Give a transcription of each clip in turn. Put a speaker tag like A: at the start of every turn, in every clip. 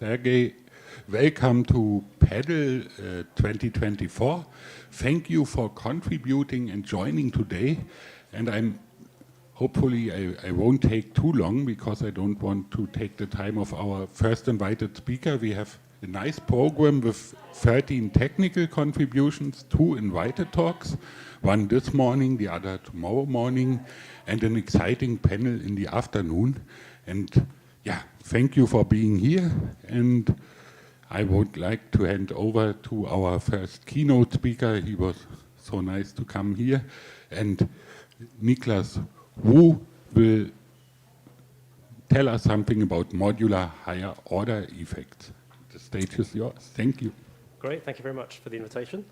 A: Sergey. Welcome to PADL 2024. Thank you for contributing and joining today. And hopefully I won't take too long because I don't want to take the time of our first invited speaker. We have a nice program with 13 technical contributions, 2 invited talks, one this morning, the other tomorrow morning, and an exciting panel in the afternoon. And yeah, thank you for being here. And I would like to hand over to our first keynote speaker. He was so nice to come here. And Niklas Wu will tell us something about modular higher order effects. The stage is yours. Thank you.
B: Great, thank you very much for the invitation.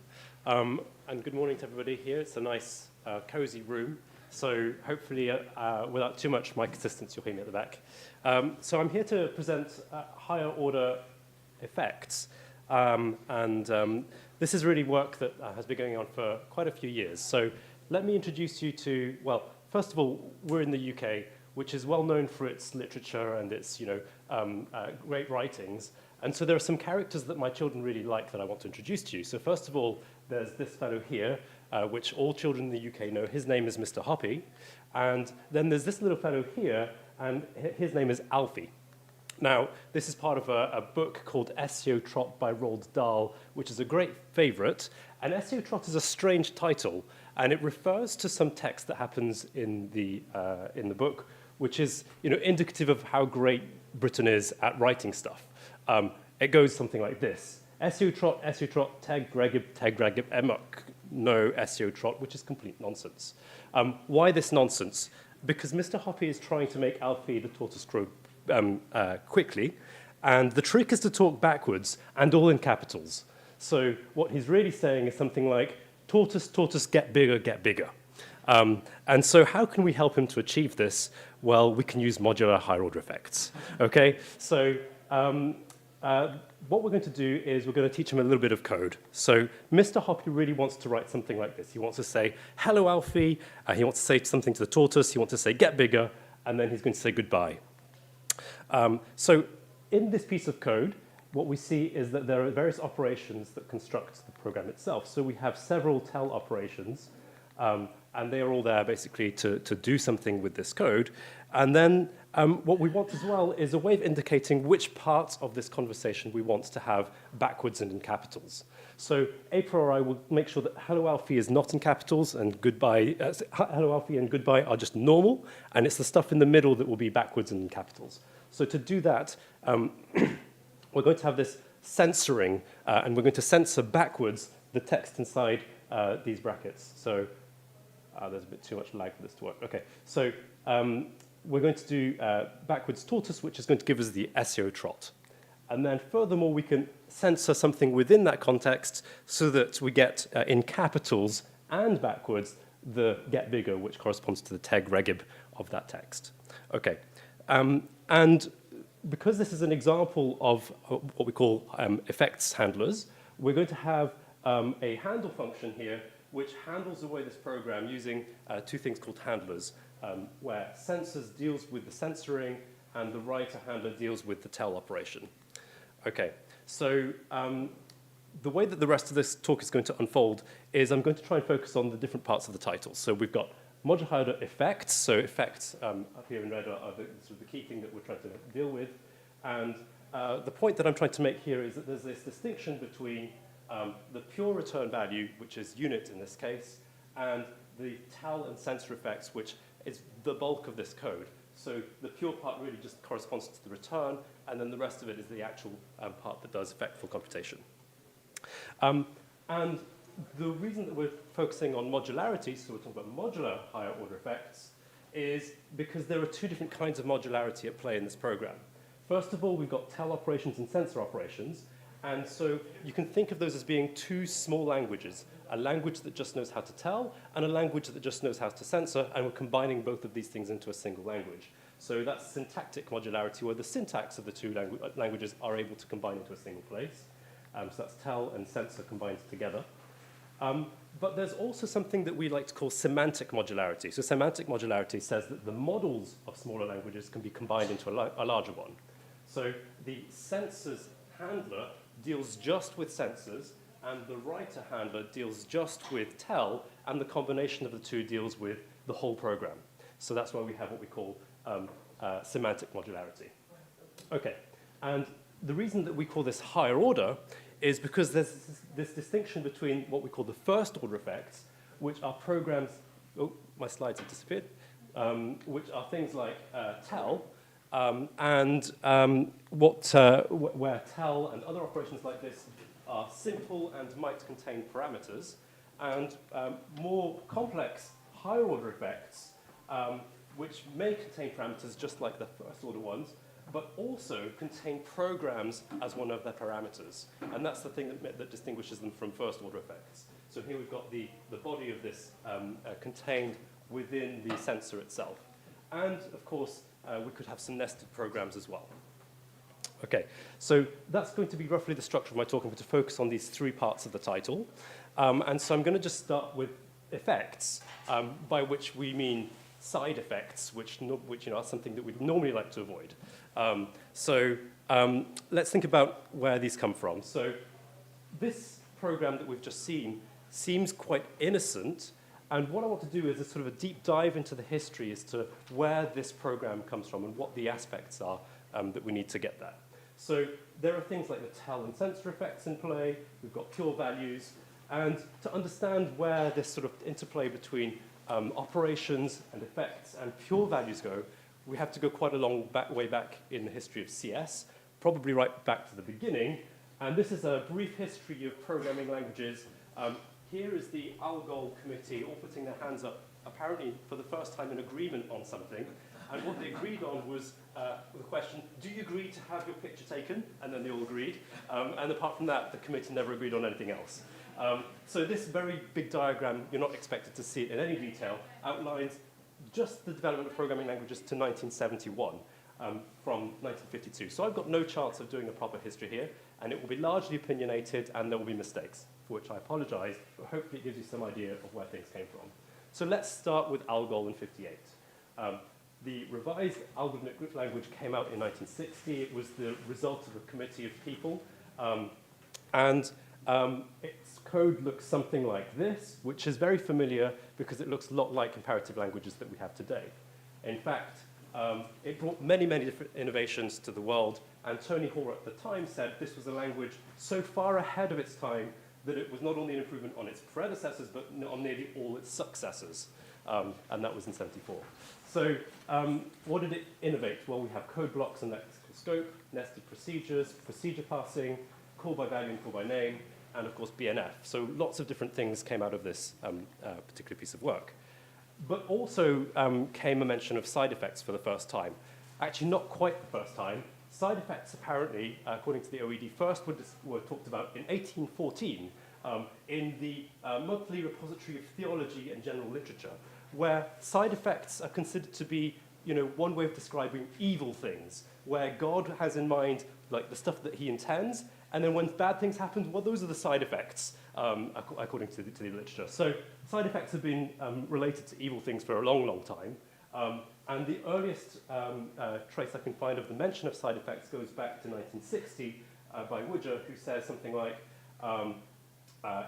B: And good morning to everybody here. It's a nice, cozy room. So hopefully, without too much mic assistance, you'll hear me at the back. So I'm here to present higher order effects. This is really work that has been going on for quite a few years. So let me introduce you to, well, first of all, we're in the UK, which is well known for its literature and its great writings. And so there are some characters that my children really like that I want to introduce to you. So first of all, there's this fellow here, which all children in the UK know. His name is Mr. Hoppy. And then there's this little fellow here, and his name is Alfie. Now, this is part of a book called SEO Trot by Roald Dahl, which is a great favorite. And SEO Trot is a strange title, and it refers to some text that happens in the book, which is indicative of how great Britain is at writing stuff. It goes something like this. SEO Trot, tag Regib, emok, no SEO Trot, which is complete nonsense. Why this nonsense? Because Mr. Hoppy is trying to make Alfie the tortoise crow quickly, and the trick is to talk backwards and all in capitals. So what he's really saying is something like, tortoise, tortoise, get bigger, get bigger. And so how can we help him to achieve this? Well, we can use modular higher order effects. Okay, so what we're going to do is we're going to teach him a little bit of code. So Mr. Hoppy really wants to write something like this. He wants to say, hello, Alfie. He wants to say something to the tortoise. He wants to say, get bigger. And then he's going to say goodbye. So in this piece of code, what we see is that there are various operations that construct the program itself. So we have several tell operations, and they are all there basically to do something with this code. And then what we want as well is a way of indicating which parts of this conversation we want to have backwards and in capitals. So a priori will make sure that hello Alfie is not in capitals and goodbye, hello Alfie and goodbye are just normal, and it's the stuff in the middle that will be backwards and in capitals. So to do that, we're going to have this censoring, and we're going to censor backwards the text inside these brackets. So there's a bit too much lag for this to work. Okay, so we're going to do backwards tortoise, which is going to give us the SEO trot. And then furthermore, we can censor something within that context so that we get in capitals and backwards the get bigger, which corresponds to the tag regib of that text. Okay, and because this is an example of what we call effects handlers, we're going to have a handle function here which handles away this program using 2 things called handlers, where censors deals with the censoring and the writer handler deals with the tell operation. Okay, so the way that the rest of this talk is going to unfold is I'm going to try and focus on the different parts of the title. So we've got modular higher order effects. So effects up here in red are sort of the key thing that we're trying to deal with. And the point that I'm trying to make here is that there's this distinction between the pure return value, which is unit in this case, and the tell and censor effects, which is the bulk of this code. So the pure part really just corresponds to the return, and then the rest of it is the actual part that does effectful computation. And the reason that we're focusing on modularity, so we're talking about modular higher order effects, is because there are 2 different kinds of modularity at play in this program. First of all, we've got tell operations and censor operations. And so you can think of those as being 2 small languages, a language that just knows how to tell and a language that just knows how to censor, and we're combining both of these things into a single language. So that's syntactic modularity, where the syntax of the 2 languages are able to combine into a single place. So that's tell and censor combined together. But there's also something that we like to call semantic modularity. So semantic modularity says that the models of smaller languages can be combined into a larger one. So the sensors handler deals just with sensors, and the writer handler deals just with tell, and the combination of the two deals with the whole program. So that's why we have what we call semantic modularity. Okay, and the reason that we call this higher order is because there's this distinction between what we call the first order effects, which are programs, oh, my slides have disappeared, which are things like tell, and where tell and other operations like this are simple and might contain parameters, and more complex higher order effects, which may contain parameters just like the first order ones, but also contain programs as one of their parameters. And that's the thing that distinguishes them from first order effects. So here we've got the body of this contained within the sensor itself. And of course, we could have some nested programs as well. Okay, so that's going to be roughly the structure of my talk. I'm going to focus on these three parts of the title. And so I'm going to just start with effects, by which we mean side effects, which are something that we'd normally like to avoid. Let's think about where these come from. So this program that we've just seen seems quite innocent, and what I want to do is a sort of a deep dive into the history as to where this program comes from and what the aspects are that we need to get there. So there are things like the tell and sensor effects in play. We've got pure values. And to understand where this sort of interplay between operations and effects and pure values go, we have to go quite a long way back in the history of CS, probably right back to the beginning. And this is a brief history of programming languages. Here is the ALGOL committee all putting their hands up, apparently for the first time in agreement on something. And what they agreed on was the question, do you agree to have your picture taken? And then they all agreed. And apart from that, the committee never agreed on anything else. So this very big diagram, you're not expected to see it in any detail, outlines just the development of programming languages to 1971 from 1952. So I've got no chance of doing a proper history here, and it will be largely opinionated, and there will be mistakes, for which I apologize, but hopefully it gives you some idea of where things came from. So let's start with ALGOL in 58. The revised algorithmic language came out in 1960. It was the result of a committee of people, its code looks something like this, which is very familiar because it looks a lot like comparative languages that we have today. In fact, it brought many, many different innovations to the world, and Tony Hoare at the time said this was a language so far ahead of its time that it was not only an improvement on its predecessors, but on nearly all its successors, and that was in 74. So what did it innovate? Well, we have code blocks and lexical scope, nested procedures, procedure passing, call by value and call by name, and of course BNF. So lots of different things came out of this particular piece of work. But also came a mention of side effects for the first time. Actually, not quite the first time. Side effects, apparently, according to the OED, first were talked about in 1814 in the monthly repository of theology and general literature, where side effects are considered to be, one way of describing evil things, where God has in mind like the stuff that he intends, and then when bad things happen, well, those are the side effects, according to the literature. So side effects have been related to evil things for a long, long time. And the earliest trace I can find of the mention of side effects goes back to 1960 by Woodger, who says something like,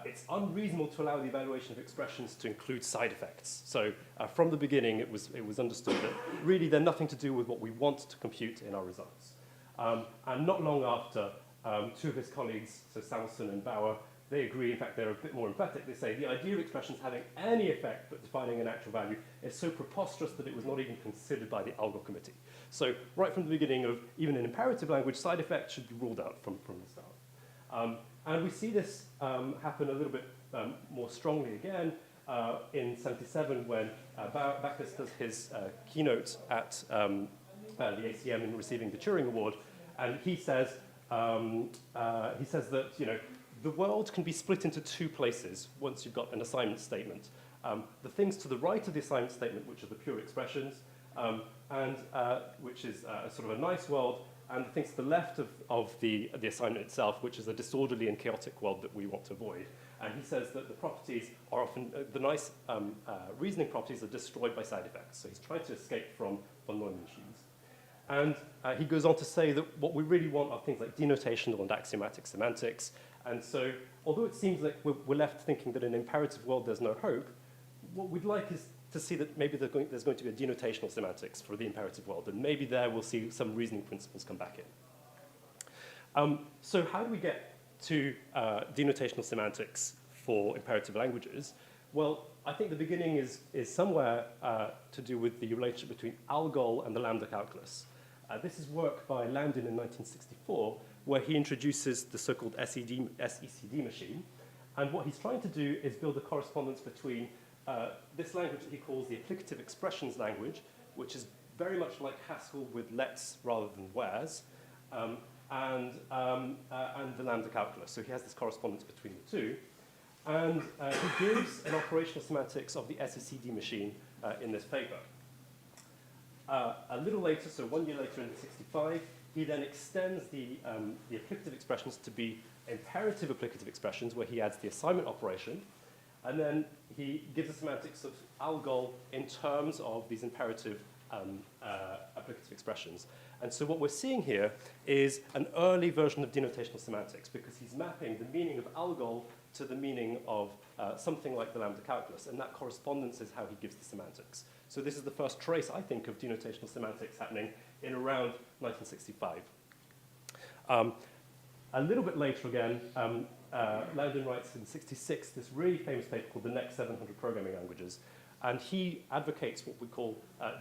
B: it's unreasonable to allow the evaluation of expressions to include side effects. So from the beginning, it was understood that really they're nothing to do with what we want to compute in our results. And not long after, two of his colleagues, so Salson and Bauer, they agree. In fact, they're a bit more emphatic. They say the idea of expressions having any effect but defining an actual value is so preposterous that it was not even considered by the ALGOL committee. So right from the beginning of even an imperative language, side effects should be ruled out from the start. And we see this happen a little bit more strongly again in 77 when Backus does his keynote at the ACM in receiving the Turing Award, and he says that the world can be split into two places once you've got an assignment statement. The things to the right of the assignment statement, which are the pure expressions, which is sort of a nice world, and the things to the left of the assignment itself, which is a disorderly and chaotic world that we want to avoid. And he says that the properties are often, the nice reasoning properties are destroyed by side effects. So he's trying to escape from von Neumann machines. And he goes on to say that what we really want are things like denotational and axiomatic semantics. And so, although it seems like we're left thinking that in an imperative world there's no hope, what we'd like is to see that maybe there's going to be a denotational semantics for the imperative world, and maybe there we'll see some reasoning principles come back in. So how do we get to denotational semantics for imperative languages? Well, I think the beginning is somewhere to do with the relationship between ALGOL and the lambda calculus. This is work by Landin in 1964, where he introduces the so-called SECD machine. And what he's trying to do is build a correspondence between this language that he calls the applicative expressions language, which is very much like Haskell with lets rather than wheres, and the lambda calculus. So he has this correspondence between the two. And he gives an operational semantics of the SECD machine in this paper. A little later, so 1 year later in 1965, he then extends the applicative expressions to be imperative applicative expressions, where he adds the assignment operation. And then he gives the semantics of ALGOL in terms of these imperative applicative expressions. And so what we're seeing here is an early version of denotational semantics, because he's mapping the meaning of ALGOL to the meaning of something like the lambda calculus, and that correspondence is how he gives the semantics. So this is the first trace, I think, of denotational semantics happening in around 1965. A little bit later again, Landin writes in 66 this really famous paper called The Next 700 Programming Languages, and he advocates what we call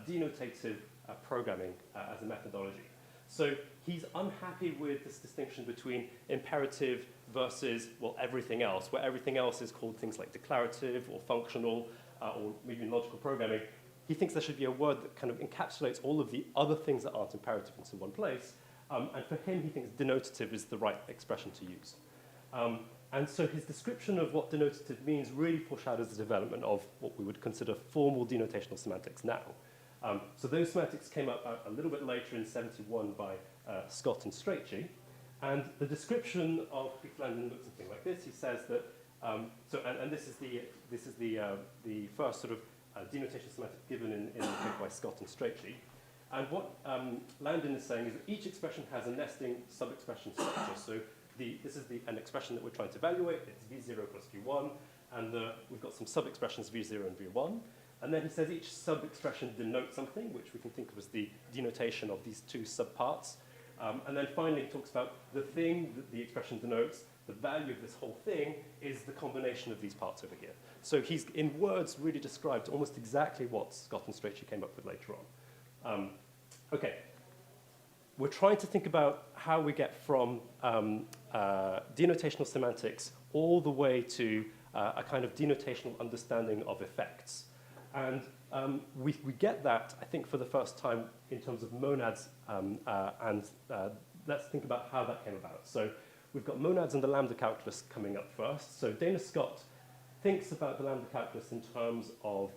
B: denotative programming as a methodology. So he's unhappy with this distinction between imperative versus, well, everything else, where everything else is called things like declarative or functional or maybe logical programming. He thinks there should be a word that kind of encapsulates all of the other things that aren't imperative into one place. And for him, he thinks denotative is the right expression to use. And so his description of what denotative means really foreshadows the development of what we would consider formal denotational semantics now. So those semantics came up a little bit later in 71 by Scott and Strachey. And the description of Landin looks something like this. He says that, and this is the first sort of denotational semantic given in the paper by Scott and Strachey. And what Landin is saying is that each expression has a nesting sub-expression structure. So this is an expression that we're trying to evaluate. It's v0 plus v1, and we've got some sub-expressions v0 and v1. And then he says each sub-expression denotes something, which we can think of as the denotation of these two subparts. And then finally, he talks about the thing that the expression denotes, the value of this whole thing, is the combination of these parts over here. So he's, in words, really described almost exactly what Scott and Strachey came up with later on. Okay. We're trying to think about how we get from denotational semantics all the way to a kind of denotational understanding of effects. And we get that, I think, for the first time in terms of monads, and let's think about how that came about. So we've got monads and the lambda calculus coming up first. So Dana Scott thinks about the lambda calculus in terms of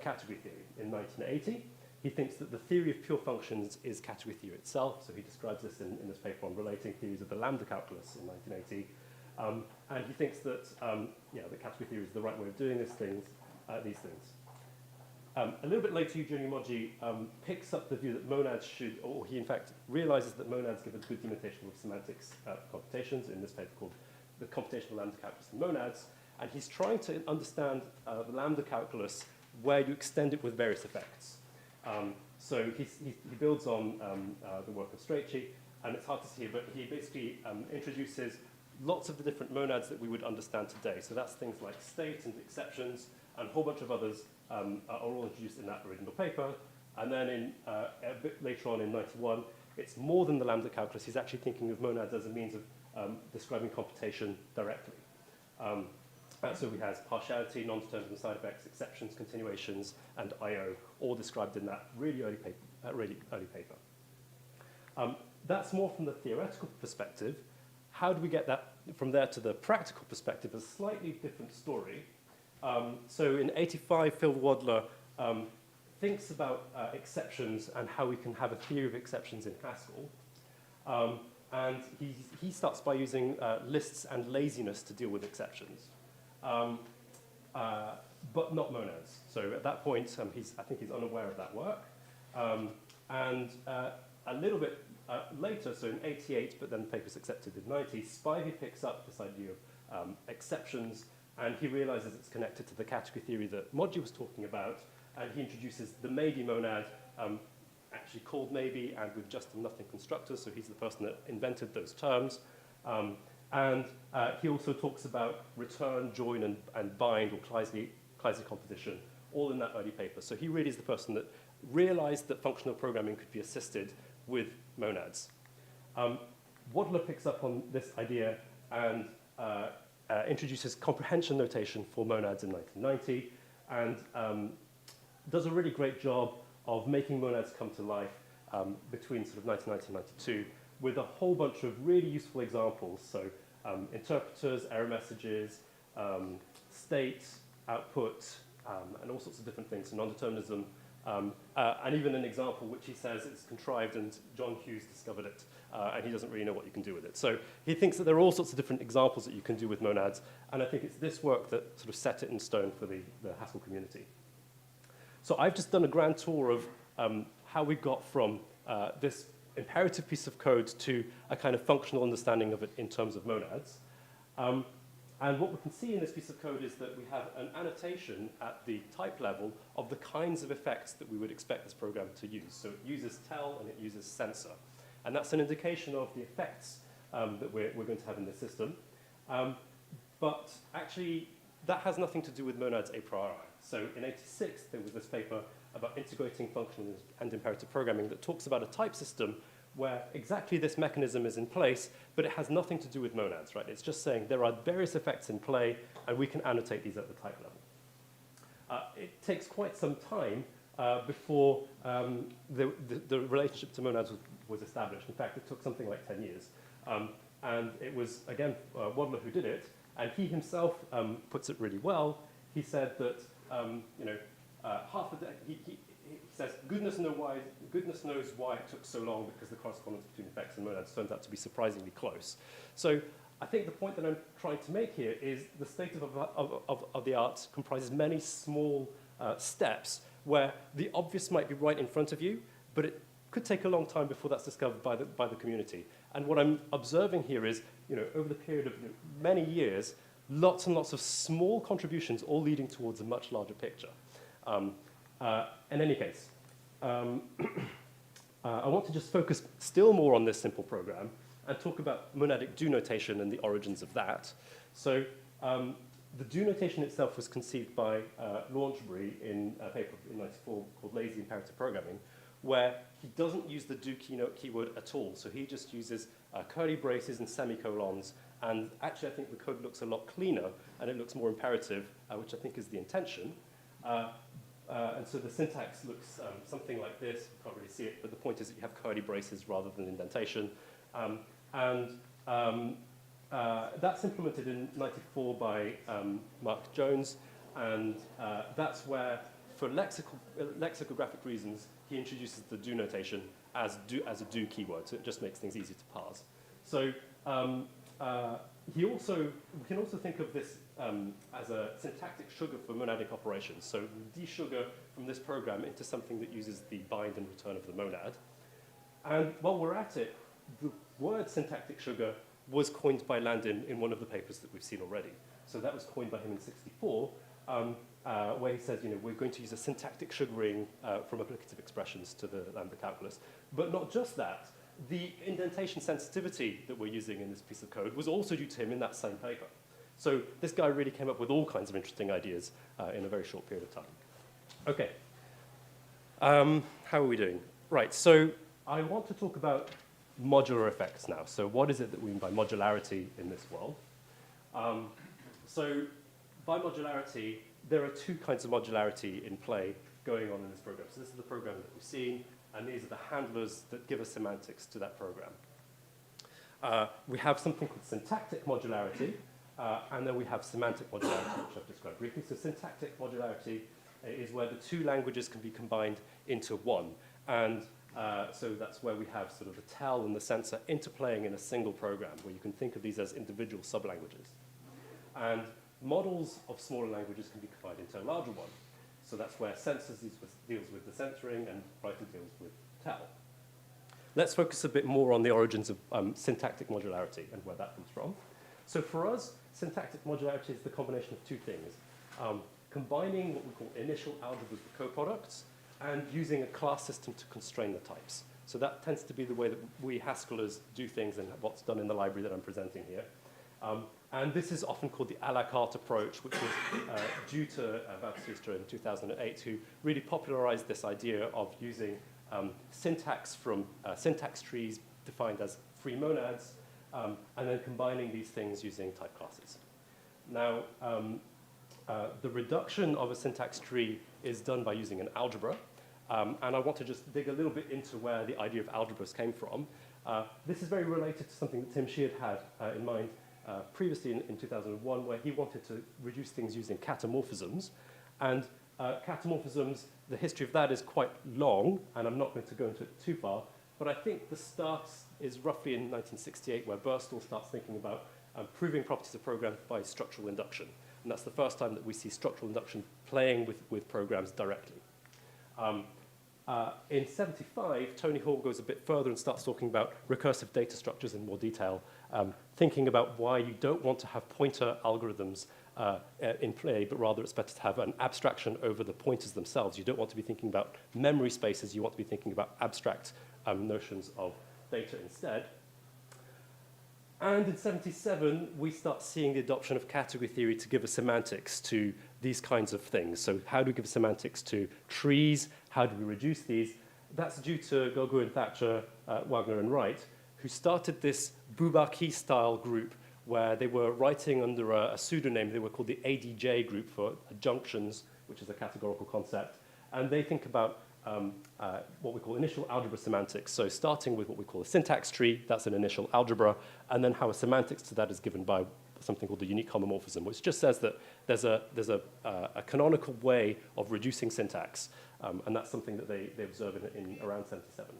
B: category theory in 1980. He thinks that the theory of pure functions is category theory itself. So he describes this in this paper on relating theories of the lambda calculus in 1980. And he thinks that that category theory is the right way of doing these things. A little bit later, Eugenio Moggi picks up the view that monads should, or he in fact realizes that monads give a good denotation of semantics computations in this paper called The Computational Lambda Calculus and Monads. And he's trying to understand the lambda calculus where you extend it with various effects. So he builds on the work of Strachey, and it's hard to see, but he basically introduces lots of the different monads that we would understand today. So that's things like state and exceptions, and a whole bunch of others are all introduced in that original paper. And then a bit later on in 91, it's more than the lambda calculus. He's actually thinking of monads as a means of describing computation directly. So we have partiality, non-determinism, side effects, exceptions, continuations, and I/O, all described in that really early paper. That's more from the theoretical perspective. How do we get that from there to the practical perspective? A slightly different story. So in 85, Phil Wadler thinks about exceptions and how we can have a theory of exceptions in Haskell. And he starts by using lists and laziness to deal with exceptions. But not monads. So at that point, I think he's unaware of that work. And a little bit later, so in 88, but then the paper's accepted in 90, Spivey picks up this idea of exceptions, and he realizes it's connected to the category theory that Modgy was talking about, and he introduces the maybe monad, actually called maybe, and with just and nothing constructors, so he's the person that invented those terms. And he also talks about return, join, and bind, or Kleisli composition, all in that early paper. So he really is the person that realized that functional programming could be assisted with monads. Wadler picks up on this idea and introduces comprehension notation for monads in 1990, and does a really great job of making monads come to life between sort of 1990 and 92 with a whole bunch of really useful examples. So interpreters, error messages, state, output, and all sorts of different things, so non-determinism, and even an example which he says is contrived and John Hughes discovered it, and he doesn't really know what you can do with it. So he thinks that there are all sorts of different examples that you can do with monads, and I think it's this work that sort of set it in stone for the Haskell community. So I've just done a grand tour of how we got from this imperative piece of code to a kind of functional understanding of it in terms of monads. And what we can see in this piece of code is that we have an annotation at the type level of the kinds of effects that we would expect this program to use. So it uses tell and it uses censor. And that's an indication of the effects that we're going to have in the system. But actually, that has nothing to do with monads a priori. So in 86, there was this paper about integrating functional and imperative programming that talks about a type system where exactly this mechanism is in place, but it has nothing to do with monads, right? It's just saying there are various effects in play, and we can annotate these at the type level. It takes quite some time before the relationship to monads was established. In fact, it took something like 10 years. And it was, again, Wadler who did it, and he himself puts it really well. He said that, half a he says, goodness knows why it took so long because the correspondence between effects and monads turns out to be surprisingly close. So I think the point that I'm trying to make here is the state of the art comprises many small steps where the obvious might be right in front of you, but it could take a long time before that's discovered by the community. And what I'm observing here is, over the period of many years, lots and lots of small contributions all leading towards a much larger picture. In any case, I want to just focus still more on this simple program and talk about monadic do notation and the origins of that. So the do notation itself was conceived by Launchbury in a paper in 94 called Lazy Imperative Programming, where he doesn't use the do keyword at all. So he just uses curly braces and semicolons. And actually, I think the code looks a lot cleaner, and it looks more imperative, which I think is the intention. And so the syntax looks something like this. You can't really see it, but the point is that you have curly braces rather than indentation. That's implemented in 94 by Mark Jones, and that's where, for lexicographic reasons, he introduces the do notation as a do keyword, so it just makes things easy to parse. So we can also think of this as a syntactic sugar for monadic operations. So de-sugar from this program into something that uses the bind and return of the monad. And while we're at it, the word syntactic sugar was coined by Landin in one of the papers that we've seen already. So that was coined by him in 64, where he says, we're going to use a syntactic sugaring from applicative expressions to the Lambda calculus. But not just that. The indentation sensitivity that we're using in this piece of code was also due to him in that same paper. So this guy really came up with all kinds of interesting ideas in a very short period of time. Okay. How are we doing? Right, so I want to talk about modular effects now. So what is it that we mean by modularity in this world? So by modularity, there are two kinds of modularity in play going on in this program. So this is the program that we've seen, and these are the handlers that give us semantics to that program. We have something called syntactic modularity, and then we have semantic modularity, which I've described briefly. So syntactic modularity is where the two languages can be combined into one. And so that's where we have sort of the tell and the censor interplaying in a single program, where you can think of these as individual sublanguages. And models of smaller languages can be combined into a larger one. So that's where censors deals with the censoring and Python deals with tell. let's focus a bit more on the origins of syntactic modularity and where that comes from. So for us, syntactic modularity is the combination of two things. Combining what we call initial algebras with coproducts and using a class system to constrain the types. So that tends to be the way that we Haskellers do things and what's done in the library that I'm presenting here. And this is often called the a la carte approach, which was due to Baptista in 2008, who really popularized this idea of using syntax from syntax trees defined as free monads, and then combining these things using type classes. Now, the reduction of a syntax tree is done by using an algebra. And I want to just dig a little bit into where the idea of algebras came from. This is very related to something that Tim Sheard had in mind previously in 2001, where he wanted to reduce things using catamorphisms. And catamorphisms, the history of that is quite long, and I'm not going to go into it too far. But I think the start is roughly in 1968, where Birstall starts thinking about proving properties of programs by structural induction. And that's the first time that we see structural induction playing with programs directly. In 75, Tony Hall goes a bit further and starts talking about recursive data structures in more detail, thinking about why you don't want to have pointer algorithms in play, but rather it's better to have an abstraction over the pointers themselves. You don't want to be thinking about memory spaces, you want to be thinking about abstract notions of data instead. And in 77, we start seeing the adoption of category theory to give a semantics to these kinds of things. So how do we give semantics to trees? How do we reduce these? That's due to Gogu and Thatcher, Wagner and Wright, who started this Bourbaki-style group where they were writing under a pseudonym. They were called the ADJ group for adjunctions, which is a categorical concept. And they think about what we call initial algebra semantics. So starting with what we call a syntax tree, that's an initial algebra, and then how a semantics to that is given by something called the unique homomorphism, which just says that there's a canonical way of reducing syntax, and that's something that they observe in around 77.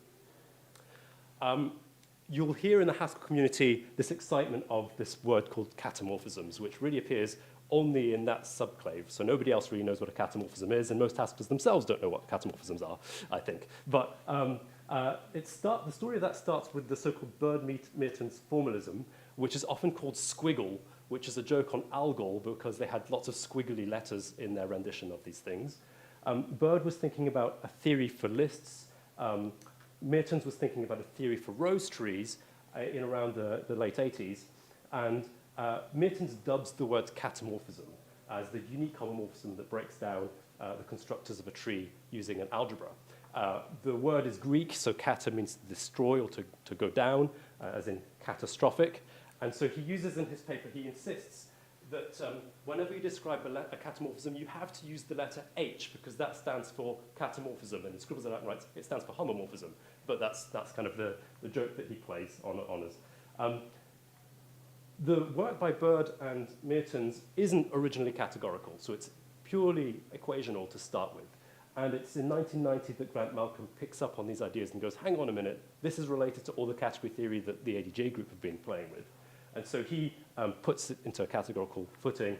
B: You'll hear in the Haskell community this excitement of this word called catamorphisms, which really appears only in that subclave. So nobody else really knows what a catamorphism is, and most Haskellers themselves don't know what catamorphisms are, I think. But the story of that starts with the so-called Bird-Mertens formalism, which is often called squiggle, which is a joke on algol because they had lots of squiggly letters in their rendition of these things. Bird was thinking about a theory for lists. Mertens was thinking about a theory for rose trees in around the late 80s. And Mertens dubs the word catamorphism as the unique homomorphism that breaks down the constructors of a tree using an algebra. The word is Greek, so kata means to destroy or to go down, as in catastrophic. And so he uses in his paper, he insists that whenever you describe a catamorphism, you have to use the letter H, because that stands for catamorphism, and he scribbles it out and writes, it stands for homomorphism. But that's kind of the joke that he plays on us. The work by Bird and Mertens isn't originally categorical, so it's purely equational to start with. And it's in 1990 that Grant Malcolm picks up on these ideas and goes, hang on a minute, this is related to all the category theory that the ADJ group have been playing with. And so he puts it into a categorical footing.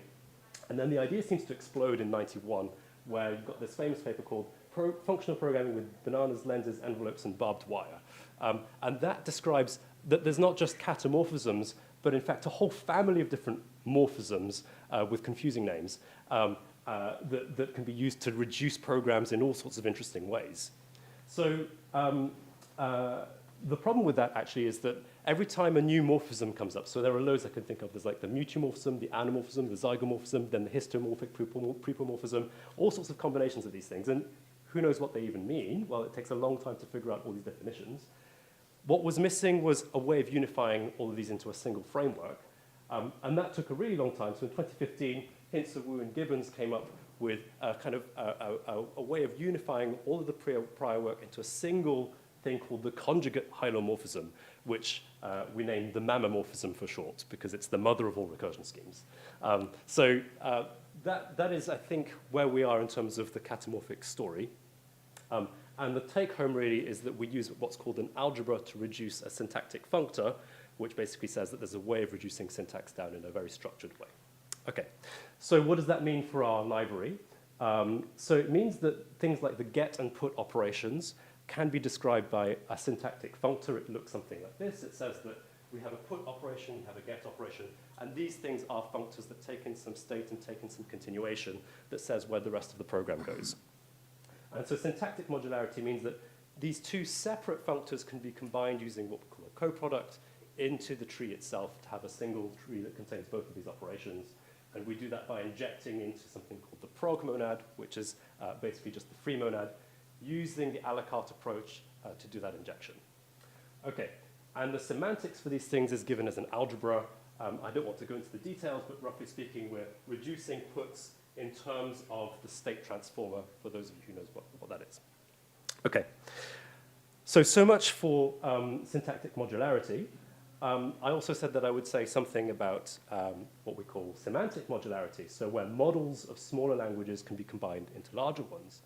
B: And then the idea seems to explode in 91, where you've got this famous paper called Functional Programming with Bananas, Lenses, Envelopes, and Barbed Wire. And that describes that there's not just catamorphisms, but in fact a whole family of different morphisms with confusing names that can be used to reduce programs in all sorts of interesting ways. So the problem with that actually is that every time a new morphism comes up, so there are loads I can think of, there's like the mutuomorphism, the anamorphism, the zygomorphism, then the histomorphic prepomorphism, all sorts of combinations of these things. And who knows what they even mean? Well, it takes a long time to figure out all these definitions. What was missing was a way of unifying all of these into a single framework. And that took a really long time. So in 2015, Hintzer, Wu, and Gibbons came up with a kind of a way of unifying all of the prior work into a single thing called the conjugate hylomorphism, which we named the mamamorphism for short, because it's the mother of all recursion schemes. So that is, I think, where we are in terms of the catamorphic story. And the take-home really is that we use what's called an algebra to reduce a syntactic functor, which basically says that there's a way of reducing syntax down in a very structured way. Okay, so what does that mean for our library? So it means that things like the get and put operations can be described by a syntactic functor. It looks something like this. It says that we have a put operation, we have a get operation, and these things are functors that take in some state and take in some continuation that says where the rest of the program goes. And so syntactic modularity means that these two separate functors can be combined using what we call a coproduct into the tree itself to have a single tree that contains both of these operations. And we do that by injecting into something called the prog monad, which is basically just the free monad, using the a la carte approach to do that injection. Okay, and the semantics for these things is given as an algebra. I don't want to go into the details, but roughly speaking, we're reducing puts in terms of the state transformer, for those of you who knows what that is. Okay, so much for syntactic modularity. I also said that I would say something about what we call semantic modularity, so where models of smaller languages can be combined into larger ones.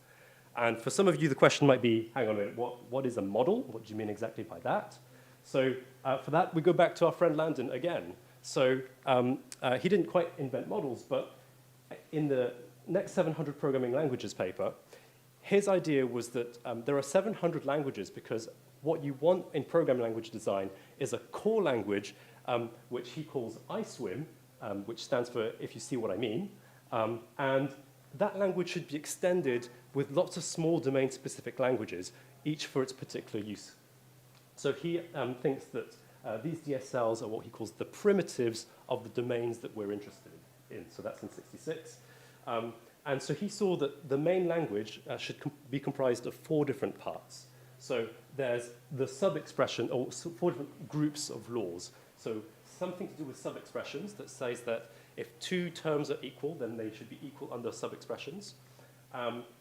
B: And for some of you, the question might be, hang on a minute, what is a model? What do you mean exactly by that? So for that, we go back to our friend Landon again. So he didn't quite invent models, but in the Next 700 Programming Languages paper, his idea was that there are 700 languages because what you want in programming language design is a core language, which he calls ISWIM, which stands for If You See What I Mean. And that language should be extended with lots of small domain-specific languages, each for its particular use. So he thinks that these DSLs are what he calls the primitives of the domains that we're interested in. So that's in 66. And so he saw that the main language should be comprised of 4 different parts. So there's the sub-expression, or 4 different groups of laws. So something to do with sub-expressions that says that if 2 terms are equal, then they should be equal under sub-expressions.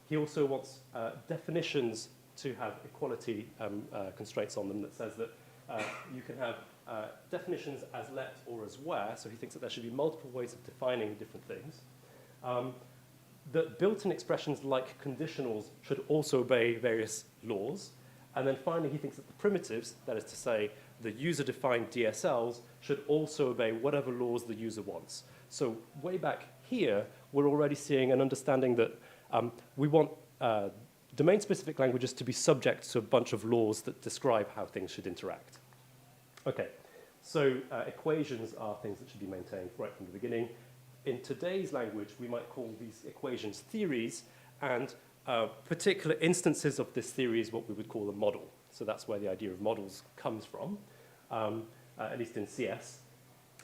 B: He also wants definitions to have equality constraints on them that says that you can have definitions as let or as where, so he thinks that there should be multiple ways of defining different things. That built-in expressions like conditionals should also obey various laws. And then finally, he thinks that the primitives, that is to say, the user-defined DSLs, should also obey whatever laws the user wants. So way back here, we're already seeing an understanding that we want domain-specific languages to be subject to a bunch of laws that describe how things should interact. Okay, so equations are things that should be maintained right from the beginning. In today's language, we might call these equations theories, and particular instances of this theory is what we would call a model. So that's where the idea of models comes from, at least in CS.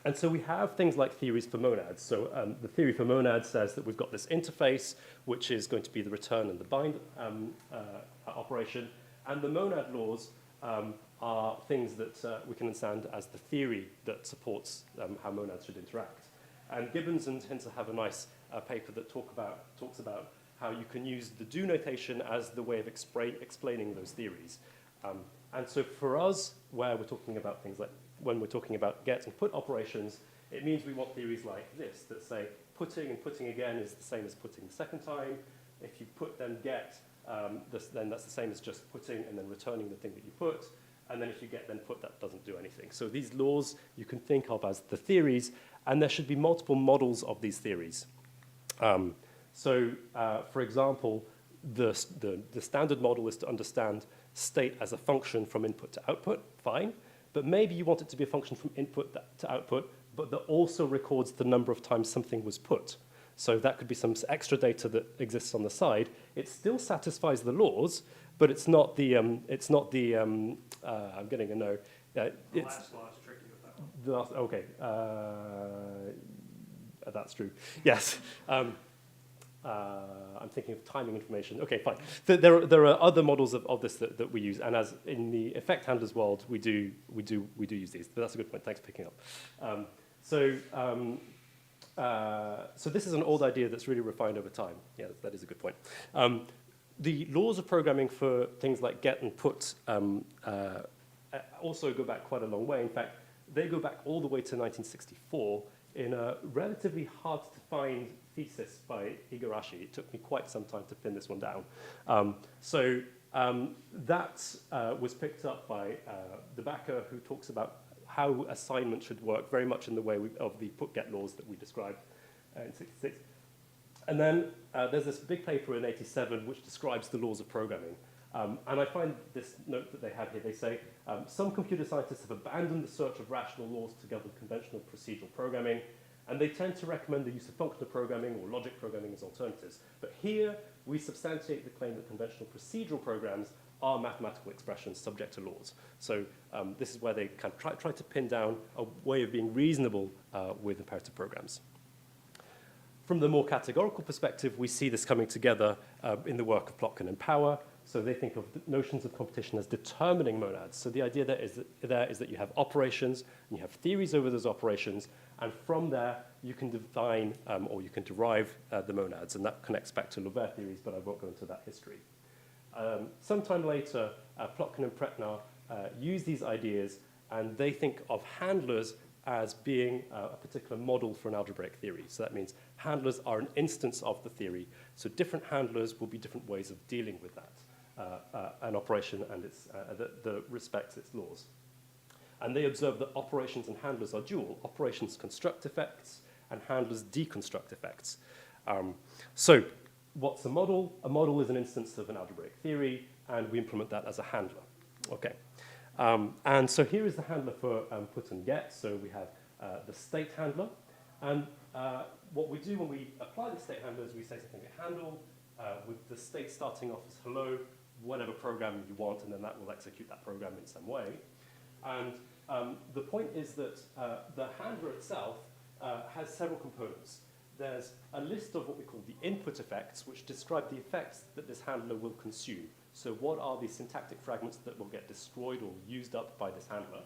B: And so we have things like theories for monads. So the theory for monads says that we've got this interface, which is going to be the return and the bind operation. And the monad laws are things that we can understand as the theory that supports how monads should interact. And Gibbons and Hinter have a nice paper that talks about how you can use the do notation as the way of explaining those theories. And so for us, where we're talking about things like, when we're talking about get and put operations, it means we want theories like this, that say putting and putting again is the same as putting the second time. If you put then get, then that's the same as just putting and then returning the thing that you put. And then if you get then put, that doesn't do anything. So these laws you can think of as the theories, and there should be multiple models of these theories. For example, the standard model is to understand state as a function from input to output, fine. But maybe you want it to be a function from input to output, but that also records the number of times something was put. So that could be some extra data that exists on the side. It still satisfies the laws, but it's not the, I'm getting a no.
C: The last law is tricky with that one.
B: The last, okay, that's true, yes. I'm thinking of timing information. Okay, fine. There are other models of this that we use, and as in the effect handlers world, we do use these. But that's a good point. Thanks for picking up. So this is an old idea that's really refined over time. Yeah, that is a good point. The laws of programming for things like get and put also go back quite a long way. In fact, they go back all the way to 1964 in a relatively hard-to-find thesis by Igarashi. It took me quite some time to pin this one down. That was picked up by De Backer, who talks about how assignment should work very much in the way of the put-get laws that we described in 66. And then there's this big paper in 87 which describes the laws of programming. And I find this note that they have here, they say, some computer scientists have abandoned the search of rational laws to govern conventional procedural programming, and they tend to recommend the use of functional programming or logic programming as alternatives. But here, we substantiate the claim that conventional procedural programs are mathematical expressions subject to laws. So this is where they kind of try to pin down a way of being reasonable with imperative programs. From the more categorical perspective, we see this coming together in the work of Plotkin and Power. So they think of the notions of competition as determining monads. So the idea there is that you have operations, and you have theories over those operations, and from there, you can define or you can derive the monads, and that connects back to Lovelace theories, but I won't go into that history. Sometime later, Plotkin and Pretnar use these ideas, and they think of handlers as being a particular model for an algebraic theory. So that means handlers are an instance of the theory. So different handlers will be different ways of dealing with that, an operation and its, that respects its laws. And they observe that operations and handlers are dual. Operations construct effects, and handlers deconstruct effects. So what's a model? A model is an instance of an algebraic theory, and we implement that as a handler. Okay. And so here is the handler for put and get. So we have the state handler. And what we do when we apply the state handler is we say something like handle with the state starting off as hello, whatever program you want, and then that will execute that program in some way. And the point is that the handler itself has several components. There's a list of what we call the input effects, which describe the effects that this handler will consume. So what are the syntactic fragments that will get destroyed or used up by this handler?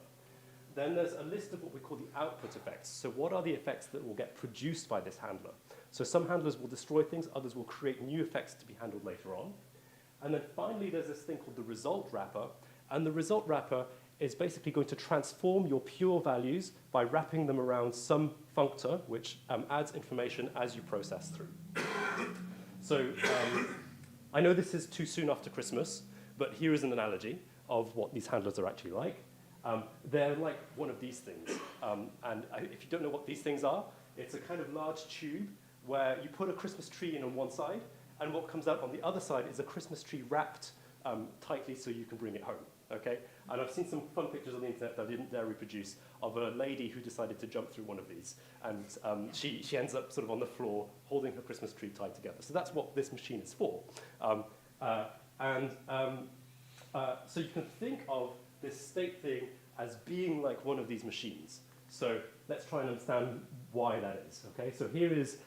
B: Then there's a list of what we call the output effects. So what are the effects that will get produced by this handler? So some handlers will destroy things, others will create new effects to be handled later on. And then finally, there's this thing called the result wrapper. And the result wrapper is basically going to transform your pure values by wrapping them around some functor, which adds information as you process through. So I know this is too soon after Christmas, but here is an analogy of what these handlers are actually like. They're like one of these things. And if you don't know what these things are, it's a kind of large tube where you put a Christmas tree in on one side, and what comes out on the other side is a Christmas tree wrapped tightly so you can bring it home. Okay? And I've seen some fun pictures on the internet that I didn't dare reproduce of a lady who decided to jump through one of these. And she ends up sort of on the floor holding her Christmas tree tied together. So that's what this machine is for. So you can think of this state thing as being like one of these machines. So let's try and understand why that is. Okay? So here is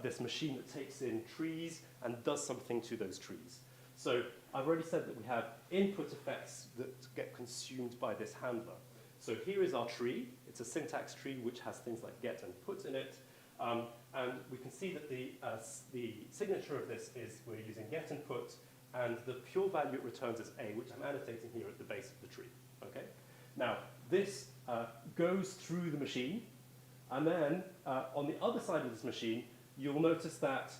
B: this machine that takes in trees and does something to those trees. So I've already said that we have input effects that get consumed by this handler. So here is our tree. It's a syntax tree which has things like get and put in it. And we can see that the signature of this is we're using get and put, and the pure value it returns is A, which I'm annotating here at the base of the tree. Okay? Now, this goes through the machine, and then on the other side of this machine, you'll notice that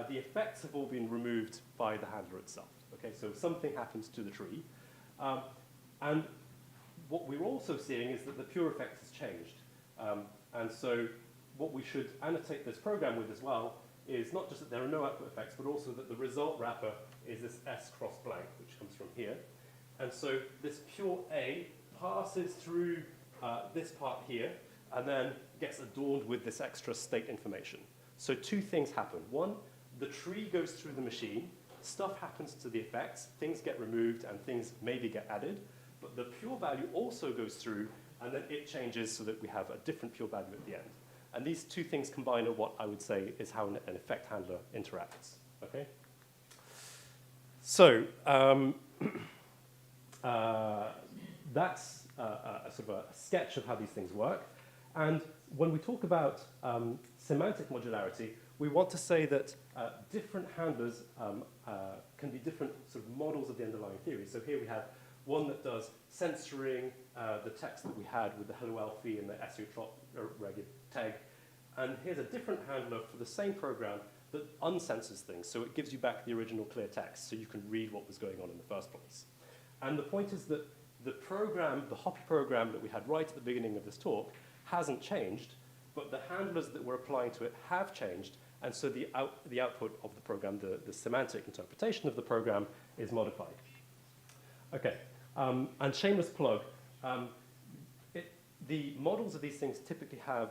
B: the effects have all been removed by the handler itself. Okay, so something happens to the tree. And what we're also seeing is that the pure effect has changed. And so what we should annotate this program with as well is not just that there are no output effects, but also that the result wrapper is this S cross blank, which comes from here. And so this pure A passes through this part here, and then gets adorned with this extra state information. So two things happen. One, the tree goes through the machine, stuff happens to the effects, things get removed and things maybe get added, but the pure value also goes through, and then it changes so that we have a different pure value at the end. And these two things combined are what I would say is how an effect handler interacts. Okay? So that's a sort of a sketch of how these things work. And when we talk about semantic modularity, we want to say that different handlers can be different sort of models of the underlying theory. So here we have one that does censoring the text that we had with the hello Alfie and the SU regid tag. And here's a different handler for the same program that uncensors things. So it gives you back the original clear text so you can read what was going on in the first place. And the point is that the program, the Hoppy program that we had right at the beginning of this talk, hasn't changed, but the handlers that we're applying to it have changed, and so the output of the program, the semantic interpretation of the program, is modified. Okay, and shameless plug. The models of these things typically have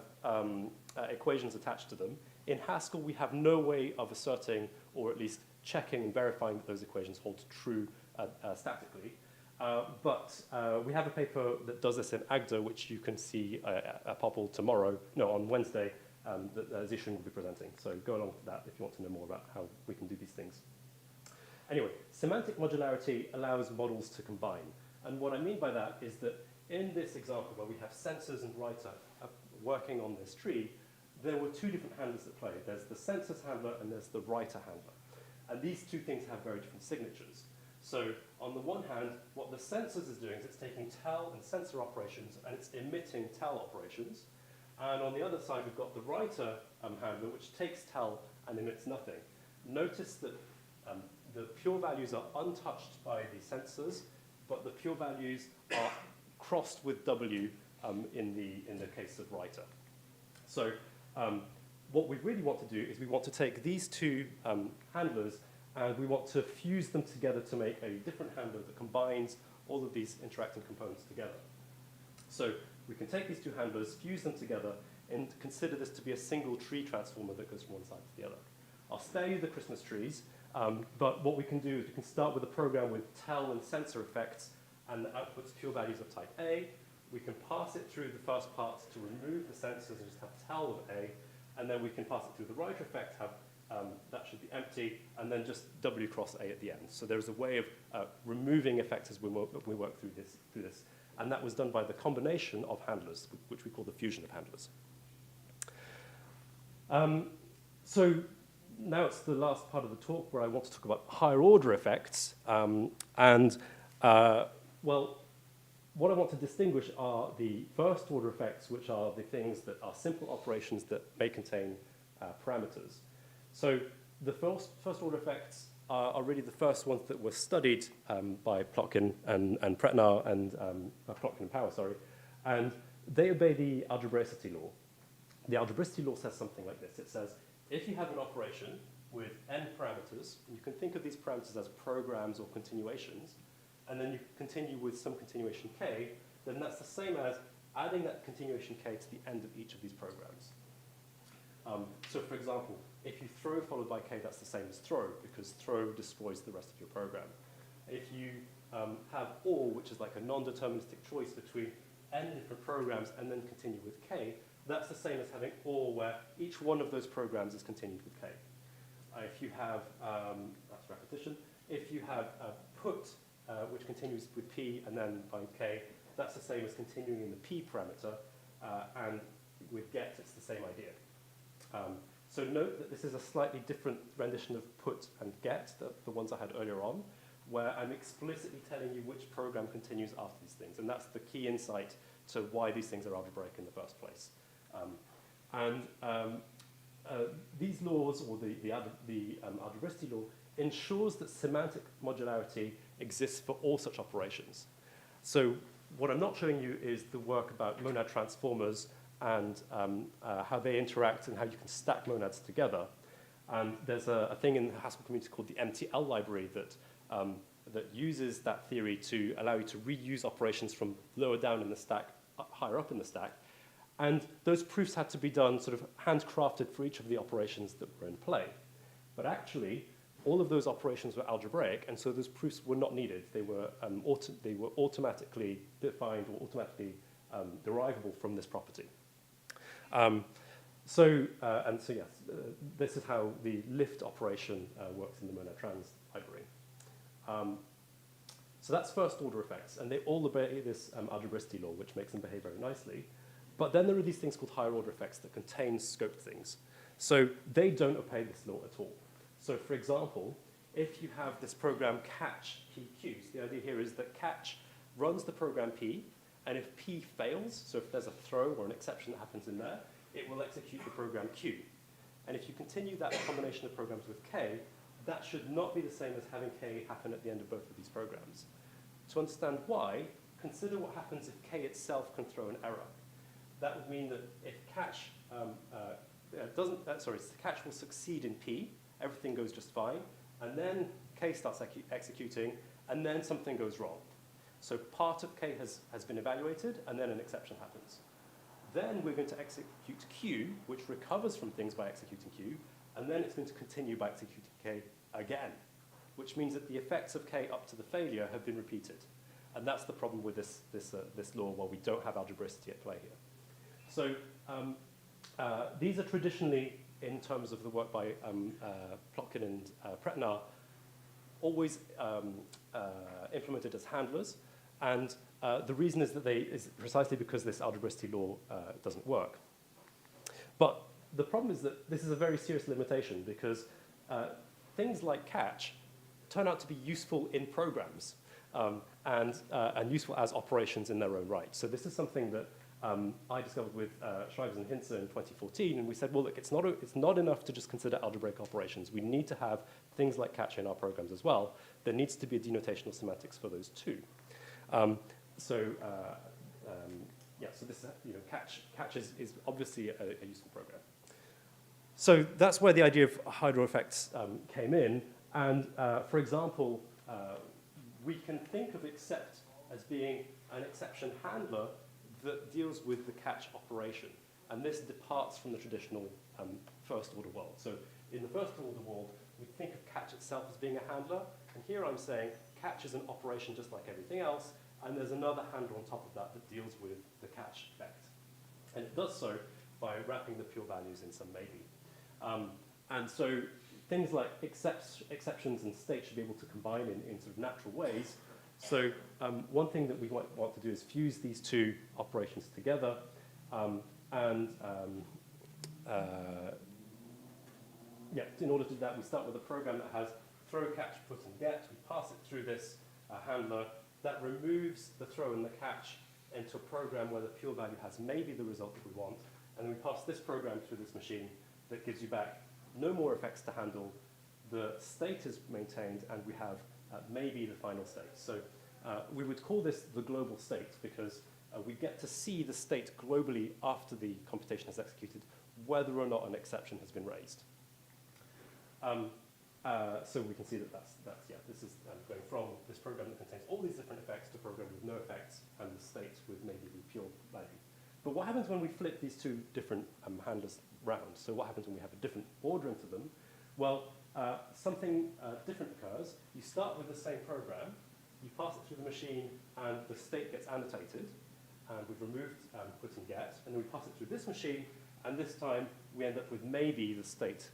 B: equations attached to them. In Haskell, we have no way of asserting, or at least checking and verifying that those equations hold true statically. But we have a paper that does this in Agda, which you can see at POPL on Wednesday, that Zishan will be presenting. So go along with that if you want to know more about how we can do these things. Anyway, semantic modularity allows models to combine. And what I mean by that is that in this example where we have sensors and writer working on this tree, there were two different handlers at play. There's the sensors handler and there's the writer handler. And these two things have very different signatures. So on the one hand, what the sensors is doing is it's taking tell and sensor operations and it's emitting tell operations. And on the other side, we've got the writer handler, which takes tell and emits nothing. Notice that the pure values are untouched by the sensors, but the pure values are crossed with W in the case of writer. So what we really want to do is we want to take these two handlers and we want to fuse them together to make a different handler that combines all of these interacting components together. So we can take these two handlers, fuse them together, and consider this to be a single tree transformer that goes from one side to the other. I'll spare you the Christmas trees, but what we can do is we can start with a program with tell and sensor effects, and the output's pure values of type A. We can pass it through the first part to remove the sensors and just have tell of A, and then we can pass it through the writer effect, have that should be empty, and then just W cross A at the end. So there's a way of removing effects as we work through this. And that was done by the combination of handlers, which we call the fusion of handlers. So now it's the last part of the talk where I want to talk about higher order effects. Well, what I want to distinguish are the first order effects, which are the things that are simple operations that may contain parameters. So the first order effects are really the first ones that were studied by Plotkin and Pretnar and Plotkin and Power, sorry, and they obey the algebraicity law. The algebraicity law says something like this. It says, if you have an operation with n parameters, and you can think of these parameters as programs or continuations, and then you continue with some continuation k, then that's the same as adding that continuation k to the end of each of these programs. So for example, if you throw followed by k, that's the same as throw, because throw destroys the rest of your program. If you have or, which is like a non-deterministic choice between n different programs and then continue with k, that's the same as having or, where each one of those programs is continued with k. If you have, that's repetition, if you have put, which continues with p and then by k, that's the same as continuing in the p parameter, and with get, it's the same idea. So note that this is a slightly different rendition of put and get, the ones I had earlier on, where I'm explicitly telling you which program continues after these things. And that's the key insight to why these things are algebraic in the first place. These laws, or the algebraicity law, ensures that semantic modularity exists for all such operations. So what I'm not showing you is the work about monad transformers and how they interact and how you can stack monads together. And there's a thing in the Haskell community called the MTL library that uses that theory to allow you to reuse operations from lower down in the stack, higher up in the stack. And those proofs had to be done sort of handcrafted for each of the operations that were in play. But actually, all of those operations were algebraic, and so those proofs were not needed. They were automatically defined or automatically derivable from this property. So yes, this is how the lift operation works in the monad trans library. So that's first order effects, and they all obey this algebraicity law, which makes them behave very nicely. But then there are these things called higher order effects that contain scoped things. So they don't obey this law at all. So for example, if you have this program catch PQ, so the idea here is that catch runs the program P, and if P fails, so if there's a throw or an exception that happens in there, it will execute the program Q. And if you continue that combination of programs with K, that should not be the same as having K happen at the end of both of these programs. To understand why, consider what happens if K itself can throw an error. That would mean that if catch catch will succeed in P, everything goes just fine, and then K starts executing, and then something goes wrong. So part of K has been evaluated, and then an exception happens. Then we're going to execute Q, which recovers from things by executing Q, and then it's going to continue by executing K again, which means that the effects of K up to the failure have been repeated. And that's the problem with this law, where we don't have algebraicity at play here. So these are traditionally, in terms of the work by Plotkin and Pretnar, always implemented as handlers. And the reason is that is precisely because this algebraicity law doesn't work. But the problem is that this is a very serious limitation, because things like catch turn out to be useful in programs and useful as operations in their own right. So this is something that I discovered with Shrives and Hintze in 2014, and we said, well, look, it's not enough to just consider algebraic operations. We need to have things like catch in our programs as well. There needs to be a denotational semantics for those too. So this catch is obviously a useful program. So that's where the idea of hydro effects came in. And for example, we can think of accept as being an exception handler that deals with the catch operation. And this departs from the traditional first-order world. So in the first-order world, we think of catch itself as being a handler. And here I'm saying catch is an operation just like everything else. And there's another handler on top of that that deals with the catch effect. And it does so by wrapping the pure values in some maybe. And so things like exceptions and states should be able to combine in sort of natural ways. So one thing that we might want to do is fuse these two operations together. In order to do that, we start with a program that has throw, catch, put, and get. We pass it through this handler that removes the throw and the catch into a program where the pure value has maybe the result that we want. And then we pass this program through this machine that gives you back no more effects to handle. The state is maintained, and we have maybe the final state. So we would call this the global state, because we get to see the state globally after the computation is executed, whether or not an exception has been raised. So we can see that this is going from this program that contains all these different effects to a program with no effects and the state with maybe the pure value. But what happens when we flip these two different handlers round? So what happens when we have a different ordering to them? Well, something different occurs. You start with the same program, you pass it through the machine, and the state gets annotated. And we've removed put and get, and then we pass it through this machine, and this time we end up with maybe the state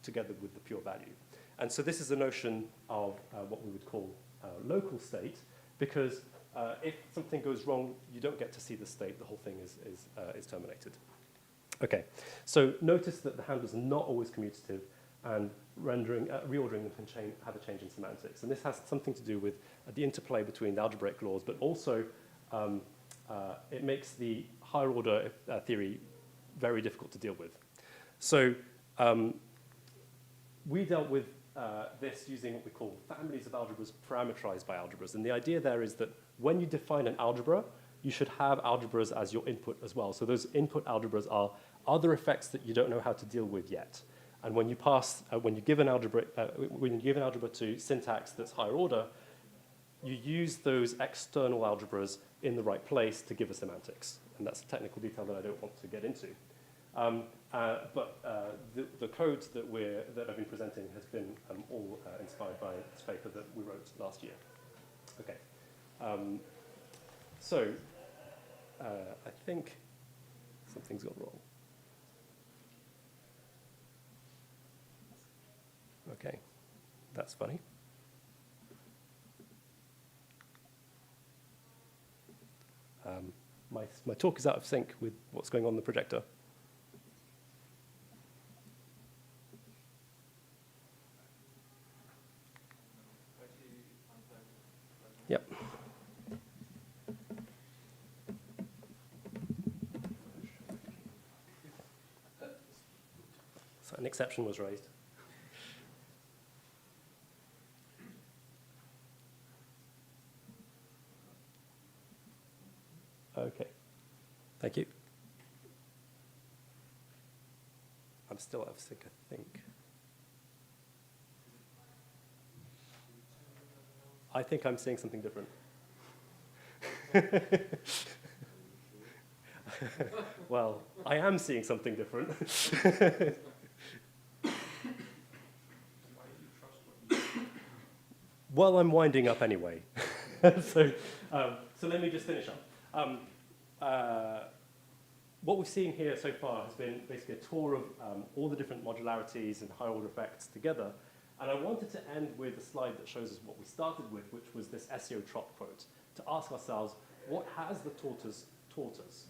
B: together with the pure value. And so this is a notion of what we would call local state, because if something goes wrong, you don't get to see the state. The whole thing is terminated. Okay, so notice that the handlers are not always commutative, and reordering them can have a change in semantics. And this has something to do with the interplay between the algebraic laws, but also it makes the higher order theory very difficult to deal with. So we dealt with this using what we call families of algebras parameterized by algebras. And the idea there is that when you define an algebra, you should have algebras as your input as well. So those input algebras are other effects that you don't know how to deal with yet. And when you give an algebra to syntax that's higher order, you use those external algebras in the right place to give a semantics. And that's a technical detail that I don't want to get into. The code that I've been presenting has been all inspired by this paper that we wrote last year. Okay. I think something's gone wrong. Okay, that's funny. My talk is out of sync with what's going on in the projector. Yep. So an exception was raised. Okay, thank you. I'm still out of sync, I think. I think I'm seeing something different. Well, I am seeing something different. Well, I'm winding up anyway. so let me just finish up. What we've seen here so far has been basically a tour of all the different modularities and high-order effects together. And I wanted to end with a slide that shows us what we started with, which was this SEO Trot quote, to ask ourselves, what has the tortoise taught us?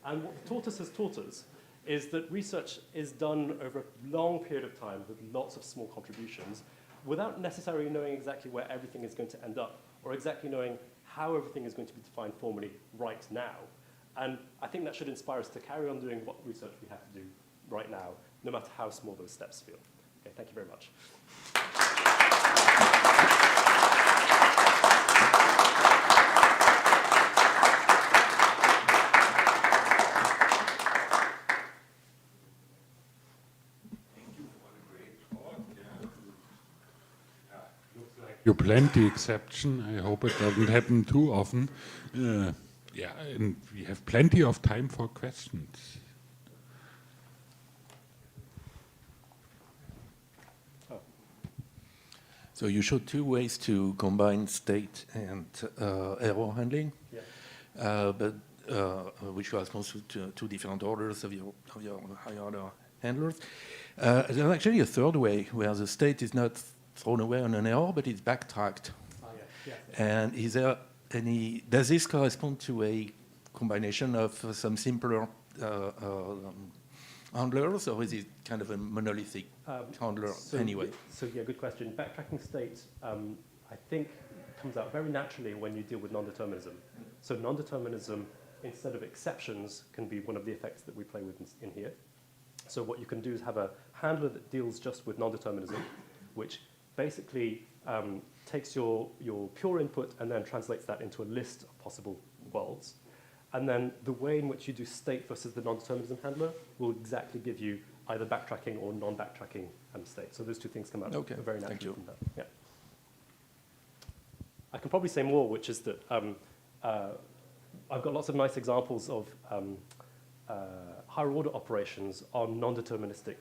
B: And what the tortoise has taught us is that research is done over a long period of time with lots of small contributions without necessarily knowing exactly where everything is going to end up or exactly knowing how everything is going to be defined formally right now. And I think that should inspire us to carry on doing what research we have to do right now, no matter how small those steps feel. Okay, thank you very much.
A: You planned the exception. I hope it doesn't happen too often. Yeah, and we have plenty of time for questions.
D: So you showed two ways to combine state and error handling, but which corresponds to two different orders of your higher order handlers. There's actually a third way where the state is not thrown away on an error, but it's backtracked. And is there any? Does this correspond to a combination of some simpler handlers, or is it kind of a monolithic handler anyway?
B: So yeah, good question. Backtracking state, I think, comes out very naturally when you deal with non-determinism. So non-determinism, instead of exceptions, can be one of the effects that we play with in here. So what you can do is have a handler that deals just with non-determinism, which basically takes your pure input and then translates that into a list of possible worlds. And then the way in which you do state versus the non-determinism handler will exactly give you either backtracking or non-backtracking state. So those two things come out very naturally from that. Yeah. I can probably say more, which is that I've got lots of nice examples of higher order operations on non-deterministic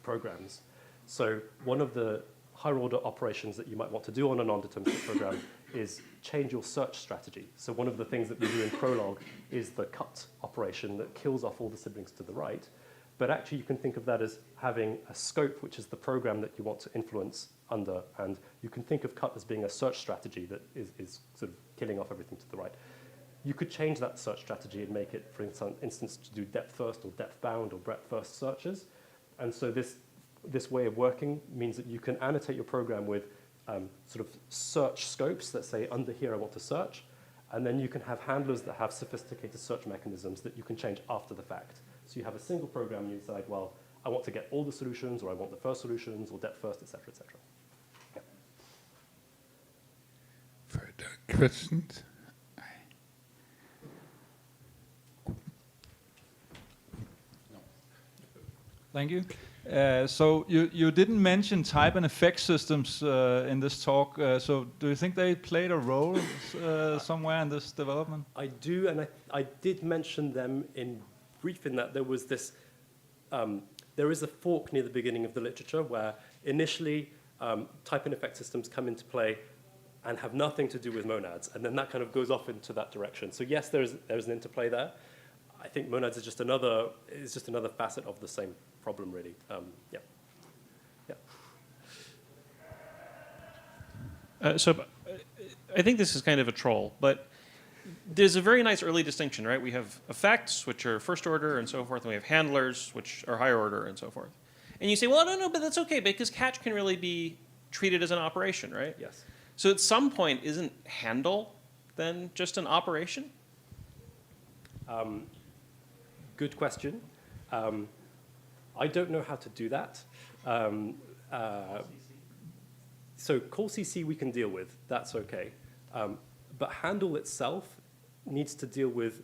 B: programs. So one of the higher order operations that you might want to do on a non-deterministic program is change your search strategy. So one of the things that we do in Prolog is the cut operation that kills off all the siblings to the right. But actually you can think of that as having a scope, which is the program that you want to influence under. And you can think of cut as being a search strategy that is sort of killing off everything to the right. You could change that search strategy and make it, for instance, to do depth first or depth bound or breadth first searches. And so this way of working means that you can annotate your program with sort of search scopes that say, under here I want to search, and then you can have handlers that have sophisticated search mechanisms that you can change after the fact. So you have a single program and you decide, well, I want to get all the solutions, or I want the first solutions, or depth first, etc., etc. Yeah.
A: Further questions?
E: Thank you. So you didn't mention type and effect systems in this talk. So do you think they played a role somewhere in this development?
B: I do, and I did mention them in brief in that there was this, there is a fork near the beginning of the literature where initially type and effect systems come into play and have nothing to do with monads, and then that kind of goes off into that direction. So yes, there's an interplay there. I think monads is just another facet of the same problem, really. Yeah.
C: So I think this is kind of a troll, but there's a very nice early distinction, right? We have effects, which are first order and so forth, and we have handlers, which are higher order and so forth. And you say, well, no, but that's okay, because catch can really be treated as an operation, right?
B: Yes.
C: So at some point, isn't handle then just an operation?
B: Good question. I don't know how to do that. So call CC we can deal with. That's okay. But handle itself needs to deal with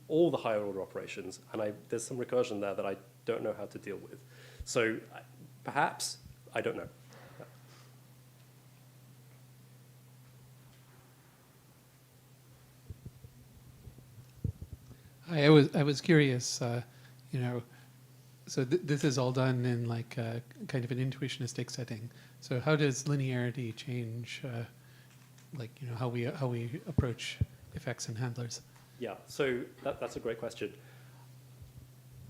B: all the higher order operations. And there's some recursion there that I don't know how to deal with. So perhaps, I don't know.
F: I was curious, you know, so this is all done in like kind of an intuitionistic setting. So how does linearity change, like, you know, how we approach effects and handlers?
B: Yeah, so that's a great question.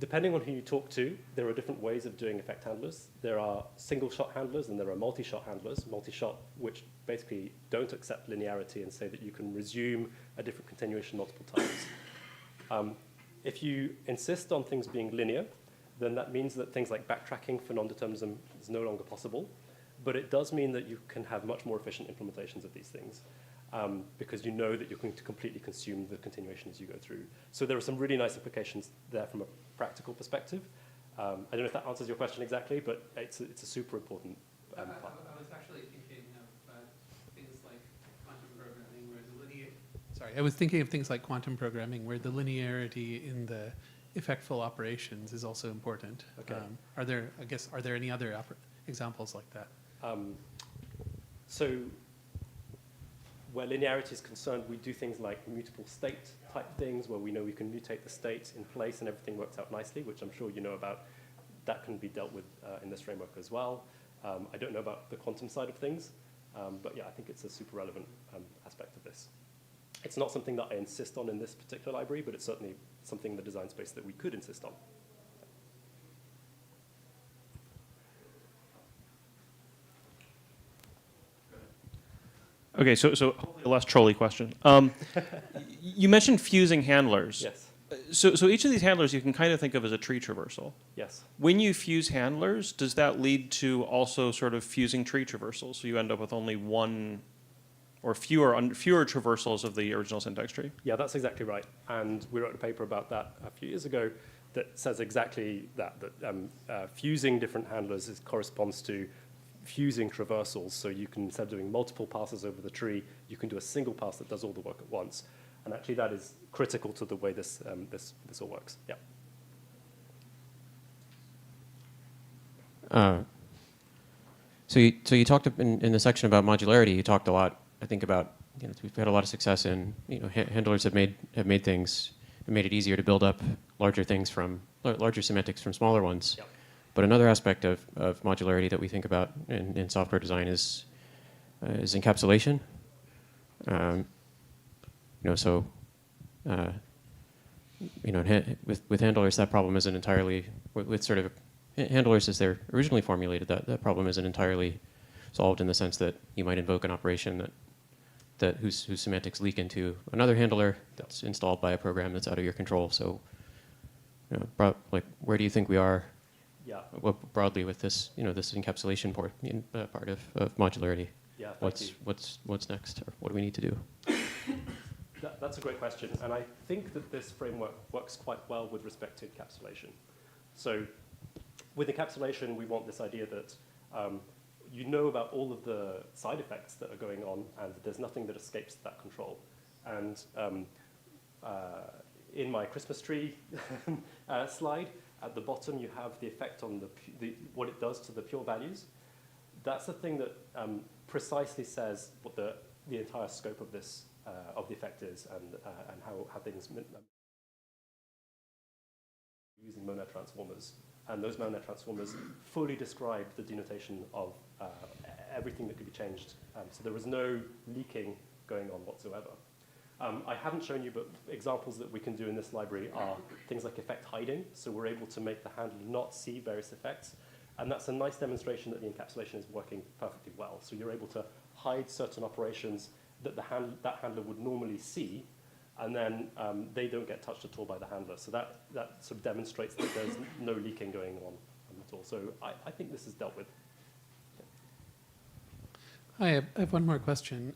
B: Depending on who you talk to, there are different ways of doing effect handlers. There are single-shot handlers and there are multi-shot handlers. Multi-shot, which basically don't accept linearity and say that you can resume a different continuation multiple times. If you insist on things being linear, then that means that things like backtracking for non-determinism is no longer possible. But it does mean that you can have much more efficient implementations of these things. Because you know that you're going to completely consume the continuation as you go through. So there are some really nice implications there from a practical perspective. I don't know if that answers your question exactly, but it's a super important part.
F: I was actually thinking of things like quantum programming where I was thinking of things like quantum programming where the linearity in the effectful operations is also important.
B: Okay.
F: Are there any other examples like that?
B: So where linearity is concerned, we do things like mutable state type things where we know we can mutate the state in place and everything works out nicely, which I'm sure you know about. That can be dealt with in this framework as well. I don't know about the quantum side of things, but yeah, I think it's a super relevant aspect of this. It's not something that I insist on in this particular library, but it's certainly something in the design space that we could insist on.
C: Okay, so hopefully a less trolly question. You mentioned fusing handlers.
B: Yes,
C: So each of these handlers you can kind of think of as a tree traversal.
B: yes.
C: When you fuse handlers, does that lead to also sort of fusing tree traversals? So you end up with only one or fewer traversals of the original syntax tree?
B: Yeah, that's exactly right. And we wrote a paper about that a few years ago that says exactly that fusing different handlers corresponds to fusing traversals. So you can, instead of doing multiple passes over the tree, you can do a single pass that does all the work at once. And actually that is critical to the way this all works. Yeah.
G: So you talked in the section about modularity. You talked a lot, I think, about, you know, we've had a lot of success in, you know, handlers have made it easier to build up larger things from larger semantics from smaller ones.
B: Yep.
G: But another aspect of modularity that we think about in software design is encapsulation. You know, so you know, with handlers, that problem isn't entirely with sort of handlers as they're originally formulated. That problem isn't entirely solved in the sense that you might invoke an operation whose semantics leak into another handler that's installed by a program that's out of your control. So, you know, like, where do you think we are?
B: Yeah.
G: Broadly with this, you know, this encapsulation part of modularity.
B: Yeah. Thank you.
G: What's next, or what do we need to do?
B: That's a great question, and I think that this framework works quite well with respect to encapsulation. So with encapsulation, we want this idea that you know about all of the side effects that are going on, and there's nothing that escapes that control. And in my Christmas tree slide, at the bottom you have the effect on what it does to the pure values. That's the thing that precisely says what the entire scope of this of the effect is, and how things using monad transformers. And those monad transformers fully describe the denotation of everything that could be changed. So there was no leaking going on whatsoever. I haven't shown you, but examples that we can do in this library are things like effect hiding. So we're able to make the handler not see various effects. And that's a nice demonstration that the encapsulation is working perfectly well. So you're able to hide certain operations that that handler would normally see, and then they don't get touched at all by the handler. So that sort of demonstrates that there's no leaking going on at all. So I think this is dealt with.
F: Hi, I have one more question.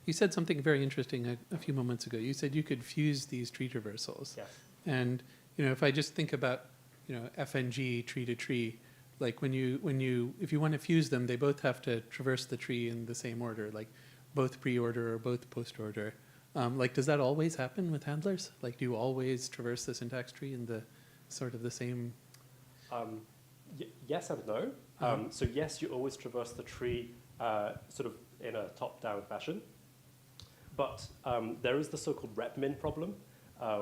F: You said something very interesting a few moments ago. You said you could fuse these tree traversals.
B: Yes.
F: And you know, if I just think about, you know, FNG tree to tree, like if you want to fuse them, they both have to traverse the tree in the same order, like both pre-order or both post-order. Like, does that always happen with handlers? Like, do you always traverse the syntax tree in the sort of the same?
B: Yes and no. So yes, you always traverse the tree sort of in a top-down fashion. But there is the so-called rep min problem,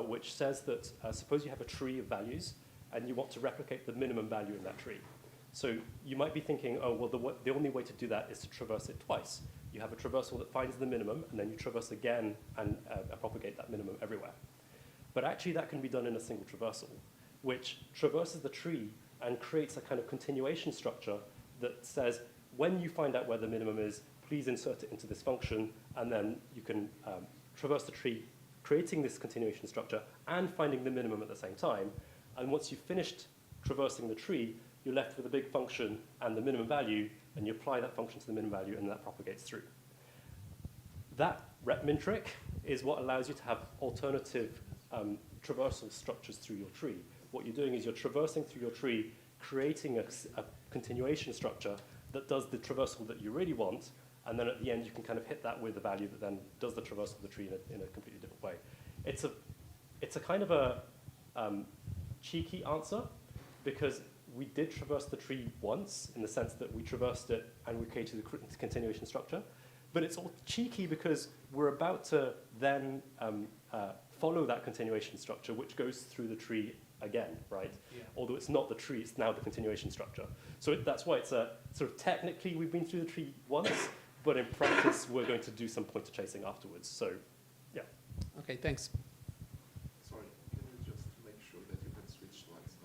B: which says that suppose you have a tree of values and you want to replicate the minimum value in that tree. So you might be thinking, oh, well, the only way to do that is to traverse it twice. You have a traversal that finds the minimum, and then you traverse again and propagate that minimum everywhere. But actually, that can be done in a single traversal, which traverses the tree and creates a kind of continuation structure that says, when you find out where the minimum is, please insert it into this function, and then you can traverse the tree, creating this continuation structure and finding the minimum at the same time. And once you've finished traversing the tree, you're left with a big function and the minimum value, and you apply that function to the minimum value, and that propagates through. That repmin trick is what allows you to have alternative traversal structures through your tree. What you're doing is you're traversing through your tree, creating a continuation structure that does the traversal that you really want, and then at the end you can kind of hit that with a value that then does the traversal of the tree in a completely different way. It's a kind of a cheeky answer, because we did traverse the tree once, in the sense that we traversed it and we created a continuation structure. But it's all cheeky because we're about to then follow that continuation structure, which goes through the tree again, right? Yeah. Although it's not the tree, it's now the continuation structure. So that's why it's a sort of technically we've been through the tree once, but in practice we're going to do some pointer chasing afterwards. So, yeah.
F: Okay, thanks.
H: Sorry, can you just make sure that you can switch slides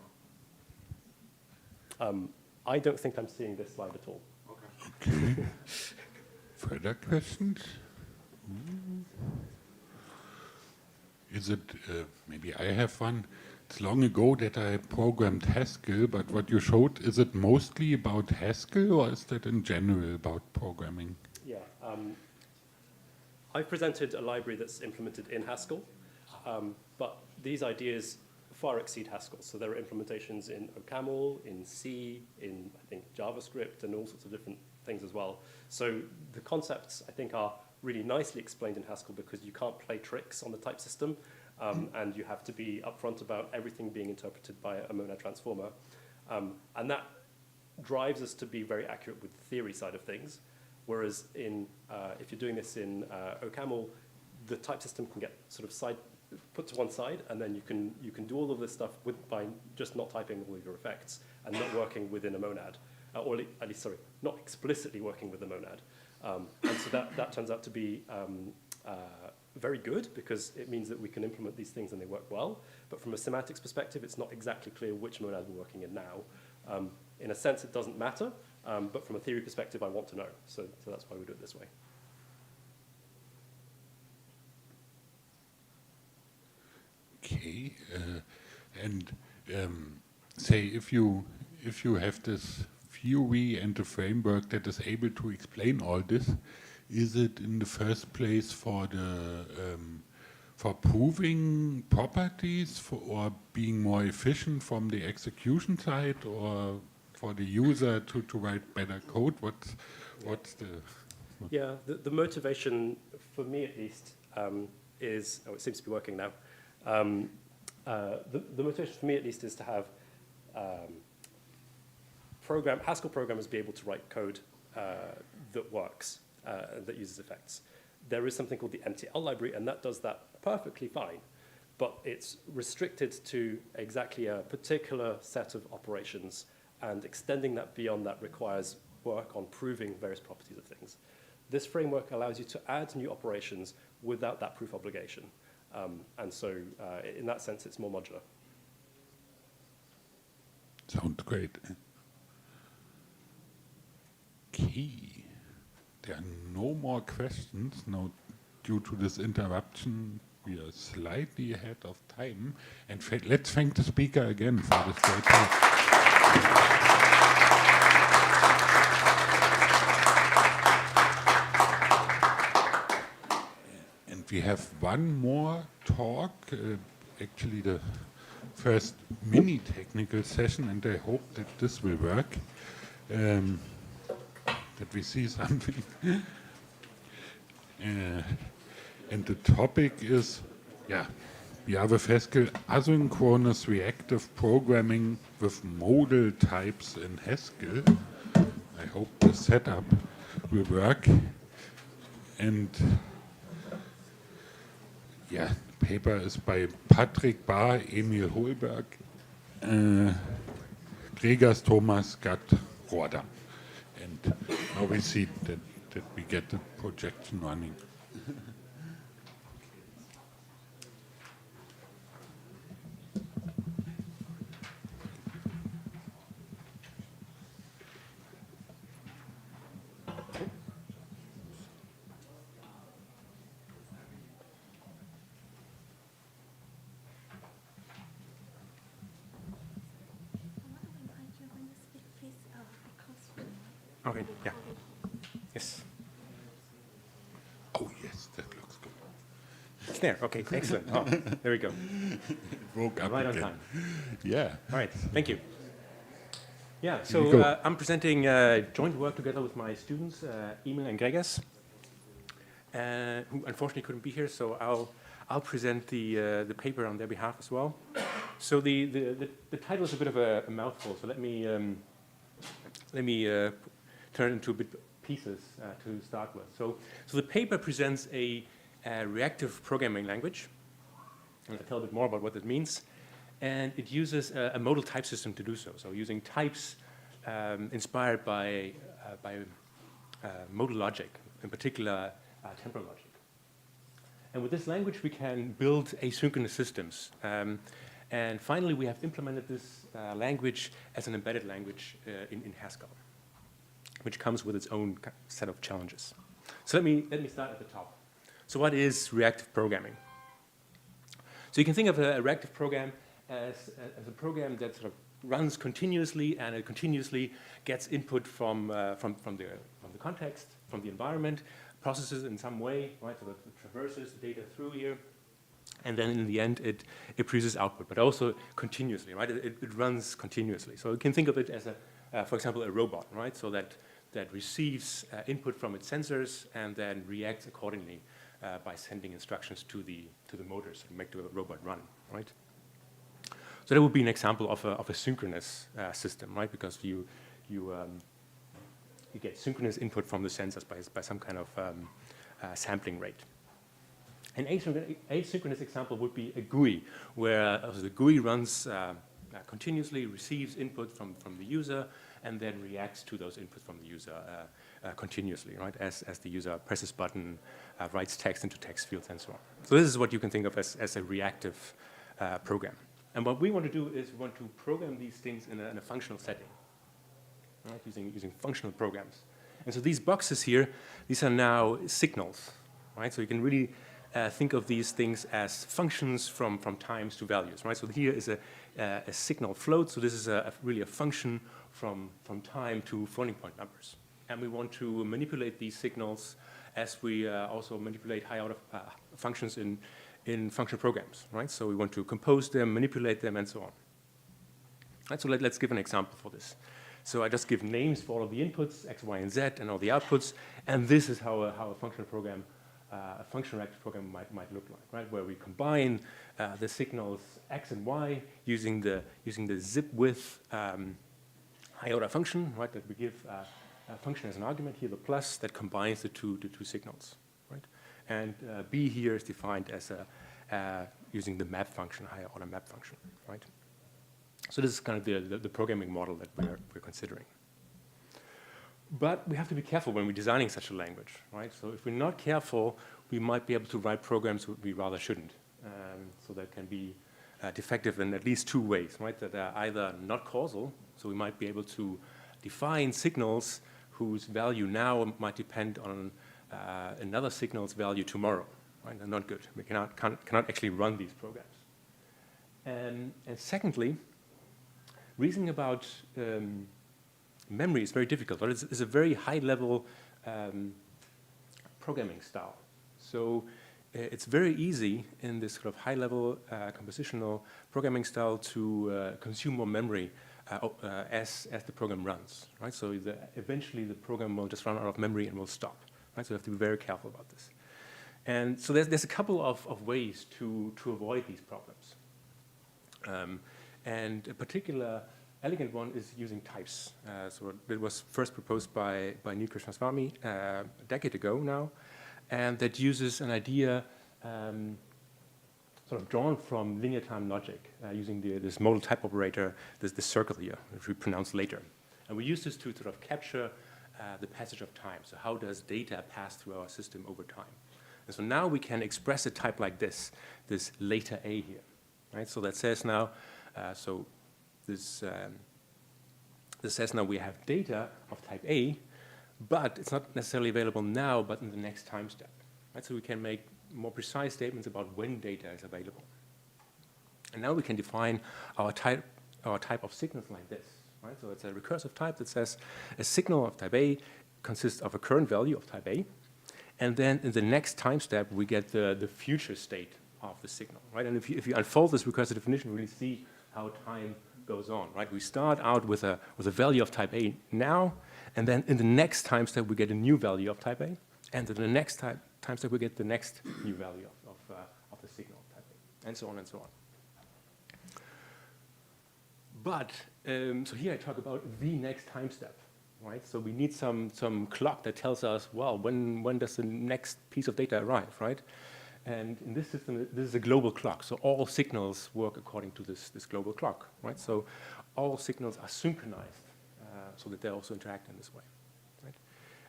H: now?
B: I don't think I'm seeing this slide at all.
A: Okay. Further questions? Is it, maybe I have one. It's long ago that I programmed Haskell, but what you showed, is it mostly about Haskell, or is that in general about programming?
B: Yeah. I've presented a library that's implemented in Haskell, but these ideas far exceed Haskell. So there are implementations in OCaml, in C, in, I think, JavaScript, and all sorts of different things as well. So the concepts, I think, are really nicely explained in Haskell because you can't play tricks on the type system, and you have to be upfront about everything being interpreted by a monad transformer. And that drives us to be very accurate with the theory side of things, whereas if you're doing this in OCaml, the type system can get sort of put to one side, and then you can do all of this stuff by just not typing all of your effects and not working within a monad, or at least, sorry, not explicitly working with the monad. And so that turns out to be very good, because it means that we can implement these things and they work well. But from a semantics perspective, it's not exactly clear which monad we're working in now. In a sense, it doesn't matter, but from a theory perspective, I want to know. So that's why we do it this way.
A: Okay, and say if you have this theory and a framework that is able to explain all this, is it in the first place for proving properties, or being more efficient from the execution side, or for the user to write better code? What's the...
B: Yeah, the motivation, for me at least, is, it seems to be working now. The motivation for me at least is to have Haskell programmers be able to write code that works, that uses effects. There is something called the MTL library, and that does that perfectly fine, but it's restricted to exactly a particular set of operations, and extending that beyond that requires work on proving various properties of things. This framework allows you to add new operations without that proof obligation. And so in that sense, it's more modular.
A: Sounds great. Okay. There are no more questions. Now, due to this interruption, we are slightly ahead of time. And let's thank the speaker again for this great talk. And we have one more talk, actually the first mini technical session, and I hope that this will work. That we see something. And the topic is, we have with Haskell asynchronous reactive programming with modal types in Haskell. I hope the setup will work. And paper is by Patrick Bahr, Emil Holberg, Gregers Thomas, Gerd Rohrdamm. And now we see that we get the projection running.
B: Okay, yeah. Yes.
A: Oh, yes, that looks good.
B: It's there. Okay, excellent. Oh, there we go.
A: It woke up
B: Right on
A: again.
B: time.
A: Yeah.
B: All right, thank you. Yeah,
A: Here we
B: so
A: go.
B: I'm presenting joint work together with my students, Emil and Gregers, who unfortunately couldn't be here, so I'll present the paper on their behalf as well. So the title is a bit of a mouthful, so let me turn it into a bit pieces to start with. So the paper presents a reactive programming language, and I'll tell a bit more about what that means. And it uses a modal type system to do so. So using types inspired by modal logic, in particular temporal logic. And with this language, we can build asynchronous systems. And finally, we have implemented this language as an embedded language in Haskell, which comes with its own set of challenges. So let me start at the top. So what is reactive programming? So you can think of a reactive program as a program that sort of runs continuously, and it continuously gets input from the context, from the environment, processes in some way, right? So it traverses the data through here, and then in the end it produces output, but also continuously, right? It runs continuously. So you can think of it as for example, a robot, right? So that receives input from its sensors and then reacts accordingly by sending instructions to the motors to make the robot run, right? So that would be an example of a synchronous system, right? Because you get synchronous input from the sensors by some kind of sampling rate. An asynchronous example would be a GUI, where the GUI runs continuously, receives input from the user, and then reacts to those inputs from the user continuously, right? As the user presses button, writes text into text fields, and so on. So this is what you can think of as a reactive program. And what we want to do is we want to program these things in a functional setting, right? Using functional programs. And so these boxes here, these are now signals, right? So you can really think of these things as functions from times to values, right? So here is a signal float. So this is really a function from time to floating point numbers. And we want to manipulate these signals as we also manipulate high-order functions in function programs, right? So we want to compose them, manipulate them, and so on. Right, so let's give an example for this. So I just give names for all of the inputs, x, y, and z, and all the outputs, and this is how a functional program, a function reactive program might look like, right? Where we combine the signals x and y using the zip width high-order function, right? That we give a function as an argument here, the plus that combines the two signals, right? And b here is defined as using the map function, higher order map function, right? So this is kind of the programming model that we're considering. But we have to be careful when we're designing such a language, right? So if we're not careful, we might be able to write programs we rather shouldn't. So that can be defective in at least two ways, right? That are either not causal, so we might be able to define signals whose value now might depend on another signal's value tomorrow, right? They're not good. We cannot actually run these programs. And secondly, reasoning about memory is very difficult, but it's a very high-level programming style. So it's very easy in this sort of high-level compositional programming style to consume more memory as the program runs, right? So eventually the program will just run out of memory and will stop, right? So we have to be very careful about this. And so there's a couple of ways to avoid these problems. And a particular elegant one is using types. So it was first proposed by Neil Krishnaswamy a decade ago now, and that uses an idea sort of drawn from linear time logic using this modal type operator, this circle here, which we pronounce later. And we use this to sort of capture the passage of time. So how does data pass through our system over time? And so now we can express a type like this later A here, right? So that says now, this says now we have data of type A, but it's not necessarily available now, but in the next time step, right? So we can make more precise statements about when data is available. And now we can define our type of signals like this, right? So it's a recursive type that says a signal of type A consists of a current value of type A, and then in the next time step, we get the future state of the signal, right? And if you unfold this recursive definition, you really see how time goes on, right? We start out with a value of type A now, and then in the next time step, we get a new value of type A, and in the next time step, we get the next new value of the signal of type A, and so on and so on. But, so here I talk about the next time step. Right? So we need some clock that tells us, well, when does the next piece of data arrive, right? And in this system, this is a global clock. So all signals work according to this global clock, right? So all signals are synchronized so that they also interact in this way, right?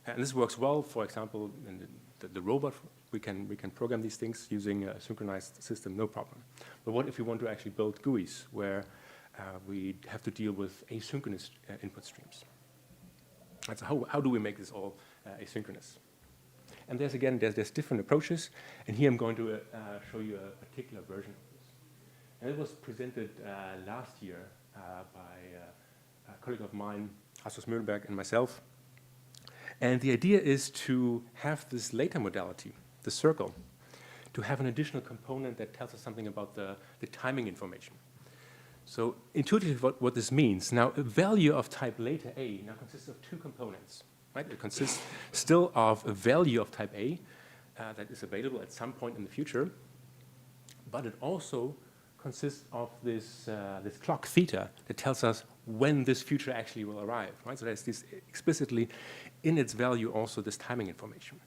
B: And this works well, for example, in the robot. We can program these things using a synchronized system, no problem. But what if we want to actually build GUIs where we have to deal with asynchronous input streams? And so how do we make this all asynchronous? And there's different approaches, and here I'm going to show you a particular version of this. And it was presented last year by a colleague of mine, Rasmus Möhlenberg, and myself. And the idea is to have this later modality, the circle, to have an additional component that tells us something about the timing information. So intuitively, what this means, now a value of type later A now consists of two components, right? It consists still of a value of type A that is available at some point in the future, but it also consists of this clock theta that tells us when this future actually will arrive, right? So there's this explicitly in its value also this timing information.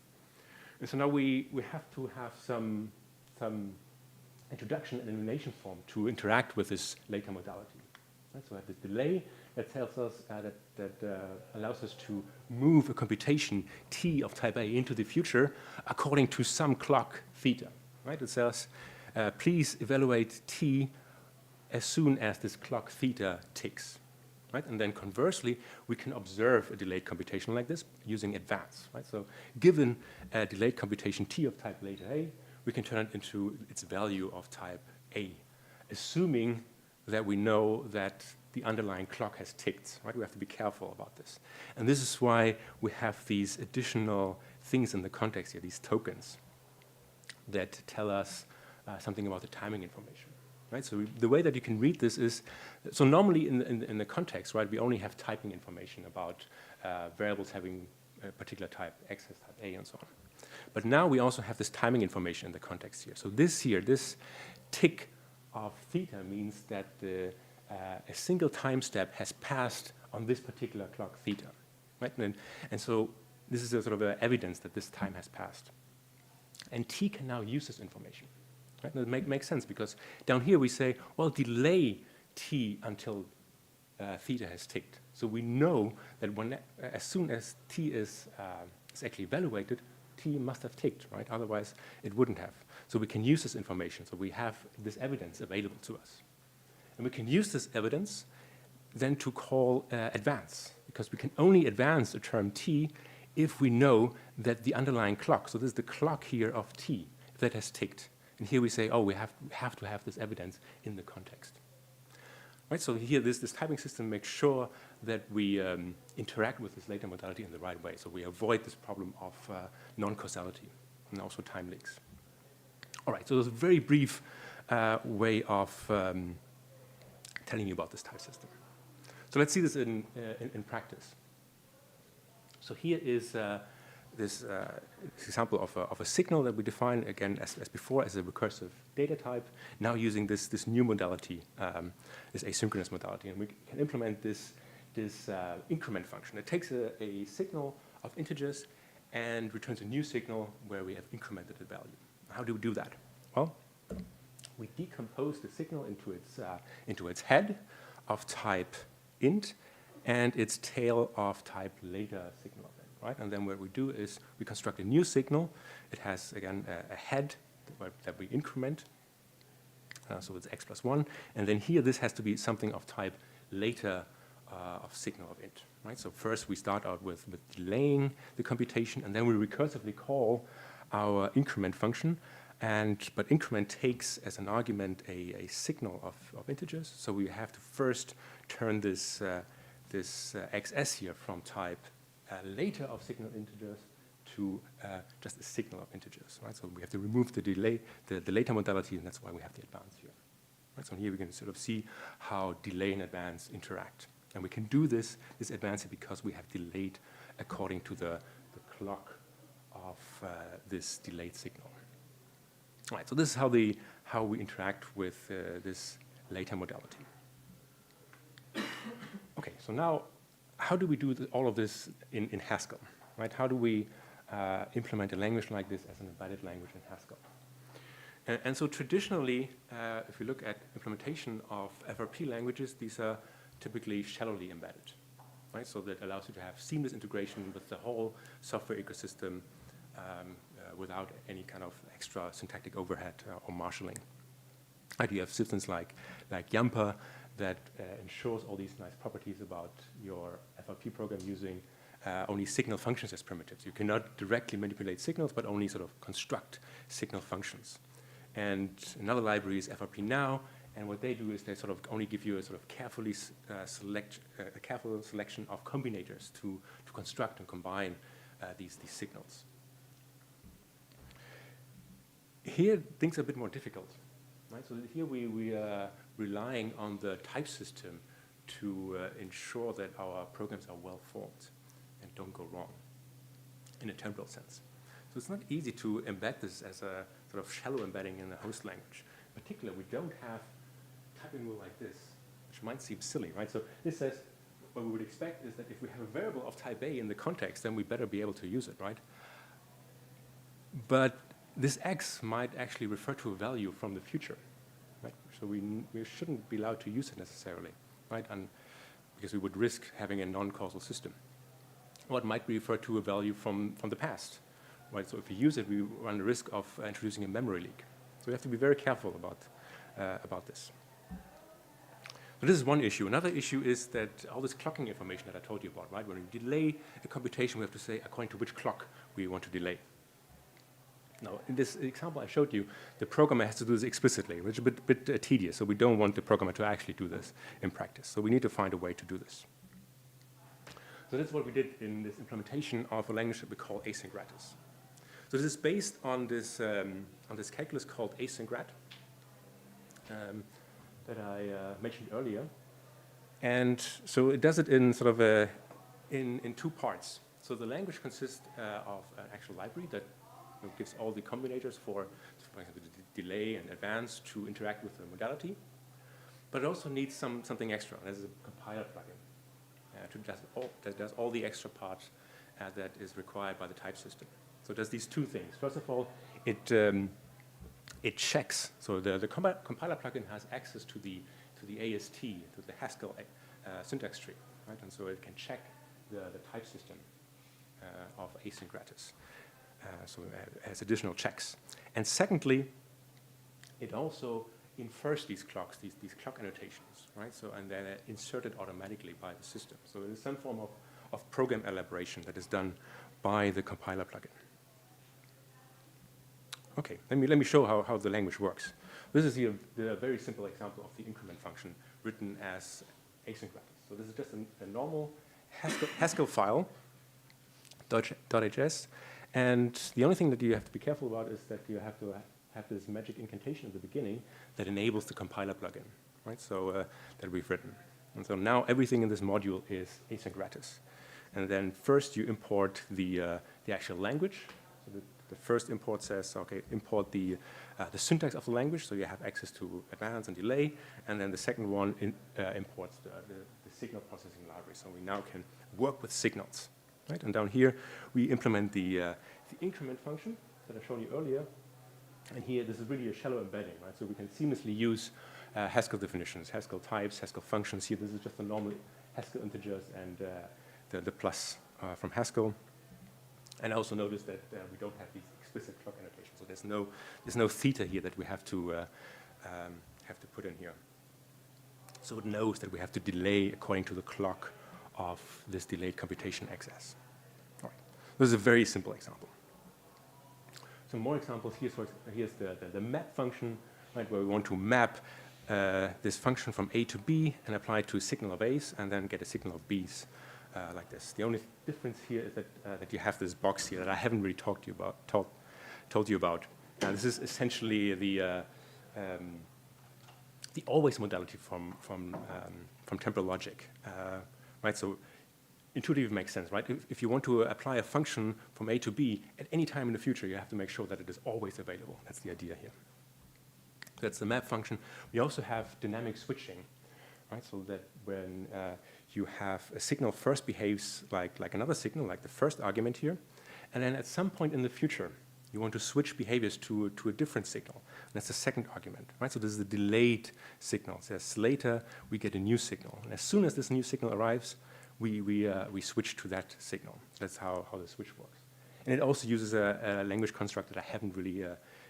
B: And so now we have to have some introduction and elimination form to interact with this later modality. Right? So we have this delay that tells us that allows us to move a computation t of type A into the future according to some clock theta. Right? It says, please evaluate t as soon as this clock theta ticks. Right? And then conversely, we can observe a delayed computation like this using advance. Right? So given a delayed computation t of type later A, we can turn it into its value of type A, assuming that we know that the underlying clock has ticked, right? We have to be careful about this. And this is why we have these additional things in the context here, these tokens, that tell us something about the timing information, right? So the way that you can read this is, so normally in the context, right, we only have typing information about variables having a particular type, X has type A and so on. But now we also have this timing information in the context here. So this tick of theta means that a single time step has passed on this particular clock theta, right? And so this is a sort of evidence that this time has passed. And T can now use this information, right? And it makes sense because down here we say, well, delay T until theta has ticked. So we know that as soon as T is actually evaluated, T must have ticked, right? Otherwise, it wouldn't have. So we can use this information. So we have this evidence available to us. And we can use this evidence then to call advance, because we can only advance the term T if we know that the underlying clock, so this is the clock here of T, if that has ticked. And here we say, oh, we have to have this evidence in the context. Right, so here this typing system makes sure that we interact with this later modality in the right way. So we avoid this problem of non-causality and also time leaks. All right, so there's a very brief way of telling you about this type system. So let's see this in practice. So here is this example of a signal that we define, again, as before, as a recursive data type, now using this new modality, this asynchronous modality. And we can implement this increment function. It takes a signal of integers and returns a new signal where we have incremented the value. How do we do that? Well,
I: we decompose the signal into its head of type int and its tail of type later signal of int, right? And then what we do is we construct a new signal. It has, again, a head that we increment. So it's x plus 1. And then here, this has to be something of type later of signal of int, right? So first, we start out with delaying the computation, and then we recursively call our increment function. But increment takes as an argument a signal of integers. So we have to first turn this xs here from type later of signal integers to just a signal of integers, right? So we have to remove the delay, the later modality, and that's why we have the advance here. Right? So here we can sort of see how delay and advance interact. And we can do this advance because we have delayed according to the clock of this delayed signal. All right, so this is how we interact with this later modality. Okay, so now how do we do all of this in Haskell, right? How do we implement a language like this as an embedded language in Haskell? And so traditionally, if you look at implementation of FRP languages, these are typically shallowly embedded, right? So that allows you to have seamless integration with the whole software ecosystem without any kind of extra syntactic overhead or marshalling. And you have systems like Yampa that ensures all these nice properties about your FRP program using only signal functions as primitives. You cannot directly manipulate signals, but only sort of construct signal functions. And another library is FRP Now, and what they do is they sort of only give you a sort of careful selection of combinators to construct and combine these signals. Here, things are a bit more difficult, right? So here we are relying on the type system to ensure that our programs are well formed and don't go wrong in a temporal sense. So it's not easy to embed this as a sort of shallow embedding in the host language. In particular, we don't have typing rule like this, which might seem silly, right? So this says what we would expect is that if we have a variable of type A in the context, then we better be able to use it, right? But this x might actually refer to a value from the future, right? So we shouldn't be allowed to use it necessarily, right? Because we would risk having a non-causal system. Or it might refer to a value from the past, right? So if we use it, we run the risk of introducing a memory leak. So we have to be very careful about this. So this is one issue. Another issue is that all this clocking information that I told you about, right? When we delay a computation, we have to say according to which clock we want to delay. Now, in this example I showed you, the programmer has to do this explicitly, which is a bit tedious. So we don't want the programmer to actually do this in practice. So we need to find a way to do this. So that's what we did in this implementation of a language that we call asyngratis. So this is based on this calculus called asyngrad that I mentioned earlier. And so it does it in sort of in two parts. So the language consists of an actual library that gives all the combinators for example, the delay and advance to interact with the modality. But it also needs something extra. There's a compiler plugin that does all the extra parts that is required by the type system. So it does these two things. First of all, it checks. So the compiler plugin has access to the AST, to the Haskell syntax tree, right? And so it can check the type system of asyngratis. So it has additional checks. And secondly, it also infers these clocks, these clock annotations, right? So, and they're inserted automatically by the system. So there's some form of program elaboration that is done by the compiler plugin. Okay, let me show how the language works. This is the very simple example of the increment function written as asyngratis. So this is just a normal Haskell file, .hs, and the only thing that you have to be careful about is that you have to have this magic incantation at the beginning that enables the compiler plugin, right? So that we've written. And so now everything in this module is asyngratis. And then first you import the actual language. So the first import says, okay, import the syntax of the language, so you have access to advance and delay. And then the second one imports the signal processing library. So we now can work with signals, right? And down here we implement the increment function that I showed you earlier. And here, this is really a shallow embedding, right? So we can seamlessly use Haskell definitions, Haskell types, Haskell functions. Here, this is just the normal Haskell integers and the plus from Haskell. And also notice that we don't have these explicit clock annotations. So there's no theta here that we have to put in here. So it knows that we have to delay according to the clock of this delayed computation XS. All right. This is a very simple example. Some more examples. Here's the map function, right, where we want to map this function from A to B and apply it to a signal of A's and then get a signal of B's like this. The only difference here is that you have this box here that I haven't really told you about. This is essentially the always modality from temporal logic, right? So intuitively makes sense, right? If you want to apply a function from A to B at any time in the future, you have to make sure that it is always available. That's the idea here. That's the map function. We also have dynamic switching, right? So that when you have a signal first behaves like another signal, like the first argument here, and then at some point in the future, you want to switch behaviors to a different signal. And that's the second argument, right? So this is a delayed signal. So as later, we get a new signal. And as soon as this new signal arrives, we switch to that signal. That's how the switch works. And it also uses a language construct that I haven't really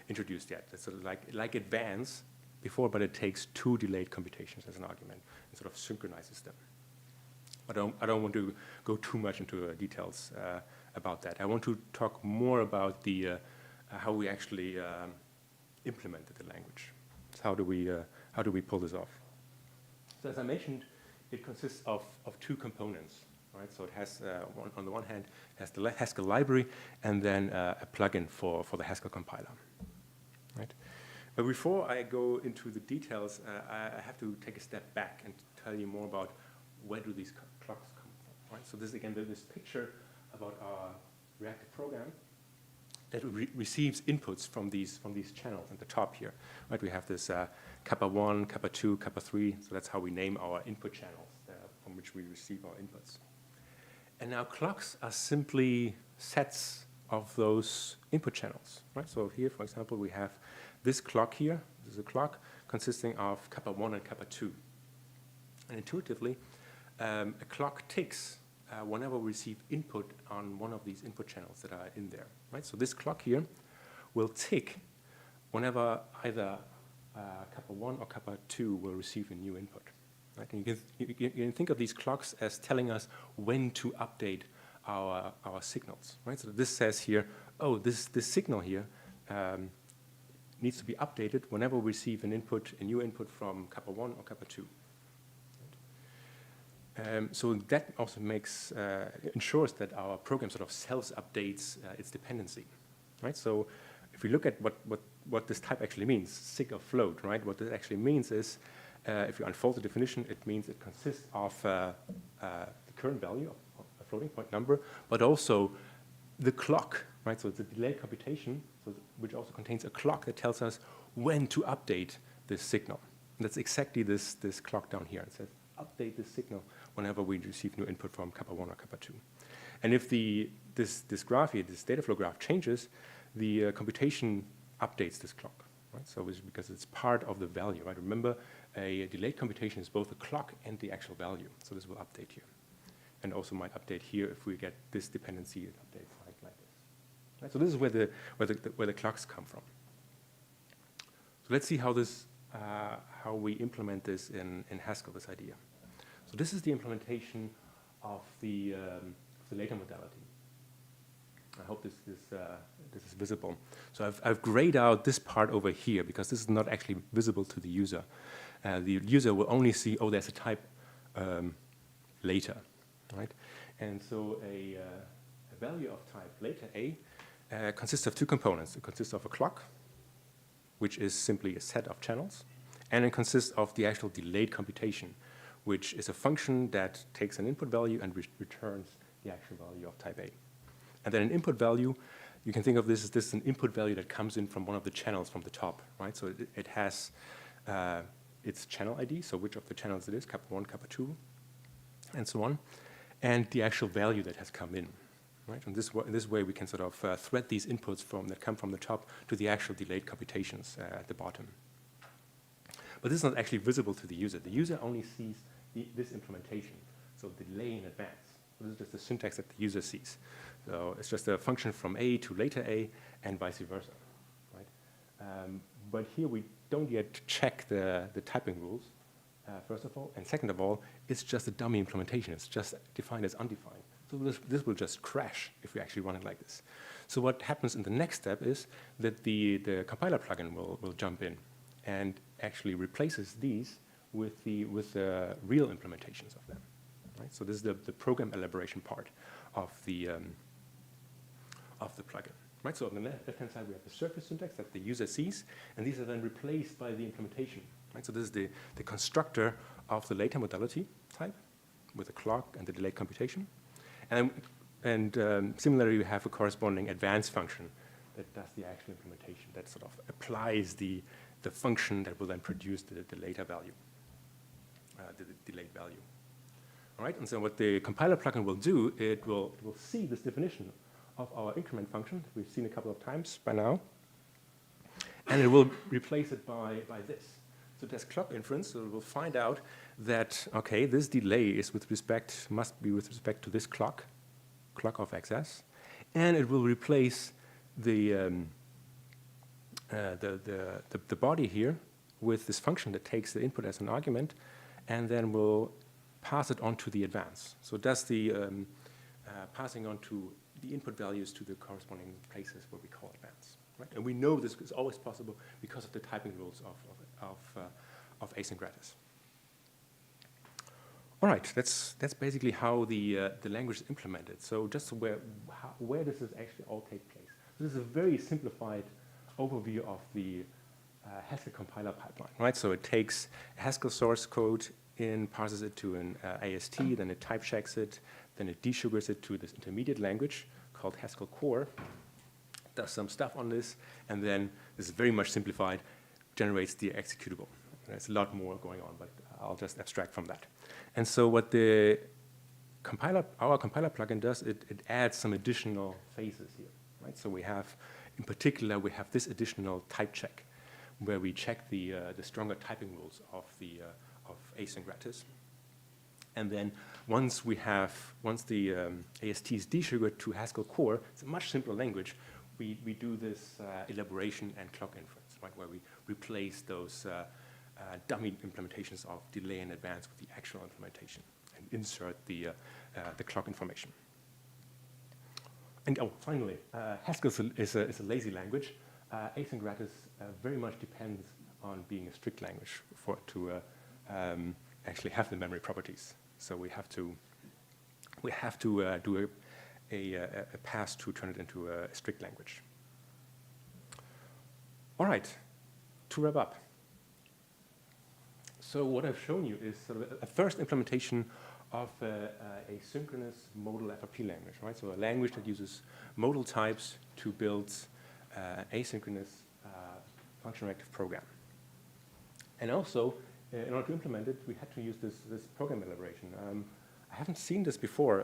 I: introduced yet. It's sort of like advance before, but it takes 2 delayed computations as an argument and sort of synchronizes them. I don't want to go too much into details about that. I want to talk more about the how we actually implemented the language. So how do we pull this off? So as I mentioned, it consists of 2 components, right? So it has, on the one hand, has the Haskell library and then a plugin for the Haskell compiler, right? But before I go into the details, I have to take a step back and tell you more about where do these clocks come from, right? So this, again, this picture about our reactive program that receives inputs from these channels at the top here, right? We have this kappa 1, kappa 2, kappa 3, so that's how we name our input channels from which we receive our inputs. And now clocks are simply sets of those input channels, right? So here, for example, we have this clock here. This is a clock consisting of kappa 1 and kappa 2. And intuitively, a clock ticks whenever we receive input on one of these input channels that are in there, right? So this clock here will tick whenever either kappa 1 or kappa 2 will receive a new input, right? And you can think of these clocks as telling us when to update our signals, right? So this says here, oh, this signal here needs to be updated whenever we receive an input, a new input from kappa 1 or kappa 2. So that also ensures that our program sort of self-updates its dependency, right? So if we look at what this type actually means, sig or float, right? What this actually means is, if you unfold the definition, it means it consists of the current value of a floating point number, but also the clock, right? So it's a delayed computation, which also contains a clock that tells us when to update this signal. And that's exactly this clock down here. It says update this signal whenever we receive new input from kappa 1 or kappa 2. And if this graph here, this data flow graph changes, the computation updates this clock, right? So it's because it's part of the value, right? Remember, a delayed computation is both the clock and the actual value. So this will update here. And also might update here if we get this dependency, it updates like this. Right? So this is where the clocks come from. So let's see how we implement this in Haskell, this idea. So this is the implementation of the later modality. I hope this is visible. So I've grayed out this part over here because this is not actually visible to the user. The user will only see, oh, there's a type later, right? And so a value of type later A consists of 2 components. It consists of a clock, which is simply a set of channels, and it consists of the actual delayed computation, which is a function that takes an input value and returns the actual value of type A. And then an input value, you can think of this as an input value that comes in from one of the channels from the top, right? So it has its channel ID, so which of the channels it is, kappa 1, kappa 2, and so on, and the actual value that has come in, right? And in this way, we can sort of thread these inputs that come from the top to the actual delayed computations at the bottom. But this is not actually visible to the user. The user only sees this implementation, so delay in advance. So this is just the syntax that the user sees. So it's just a function from A to later A and vice versa, right? But here we don't yet check the typing rules, first of all. And second of all, it's just a dummy implementation. It's just defined as undefined. So this will just crash if we actually run it like this. So what happens in the next step is that the compiler plugin will jump in and actually replaces these with the real implementations of them. Right? So this is the program elaboration part of the plugin. Right? So on the left-hand side, we have the surface syntax that the user sees, and these are then replaced by the implementation. Right? So this is the constructor of the later modality type with the clock and the delayed computation. And similarly, we have a corresponding advanced function that does the actual implementation, that sort of applies the function that will then produce the later value, the delayed value. All right, and so what the compiler plugin will do, it will see this definition of our increment function we've seen a couple of times by now, and it will replace it by this. So it has clock inference, so it will find out that, okay, this delay is must be with respect to this clock of XS, and it will replace the body here with this function that takes the input as an argument, and then will pass it on to the advance. So it does the passing on to the input values to the corresponding places where we call advance. Right? And we know this is always possible because of the typing rules of async gratis. All right, that's basically how the language is implemented. So just where does this actually all take place? So this is a very simplified overview of the Haskell compiler pipeline, right? So it takes Haskell source code parses it to an AST, then it type checks it, then it desugars it to this intermediate language called Haskell core, does some stuff on this, and then this is very much simplified, generates the executable. There's a lot more going on, but I'll just abstract from that. And so what our compiler plugin does, it adds some additional phases here, right? So we have, in particular, we have this additional type check, where we check the stronger typing rules of async gratis. And then once the AST is desugared to Haskell core, it's a much simpler language. We do this elaboration and clock inference, right, where we replace those dummy implementations of delay in advance with the actual implementation and insert the clock information. And finally, Haskell is a lazy language. Async gratis very much depends on being a strict language to actually have the memory properties. So we have to do a pass to turn it into a strict language. All right, to wrap up. So what I've shown you is sort of a first implementation of a synchronous modal FRP language, right? So a language that uses modal types to build asynchronous function-reactive program. And also, in order to implement it, we had to use this program elaboration. I haven't seen this before,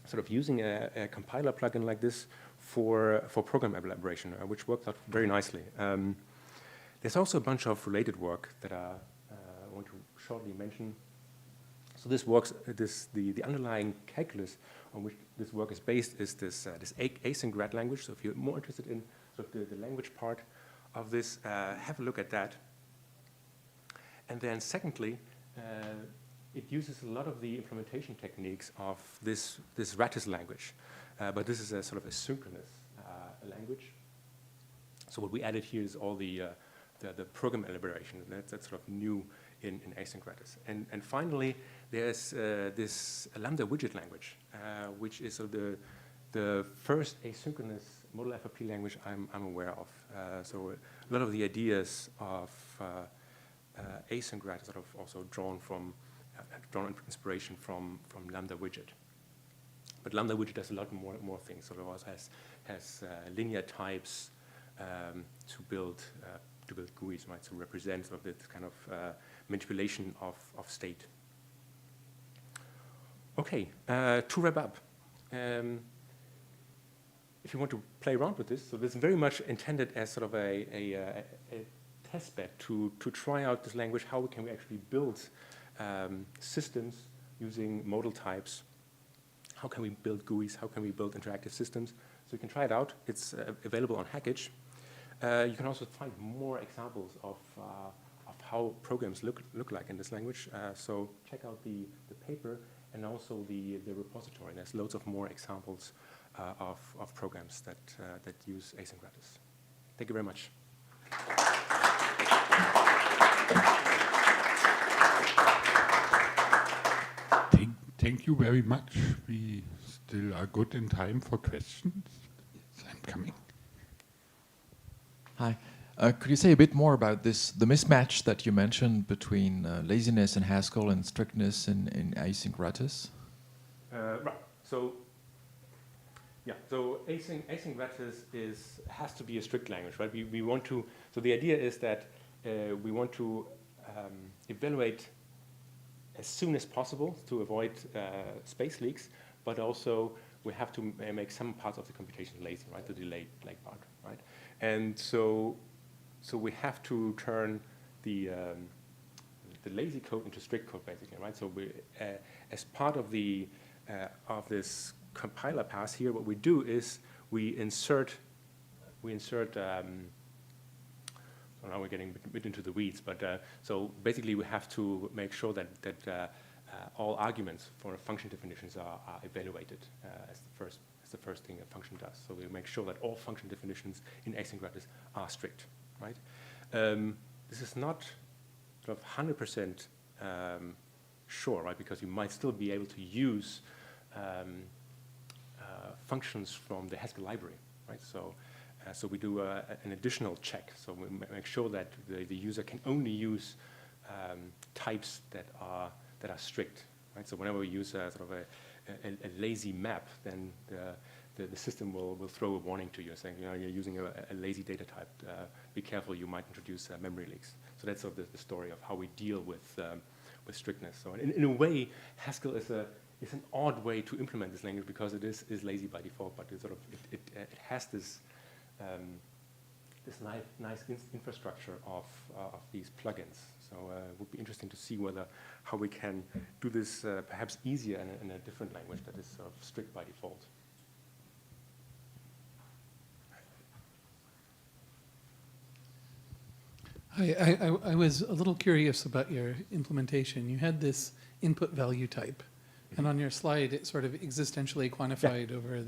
I: sort of using a compiler plugin like this for program elaboration, which worked out very nicely. There's also a bunch of related work that I want to shortly mention. So this works, the underlying calculus on which this work is based is this async grad language. So if you're more interested in sort of the language part of this, have a look at that. And then secondly, it uses a lot of the implementation techniques of this Ratis language. But this is a sort of a synchronous language. So what we added here is all the program elaboration. That's sort of new in async Ratis. And finally, there's this Lambda widget language, which is sort of the first asynchronous modal FRP language I'm aware of. So a lot of the ideas of async Ratis sort of also drawn inspiration from Lambda widget. But Lambda widget does a lot more things. So it also has linear types to build GUIs, right? So represent sort of this kind of manipulation of state. Okay, to wrap up, if you want to play around with this, so this is very much intended as sort of a test bed to try out this language. How can we actually build systems using modal types? How can we build GUIs? How can we build interactive systems? So you can try it out. It's available on Hackage. You can also find more examples of how programs look like in this language. So check out the paper and also the repository. There's loads of more examples of programs that use async gratis. Thank you very much.
A: Thank you very much. We still are good in time for questions. Yes, I'm coming.
J: Hi. Could you say a bit more about the mismatch that you mentioned between laziness in Haskell and strictness in async gratis?
I: Right. So, yeah. So async gratis has to be a strict language, right? We want to. So the idea is that we want to evaluate as soon as possible to avoid space leaks, but also we have to make some parts of the computation lazy, right? The delayed part, right? And so we have to turn the lazy code into strict code, basically, right? So we, as part of this compiler pass here, what we do is we insert. So now we're getting a bit into the weeds, but so basically we have to make sure that all arguments for function definitions are evaluated as the first thing a function does. So we make sure that all function definitions in async gratis are strict, right? This is not sort of 100% sure, right? Because you might still be able to use functions from the Haskell library, right? So we do an additional check. So we make sure that the user can only use types that are strict, right? So whenever we use a sort of a lazy map, then the system will throw a warning to you saying, you know, you're using a lazy data type. Be careful, you might introduce memory leaks. So that's sort of the story of how we deal with strictness. So in a way, Haskell is an odd way to implement this language because it is lazy by default, but it has this nice infrastructure of these plugins. So it would be interesting to see how we can do this perhaps easier in a different language that is sort of strict by default.
F: I was a little curious about your implementation. You had this input value type, and on your slide it sort of existentially quantified over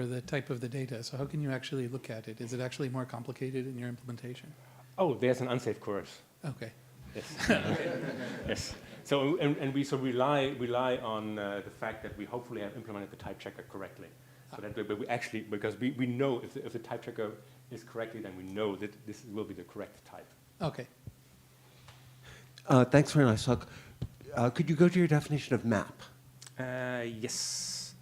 F: the type of the data. So how can you actually look at it? Is it actually more complicated in your implementation?
I: Oh, there's an unsafe course.
F: Okay.
I: Yes. Yes. So and we rely on the fact that we hopefully have implemented the type checker correctly. So that we actually, because we know if the type checker is correctly, then we know that this will be the correct type.
F: Okay.
K: Thanks for a nice talk. Could you go to your definition of map?
I: Yes.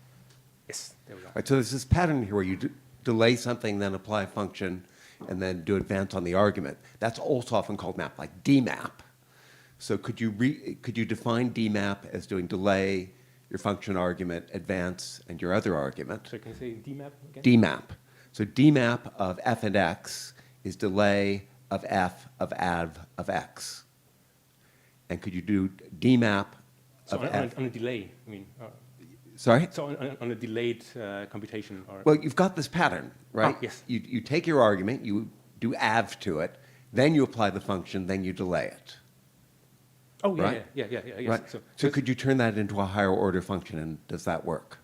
I: Yes, there we go.
K: Right, so there's this pattern here where you delay something, then apply a function, and then do advance on the argument. That's also often called map, like DMAP. So could you define DMAP as doing delay, your function argument, advance, and your other argument?
I: So can you say DMAP again?
K: DMAP. So DMAP of f and x is delay of f of av of x. And could you do DMAP of f?
I: On a delay, I mean.
K: Sorry?
I: So on a delayed computation? Or
K: Well, you've got this pattern, right?
I: Yes.
K: You take your argument, you do av to it, then you apply the function, then you delay it.
I: Oh, yeah,
K: right?
I: yeah, yes.
K: Right. So could you turn that into a higher order function, and does that work?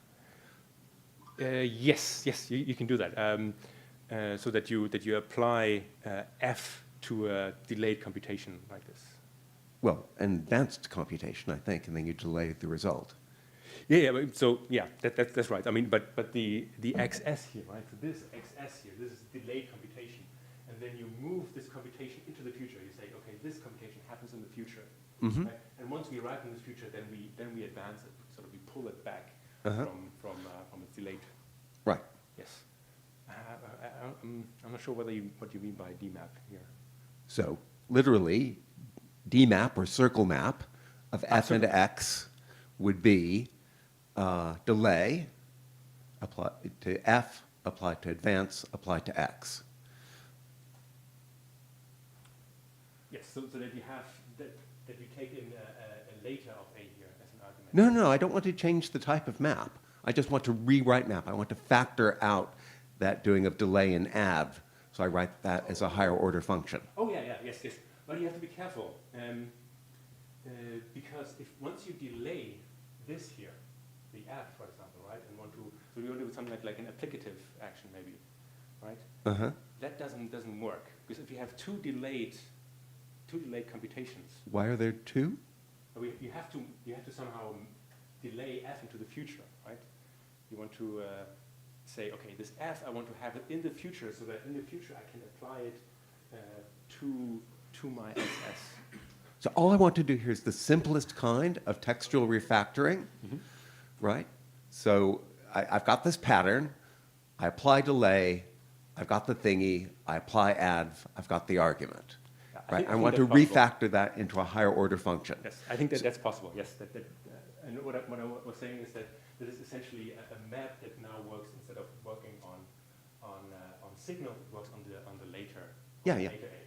I: Yes, you can do that. So that you apply f to a delayed computation like this.
K: Well, an advanced computation, I think, and then you delay the result.
I: That's right. I mean, but the XS here, right? So this XS here, this is delayed computation, and then you move this computation into the future. You say, okay, this computation happens in the future,
K: Mm-hmm.
I: right? And once we arrive in the future, then we advance it. Sort of we pull it back from its delayed.
K: Right.
I: Yes. I'm not sure what you mean by DMAP here.
K: So literally, DMAP or circle map of f into x would be delay apply to F, apply to advance, apply to X.
I: Yes, so that you have, that you take in a later of A here as an argument.
K: No, I don't want to change the type of map. I just want to rewrite map. I want to factor out that doing of delay in AV. So I write that as a higher order function.
I: Oh, yes. But you have to be careful. Because if once you delay this here, the F, for example, right, and so you want to do something like an applicative action maybe, right?
K: Uh-huh.
I: That doesn't work. Because if you have two delayed computations,
K: Why are there two?
I: you have to somehow delay F into the future, right? You want to say, okay, this F, I want to have it in the future, so that in the future I can apply it to my SS.
K: So all I want to do here is the simplest kind of textual refactoring, right? So I've got this pattern, I apply delay, I've got the thingy, I apply adv, I've got the argument.
I: Yeah,
K: Right? I
I: think
K: want to
I: that's possible.
K: refactor that into a higher order function.
I: Yes, I think that's possible. Yes, and what I was saying is that this is essentially a map that now works instead of working on signal, it works on the later.
K: Yeah.
I: Later A.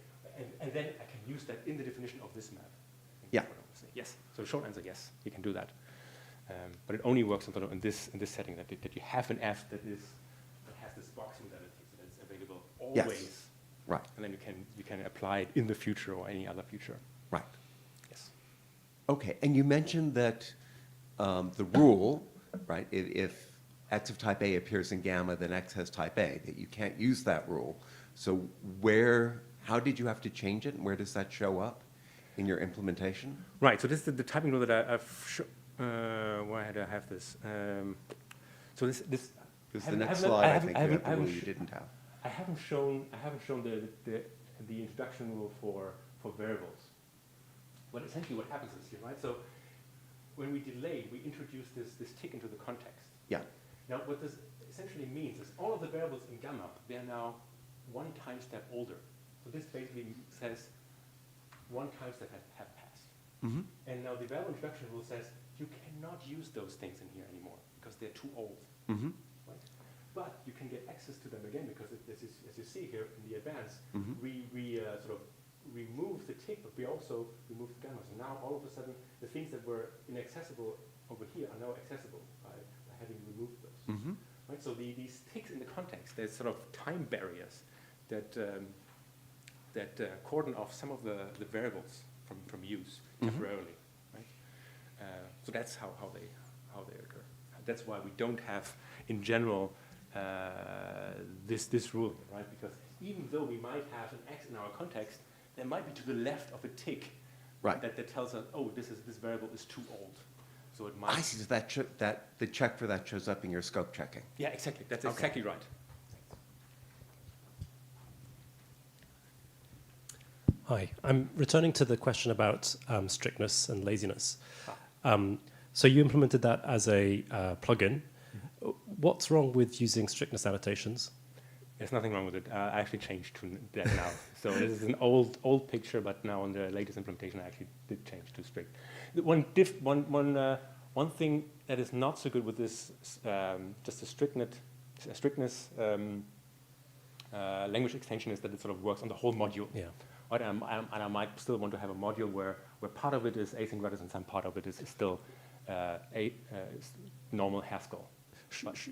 I: And then I can use that in the definition of this map.
K: Yeah.
I: What I was saying. Yes. So short answer, yes, you can do that. But it only works in this setting that you have an F that has this box modality, so that it's available always.
K: Yes. Right.
I: And then you can apply it in the future or any other future.
K: Right.
I: Yes.
K: Okay, and you mentioned that the rule, right, if X of type A appears in gamma, then X has type A, that you can't use that rule. So how did you have to change it, and where does that show up in your implementation?
I: Right, so this is the typing rule that I've why did I have this? So this
K: Because
I: I
K: the
I: haven't-
K: next
I: I
K: slide, I
I: haven't-
K: think
I: I
K: you have
I: haven't-
K: the
I: I
K: rule
I: haven't
K: you
I: sh-
K: didn't have.
I: I haven't shown the introduction rule for variables. But essentially what happens is here, right? So when we delay, we introduce this tick into the context.
K: Yeah.
I: Now what this essentially means is all of the variables in gamma, they are now one time step older. So this basically says one time step have passed.
K: Mm-hmm.
I: And now the variable introduction rule says you cannot use those things in here anymore because they're too old.
K: Mm-hmm.
I: Right? But you can get access to them again because as you see here in the advance,
K: Mhm.
I: we sort of remove the tick, but we also remove the gamma. So now all of a sudden, the things that were inaccessible over here are now accessible by having removed those.
K: Mm-hmm.
I: Right? So these ticks in the context, there's sort of time barriers that cordon off some of the variables from use temporarily. Right? So that's how they occur. That's why we don't have, in general, this rule, right? Because even though we might have an X in our context, there might be to the left of a tick
K: Right.
I: that tells us, oh, this variable is too old. So it might.
K: I see, so that the check for that shows up in your scope checking.
I: Yeah, exactly. That's
K: Okay.
I: exactly right.
B: Hi, I'm returning to the question about strictness and laziness. So you implemented that as a plugin. What's wrong with using strictness annotations?
I: There's nothing wrong with it. I actually changed to that now. So this is an old picture, but now on the latest implementation, I actually did change to strict. One thing that is not so good with this, just a strictness language extension is that it sort of works on the whole module.
B: Yeah.
I: Right? And I might still want to have a module where part of it is asynchronous and some part of it is still normal Haskell.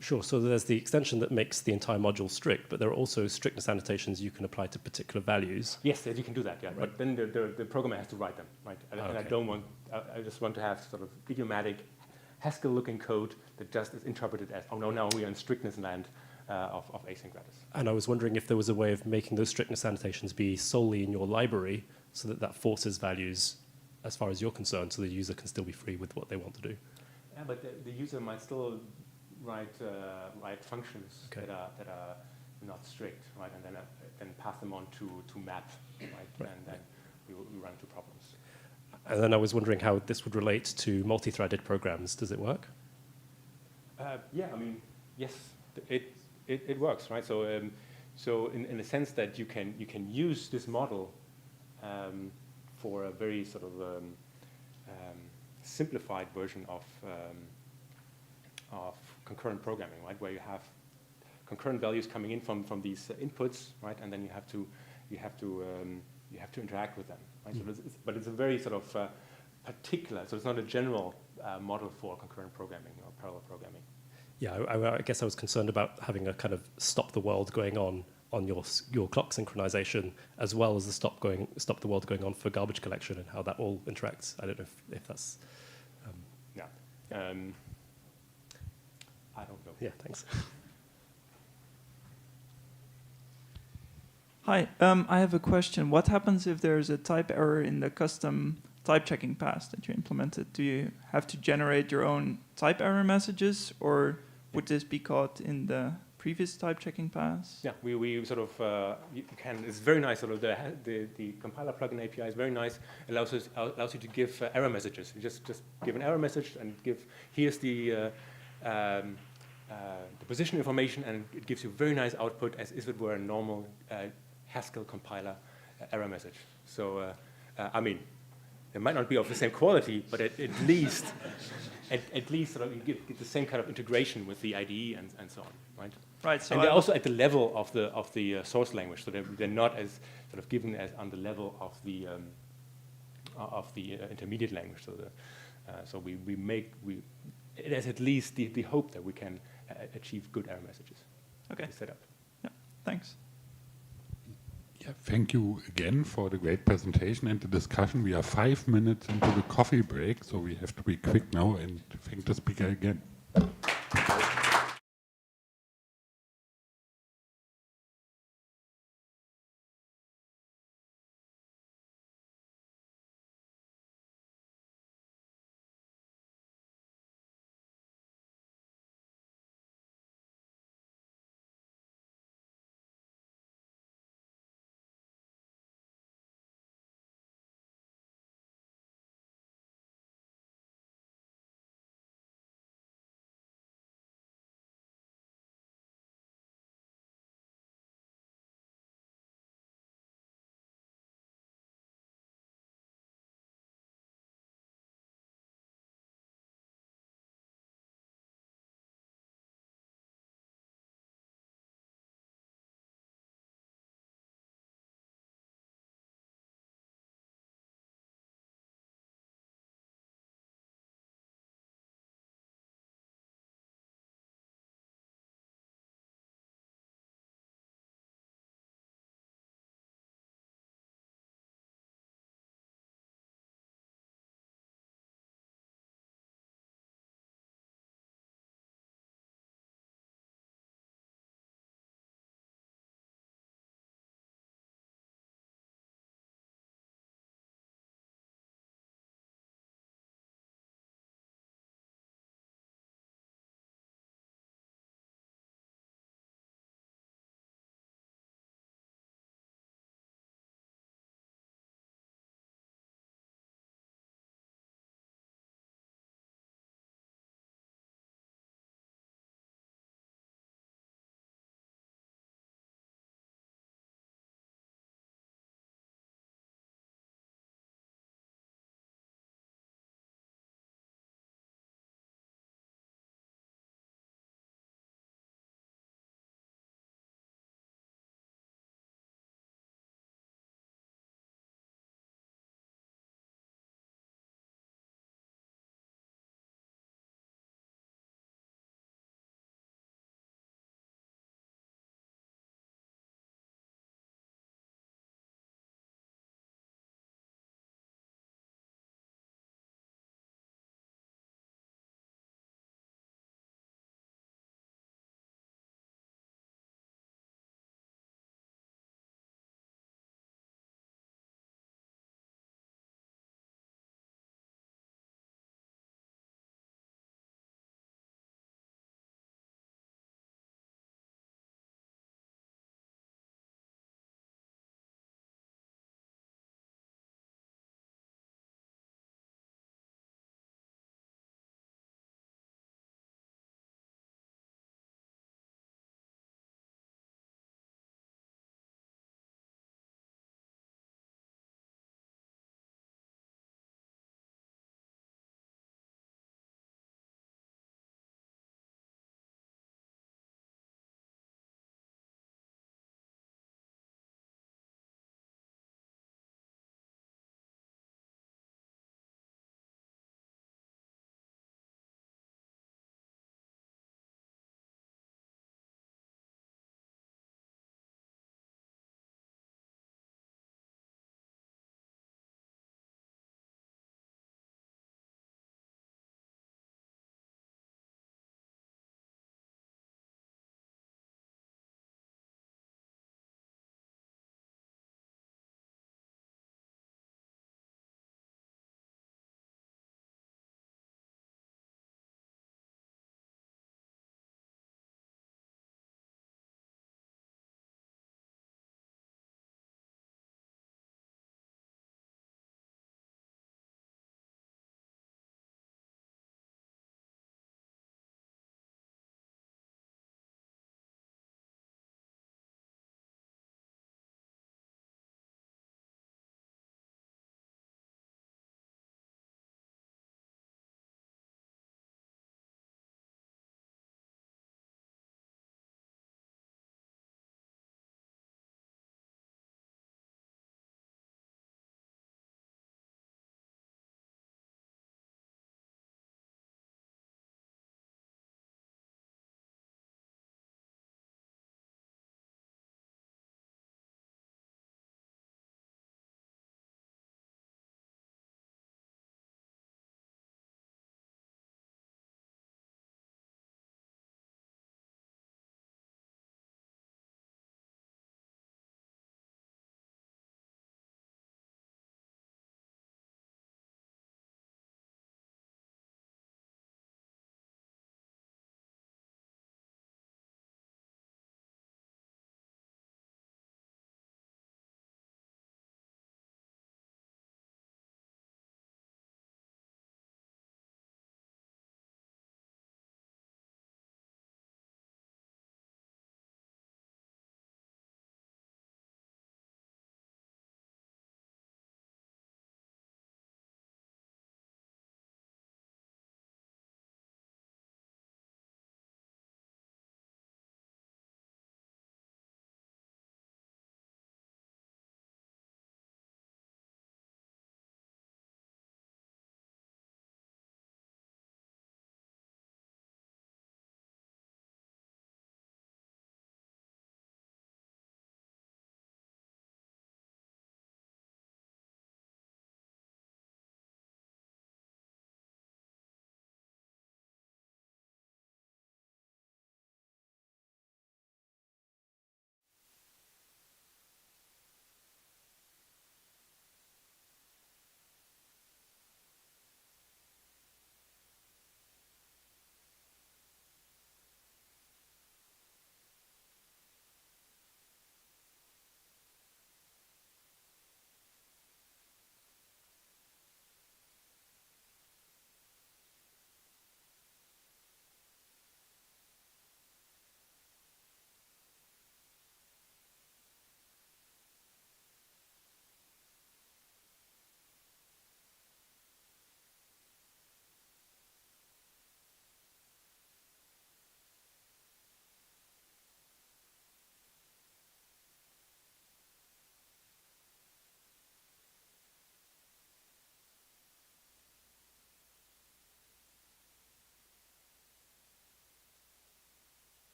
B: Sure, so there's the extension that makes the entire module strict, but there are also strictness annotations you can apply to particular values.
I: Yes, you can do that, yeah.
B: Right.
I: But then the programmer has to write them, right? And I
B: Okay.
I: don't want, I just want to have sort of idiomatic Haskell-looking code that just is interpreted as, oh no, now we are in strictness land of asynchronous.
B: And I was wondering if there was a way of making those strictness annotations be solely in your library so that forces values as far as you're concerned, so the user can still be free with what they want to do.
I: Yeah, but the user might still write functions
B: Okay.
I: that are not strict, right? And then pass them on to map, right? And then we run into problems.
B: And then I was wondering how this would relate to multi-threaded programs. Does it work?
I: Yeah, I mean, yes, it works, right? So in the sense that you can use this model for a very sort of concurrent programming, right, where you have concurrent values coming in from these inputs, right, and then you have to interact with them, right? So but it's a very sort of particular. So it's not a general model for concurrent programming or parallel programming.
B: Yeah, I guess I was concerned about having a kind of stop the world going on your clock synchronization, as well as the stop the world going on for garbage collection and how that all interacts. I don't know if that's.
I: I don't know.
B: Yeah, thanks.
L: Hi, I have a question. What happens if there's a type error in the custom type checking pass that you implemented? Do you have to generate your own type error messages, or would this be caught in the previous type checking pass?
I: Yeah, we sort of you can. It's very nice. Sort of the compiler plugin API is very nice. Allows you to give error messages. You just give an error message and give here's the position information, and it gives you very nice output as if it were a normal Haskell compiler error message. So I mean, it might not be of the same quality, but at least sort of you get the same kind of integration with the IDE and so on, right?
L: Right. So
I: and they're also at the level of the source language, so they're not as sort of given as on the level of the intermediate language. So it has at least the hope that we can achieve good error messages.
L: Okay.
I: Set up.
L: Yeah. Thanks.
A: Yeah, thank you again for the great presentation and the discussion. We are 5 minutes into the coffee break, so we have to be quick now and thank the speaker again.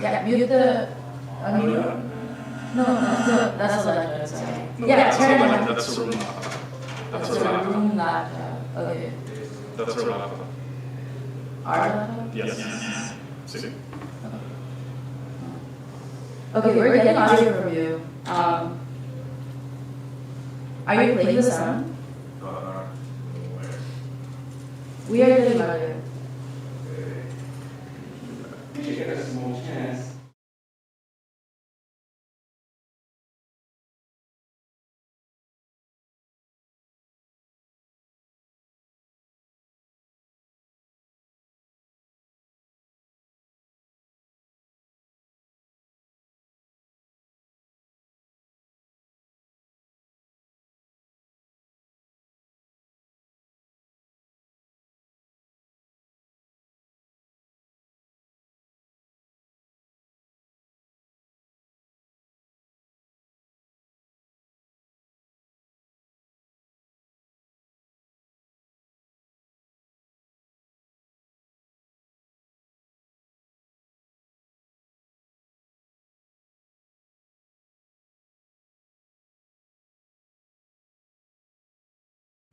M: Yeah, mute the. Unmute. No, that's a laptop. Sorry. Yeah, turn it on.
N: That's a room laptop.
M: That's a room laptop. Okay.
N: That's our laptop.
M: Our laptop?
N: Yes. See?
M: Okay, we're getting audio from you. Are you playing the sound? We are getting audio.
N: Take a small chance.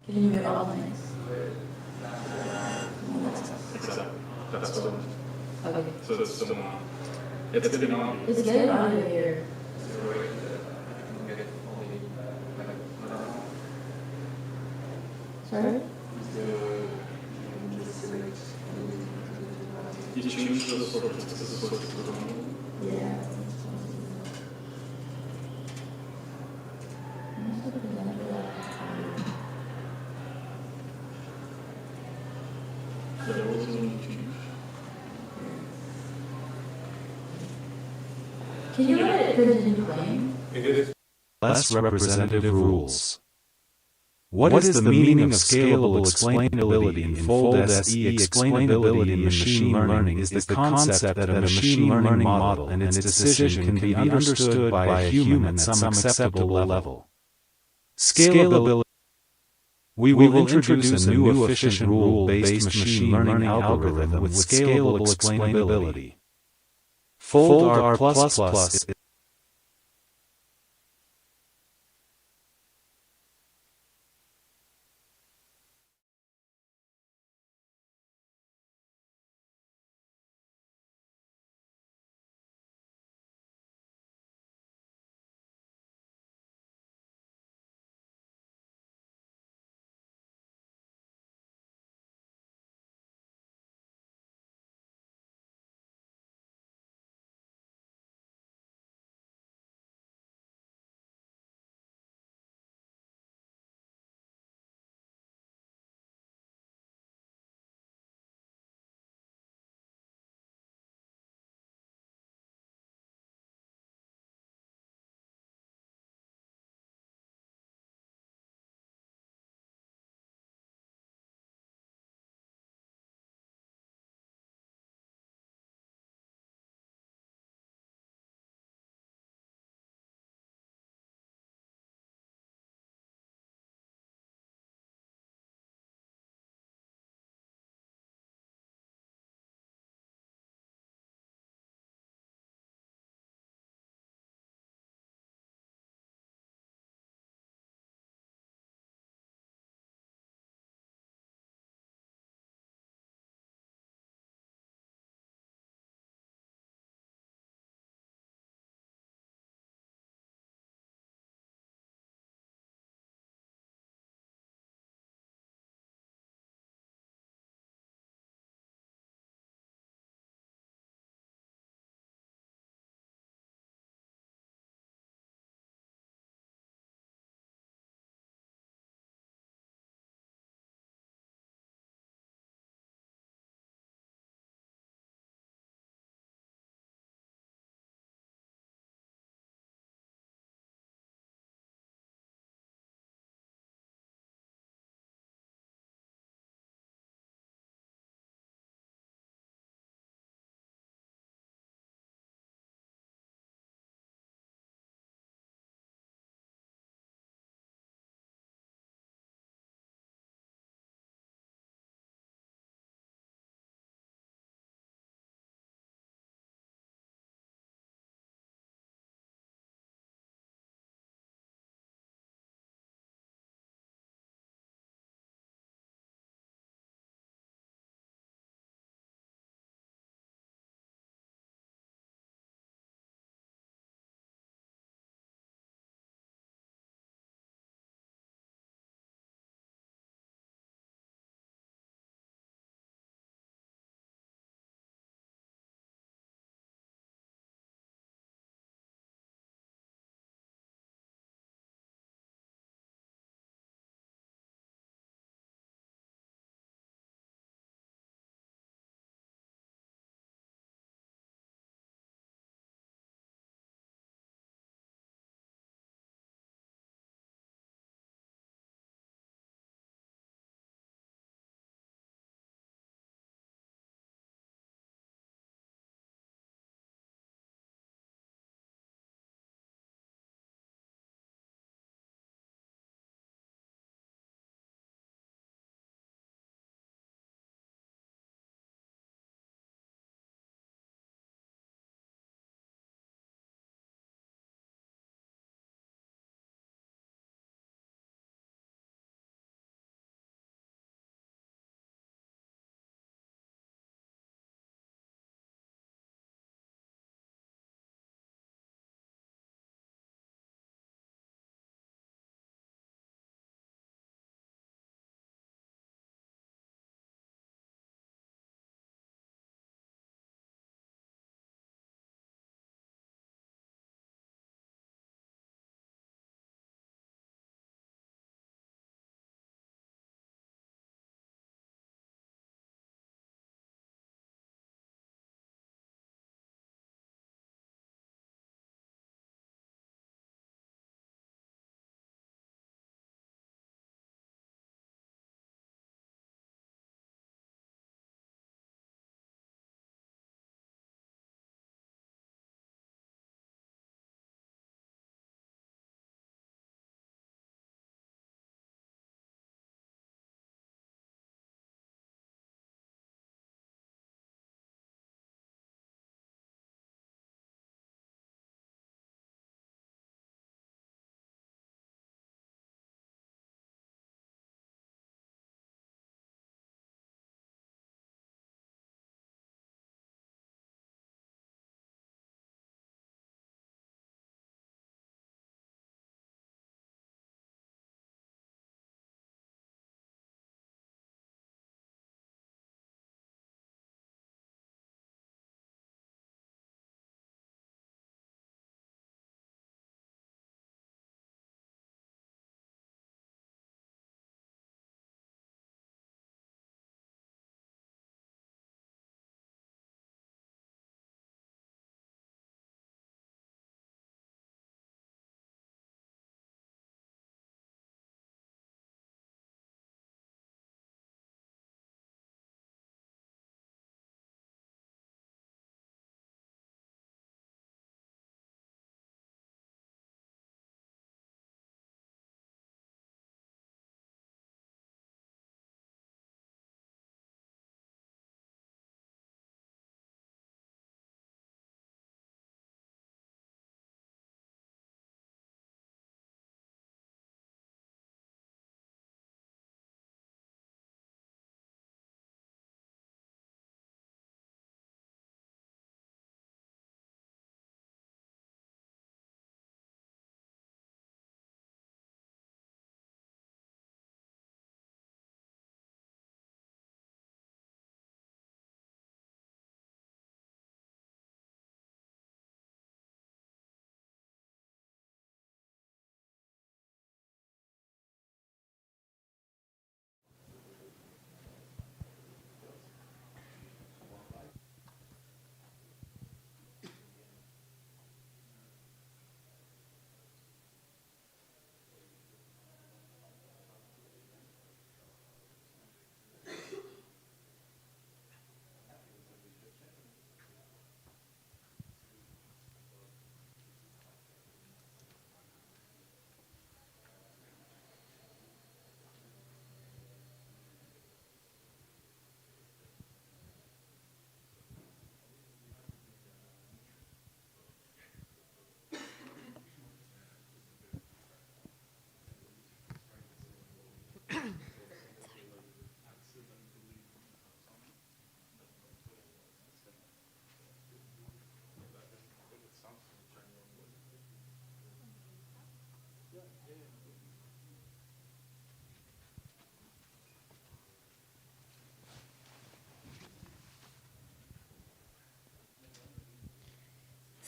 M: Can you mute all the mics?
N: That's what.
M: Okay.
N: So it's someone. It's getting on.
M: It's getting audio here. Sorry?
N: You change the sort of
M: Yeah. Can you let it continue playing?
O: Less representative rules. What is the meaning of scalable explainability in fold SE? Explainability in machine learning is the concept that a machine learning model and its decision can be understood by a human at some acceptable level. Scalability. We will introduce a new efficient rule-based machine learning algorithm with scalable explainability. Fold R++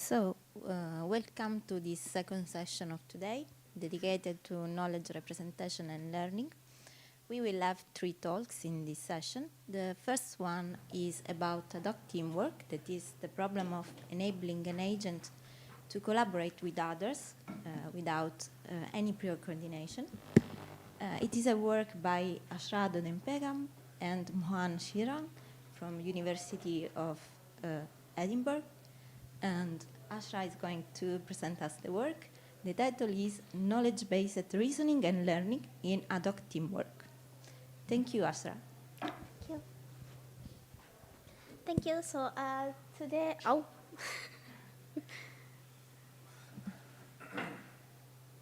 P: So, welcome to this second session of today, dedicated to knowledge representation and learning. We will have 3 talks in this session. The first one is about ad hoc teamwork, that is the problem of enabling an agent to collaborate with others without any prior coordination. It is a work by Ashra Dodempegam and Mohan Shiran from University of Edinburgh. And Ashra is going to present us the work. The title is Knowledge-Based Reasoning and Learning in Ad hoc Teamwork. Thank you, Ashra.
Q: Thank you. Thank you. So today,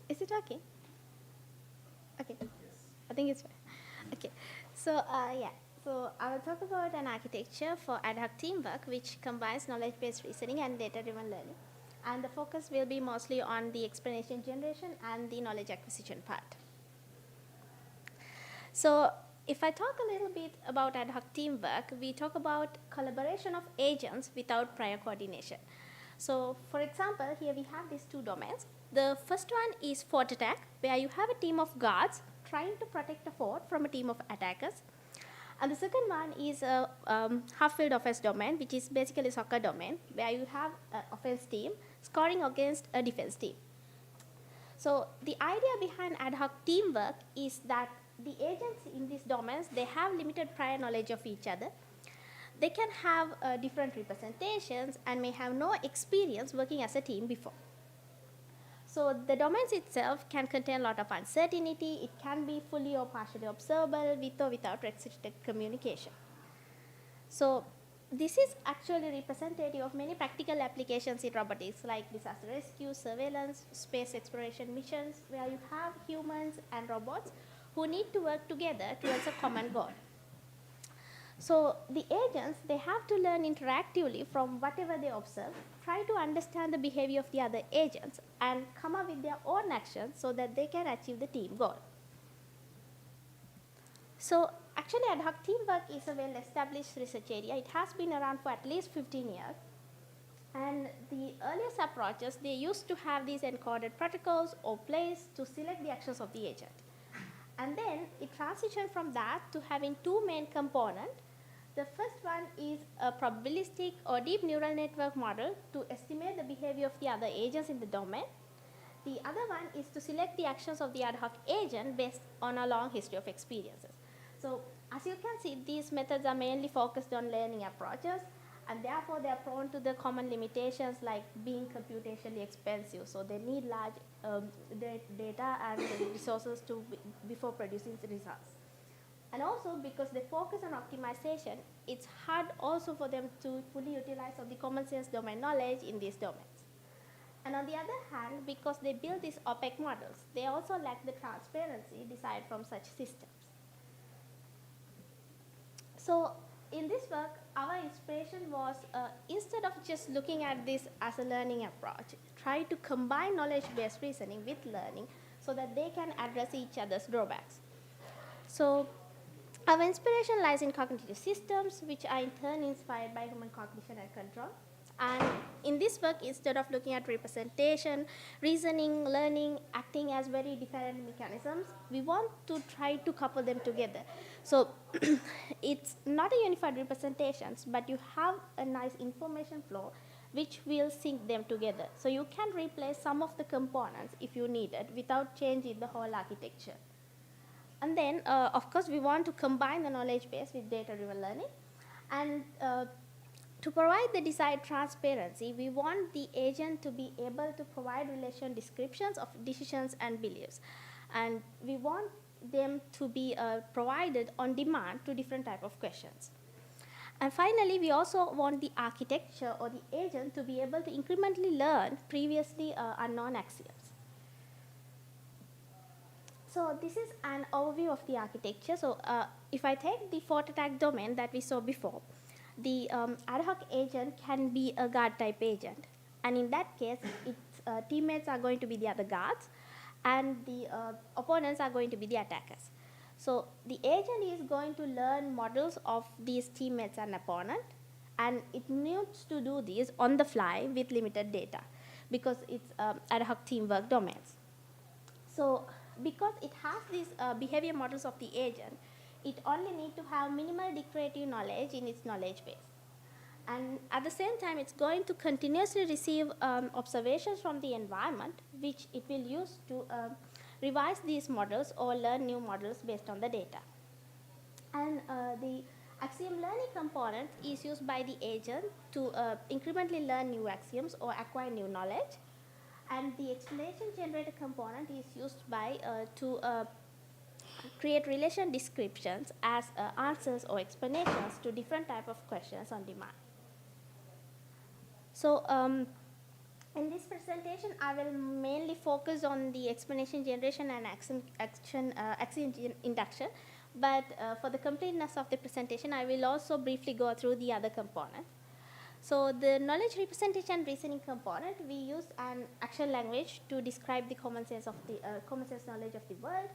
Q: is it okay? Okay. Yes. I think it's fine. Okay. So yeah. So I will talk about an architecture for ad hoc teamwork which combines knowledge-based reasoning and data-driven learning. And the focus will be mostly on the explanation generation and the knowledge acquisition part. So if I talk a little bit about ad hoc teamwork, we talk about collaboration of agents without prior coordination. So for example, here we have these 2 domains. The first one is fort attack, where you have a team of guards trying to protect a fort from a team of attackers. And the second one is a half-field offense domain, which is basically soccer domain, where you have an offense team scoring against a defense team. So the idea behind ad hoc teamwork is that the agents in these domains, they have limited prior knowledge of each other. They can have different representations and may have no experience working as a team before. So the domains itself can contain a lot of uncertainty. It can be fully or partially observable with or without restricted communication. So this is actually representative of many practical applications in robotics, like disaster rescue, surveillance, space exploration missions, where you have humans and robots who need to work together towards a common goal. So the agents, they have to learn interactively from whatever they observe, try to understand the behavior of the other agents, and come up with their own actions so that they can achieve the team goal. So actually, ad hoc teamwork is a well-established research area. It has been around for at least 15 years. And the earliest approaches, they used to have these encoded protocols or plays to select the actions of the agent. And then it transitioned from that to having 2 main components. The first one is a probabilistic or deep neural network model to estimate the behavior of the other agents in the domain. The other one is to select the actions of the ad hoc agent based on a long history of experiences. So as you can see, these methods are mainly focused on learning approaches, and therefore they are prone to the common limitations like being computationally expensive. So they need large data and resources before producing results. And also, because they focus on optimization, it's hard also for them to fully utilize of the common sense domain knowledge in these domains. And on the other hand, because they build these opaque models, they also lack the transparency desired from such systems. So in this work, our inspiration was, instead of just looking at this as a learning approach, try to combine knowledge-based reasoning with learning so that they can address each other's drawbacks. So our inspiration lies in cognitive systems, which are in turn inspired by human cognition and control. And in this work, instead of looking at representation, reasoning, learning, acting as very different mechanisms, we want to try to couple them together. So it's not a unified representations, but you have a nice information flow which will sync them together. So you can replace some of the components if you need it without changing the whole architecture. And then, of course, we want to combine the knowledge base with data-driven learning. And to provide the desired transparency, we want the agent to be able to provide relation descriptions of decisions and beliefs. And we want them to be provided on demand to different type of questions. And finally, we also want the architecture or the agent to be able to incrementally learn previously unknown axioms. So this is an overview of the architecture. So if I take the fort attack domain that we saw before, the ad hoc agent can be a guard type agent. And in that case, its teammates are going to be the other guards, and the opponents are going to be the attackers. So the agent is going to learn models of these teammates and opponent, And it needs to do this on the fly with limited data because it's ad hoc teamwork domains. So because it has these behavior models of the agent, it only needs to have minimal declarative knowledge in its knowledge base. And at the same time, it's going to continuously receive observations from the environment, which it will use to revise these models or learn new models based on the data. And the axiom learning component is used by the agent to incrementally learn new axioms or acquire new knowledge. And the explanation generator component is used by to create relation descriptions as answers or explanations to different type of questions on demand. So in this presentation, I will mainly focus on the explanation generation and axiom induction. But for the completeness of the presentation, I will also briefly go through the other components. So the knowledge representation reasoning component, we use an action language to describe the common sense of the common sense knowledge of the world.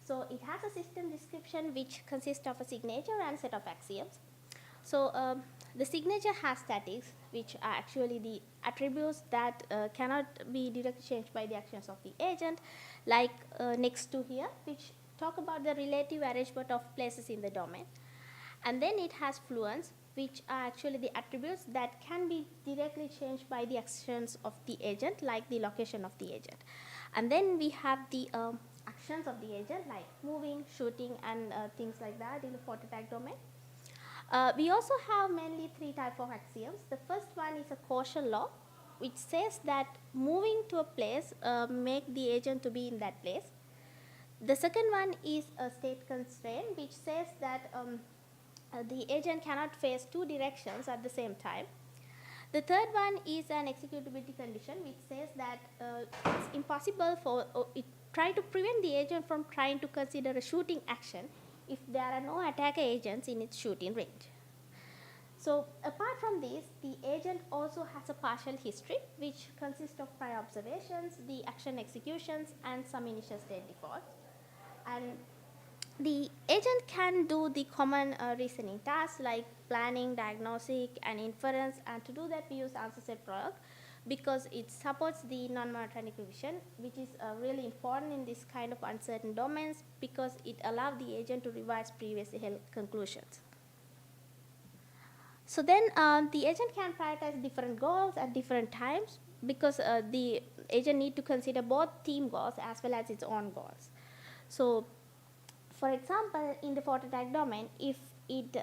Q: So it has a system description which consists of a signature and set of axioms. So the signature has statics, which are actually the attributes that cannot be directly changed by the actions of the agent, like next to here, which talk about the relative arrangement of places in the domain. And then it has fluence, which are actually the attributes that can be directly changed by the actions of the agent, like the location of the agent. And then we have the actions of the agent, like moving, shooting, and things like that in the photo tag domain. We also have mainly three types of axioms. The first one is a causal law, which says that moving to a place make the agent to be in that place. The second one is a state constraint, which says that the agent cannot face two directions at the same time. The third one is an executability condition, which says that it's impossible for it try to prevent the agent from trying to consider a shooting action if there are no attacker agents in its shooting range. So apart from this, the agent also has a partial history, which consists of prior observations, the action executions, and some initial state defaults. And the agent can do the common reasoning tasks like planning, diagnostic, and inference. And to do that, we use answer set product because it supports the non-monotonic revision, which is really important in this kind of uncertain domains because it allows the agent to revise previously held conclusions. So then the agent can prioritize different goals at different times because the agent needs to consider both team goals as well as its own goals. So for example, in the fort attack domain, if it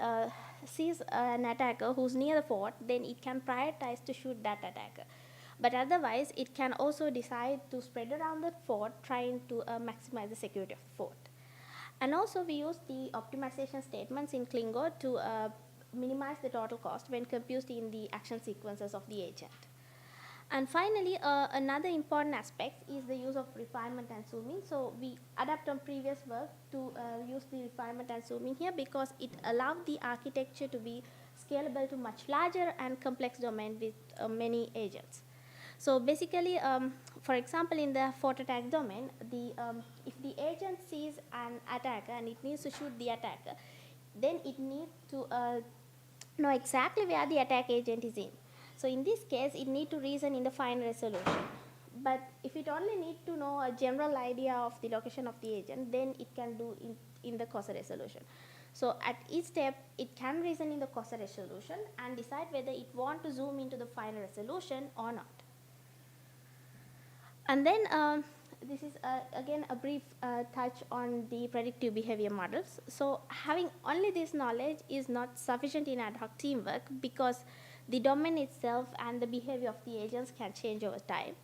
Q: sees an attacker who's near the fort, then it can prioritize to shoot that attacker. But otherwise, it can also decide to spread around the fort, trying to maximize the security of the fort. And also, we use the optimization statements in Klingo to minimize the total cost when computed in the action sequences of the agent. And finally, another important aspect is the use of refinement and zooming. So we adapt on previous work to use the refinement and zooming here because it allowed the architecture to be scalable to much larger and complex domain with many agents. So basically, for example, in the fort attack domain, if the agent sees an attacker and it needs to shoot the attacker, then it needs to know exactly where the attack agent is in. So in this case, it needs to reason in the final resolution. But if it only needs to know a general idea of the location of the agent, then it can do in the Cosa resolution. So at each step, it can reason in the Cosa resolution and decide whether it wants to zoom into the final resolution or not. And then this is again a brief touch on the predictive behavior models. So having only this knowledge is not sufficient in ad hoc teamwork because the domain itself and the behavior of the agents can change over time.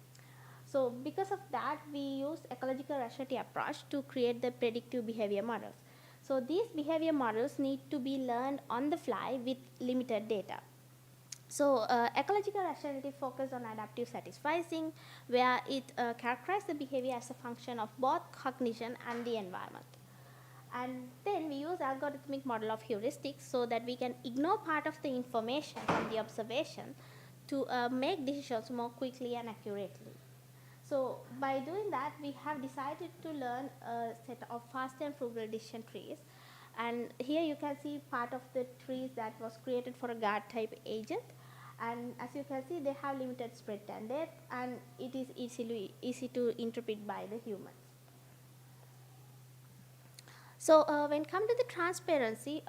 Q: So because of that, we use ecological rationality approach to create the predictive behavior models. So these behavior models need to be learned on the fly with limited data. So ecological rationality focuses on adaptive satisficing, where it characterizes the behavior as a function of both cognition and the environment. And then we use algorithmic model of heuristics so that we can ignore part of the information from the observation to make decisions more quickly and accurately. So by doing that, we have decided to learn a set of fast and frugal decision trees And here you can see part of the trees that was created for a guard type agent. And as you can see, they have limited spread and depth, and it is easy to interpret by the humans. So when come to the transparency,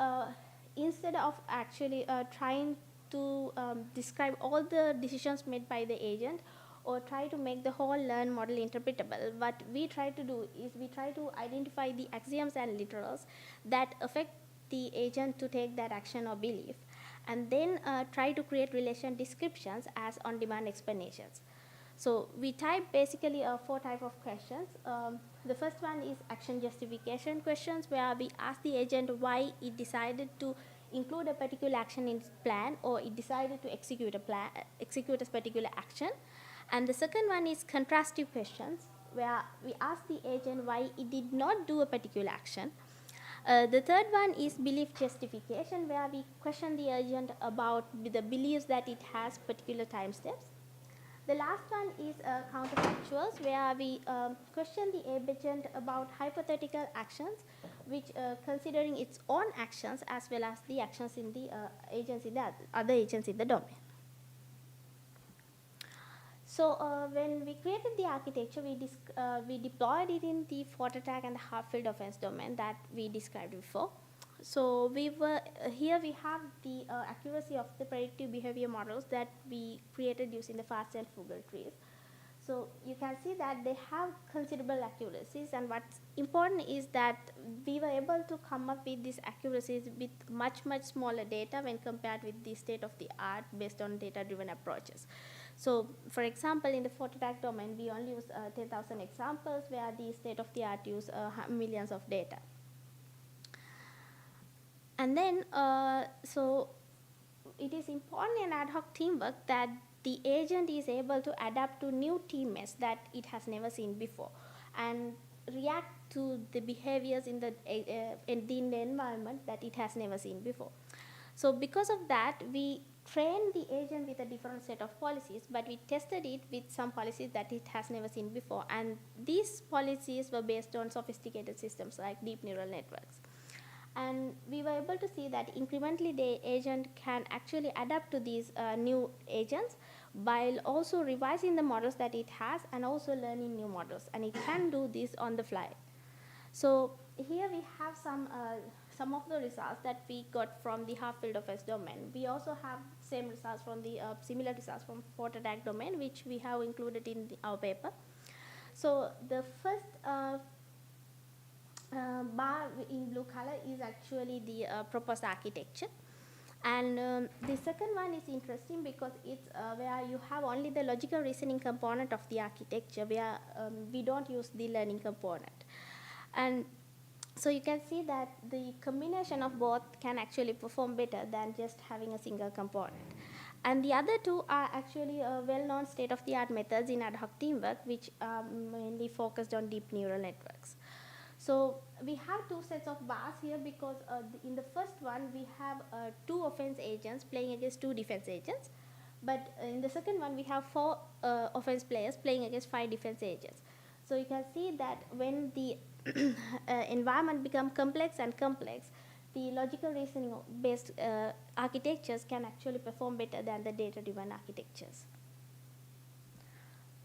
Q: instead of actually trying to describe all the decisions made by the agent or try to make the whole learned model interpretable, what we try to do is we try to identify the axioms and literals that affect the agent to take that action or belief, and then try to create relation descriptions as on-demand explanations. So we type basically 4 types of questions. The first one is action justification questions, where we ask the agent why it decided to include a particular action in its plan, or it decided to execute a particular action. And the second one is contrastive questions, where we ask the agent why it did not do a particular action. The third one is belief justification, where we question the agent about the beliefs that it has particular time steps. The last one is counterfactuals, where we question the agent about hypothetical actions, which considering its own actions as well as the actions in the other agents in the domain. So when we created the architecture, we deployed it in the fault attack and the half-field offense domain that we described before. So here we have the accuracy of the predictive behavior models that we created using the fast and frugal trees. So you can see that they have considerable accuracies, and what's important is that we were able to come up with these accuracies with much smaller data when compared with the state of the art based on data-driven approaches. So for example, in the fault attack domain, we only use 10,000 examples, where the state of the art use millions of data. And then, so it is important in ad hoc teamwork that the agent is able to adapt to new teammates that it has never seen before and react to the behaviors in the environment that it has never seen before. So because of that, we trained the agent with a different set of policies, but we tested it with some policies that it has never seen before. And these policies were based on sophisticated systems like deep neural networks. And we were able to see that incrementally the agent can actually adapt to these new agents while also revising the models that it has and also learning new models. And it can do this on the fly. So here we have some of the results that we got from the half-field offense domain. We also have same results from the similar results from fault attack domain, which we have included in our paper. So the first bar in blue color is actually the proposed architecture, and the second one is interesting because it's where you have only the logical reasoning component of the architecture, where we don't use the learning component. And so you can see that the combination of both can actually perform better than just having a single component. And the other two are actually well-known state-of-the-art methods in ad hoc teamwork, which are mainly focused on deep neural networks. So we have 2 sets of bars here because in the first one we have 2 offense agents playing against 2 defense agents, but in the second one we have 4 offense players playing against 5 defense agents. So you can see that when the environment becomes complex, the logical reasoning based architectures can actually perform better than the data-driven architectures.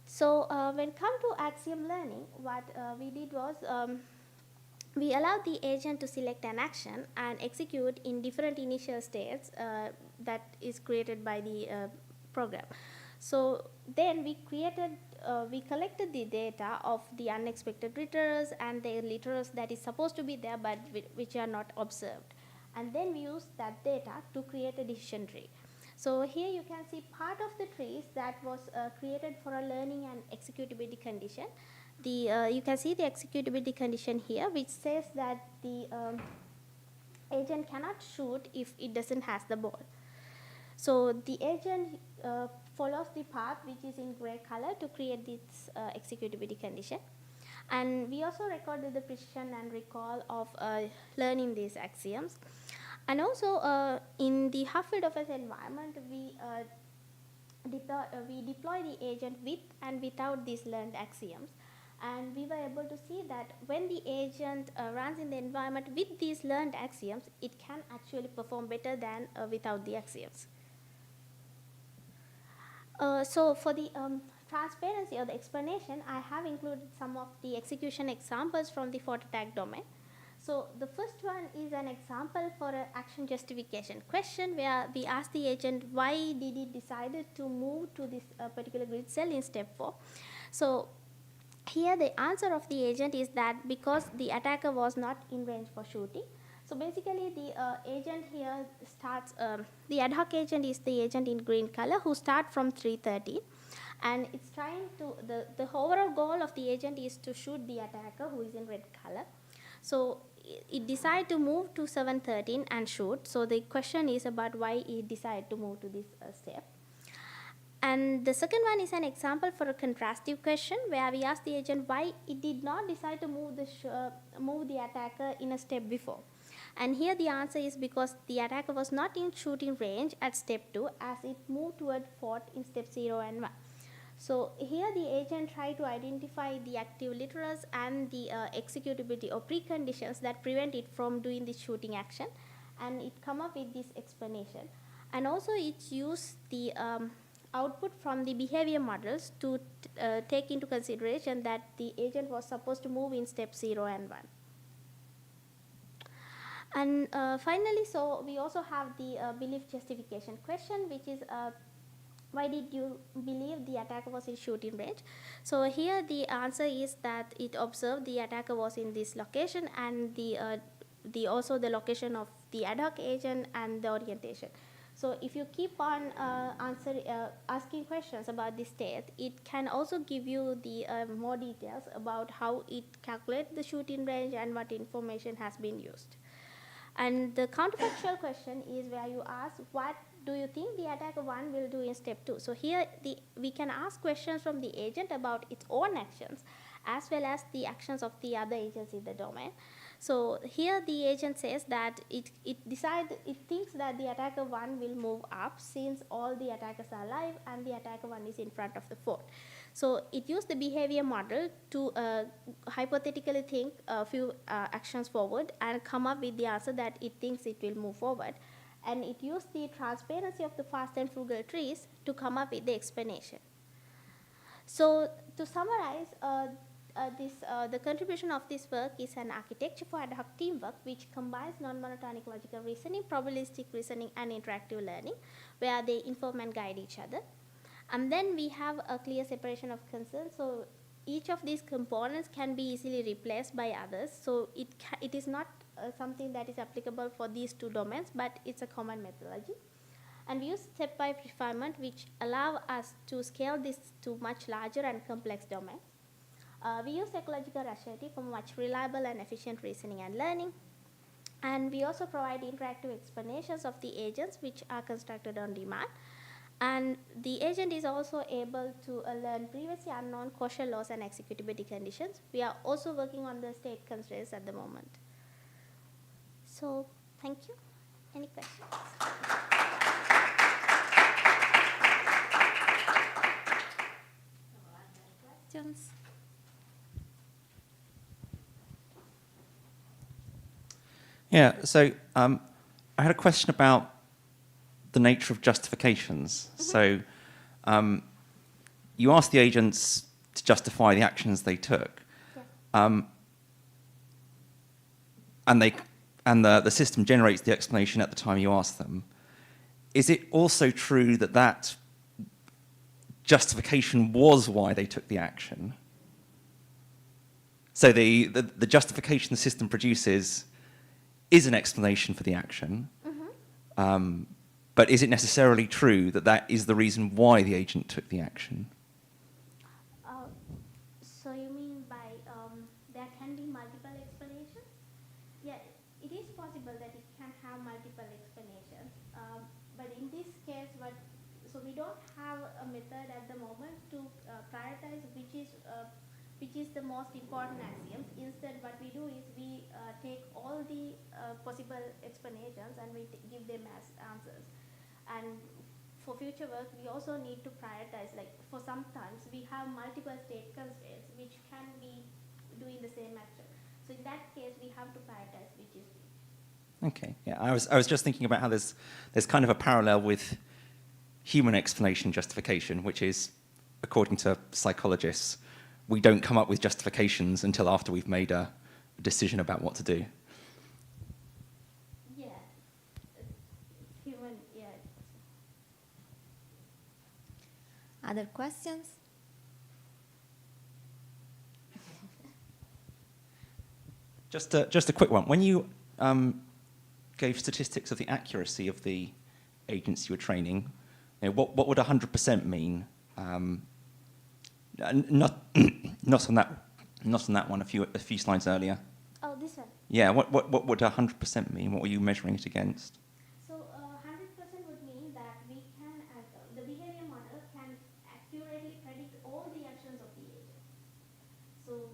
Q: So when it comes to axiom learning, what we did was we allowed the agent to select an action and execute in different initial states that is created by the program. So then we collected the data of the unexpected returns and the returns that is supposed to be there but which are not observed. And then we used that data to create a decision tree. So here you can see part of the trees that was created for a learning and executability condition. You can see the executability condition here, which says that the agent cannot shoot if it doesn't have the ball. So the agent follows the path which is in gray color to create this executability condition. And we also recorded the precision and recall of learning these axioms. And also in the half-field offense environment, we deploy the agent with and without these learned axioms. And we were able to see that when the agent runs in the environment with these learned axioms, it can actually perform better than without the axioms. So for the transparency or the explanation, I have included some of the execution examples from the photo tag domain. So the first one is an example for an action justification question where we ask the agent why did it decided to move to this particular grid cell in step 4. So here the answer of the agent is that because the attacker was not in range for shooting. So basically the agent here starts, the ad hoc agent is the agent in green color who start from 313, and it's trying to, the overall goal of the agent is to shoot the attacker who is in red color. So it decided to move to 713 and shoot. So the question is about why it decided to move to this step. And the second one is an example for a contrastive question where we ask the agent why it did not decide to move the attacker in a step before. And here the answer is because the attacker was not in shooting range at step 2 as it moved toward fort in step 0 and 1. So here the agent tried to identify the active literals and the executability or preconditions that prevent it from doing the shooting action, and it come up with this explanation. And also it used the output from the behavior models to take into consideration that the agent was supposed to move in step 0 and 1. And finally, so we also have the belief justification question, which is why did you believe the attacker was in shooting range? So here the answer is that it observed the attacker was in this location and also the location of the ad hoc agent and the orientation. So if you keep on asking questions about the state, it can also give you the more details about how it calculates the shooting range and what information has been used. And the counterfactual question is where you ask, what do you think the attacker 1 will do in step 2? So here we can ask questions from the agent about its own actions as well as the actions of the other agents in the domain. So here the agent says that it thinks that the attacker 1 will move up since all the attackers are alive and the attacker 1 is in front of the fort. So it used the behavior model to hypothetically think a few actions forward and come up with the answer that it thinks it will move forward. And it used the transparency of the fast and frugal trees to come up with the explanation. So to summarize, the contribution of this work is an architecture for ad hoc teamwork which combines non-monotonic logical reasoning, probabilistic reasoning, and interactive learning, where they inform and guide each other. And then we have a clear separation of concerns. So each of these components can be easily replaced by others. So it is not something that is applicable for these two domains, but it's a common methodology. And we use stepwise refinement, which allow us to scale this to much larger and complex domains. We use ecological rationality for much reliable and efficient reasoning and learning. And we also provide interactive explanations of the agents, which are constructed on demand. And the agent is also able to learn previously unknown causal laws and executability conditions. We are also working on the state constraints at the moment. So, thank you. Any questions? Questions?
R: Yeah, so I had a question about the nature of justifications. So you asked the agents to justify the actions they took. And the system generates the explanation at the time you ask them. Is it also true that that justification was why they took the action? So the justification the system produces is an explanation for the action. But is it necessarily true that that is the reason why the agent took the action?
Q: So you mean by there can be multiple explanations? Yeah, it is possible that it can have multiple explanations. But in this case, so we don't have a method at the moment to prioritize which is the most important axioms. Instead, what we do is we take all the possible explanations and we give them as answers. And for future work, we also need to prioritize, like for sometimes we have multiple state constraints which can be doing the same action. So in that case, we have to prioritize which is which.
R: Okay, yeah, I was just thinking about how there's kind of a parallel with human explanation justification, which is, according to psychologists, we don't come up with justifications until after we've made a decision about what to do.
Q: Yeah, human, yeah.
P: Other questions?
R: Just a quick one. When you gave statistics of the accuracy of the agents you were training, you know, what would 100% mean? Not on that one. A few slides earlier.
Q: Oh, this one.
R: Yeah. What would 100% mean? What were you measuring it against?
Q: So 100% would mean that we can, the behavior model can accurately predict all the actions of the agent. So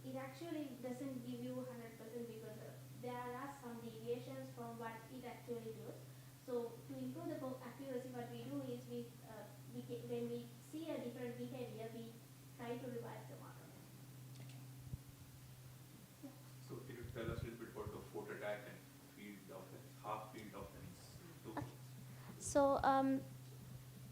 Q: it actually doesn't give you 100% because there are some deviations from what it actually does. So to improve the accuracy, what we do is when we see a different behavior, we try to revise the model. Yeah.
H: So can you tell us a little bit about the photo attack and field offense, half field offense?
Q: So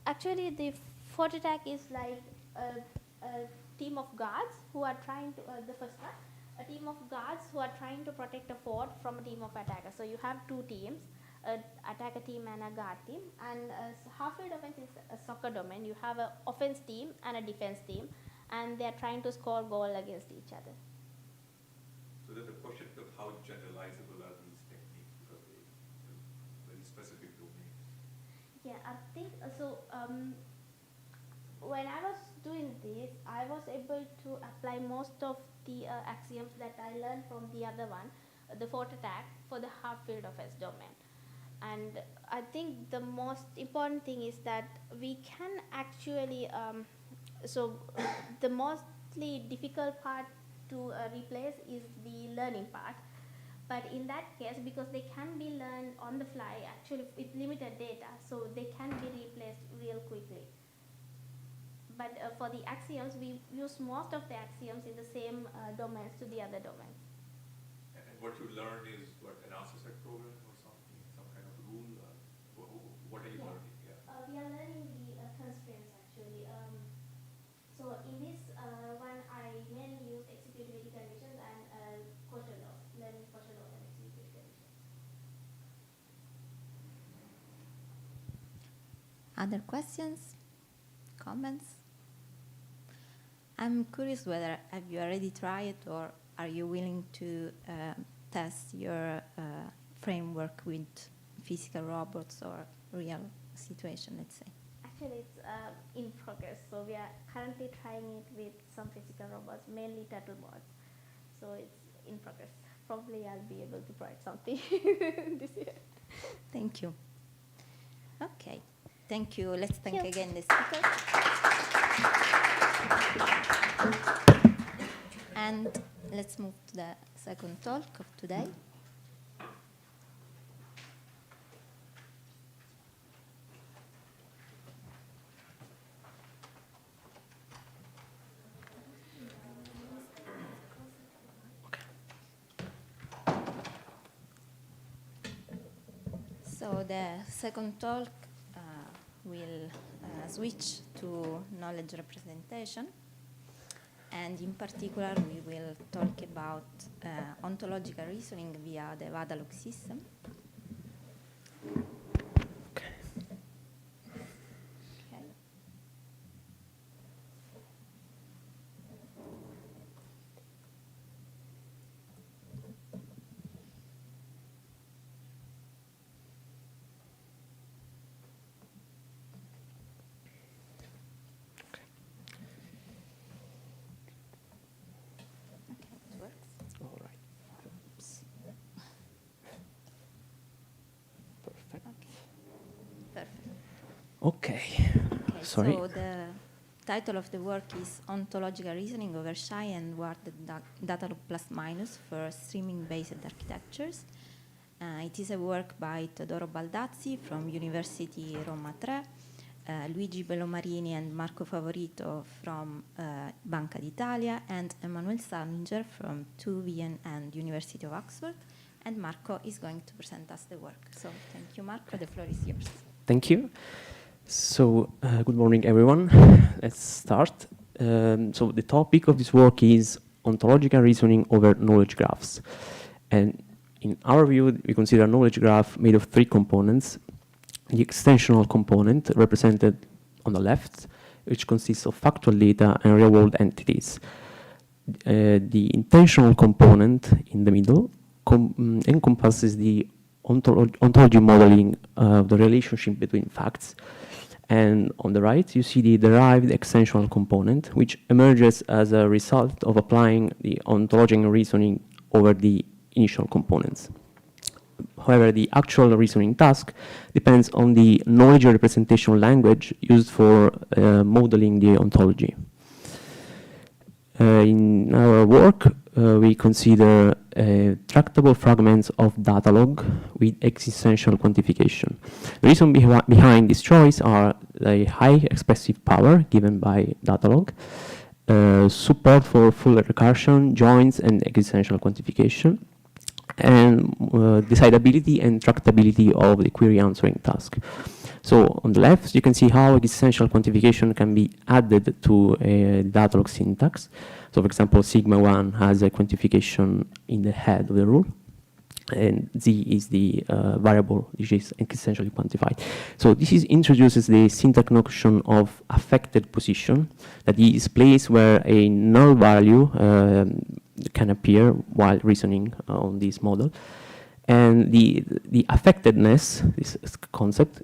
Q: actually the fort attack is like a team of guards who are trying to, the first one, a team of guards who are trying to protect a fort from a team of attackers. So you have two teams, an attacker team and a guard team. And half-field offense is a soccer domain. You have an offense team and a defense team, and they are trying to score goal against each other.
H: So there's a question of how generalizable are these techniques because they're very specific domains.
Q: Yeah, I think so. When I was doing this, I was able to apply most of the axioms that I learned from the other one, the fort attack, for the half-field offense domain. And I think the most important thing is that we can actually, so the mostly difficult part to replace is the learning part. But in that case, because they can be learned on the fly, actually with limited data, so they can be replaced real quickly. But for the axioms, we use most of the axioms in the same domains to the other domains.
H: And what you learned is what, an answer set program or something, some kind of rule? What are you learning? Yeah.
Q: We are learning the constraints actually. So in this one, I mainly use executability conditions and quotient laws, learning quotient laws and executability conditions.
P: Other questions? Comments? I'm curious whether have you already tried it or are you willing to test your framework with physical robots or real situation, let's say?
Q: Actually, it's in progress. So we are currently trying it with some physical robots, mainly turtle bots. So it's in progress. Probably I'll be able to provide something this year.
P: Thank you. Okay. Thank you. Let's thank again the speakers. And let's move to the second talk of today. So the second talk will switch to knowledge representation, and in particular we will talk about ontological reasoning via the PADL system.
R: Okay. Sorry.
P: So the title of the work is Ontological Reasoning over Shy and Worded Data Loop Plus Minus for Streaming-Based Architectures. It is a work by Teodoro Baldazzi from University Roma 3, Luigi Bellomarini and Marco Favorito from Banca d'Italia, and Emmanuel Salinger from TUVN and University of Oxford. And Marco is going to present us the work. So thank you, Marco. The floor is yours.
G: Thank you. So, good morning, everyone. Let's start. So the topic of this work is ontological reasoning over knowledge graphs. And in our view, we consider a knowledge graph made of three components. The extensional component, represented on the left, which consists of factual data and real-world entities. The intensional component in the middle encompasses the ontology modeling of the relationship between facts. And on the right, you see the derived extensional component, which emerges as a result of applying the ontological reasoning over the initial components. However, the actual reasoning task depends on the knowledge representational language used for modeling the ontology. In our work, we consider tractable fragments of data log with existential quantification. The reason behind this choice are the high expressive power given by data log, support for full recursion, joins, and existential quantification, and decidability and tractability of the query answering task. So on the left, you can see how existential quantification can be added to a data log syntax. So for example, sigma 1 has a quantification in the head of the rule, and z is the variable which is existentially quantified. So this introduces the syntax notion of affected position, that is place where a null value can appear while reasoning on this model. And the affectedness, this concept,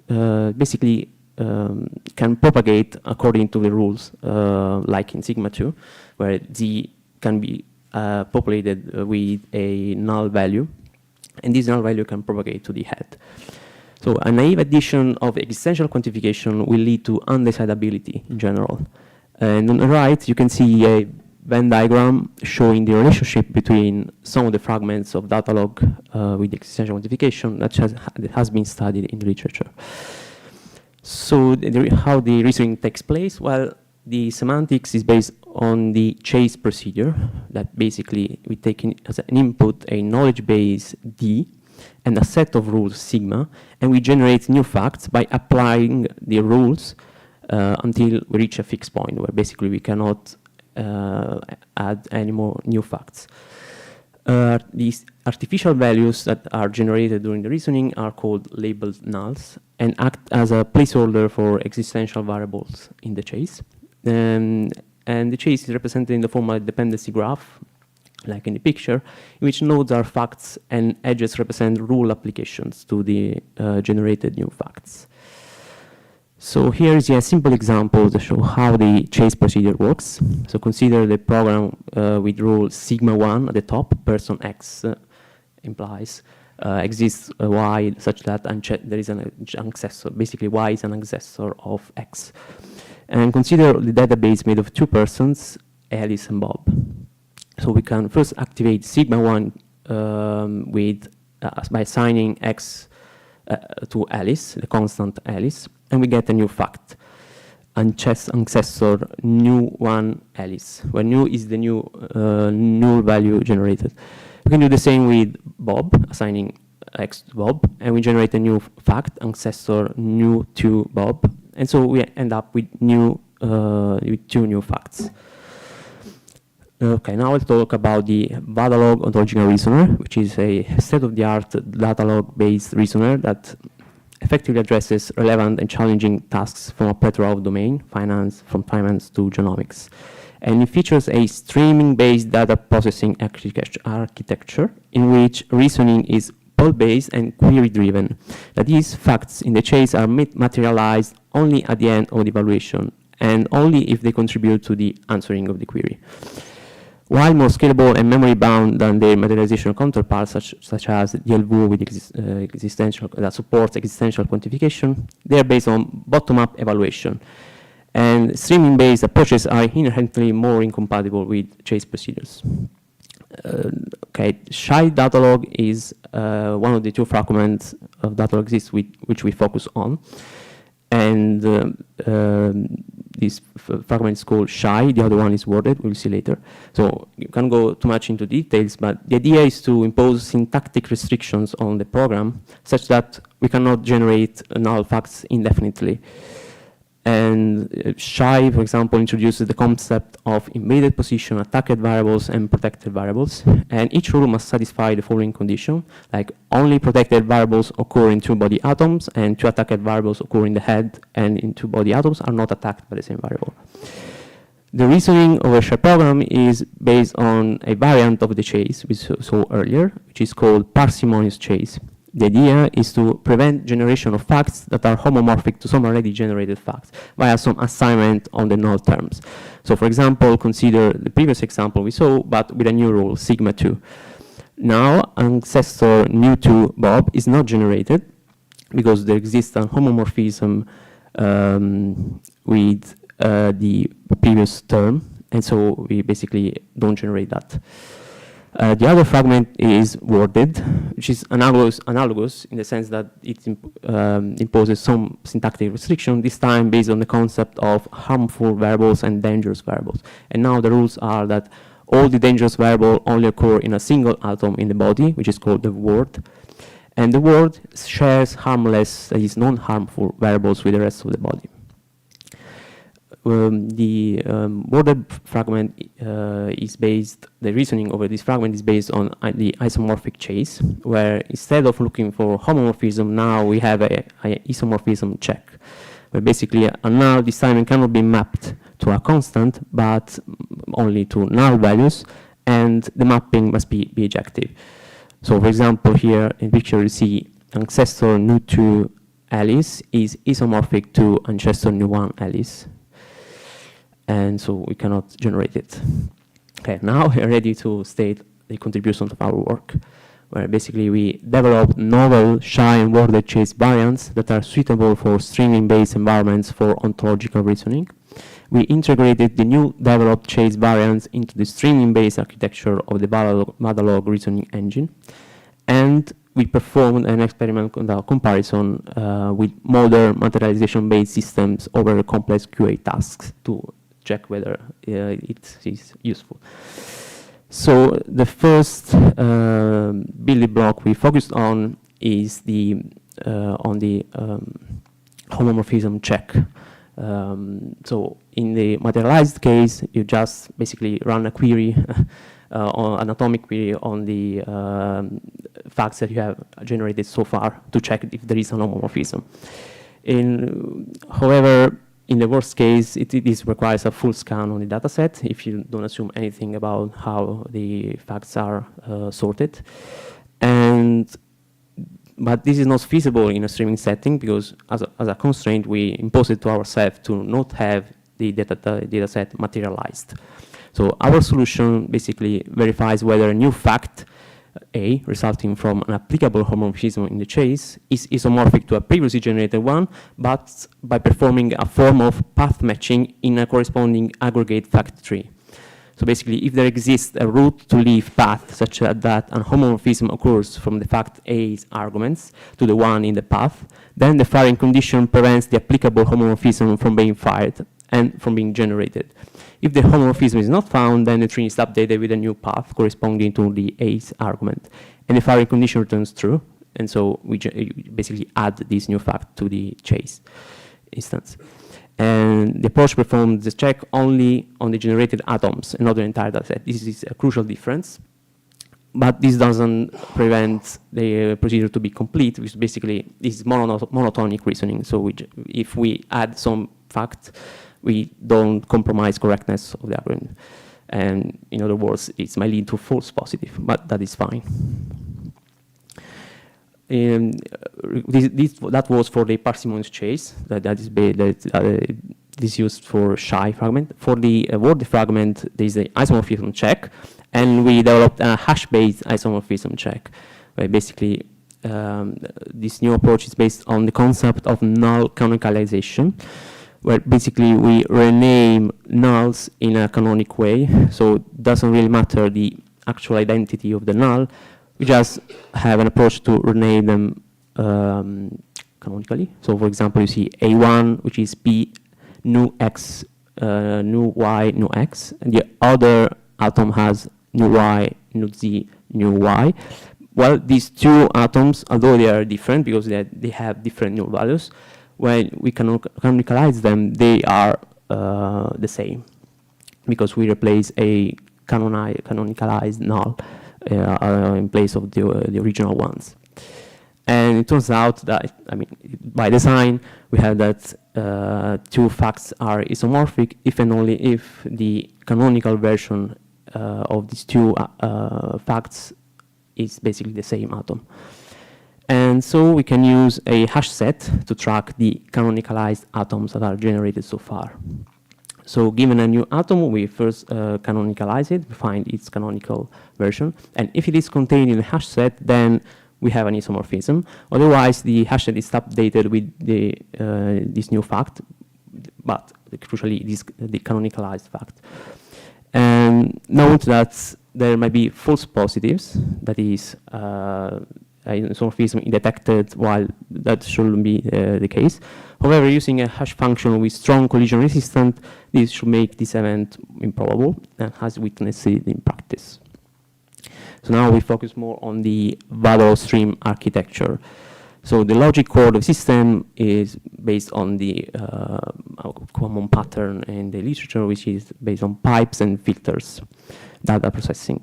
G: basically can propagate according to the rules, like in sigma 2, where z can be populated with a null value, and this null value can propagate to the head. So a naive addition of existential quantification will lead to undecidability in general. And on the right, you can see a Venn diagram showing the relationship between some of the fragments of data log with existential quantification that has been studied in the literature. So how the reasoning takes place? Well, the semantics is based on the chase procedure, that basically we take in as an input a knowledge base D and a set of rules sigma, and we generate new facts by applying the rules until we reach a fixed point where basically we cannot add any more new facts. These artificial values that are generated during the reasoning are called labeled nulls and act as a placeholder for existential variables in the chase. And the chase is represented in the form of a dependency graph, like in the picture, in which nodes are facts and edges represent rule applications to the generated new facts. So here is a simple example to show how the chase procedure works. So consider the program with rule sigma 1 at the top, person X implies exists Y such that there is an ancestor. Basically, Y is an ancestor of X. And consider the database made of two persons, Alice and Bob. So we can first activate sigma 1 by assigning X to Alice, the constant Alice, and we get a new fact, ancestor new 1 Alice, where new is the new null value generated. We can do the same with Bob, assigning X to Bob, and we generate a new fact, ancestor new 2 Bob, and so we end up with with 2 new facts. Okay, now I'll talk about the data log ontological reasoner, which is a state-of-the-art data log-based reasoner that effectively addresses relevant and challenging tasks from a plethora of domain, from finance to genomics. And it features a streaming-based data processing architecture in which reasoning is poll-based and query-driven. That is, facts in the chase are materialized only at the end of the evaluation and only if they contribute to the answering of the query. While more scalable and memory-bound than their materialization counterparts, such as DLV with existential that supports existential quantification, they are based on bottom-up evaluation. And streaming-based approaches are inherently more incompatible with chase procedures. Okay, shy data log is one of the 2 fragments of data log exists which we focus on. and this fragment is called shy, the other one is worded, we'll see later. So you can't go too much into details, but the idea is to impose syntactic restrictions on the program such that we cannot generate null facts indefinitely. And shy, for example, introduces the concept of invaded position, attacked variables, and protected variables. And each rule must satisfy the following condition, like only protected variables occur in two body atoms, and two attacked variables occur in the head and in two body atoms are not attacked by the same variable. The reasoning of a shy program is based on a variant of the chase we saw earlier, which is called parsimonious chase. The idea is to prevent generation of facts that are homomorphic to some already generated facts via some assignment on the null terms. So for example, consider the previous example we saw, but with a new rule, sigma 2. Now, ancestor new2 Bob is not generated because there exists a homomorphism with the previous term, and so we basically don't generate that. The other fragment is worded, which is analogous in the sense that it imposes some syntactic restriction, this time based on the concept of harmful variables and dangerous variables. And now the rules are that all the dangerous variables only occur in a single atom in the body, which is called the word. And the word shares harmless, that is non-harmful variables with the rest of the body. The worded fragment is based, the reasoning over this fragment is based on the isomorphic chase, where instead of looking for homomorphism, now we have a isomorphism check, where basically a null this time cannot be mapped to a constant, but only to null values, and the mapping must be bijective. So for example, here in picture you see ancestor new2 Alice is isomorphic to ancestor new1 Alice. And so we cannot generate it. Okay, now we're ready to state the contribution of our work, where basically we developed novel shy and worded chase variants that are suitable for streaming-based environments for ontological reasoning. We integrated the new developed chase variants into the streaming-based architecture of the PADL reasoning engine, and we performed an experimental comparison with modern materialization-based systems over complex QA tasks to check whether it is useful. So the first building block we focused on is the homomorphism check. So in the materialized case, you just basically run a query, an atomic query on the facts that you have generated so far to check if there is an homomorphism. However, in the worst case, this requires a full scan on the dataset if you don't assume anything about how the facts are sorted. But this is not feasible in a streaming setting because as a constraint, we impose it to ourselves to not have the dataset materialized. So our solution basically verifies whether a new fact, A, resulting from an applicable homomorphism in the chase, is isomorphic to a previously generated one, but by performing a form of path matching in a corresponding aggregate fact tree. So basically, if there exists a route to leave path such that a homomorphism occurs from the fact A's arguments to the one in the path, then the firing condition prevents the applicable homomorphism from being fired and from being generated. If the homomorphism is not found, then the tree is updated with a new path corresponding to the A's argument. And the firing condition returns true, and so we basically add this new fact to the chase instance. And the approach performs the check only on the generated atoms and not the entire dataset. This is a crucial difference, but this doesn't prevent the procedure to be complete, which basically is monotonic reasoning. So if we add some fact, we don't compromise correctness of the algorithm. And in other words, it might lead to false positive, but that is fine. That was for the parsimonious chase. That is used for shy fragment. For the word fragment, there is the isomorphism check, and we developed a hash-based isomorphism check, where basically this new approach is based on the concept of null canonicalization, where basically we rename nulls in a canonic way, so it doesn't really matter the actual identity of the null. We just have an approach to rename them canonically. So for example, you see A1, which is P nu X, nu Y, nu X, and the other atom has nu Y, nu Z, nu Y. Well, these two atoms, although they are different because they have different nu values, when we canonicalize them, they are the same because we replace a canonicalized null in place of the original ones. And it turns out that, I mean, by design, we have that two facts are isomorphic if and only if the canonical version of these two facts is basically the same atom. And so we can use a hash set to track the canonicalized atoms that are generated so far. So given a new atom, we first canonicalize it, find its canonical version. And if it is contained in a hash set, then we have an isomorphism. Otherwise, the hash set is updated with this new fact, but crucially, the canonicalized fact. And note that there might be false positives, that is, isomorphism detected while that shouldn't be the case. However, using a hash function with strong collision resistance, this should make this event improbable and has witnessed it in practice. So now we focus more on the Vador stream architecture. So the logic core of the system is based on the common pattern in the literature, which is based on pipes and filters, data processing.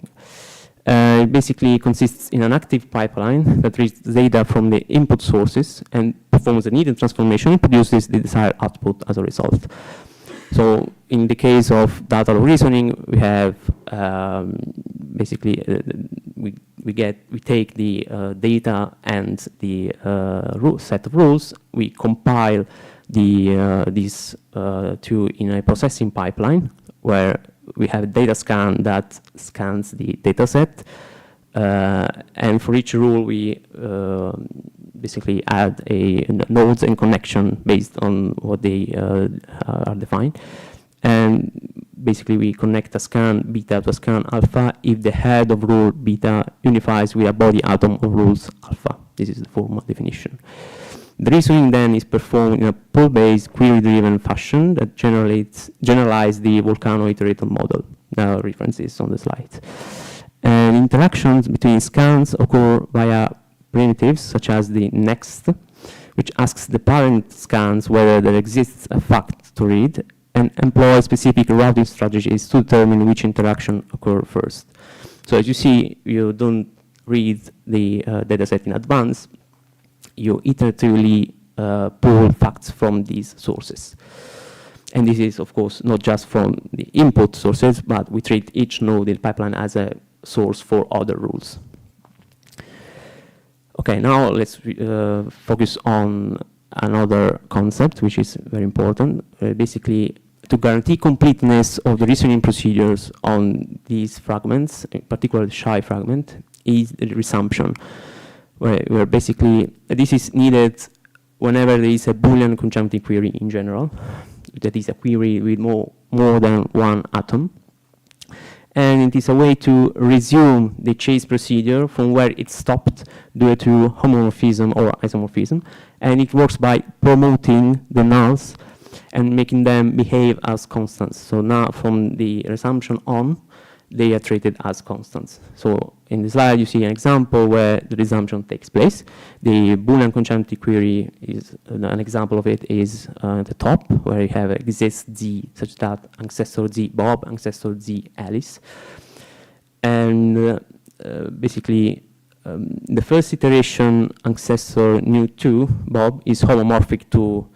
G: It basically consists in an active pipeline that reads data from the input sources and performs the needed transformation and produces the desired output as a result. So in the case of data reasoning, we have basically we take the data and the set of rules. We compile these two in a processing pipeline where we have a data scan that scans the data set. And for each rule, we basically add nodes and connection based on what they are defined. And basically, we connect a scan beta to a scan alpha if the head of rule beta unifies with a body atom of rules alpha. This is the formal definition. The reasoning then is performed in a pool-based, query-driven fashion that generalizes the Volcano iterator model. Now references on the slide. And interactions between scans occur via primitives such as the next, which asks the parent scans whether there exists a fact to read, and employs specific routing strategies to determine which interaction occurs first. So as you see, you don't read the dataset in advance. You iteratively pull facts from these sources. And this is, of course, not just from the input sources, but we treat each node in the pipeline as a source for other rules. Okay, now let's focus on another concept, which is very important. Basically, to guarantee completeness of the reasoning procedures on these fragments, in particular the shy fragment, is the resumption, where basically this is needed whenever there is a Boolean conjunctive query in general, that is a query with more than one atom. And it is a way to resume the chase procedure from where it stopped due to homomorphism or isomorphism. And it works by promoting the nulls and making them behave as constants. So now from the resumption on, they are treated as constants. So in the slide, you see an example where the resumption takes place. The Boolean conjunctive query is an example of it is at the top, where you have exists Z such that ancestor Z Bob, ancestor Z Alice. And basically, the first iteration, ancestor new 2 Bob, is homomorphic to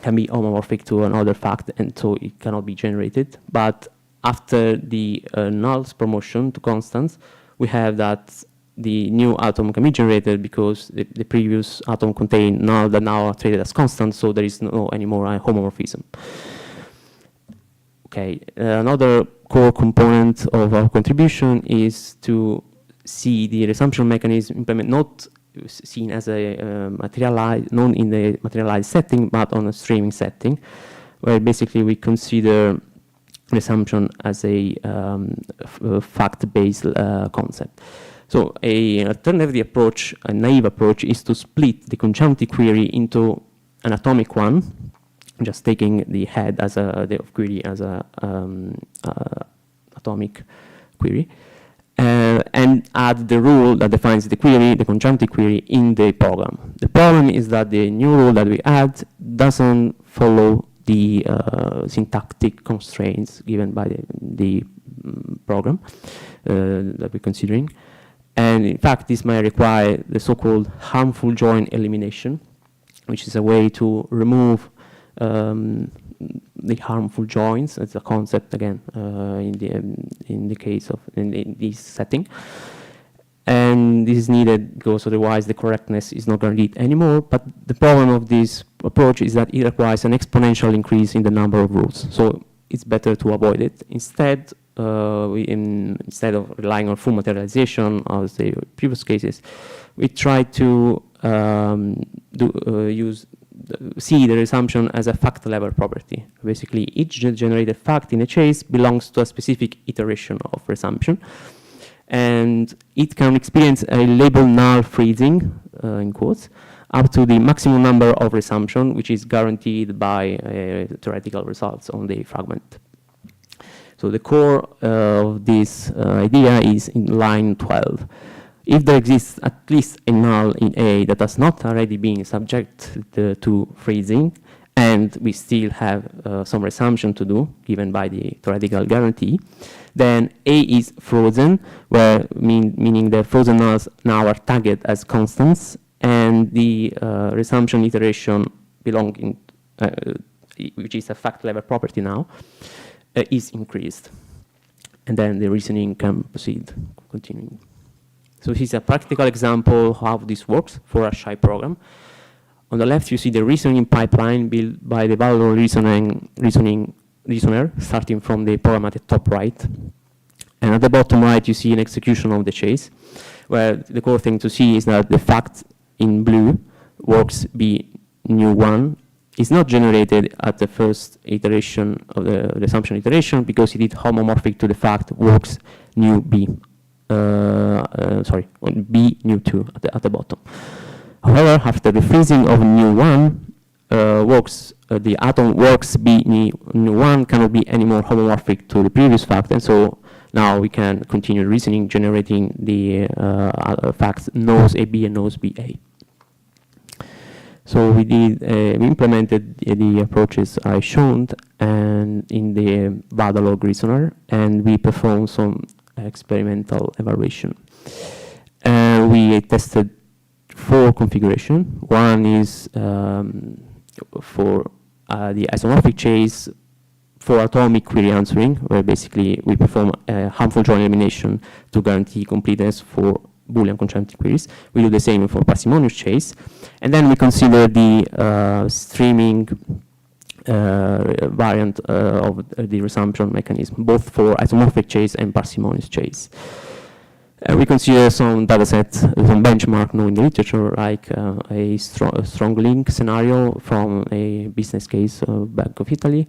G: can be homomorphic to another fact, and so it cannot be generated. But after the nulls promotion to constants, we have that the new atom can be generated because the previous atom contained null that now are treated as constants, so there is no anymore homomorphism. Okay, another core component of our contribution is to see the resumption mechanism implement not seen as a materialized, known in the materialized setting, but on a streaming setting, where basically we consider resumption as a fact-based concept. So an alternative approach, a naive approach, is to split the conjunctive query into an atomic one, just taking the head as the query as a atomic query, and add the rule that defines the query, the conjunctive query, in the program. The problem is that the new rule that we add doesn't follow the syntactic constraints given by the program that we're considering. And in fact, this may require the so-called harmful join elimination, which is a way to remove the harmful joins. It's a concept again in the case of in this setting, and this is needed because otherwise the correctness is not guaranteed anymore. But the problem of this approach is that it requires an exponential increase in the number of rules, so it's better to avoid it. Instead, instead of relying on full materialization as the previous cases, we try to see the resumption as a fact level property. Basically, each generated fact in a chase belongs to a specific iteration of resumption, and it can experience a label null freezing, in quotes, up to the maximum number of resumption, which is guaranteed by theoretical results on the fragment. So the core of this idea is in line 12. If there exists at least a null in A that has not already been subjected to freezing, and we still have some resumption to do, given by the theoretical guarantee, then A is frozen, meaning the frozen nulls now are tagged as constants, and the resumption iteration belonging, which is a fact level property now, is increased. And then the reasoning can proceed, continuing. So this is a practical example of how this works for a shy program. On the left, you see the reasoning pipeline built by the value reasoner, starting from the program at the top right. And at the bottom right, you see an execution of the chase, where the core thing to see is that the fact in blue, works B new 1, is not generated at the first iteration of the resumption iteration because it is homomorphic to the fact works new B. On B new 2 at the bottom. However, after the freezing of new 1, the atom works B new 1 cannot be any more homomorphic to the previous fact, and so now we can continue reasoning, generating the facts knows AB and knows BA. So we implemented the approaches I showed and in the PADL reasoner, and we performed some experimental evaluation. We tested 4 configurations. One is for the isomorphic chase for atomic query answering, where basically we perform a harmful join elimination to guarantee completeness for Boolean conjunctive queries. We do the same for parsimonious chase. And then we consider the streaming variant of the resumption mechanism, both for isomorphic chase and parsimonious chase. We consider some datasets, some benchmark known in the literature, like a strong link scenario from a business case Bank of Italy,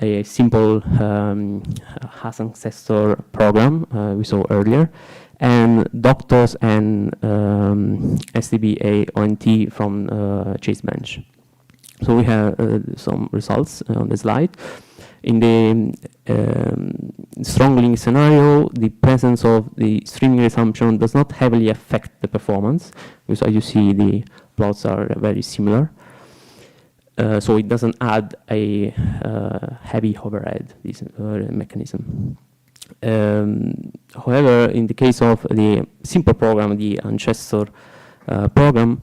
G: a simple has ancestor program we saw earlier, and doctors and SDBA ONT from Chase Bench. So we have some results on the slide. In the strong link scenario, the presence of the streaming resumption does not heavily affect the performance, because as you see, the plots are very similar. So it doesn't add a heavy overhead, this mechanism. However, in the case of the simple program, the ancestor program,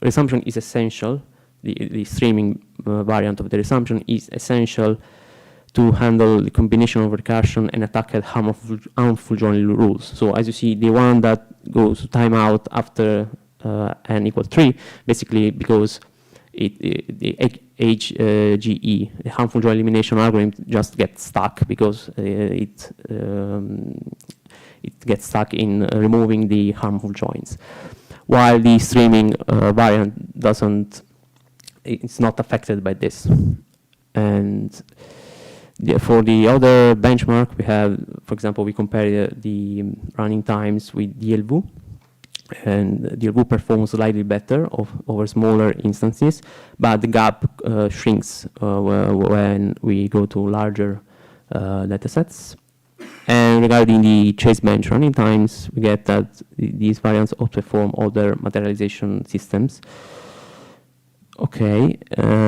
G: resumption is essential. The streaming variant of the resumption is essential to handle the combination of recursion and attack at harmful join rules. So as you see, the one that goes to timeout after n equals 3, basically because the HGE, the harmful join elimination algorithm, just gets stuck because it gets stuck in removing the harmful joins. While the streaming variant doesn't, it's not affected by this. And For the other benchmark, we have, for example, we compare the running times with DLV, and DLV performs slightly better over smaller instances, but the gap shrinks when we go to larger datasets. And regarding the chase bench running times, we get that these variants outperform other materialization systems. Okay,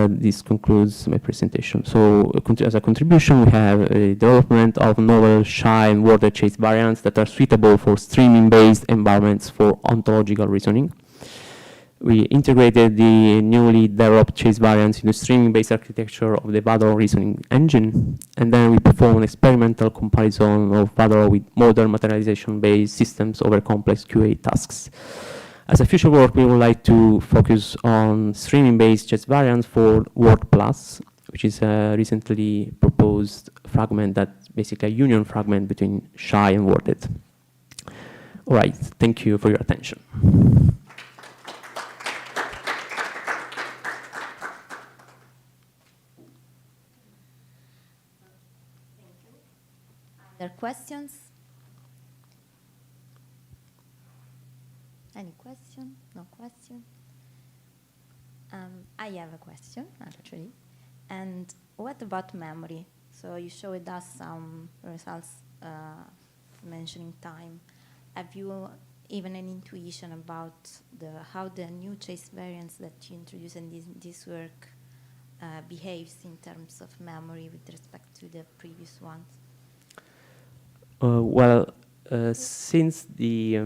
G: this concludes my presentation. So as a contribution, we have a development of novel shy and worded chase variants that are suitable for streaming-based environments for ontological reasoning. We integrated the newly developed chase variants in the streaming-based architecture of the PADL reasoning engine, and then we performed an experimental comparison of PADL with modern materialization-based systems over complex QA tasks. As a future work, we would like to focus on streaming-based chase variants for Word+, which is a recently proposed fragment that's basically a union fragment between shy and worded. All right, thank you for your attention.
P: Other questions? Any question? No question? I have a question, actually. And what about memory? So you showed us some results mentioning time. Have you even an intuition about how the new chase variants that you introduce in this work behaves in terms of memory with respect to the previous ones?
G: Since the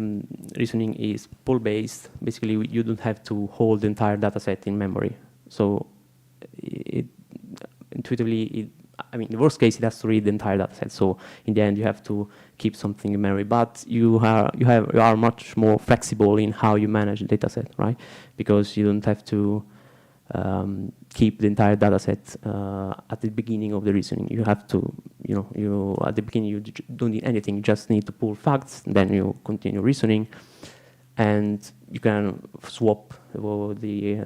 G: reasoning is pool-based, basically you don't have to hold the entire data set in memory. So intuitively, I mean, in the worst case, it has to read the entire data set. So in the end, you have to keep something in memory. But you are much more flexible in how you manage the data set, right? Because you don't have to keep the entire data set at the beginning of the reasoning. You have to, at the beginning you don't need anything, you just need to pull facts, then you continue reasoning, and you can swap the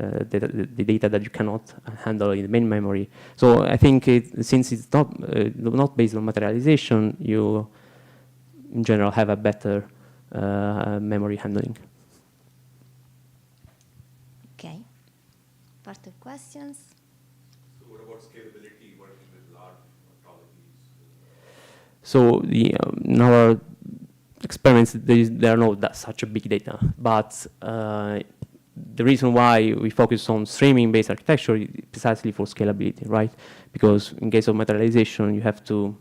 G: data that you cannot handle in the main memory. So I think since it's not based on materialization, you in general have a better memory handling.
P: Okay. Further questions?
H: So what about scalability working with large ontologies?
G: So in our experiments, there are not such a big data, but the reason why we focus on streaming-based architecture is precisely for scalability, right? Because in case of materialization, you have to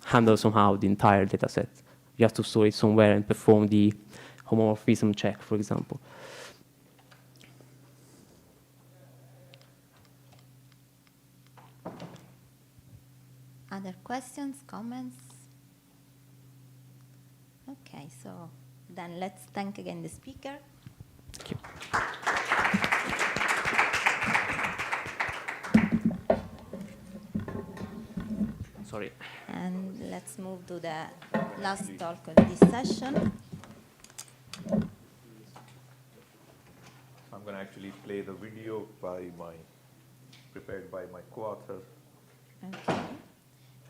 G: handle somehow the entire data set. You have to store it somewhere and perform the homomorphism check, for example.
P: Other questions, comments? Okay, so then let's thank again the speaker.
G: Thank you. Sorry.
P: And let's move to the last talk of this session.
S: I'm going to actually play the video prepared by my co-author.
P: Okay.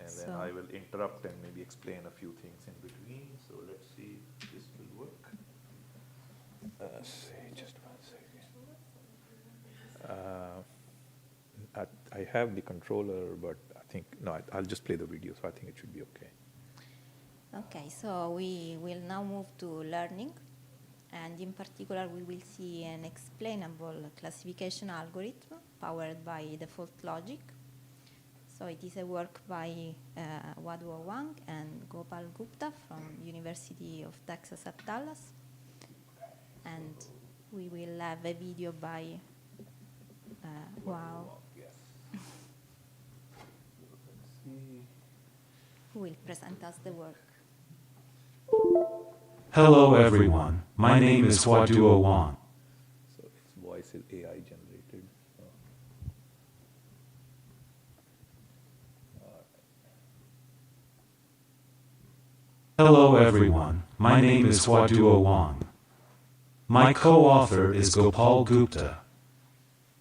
S: And then I will interrupt and maybe explain a few things in between. So let's see if this will work. Let's see, just 1 second. I have the controller, but I think, no, I'll just play the video, so I think it should be okay.
P: Okay, so we will now move to learning. And in particular, we will see an explainable classification algorithm powered by default logic. So it is a work by Wadhwa Wang and Gopal Gupta from University of Texas at Dallas. And we will have a video by Wow. Who will present us the work.
O: Hello everyone, my name is Wadhwa Wang.
S: So its voice is AI generated.
O: Hello everyone, my name is Wadhwa Wang. My co-author is Gopal Gupta.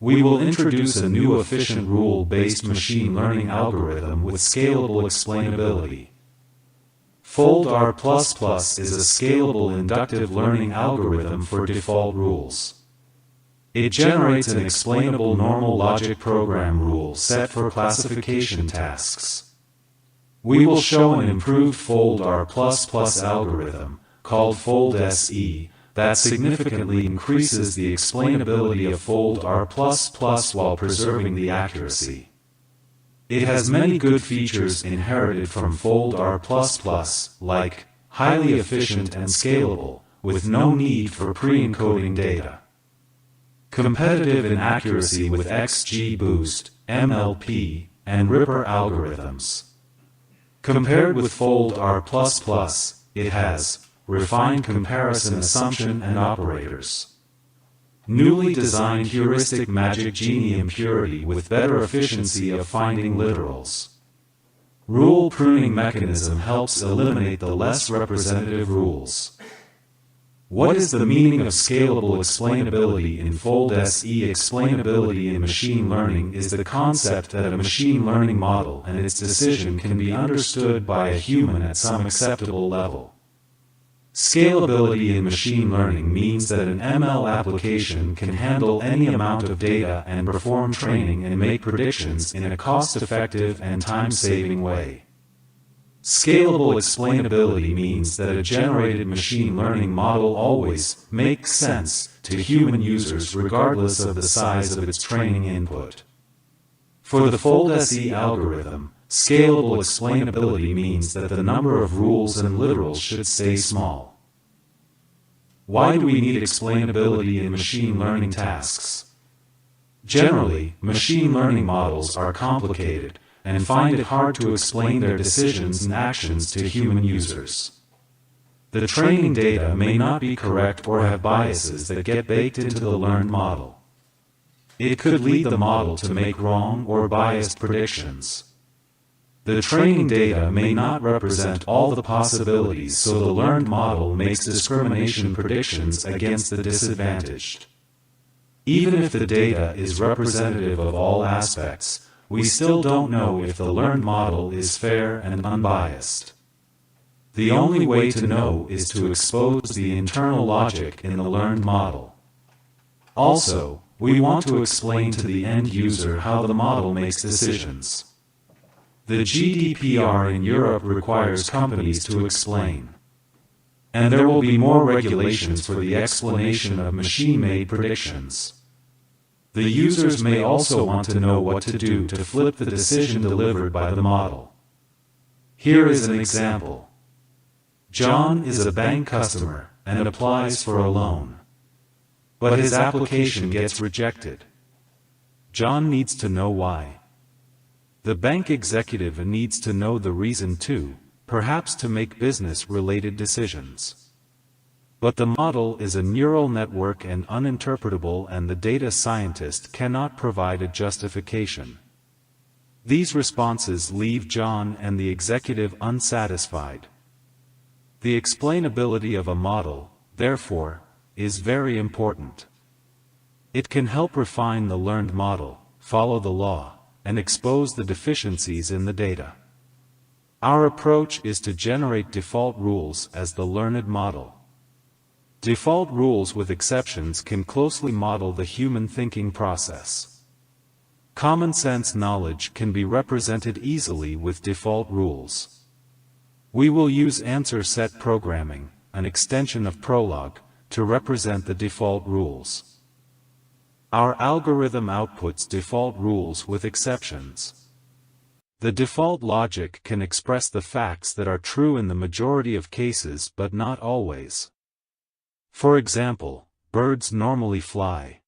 O: we will introduce a new efficient rule-based machine learning algorithm with scalable explainability. FoldR++ is a scalable inductive learning algorithm for default rules. It generates an explainable normal logic program rule set for classification tasks. We will show an improved FoldR++ algorithm, called FoldSE, that significantly increases the explainability of FoldR++ while preserving the accuracy. It has many good features inherited from FoldR++, like highly efficient and scalable, with no need for pre-encoding data. Competitive in accuracy with XGBoost, MLP, and Ripper algorithms. Compared with FoldR++, it has refined comparison assumption and operators. Newly designed heuristic magic genie impurity with better efficiency of finding literals. Rule pruning mechanism helps eliminate the less representative rules. What is the meaning of scalable explainability in FoldSE? Explainability in machine learning is the concept that a machine learning model and its decision can be understood by a human at some acceptable level. Scalability in machine learning means that an ML application can handle any amount of data and perform training and make predictions in a cost-effective and time-saving way. Scalable explainability means that a generated machine learning model always makes sense to human users regardless of the size of its training input. For the FoldSE algorithm, scalable explainability means that the number of rules and literals should stay small. Why do we need explainability in machine learning tasks? Generally, machine learning models are complicated and find it hard to explain their decisions and actions to human users. The training data may not be correct or have biases that get baked into the learned model. It could lead the model to make wrong or biased predictions. The training data may not represent all the possibilities, so the learned model makes discrimination predictions against the disadvantaged. Even if the data is representative of all aspects, we still don't know if the learned model is fair and unbiased. The only way to know is to expose the internal logic in the learned model. Also, we want to explain to the end user how the model makes decisions. The GDPR in Europe requires companies to explain. And there will be more regulations for the explanation of machine-made predictions. The users may also want to know what to do to flip the decision delivered by the model. Here is an example. John is a bank customer and applies for a loan. But his application gets rejected. John needs to know why. The bank executive needs to know the reason too, perhaps to make business-related decisions. But the model is a neural network and uninterpretable, and the data scientist cannot provide a justification. These responses leave John and the executive unsatisfied. The explainability of a model, therefore, is very important. It can help refine the learned model, follow the law, and expose the deficiencies in the data. Our approach is to generate default rules as the learned model. Default rules with exceptions can closely model the human thinking process. Common sense knowledge can be represented easily with default rules. We will use answer set programming, an extension of Prolog, to represent the default rules. Our algorithm outputs default rules with exceptions. The default logic can express the facts that are true in the majority of cases but not always. For example, birds normally fly.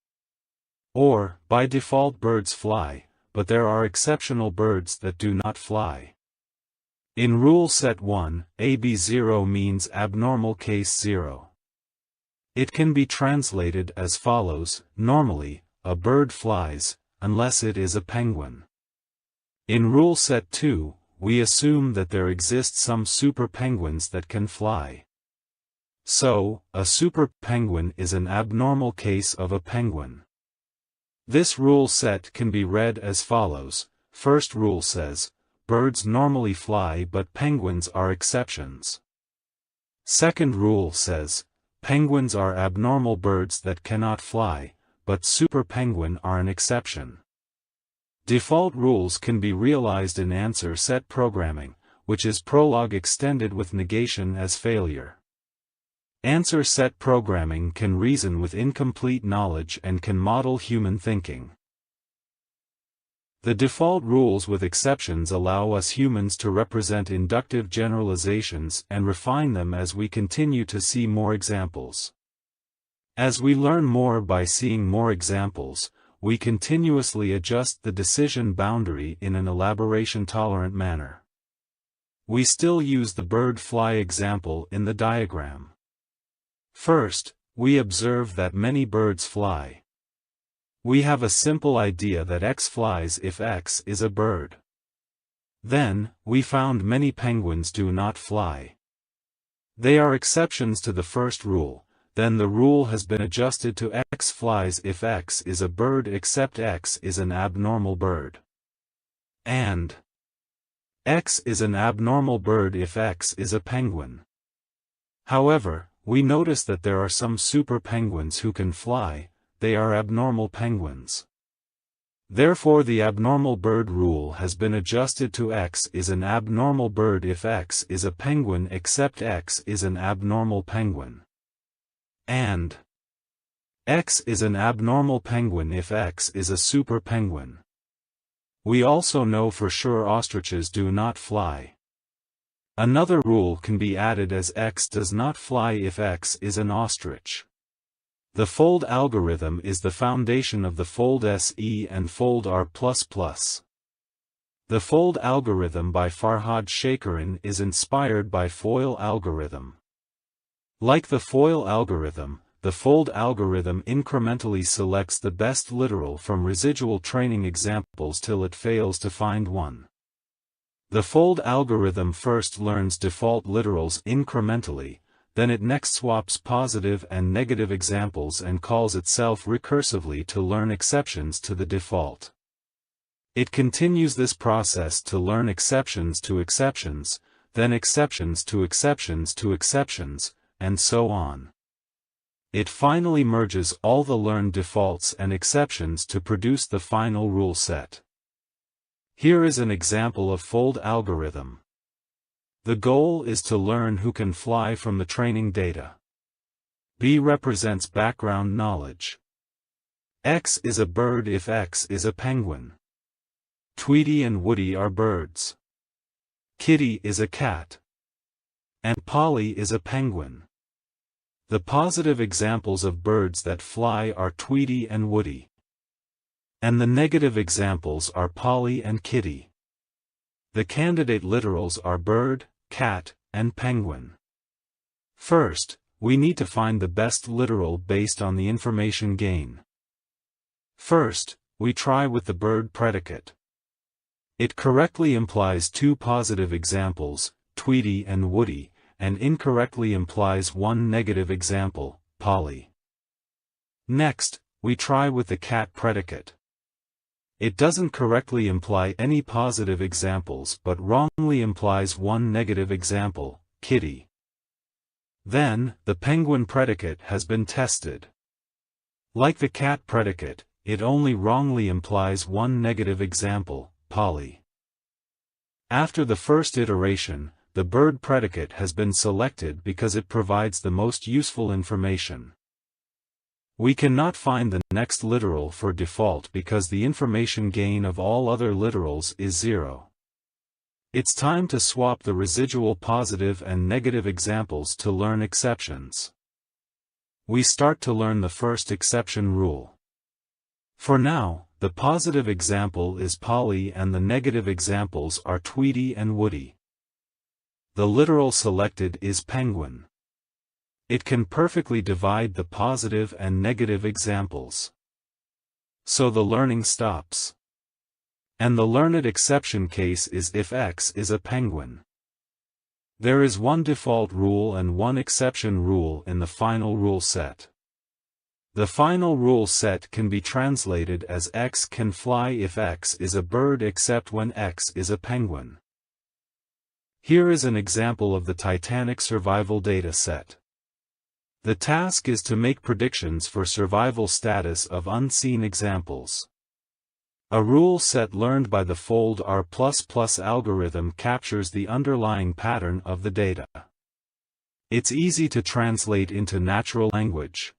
O: Or, by default birds fly, but there are exceptional birds that do not fly. In rule set 1, AB0 means abnormal case 0. It can be translated as follows: normally, a bird flies, unless it is a penguin. In rule set 2, we assume that there exist some super penguins that can fly. So, a super penguin is an abnormal case of a penguin. This rule set can be read as follows. First rule says, birds normally fly but penguins are exceptions. Second rule says, penguins are abnormal birds that cannot fly, but super penguin are an exception. Default rules can be realized in answer set programming, which is Prolog extended with negation as failure. Answer set programming can reason with incomplete knowledge and can model human thinking. The default rules with exceptions allow us humans to represent inductive generalizations and refine them as we continue to see more examples. As we learn more by seeing more examples, we continuously adjust the decision boundary in an elaboration-tolerant manner. We still use the bird fly example in the diagram. First, we observe that many birds fly. We have a simple idea that X flies if X is a bird. Then, we found many penguins do not fly. They are exceptions to the first rule, then the rule has been adjusted to X flies if X is a bird except X is an abnormal bird. And X is an abnormal bird if X is a penguin. However, we notice that there are some super penguins who can fly. They are abnormal penguins. Therefore the abnormal bird rule has been adjusted to X is an abnormal bird if X is a penguin except X is an abnormal penguin. And X is an abnormal penguin if X is a super penguin. We also know for sure ostriches do not fly. Another rule can be added as X does not fly if X is an ostrich. The fold algorithm is the foundation of the fold SE and fold R++. The fold algorithm by Farhad Shakaran is inspired by FOIL algorithm. Like the FOIL algorithm, the fold algorithm incrementally selects the best literal from residual training examples till it fails to find one. The fold algorithm first learns default literals incrementally, then it next swaps positive and negative examples and calls itself recursively to learn exceptions to the default. It continues this process to learn exceptions to exceptions, then exceptions to exceptions to exceptions, and so on. It finally merges all the learned defaults and exceptions to produce the final rule set. Here is an example of fold algorithm. The goal is to learn who can fly from the training data. B represents background knowledge. X is a bird if X is a penguin. Tweety and Woody are birds. Kitty is a cat. And Polly is a penguin. The positive examples of birds that fly are Tweety and Woody. And the negative examples are Polly and Kitty. The candidate literals are bird, cat, and penguin. First, we need to find the best literal based on the information gain. First, we try with the bird predicate. It correctly implies two positive examples, Tweety and Woody, and incorrectly implies one negative example, Polly. Next, we try with the cat predicate. It doesn't correctly imply any positive examples but wrongly implies one negative example, Kitty. Then, the penguin predicate has been tested. Like the cat predicate, it only wrongly implies one negative example, Polly. After the first iteration, the bird predicate has been selected because it provides the most useful information. We cannot find the next literal for default because the information gain of all other literals is 0. It's time to swap the residual positive and negative examples to learn exceptions. We start to learn the first exception rule. For now, the positive example is Polly and the negative examples are Tweety and Woody. The literal selected is penguin. It can perfectly divide the positive and negative examples. So the learning stops. And the learned exception case is if X is a penguin. There is one default rule and one exception rule in the final rule set. The final rule set can be translated as X can fly if X is a bird except when X is a penguin. Here is an example of the Titanic survival data set. The task is to make predictions for survival status of unseen examples. A rule set learned by the POPL'24 algorithm captures the underlying pattern of the data. It's easy to translate into natural language.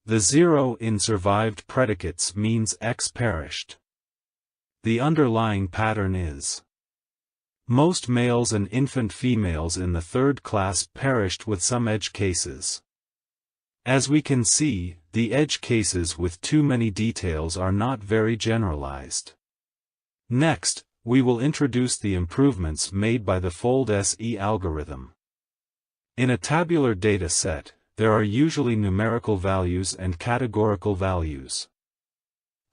O: The 0 in survived predicates means X perished. The underlying pattern is: most males and infant females in the third class perished with some edge cases. As we can see, the edge cases with too many details are not very generalized. Next, we will introduce the improvements made by the POPL'24 algorithm. In a tabular data set, there are usually numerical values and categorical values.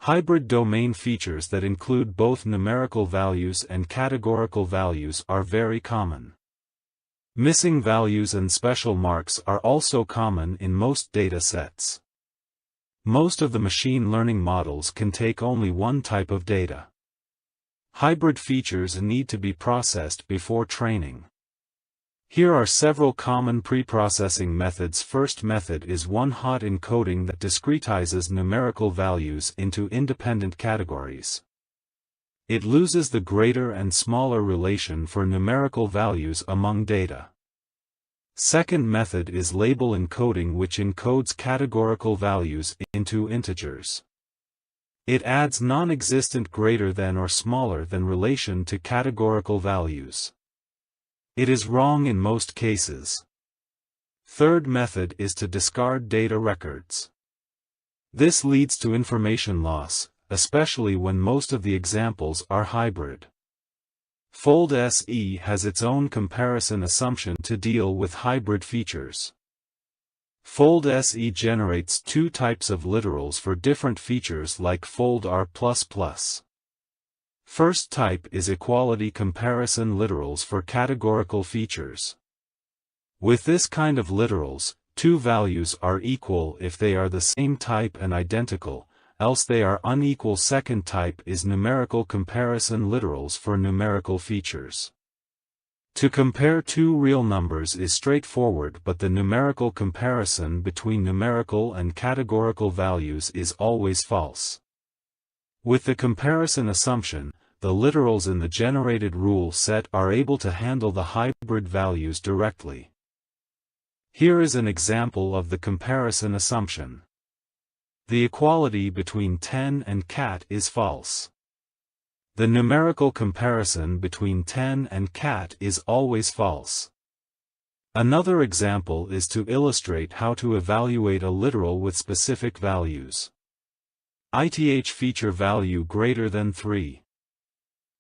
O: Hybrid domain features that include both numerical values and categorical values are very common. Missing values and special marks are also common in most data sets. Most of the machine learning models can take only one type of data. Hybrid features need to be processed before training. Here are several common preprocessing methods. First method is one-hot encoding that discretizes numerical values into independent categories. It loses the greater and smaller relation for numerical values among data. Second method is label encoding, which encodes categorical values into integers. It adds non-existent greater than or smaller than relation to categorical values. It is wrong in most cases. Third method is to discard data records. This leads to information loss, especially when most of the examples are hybrid. POPL'24 has its own comparison assumption to deal with hybrid features. POPL'24 generates two types of literals for different features like POPL'24. First type is equality comparison literals for categorical features. With this kind of literals, two values are equal if they are the same type and identical, else they are unequal. Second type is numerical comparison literals for numerical features. To compare two real numbers is straightforward, but the numerical comparison between numerical and categorical values is always false. With the comparison assumption, the literals in the generated rule set are able to handle the hybrid values directly. Here is an example of the comparison assumption. The equality between 10 and cat is false. The numerical comparison between 10 and cat is always false. Another example is to illustrate how to evaluate a literal with specific values. ith feature value greater than 3.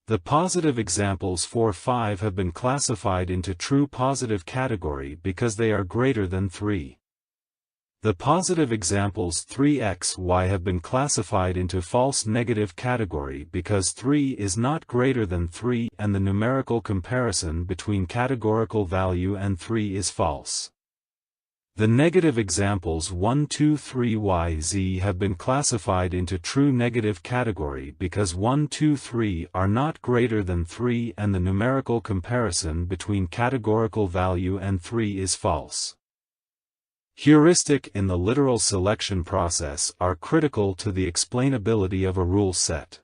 O: The positive examples 4, 5 have been classified into true positive category because they are greater than 3. The positive examples 3x, y have been classified into false negative category because 3 is not greater than 3 and the numerical comparison between categorical value and 3 is false. The negative examples 1, 2, 3, y, z have been classified into true negative category because 1, 2, 3 are not greater than 3 and the numerical comparison between categorical value and 3 is false. Heuristic in the literal selection process are critical to the explainability of a rule set.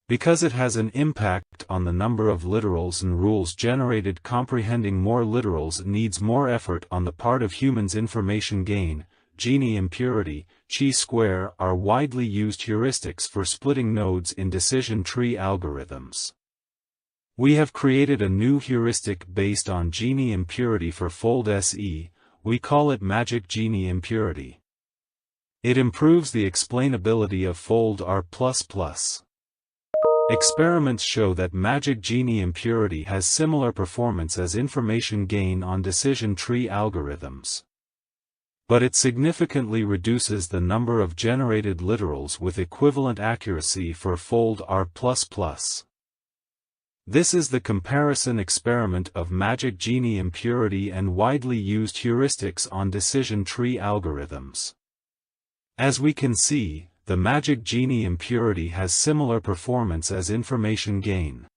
O: Because it has an impact on the number of literals and rules generated, comprehending more literals needs more effort on the part of humans. Information gain, Gini impurity, chi-square are widely used heuristics for splitting nodes in decision tree algorithms. We have created a new heuristic based on Gini impurity for POPL'24. We call it magic Gini impurity. It improves the explainability of POPL'24. Experiments show that magic Gini impurity has similar performance as information gain on decision tree algorithms. But it significantly reduces the number of generated literals with equivalent accuracy for POPL'24. This is the comparison experiment of magic Gini impurity and widely used heuristics on decision tree algorithms. As we can see, the Magic Genie impurity has similar performance as information gain.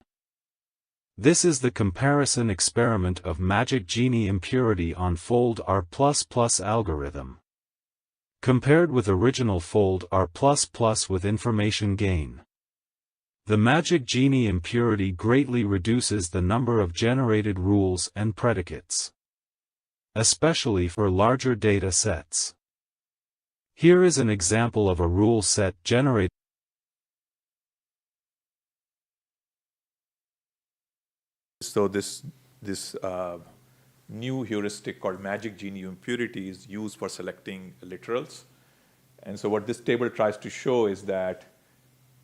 O: This is the comparison experiment of Magic Genie impurity on fold R++ algorithm, compared with original fold R++ with information gain. The Magic Genie impurity greatly reduces the number of generated rules and predicates, especially for larger data sets. Here is an example of a rule set generated.
S: So this new heuristic called Magic Genie impurity is used for selecting literals. And so what this table tries to show is that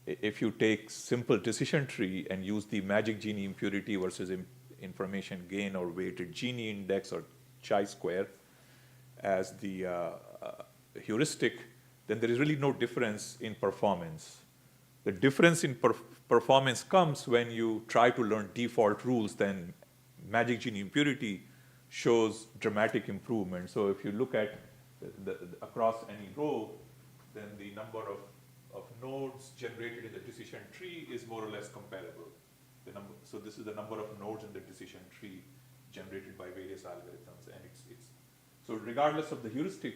S: if you take simple decision tree and use the Magic Genie impurity versus information gain or weighted Gini index or chi-square as the heuristic, then there is really no difference in performance. The difference in performance comes when you try to learn default rules. Then Magic Genie impurity shows dramatic improvement. So if you look at across any row, then the number of nodes generated in the decision tree is more or less comparable. So this is the number of nodes in the decision tree generated by various algorithms. And so regardless of the heuristic,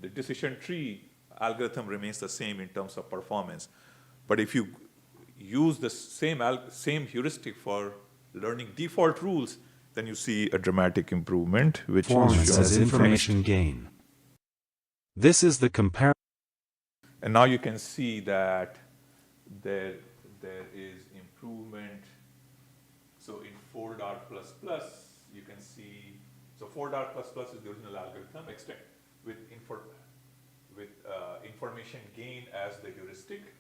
S: the decision tree algorithm remains the same in terms of performance. But if you use the same heuristic for learning default rules, then you see a dramatic improvement, which
O: Performance as information gain. This is the comparison.
S: And now you can see that there is improvement. So in fold R++, you can see, so fold R++ is the original algorithm with information gain as the heuristic.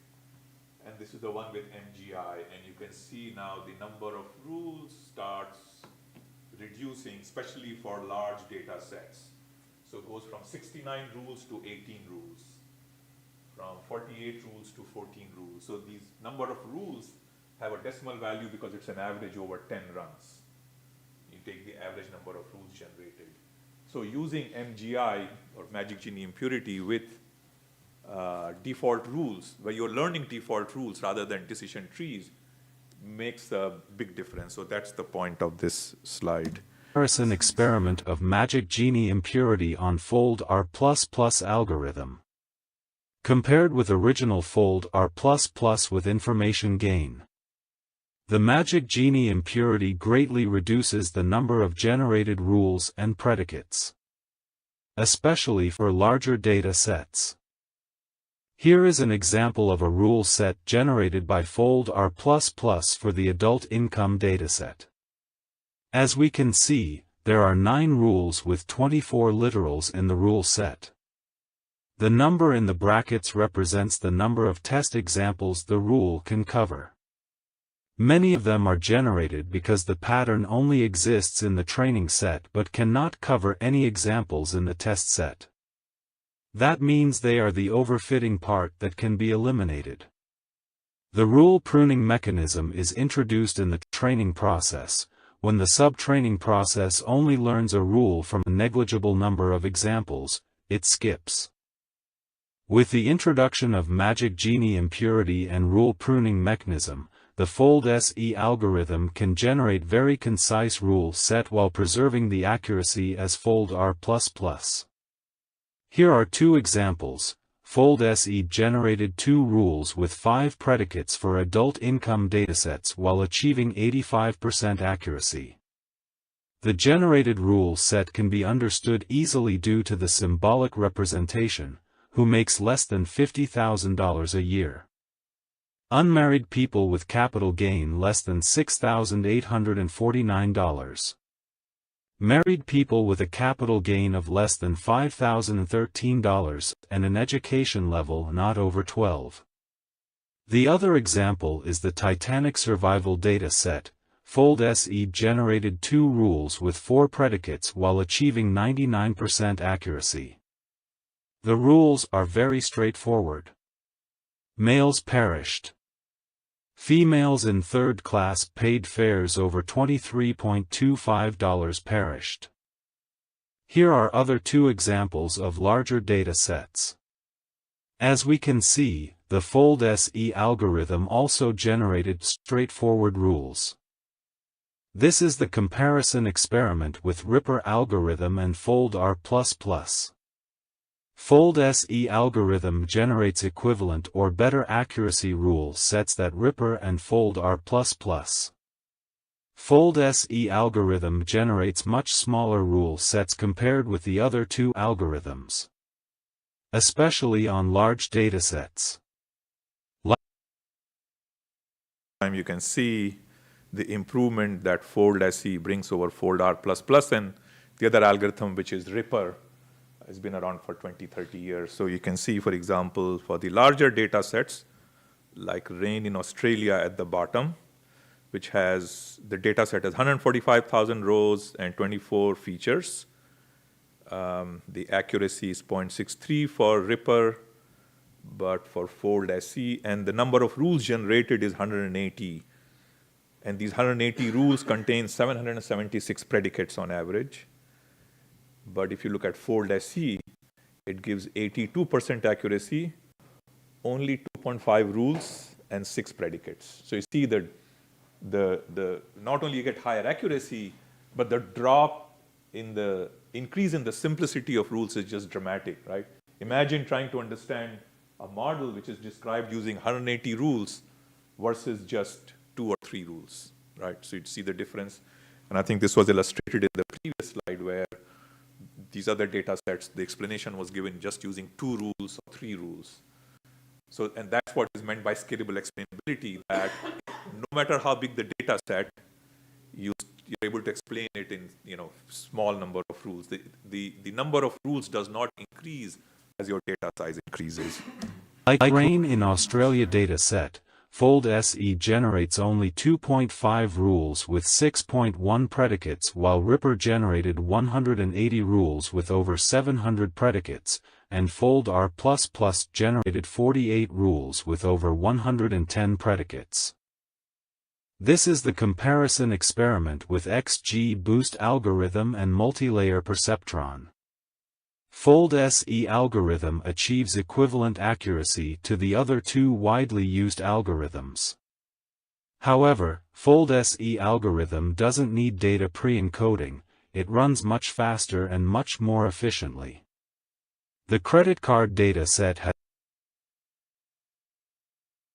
S: And this is the one with MGI. And you can see now the number of rules starts reducing, especially for large data sets. So it goes from 69 rules to 18 rules, from 48 rules to 14 rules. So these number of rules have a decimal value because it's an average over 10 runs. You take the average number of rules generated. So using MGI or Magic Genie impurity with default rules, where you're learning default rules rather than decision trees, makes a big difference. So that's the point of this slide.
O: Comparison experiment of Magic Genie impurity on fold R++ algorithm, compared with original fold R++ with information gain. The Magic Genie impurity greatly reduces the number of generated rules and predicates, especially for larger data sets. Here is an example of a rule set generated by fold R++ for the adult income dataset. As we can see, there are 9 rules with 24 literals in the rule set. The number in the brackets represents the number of test examples the rule can cover. Many of them are generated because the pattern only exists in the training set but cannot cover any examples in the test set. That means they are the overfitting part that can be eliminated. The rule pruning mechanism is introduced in the training process. When the sub-training process only learns a rule from a negligible number of examples, it skips. With the introduction of Magic Genie impurity and rule pruning mechanism, the fold SE algorithm can generate very concise rule set while preserving the accuracy as fold R++. Here are 2 examples. Fold SE generated 2 rules with 5 predicates for adult income datasets while achieving 85% accuracy. The generated rule set can be understood easily due to the symbolic representation, who makes less than $50,000 a year. Unmarried people with capital gain less than $6,849. Married people with a capital gain of less than $5,013 and an education level not over 12. The other example is the Titanic survival data set. Fold SE generated 2 rules with 4 predicates while achieving 99% accuracy. The rules are very straightforward. Males perished. Females in third class paid fares over $23.25 perished. Here are other 2 examples of larger data sets. As we can see, the Fold SE algorithm also generated straightforward rules. This is the comparison experiment with Ripper algorithm and Fold R++. Fold SE algorithm generates equivalent or better accuracy rule sets than Ripper and Fold R++. Fold SE algorithm generates much smaller rule sets compared with the other two algorithms, especially on large datasets.
S: You can see the improvement that Fold SE brings over Fold R++, and the other algorithm, which is Ripper, has been around for 20, 30 years. So you can see, for example, for the larger data sets, like rain in Australia at the bottom, which has, the data set has 145,000 rows and 24 features. The accuracy is 0.63 for Ripper, but for Fold SE, and the number of rules generated is 180. And these 180 rules contain 776 predicates on average. But if you look at Fold SE, it gives 82% accuracy, only 2.5 rules and 6 predicates. So you see that not only you get higher accuracy, but the drop in the increase in the simplicity of rules is just dramatic, right? Imagine trying to understand a model which is described using 180 rules versus just 2 or 3 rules, right? So you'd see the difference. And I think this was illustrated in the previous slide where these other data sets, the explanation was given just using 2 rules or 3 rules. So, and that's what is meant by scalable explainability, that no matter how big the data set, you're able to explain it in small number of rules. The number of rules does not increase as your data size increases.
O: Like rain in Australia dataset, Fold SE generates only 2.5 rules with 6.1 predicates, while Ripper generated 180 rules with over 700 predicates, and Fold R++ generated 48 rules with over 110 predicates. This is the comparison experiment with XGBoost algorithm and multilayer perceptron. Fold SE algorithm achieves equivalent accuracy to the other two widely used algorithms. However, Fold SE algorithm doesn't need data pre-encoding, it runs much faster and much more efficiently. The credit card data set has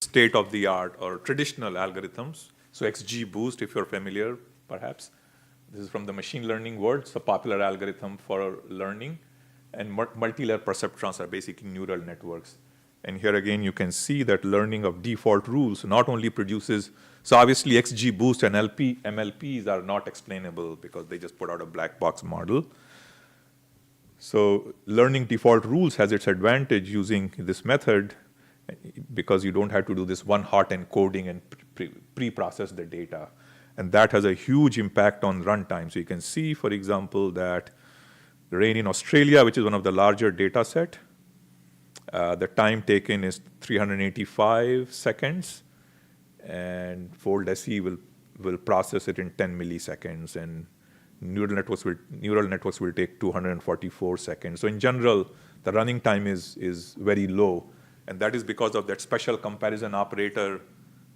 S: state-of-the-art or traditional algorithms. So XGBoost, if you're familiar, perhaps. This is from the machine learning world. It's a popular algorithm for learning. And multi-layer perceptrons are basically neural networks. And here again, you can see that learning of default rules not only produces, so obviously XGBoost and MLPs are not explainable because they just put out a black box model. So learning default rules has its advantage using this method because you don't have to do this one-hot encoding and pre-process the data. And that has a huge impact on runtime. So you can see, for example, that rain in Australia, which is one of the larger data set, the time taken is 385 seconds, and Fold SE will process it in 10 milliseconds, and neural networks will take 244 seconds. So in general, the running time is very low, and that is because of that special comparison operator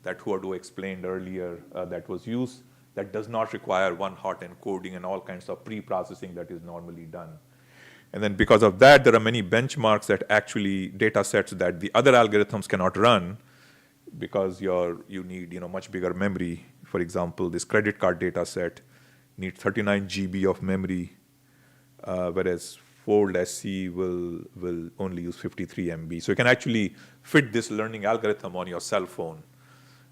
S: that Huardo explained earlier that was used, that does not require one-hot encoding and all kinds of pre-processing that is normally done. And then because of that, there are many benchmarks that actually data sets that the other algorithms cannot run because you need much bigger memory. For example, this credit card data set needs 39 GB of memory, whereas Fold SE will only use 53 MB. So you can actually fit this learning algorithm on your cell phone,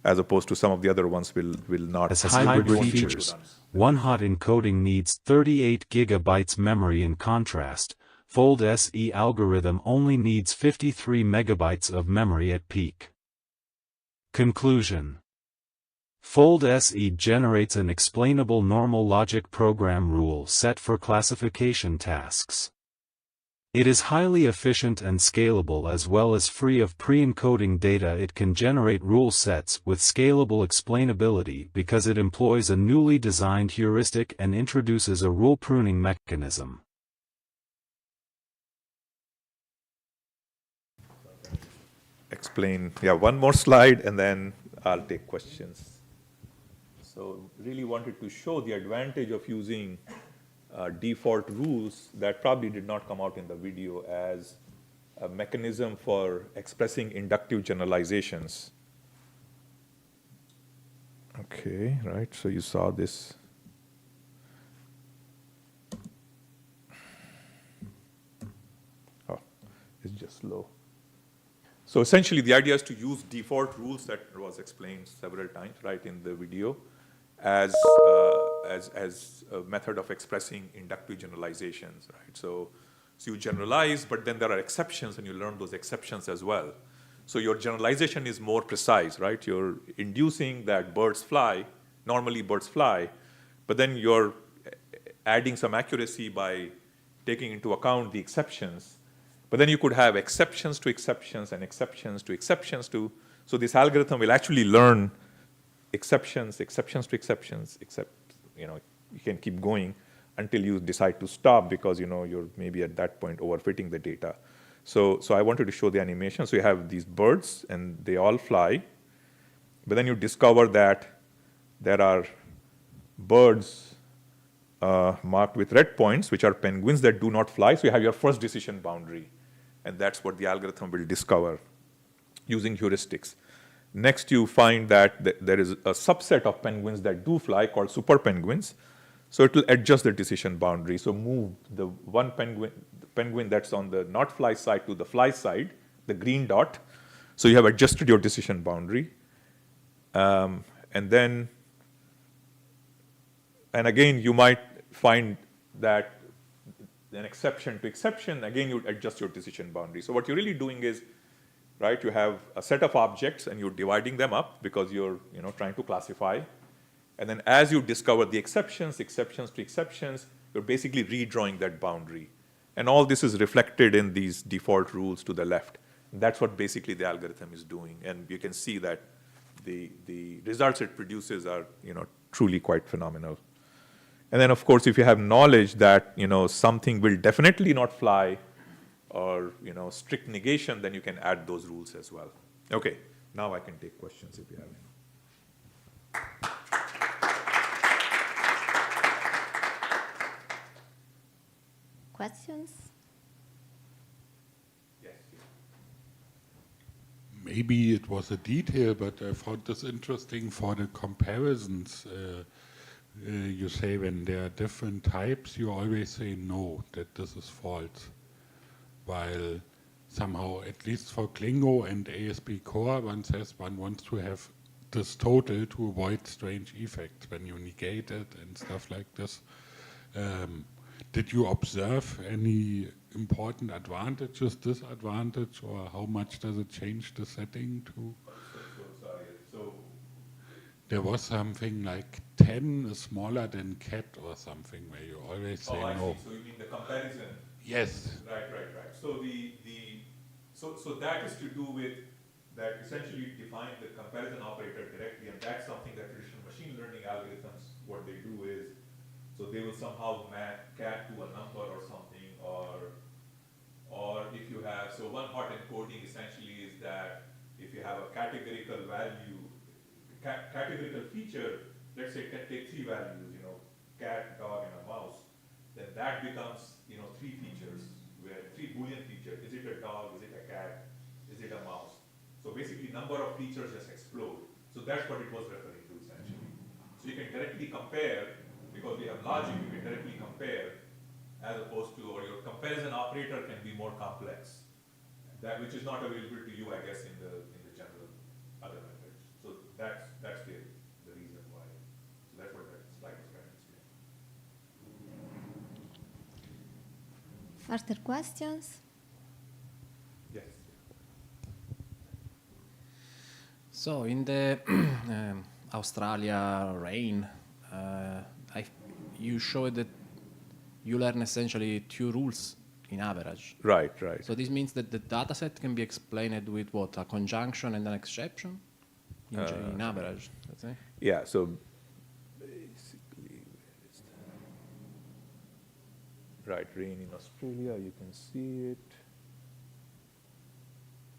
S: as opposed to some of the other ones will not.
O: As hybrid features. One-hot encoding needs 38 GB memory. In contrast, Fold SE algorithm only needs 53 MB of memory at peak. Conclusion. Fold SE generates an explainable normal logic program rule set for classification tasks. It is highly efficient and scalable, as well as free of pre-encoding data. It can generate rule sets with scalable explainability because it employs a newly designed heuristic and introduces a rule pruning mechanism.
S: explain, one more slide, and then I'll take questions. So really wanted to show the advantage of using default rules that probably did not come out in the video as a mechanism for expressing inductive generalizations. Okay, right, so you saw this. Oh, it's just low. So essentially, the idea is to use default rules that was explained several times, right, in the video, as a method of expressing inductive generalizations, right? So you generalize, but then there are exceptions, and you learn those exceptions as well. So your generalization is more precise, right? You're inducing that birds fly, normally birds fly, but then you're adding some accuracy by taking into account the exceptions. But then you could have exceptions to exceptions and exceptions to exceptions to, so this algorithm will actually learn exceptions to exceptions, except, you can keep going until you decide to stop because, you're maybe at that point overfitting the data. So I wanted to show the animation. So you have these birds, and they all fly. But then you discover that there are birds marked with red points, which are penguins that do not fly. So you have your first decision boundary. And that's what the algorithm will discover using heuristics. Next, you find that there is a subset of penguins that do fly called super penguins. So it will adjust the decision boundary. So move the one penguin that's on the not fly side to the fly side, the green dot. So you have adjusted your decision boundary. And again, you might find that an exception to exception, again, you adjust your decision boundary. So what you're really doing is, right, you have a set of objects, and you're dividing them up because you're trying to classify. And then as you discover the exceptions to exceptions, you're basically redrawing that boundary. And all this is reflected in these default rules to the left. And that's what basically the algorithm is doing. And you can see that the results it produces are truly quite phenomenal. And then, of course, if you have knowledge that something will definitely not fly, or strict negation, then you can add those rules as well. Okay, now I can take questions if you have any.
P: Questions?
S: Yes.
A: Maybe it was a detail, but I found this interesting for the comparisons. You say when there are different types, you always say no, that this is false. While somehow, at least for Klingo and ASP core, one says one wants to have this total to avoid strange effects when you negate it and stuff like this. Did you observe any important advantages, disadvantage, or how much does it change the setting to?
S: So
A: there was something like 10 is smaller than cat or something where you always say no.
S: So you mean the comparison?
A: Yes.
S: Right. So so that is to do with that essentially you define the comparison operator directly, and that's something that traditional machine learning algorithms, what they do is, so they will somehow map cat to a number or something, or if you have, so one hot encoding essentially is that if you have a categorical value, categorical feature, let's say take three values, cat, dog, and a mouse, then that becomes, three features, where three Boolean features. Is it a dog? Is it a cat? Is it a mouse? So basically, number of features just explode. So that's what it was referring to essentially. So you can directly compare, because we have logic, you can directly compare, as opposed to, or your comparison operator can be more complex. That which is not available to you, I guess, in the general other methods. So that's the reason why. So that's what that slide was trying to explain.
P: Further questions?
S: Yes.
T: So in the Australia rain, you showed that you learn essentially two rules in average.
S: Right.
T: So this means that the data set can be explained with what? A conjunction and an exception in average, let's say?
S: Yeah, so basically, where is that? Right, rain in Australia, you can see it.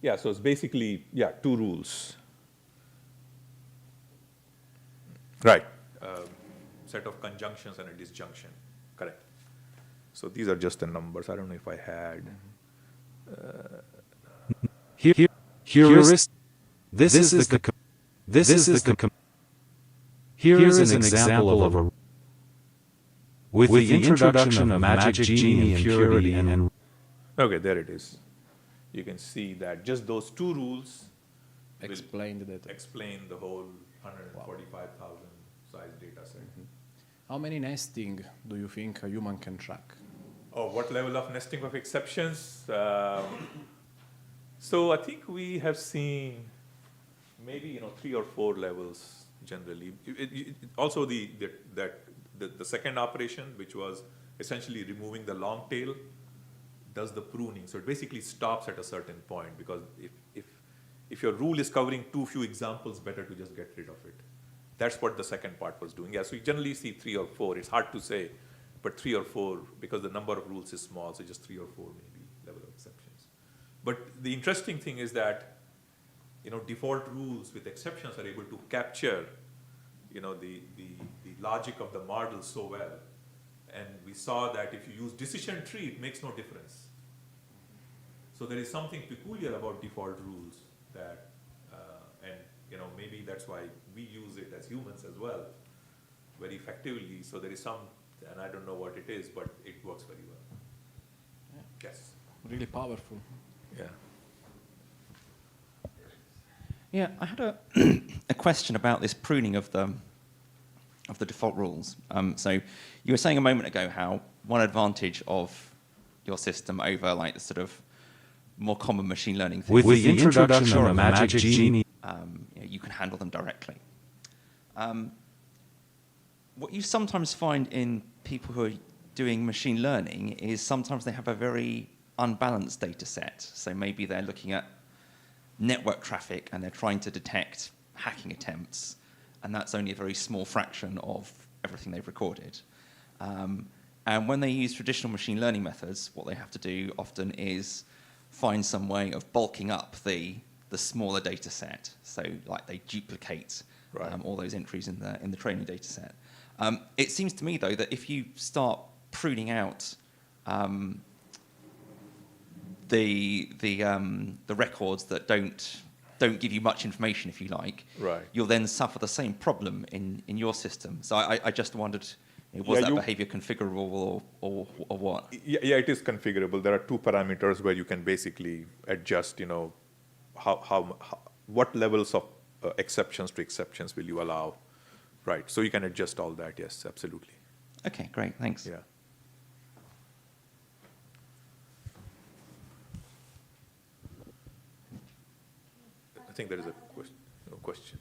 S: Yeah, so it's basically, yeah, 2 rules. Right. Set of conjunctions and a disjunction. Correct. So these are just the numbers. I don't know if I had.
O: Here is an example of a with the introduction of magic genie impurity and
S: okay, there it is. You can see that just those 2 rules
T: explain
S: the whole 145,000 size data set.
T: How many nesting do you think a human can track?
S: Oh, what level of nesting of exceptions? So I think we have seen maybe 3 or 4 levels generally. Also the second operation, which was essentially removing the long tail, does the pruning. So it basically stops at a certain point, because if your rule is covering too few examples, better to just get rid of it. That's what the second part was doing. Yeah, so you generally see 3 or 4. It's hard to say, but 3 or 4, because the number of rules is small, so just 3 or 4 maybe level of exceptions. But the interesting thing is that default rules with exceptions are able to capture the logic of the model so well. And we saw that if you use decision tree, it makes no difference. So there is something peculiar about default rules that, and maybe that's why we use it as humans as well, very effectively. So there is some, and I don't know what it is, but it works very well.
T: Yeah.
S: Yes.
T: Really powerful.
S: Yeah.
R: Yeah, I had a question about this pruning of the default rules. So you were saying a moment ago how one advantage of your system over like the sort of more common machine learning things,
O: with the introduction of a magic genie,
R: you can handle them directly. What you sometimes find in people who are doing machine learning is sometimes they have a very unbalanced data set. So maybe they're looking at network traffic and they're trying to detect hacking attempts, and that's only a very small fraction of everything they've recorded. And when they use traditional machine learning methods, what they have to do often is find some way of bulking up the smaller data set. So like they duplicate all those entries in the training data set. It seems to me, though, that if you start pruning out the records that don't give you much information, if you like, you'll then suffer the same problem in your system. So I just wondered, was that behavior configurable or what?
S: Yeah, it is configurable. There are 2 parameters where you can basically adjust, what levels of exceptions to exceptions will you allow. Right, so you can adjust all that, yes, absolutely.
R: Okay, great, thanks.
S: Yeah. I think there is a question.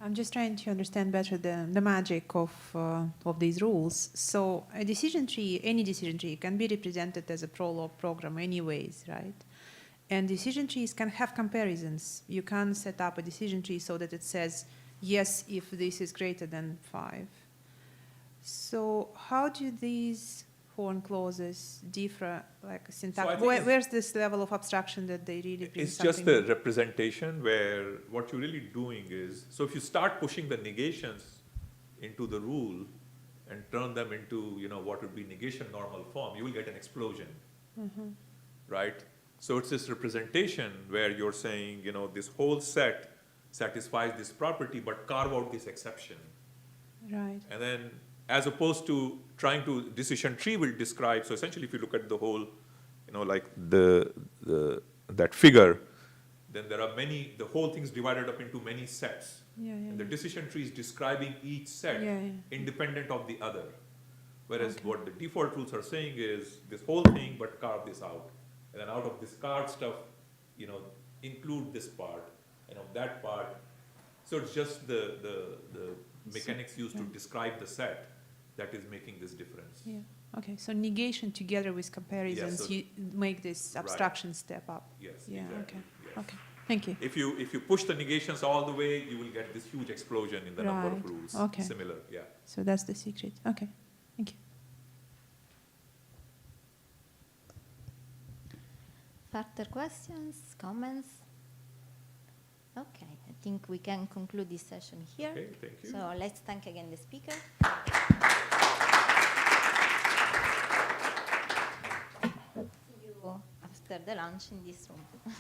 U: I'm just trying to understand better the magic of these rules. So a decision tree, any decision tree, can be represented as a prolog program anyways, right? And decision trees can have comparisons. You can set up a decision tree so that it says, yes, if this is greater than 5. So how do these horn clauses differ, like syntax? Where's this level of abstraction that they really bring
S: It's just the representation where what you're really doing is, so if you start pushing the negations into the rule and turn them into, what would be negation normal form, you will get an explosion, right? So it's this representation where you're saying, this whole set satisfies this property, but carve out this exception.
U: Right.
S: And then, as opposed to trying to, decision tree will describe, so essentially if you look at the whole, like that figure, then there are many, the whole thing's divided up into many sets. And the decision tree is describing each set independent of the other. Whereas what the default rules are saying is this whole thing, but carve this out. And then out of this card stuff, include this part, and of that part. So it's just the mechanics used to describe the set that is making this difference.
U: Yeah. Okay. So negation together with comparisons, you make this abstraction step up.
S: Yes.
U: Yeah.
S: Exactly.
U: Okay.
S: Yes.
U: Okay. Thank you.
S: If you push the negations all the way, you will get this huge explosion in the number of rules.
U: Okay.
S: Similar. Yeah.
U: So that's the secret. Okay. Thank you.
P: Further questions, comments? Okay, I think we can conclude this session here.
I: Okay, thank you.
P: So let's thank again the speaker. See you after the lunch in this room.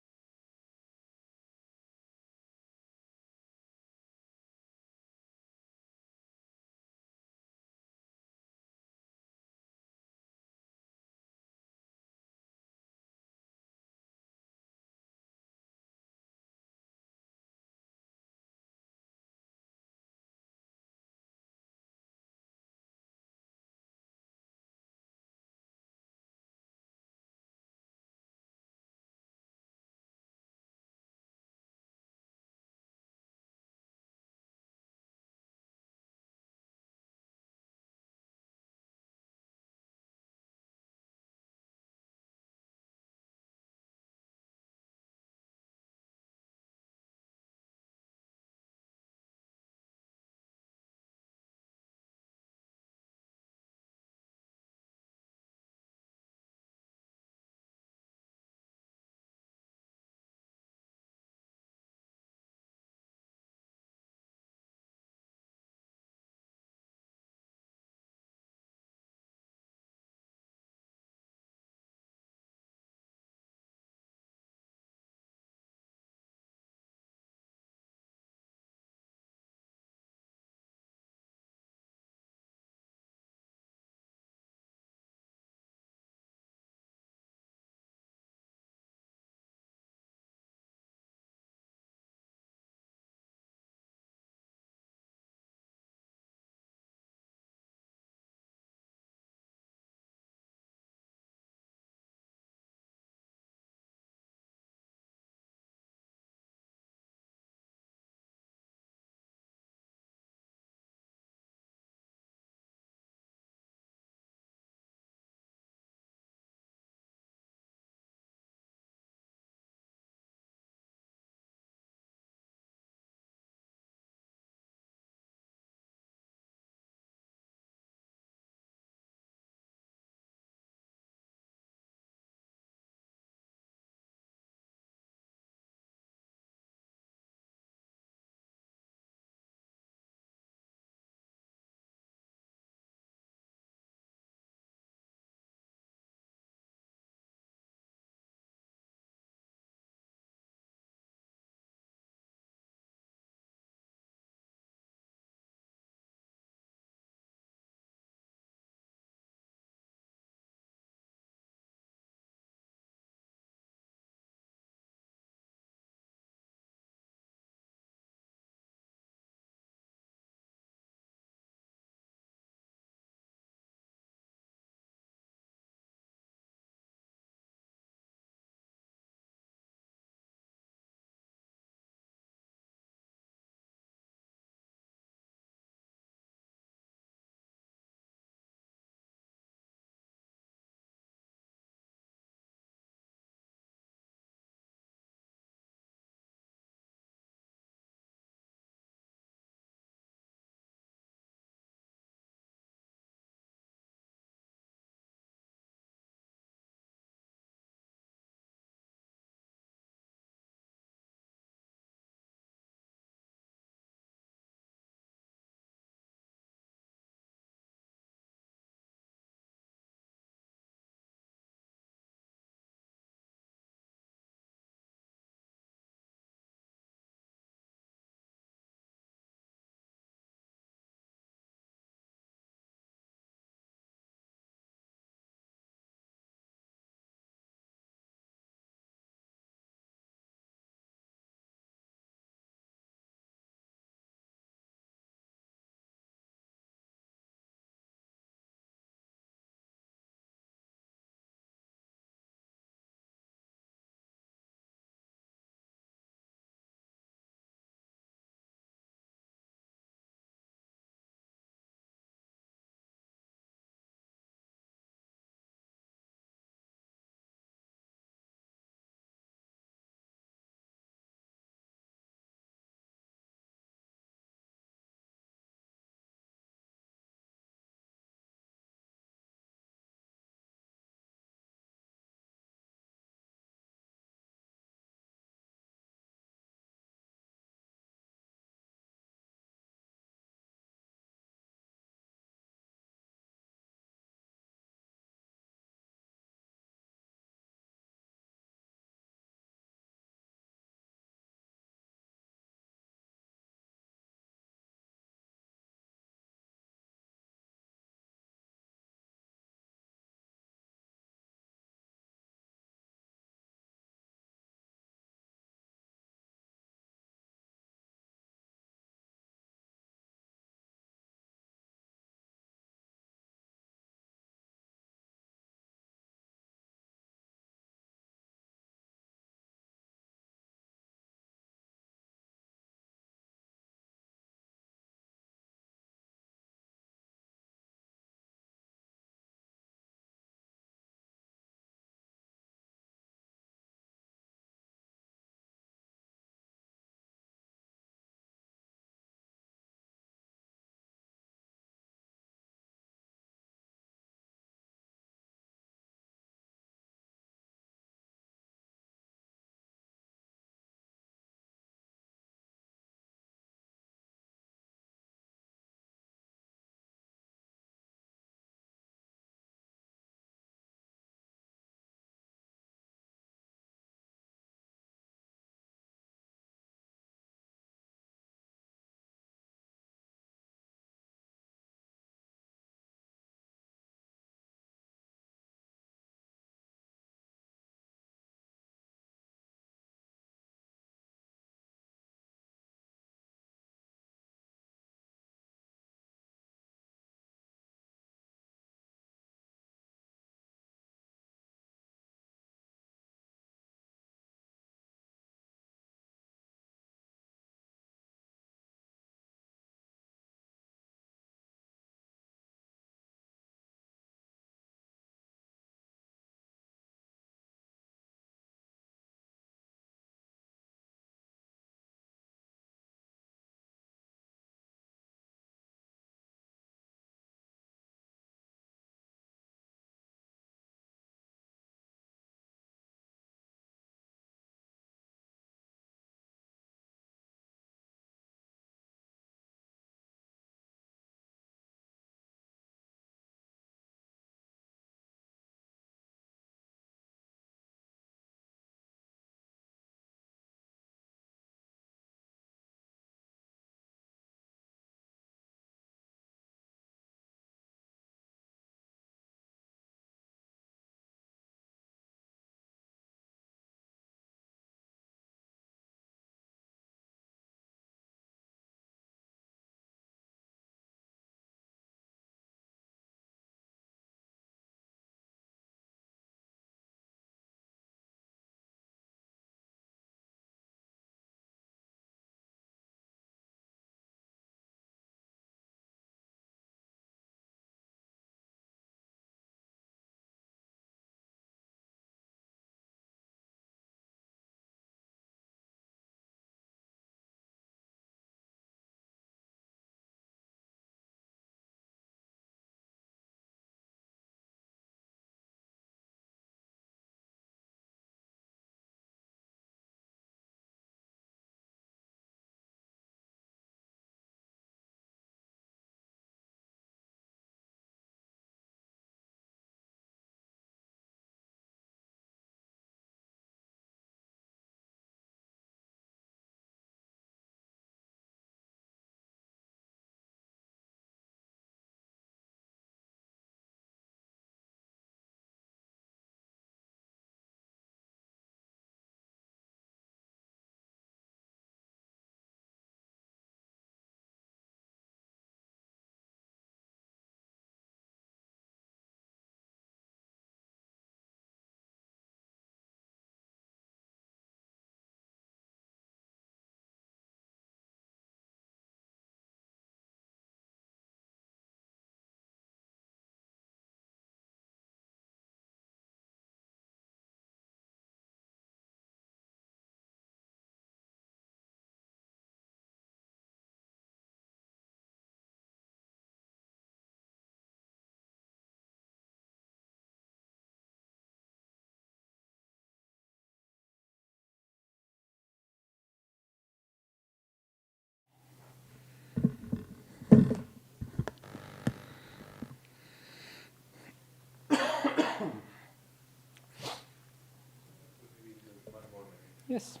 D: Yes.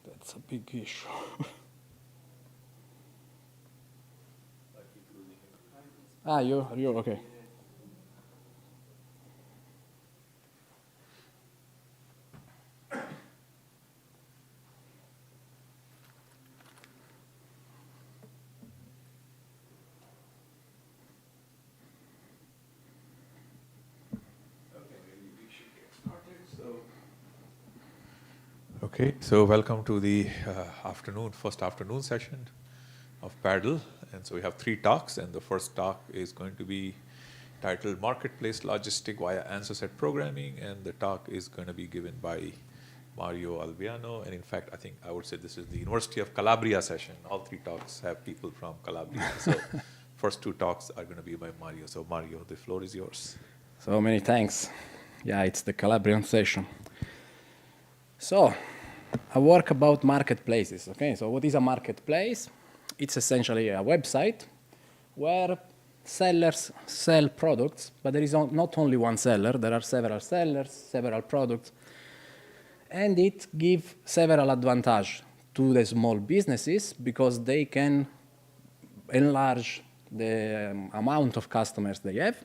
D: That's a big issue. You're okay.
S: Okay, so welcome to the first afternoon session of PADL. And so we have 3 talks, and the first talk is going to be titled Marketplace Logistic via Answer Set Programming, and the talk is going to be given by Mario Albiano. And in fact, I think I would say this is the University of Calabria session. All 3 talks have people from Calabria. So first 2 talks are going to be by Mario. So Mario, the floor is yours.
D: So many thanks. Yeah, it's the Calabrian session. So, I work about marketplaces, okay? So what is a marketplace? It's essentially a website where sellers sell products, but there is not only one seller, there are several sellers, several products, and it gives several advantages to the small businesses because they can enlarge the amount of customers they have,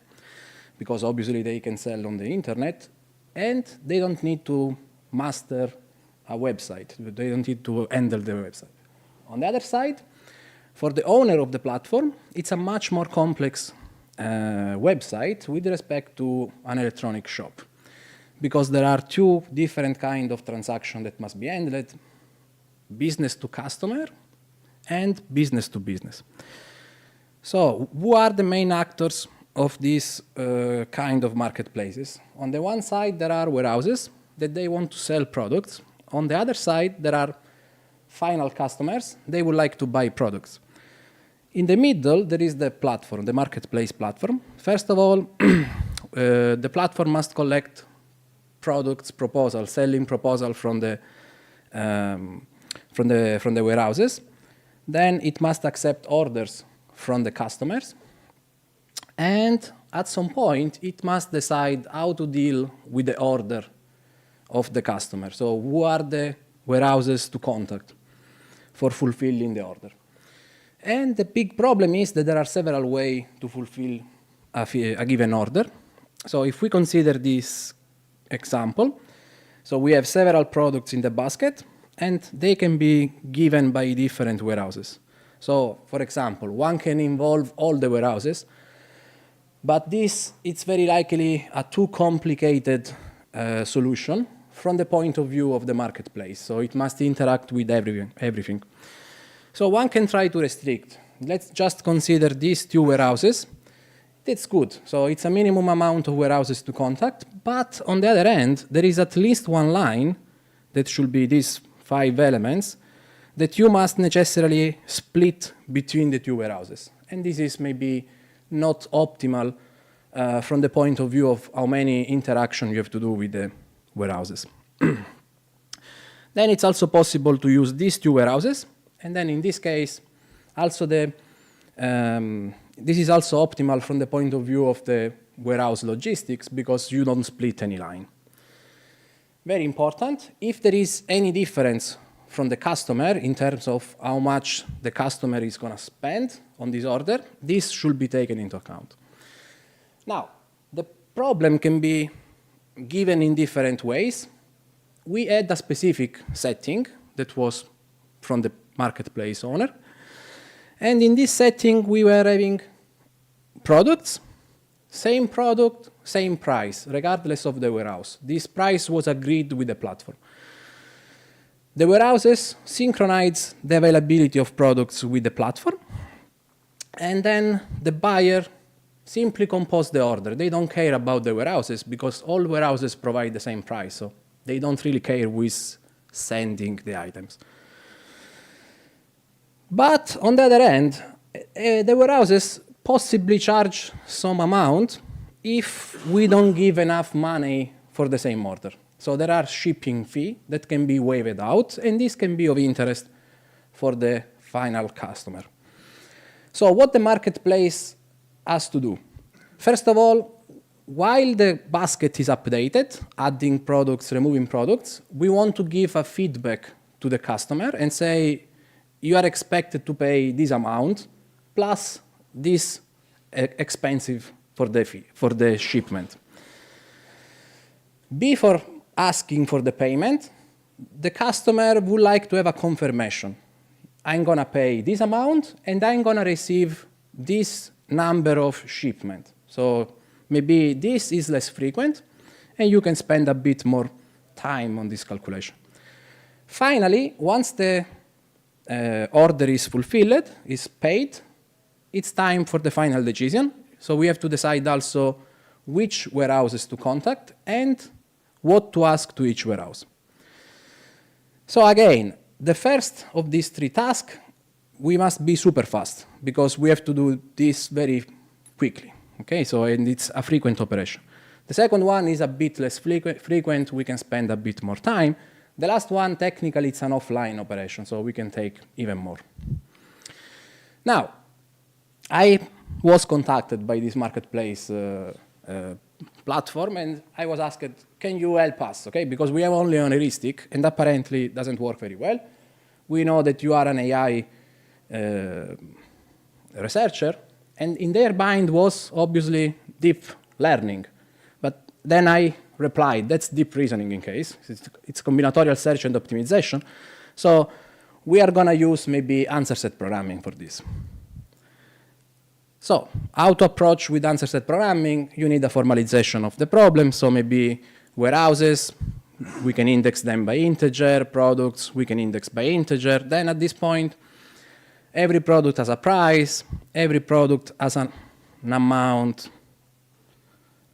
D: because obviously they can sell on the internet, and they don't need to master a website. They don't need to handle the website. On the other side, for the owner of the platform, it's a much more complex website with respect to an electronic shop, because there are 2 different kinds of transactions that must be handled: business to customer and business to business. So who are the main actors of these kind of marketplaces? On the one side, there are warehouses that they want to sell products. On the other side, there are final customers. They would like to buy products. In the middle, there is the platform, the marketplace platform. First of all, the platform must collect products proposal, selling proposal from the warehouses. Then it must accept orders from the customers. And at some point, it must decide how to deal with the order of the customer. So who are the warehouses to contact for fulfilling the order? And the big problem is that there are several ways to fulfill a given order. So if we consider this example, so we have several products in the basket, and they can be given by different warehouses. So, for example, one can involve all the warehouses, but this, it's very likely a too complicated solution from the point of view of the marketplace. So it must interact with everything. So one can try to restrict. Let's just consider these 2 warehouses. That's good. So it's a minimum amount of warehouses to contact, but on the other hand, there is at least one line that should be these 5 elements that you must necessarily split between the 2 warehouses. And this is maybe not optimal from the point of view of how many interactions you have to do with the warehouses. Then it's also possible to use these 2 warehouses, and then in this case, also this is also optimal from the point of view of the warehouse logistics because you don't split any line. Very important, if there is any difference from the customer in terms of how much the customer is going to spend on this order, this should be taken into account. Now, the problem can be given in different ways. We had a specific setting that was from the marketplace owner. And in this setting, we were having products, same product, same price, regardless of the warehouse. This price was agreed with the platform. The warehouses synchronize the availability of products with the platform. And then the buyer simply compose the order. They don't care about the warehouses because all warehouses provide the same price, so they don't really care who is sending the items. But on the other hand, the warehouses possibly charge some amount if we don't give enough money for the same order. So there are shipping fees that can be waived out, and this can be of interest for the final customer. So what the marketplace has to do? First of all, while the basket is updated, adding products, removing products, we want to give a feedback to the customer and say, you are expected to pay this amount plus this expensive for the fee, for the shipment. Before asking for the payment, the customer would like to have a confirmation. I'm going to pay this amount, and I'm going to receive this number of shipment. So maybe this is less frequent, and you can spend a bit more time on this calculation. Finally, once the order is fulfilled, is paid, it's time for the final decision. So we have to decide also which warehouses to contact and what to ask to each warehouse. So again, the first of these three tasks, we must be super fast because we have to do this very quickly. Okay, so and it's a frequent operation. The second one is a bit less frequent, we can spend a bit more time. The last one, technically, it's an offline operation, so we can take even more. Now, I was contacted by this marketplace platform, and I was asked, can you help us, okay? Because we have only an heuristic, and apparently it doesn't work very well. We know that you are an AI researcher, and in their mind was obviously deep learning. But then I replied, that's deep reasoning in case. It's combinatorial search and optimization. So we are going to use maybe answer set programming for this. So how to approach with answer set programming? You need a formalization of the problem. So maybe warehouses, we can index them by integer. Products, we can index by integer. Then at this point, every product has a price. Every product has an amount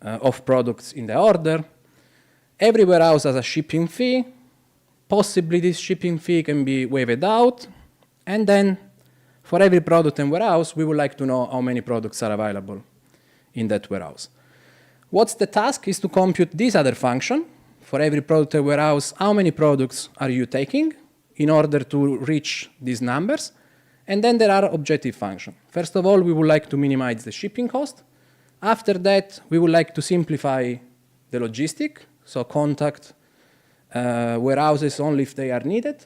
D: of products in the order. Every warehouse has a shipping fee. Possibly this shipping fee can be waived out. And then for every product and warehouse, we would like to know how many products are available in that warehouse. What's the task is to compute this other function. For every product and warehouse, how many products are you taking in order to reach these numbers? And then there are objective functions. First of all, we would like to minimize the shipping cost. After that, we would like to simplify the logistic, so contact warehouses only if they are needed.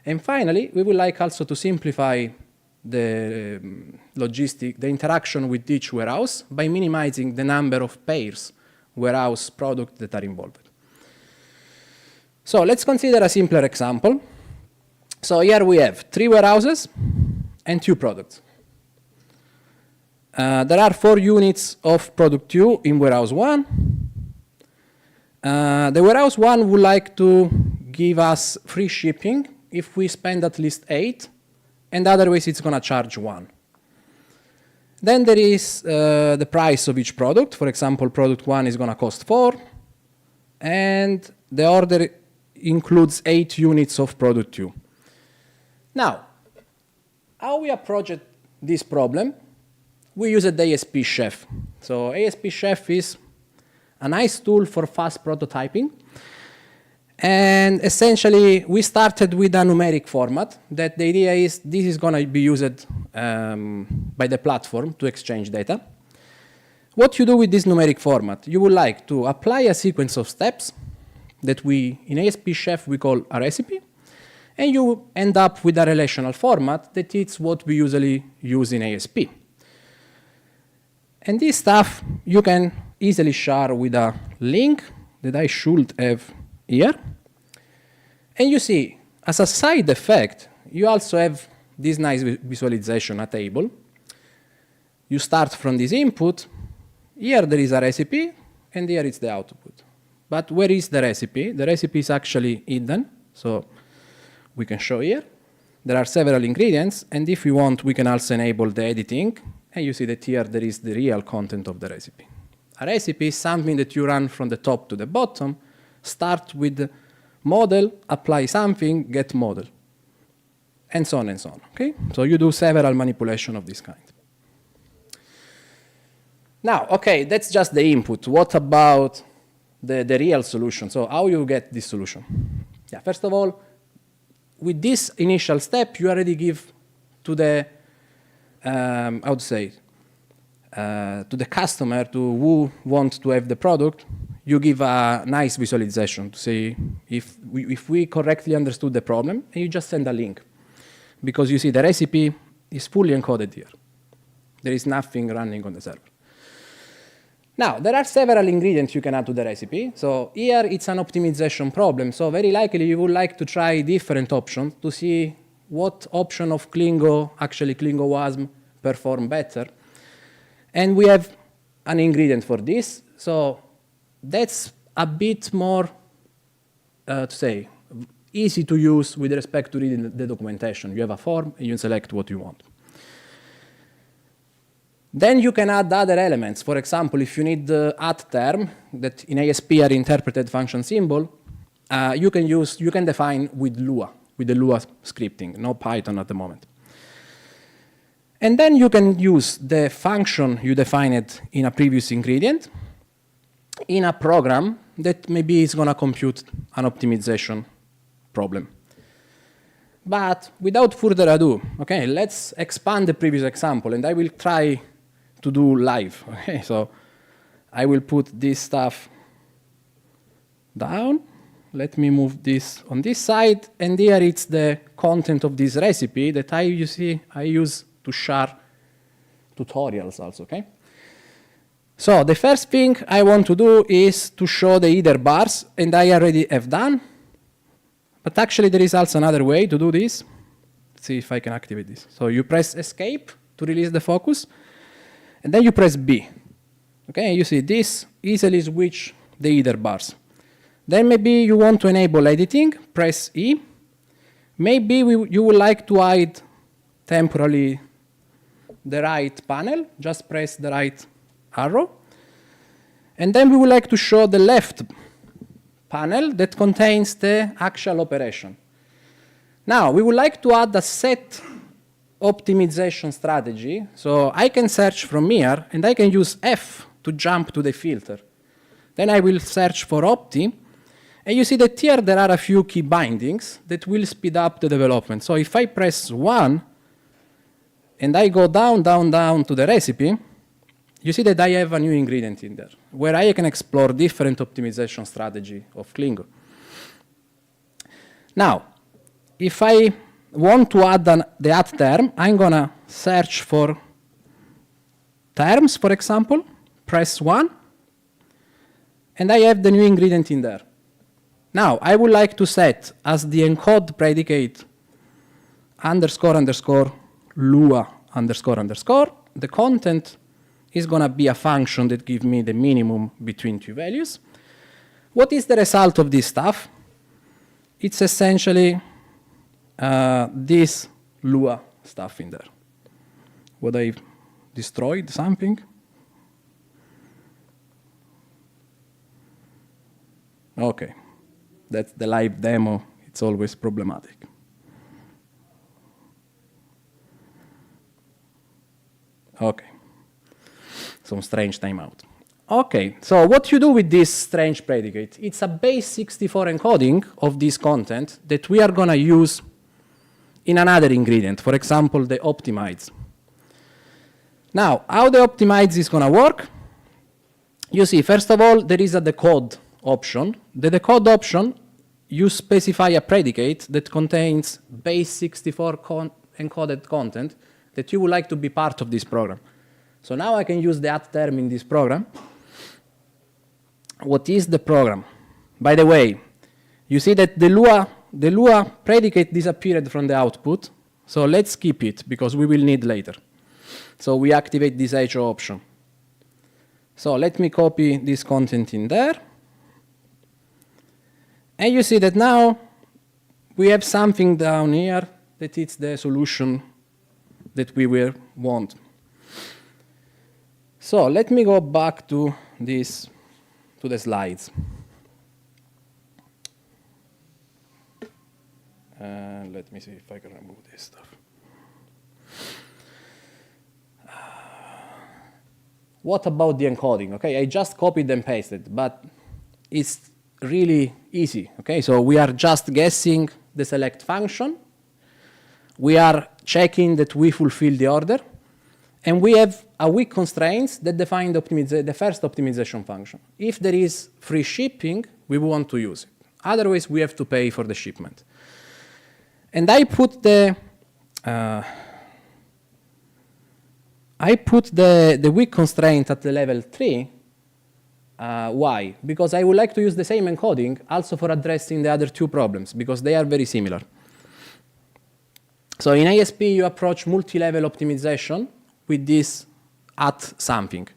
D: And finally, we would like also to simplify the logistic, the interaction with each warehouse by minimizing the number of pairs, warehouse products that are involved. So let's consider a simpler example. So here we have 3 warehouses and 2 products. There are 4 units of product 2 in warehouse 1. The warehouse 1 would like to give us free shipping if we spend at least 8, and otherwise it's going to charge 1. Then there is the price of each product. For example, product 1 is going to cost 4, and the order includes 8 units of product 2. Now, how we approach this problem? We use the ASP Chef. So ASP Chef is a nice tool for fast prototyping. And essentially, we started with a numeric format that the idea is this is going to be used by the platform to exchange data. What you do with this numeric format, you would like to apply a sequence of steps that we, in ASP Chef, we call a recipe. And you end up with a relational format that is what we usually use in ASP. And this stuff you can easily share with a link that I should have here. And you see, as a side effect, you also have this nice visualization, a table. You start from this input. Here there is a recipe, and here is the output. But where is the recipe? The recipe is actually hidden, so we can show here. There are several ingredients, and if we want, we can also enable the editing And you see that here there is the real content of the recipe. A recipe is something that you run from the top to the bottom, start with model, apply something, get model, and so on and so on, okay? So you do several manipulation of this kind. Now, okay, that's just the input. What about the real solution? So how you get this solution? Yeah, first of all, with this initial step, you already give to the, how to say, to the customer, to who wants to have the product, you give a nice visualization to say if we correctly understood the problem, and you just send a link. Because you see the recipe is fully encoded here. There is nothing running on the server. Now, there are several ingredients you can add to the recipe. So here it's an optimization problem. So very likely you would like to try different options to see what option of Klingo, actually Klingo WASM, perform better. And we have an ingredient for this. So that's a bit more, easy to use with respect to reading the documentation. You have a form and you select what you want. Then you can add other elements. For example, if you need the add term that in ASP are interpreted function symbol, you can define with Lua, with the Lua scripting, no Python at the moment. And then you can use the function you defined in a previous ingredient in a program that maybe is going to compute an optimization problem. But without further ado, okay, let's expand the previous example, and I will try to do live. Okay, so I will put this stuff down. Let me move this on this side, and here it's the content of this recipe that I use to share tutorials also, okay? So the first thing I want to do is to show the header bars, and I already have done. But actually there is also another way to do this. Let's see if I can activate this. So you press escape to release the focus, and then you press B. Okay, you see this easily switch the header bars. Then maybe you want to enable editing, press E. Maybe you would like to hide temporarily the right panel, just press the right arrow. And then we would like to show the left panel that contains the actual operation. Now, we would like to add a set optimization strategy. So I can search from here, and I can use F to jump to the filter. Then I will search for opti, and you see that here there are a few key bindings that will speed up the development. So if I press 1, and I go down, down, down to the recipe, you see that I have a new ingredient in there, where I can explore different optimization strategy of Klingo. Now, if I want to add the add term, I'm going to search for terms, for example, press 1, and I have the new ingredient in there. Now, I would like to set as the encode predicate underscore underscore Lua underscore underscore. The content is going to be a function that gives me the minimum between two values. What is the result of this stuff? It's essentially this Lua stuff in there. Would I destroyed something? Okay, that's the live demo. It's always problematic. Okay, some strange timeout. Okay, so what you do with this strange predicate, it's a base 64 encoding of this content that we are going to use in another ingredient, for example, the optimize. Now, how the optimize is going to work? You see, first of all, there is a decode option. The decode option, you specify a predicate that contains base 64 encoded content that you would like to be part of this program. So now I can use the add term in this program. What is the program? By the way, you see that the Lua predicate disappeared from the output. So let's keep it because we will need later. So we activate this HO option. So let me copy this content in there. And you see that now we have something down here that is the solution that we will want. So let me go back to this, to the slides. Let me see if I can remove this stuff. What about the encoding? Okay, I just copied and pasted, but it's really easy. Okay, so we are just guessing the select function. We are checking that we fulfill the order. And we have a weak constraints that define the first optimization function. If there is free shipping, we want to use it. Otherwise, we have to pay for the shipment. And I put the weak constraint at the level 3. Why? Because I would like to use the same encoding also for addressing the other two problems, because they are very similar. So in ISP, you approach multi-level optimization with this at something.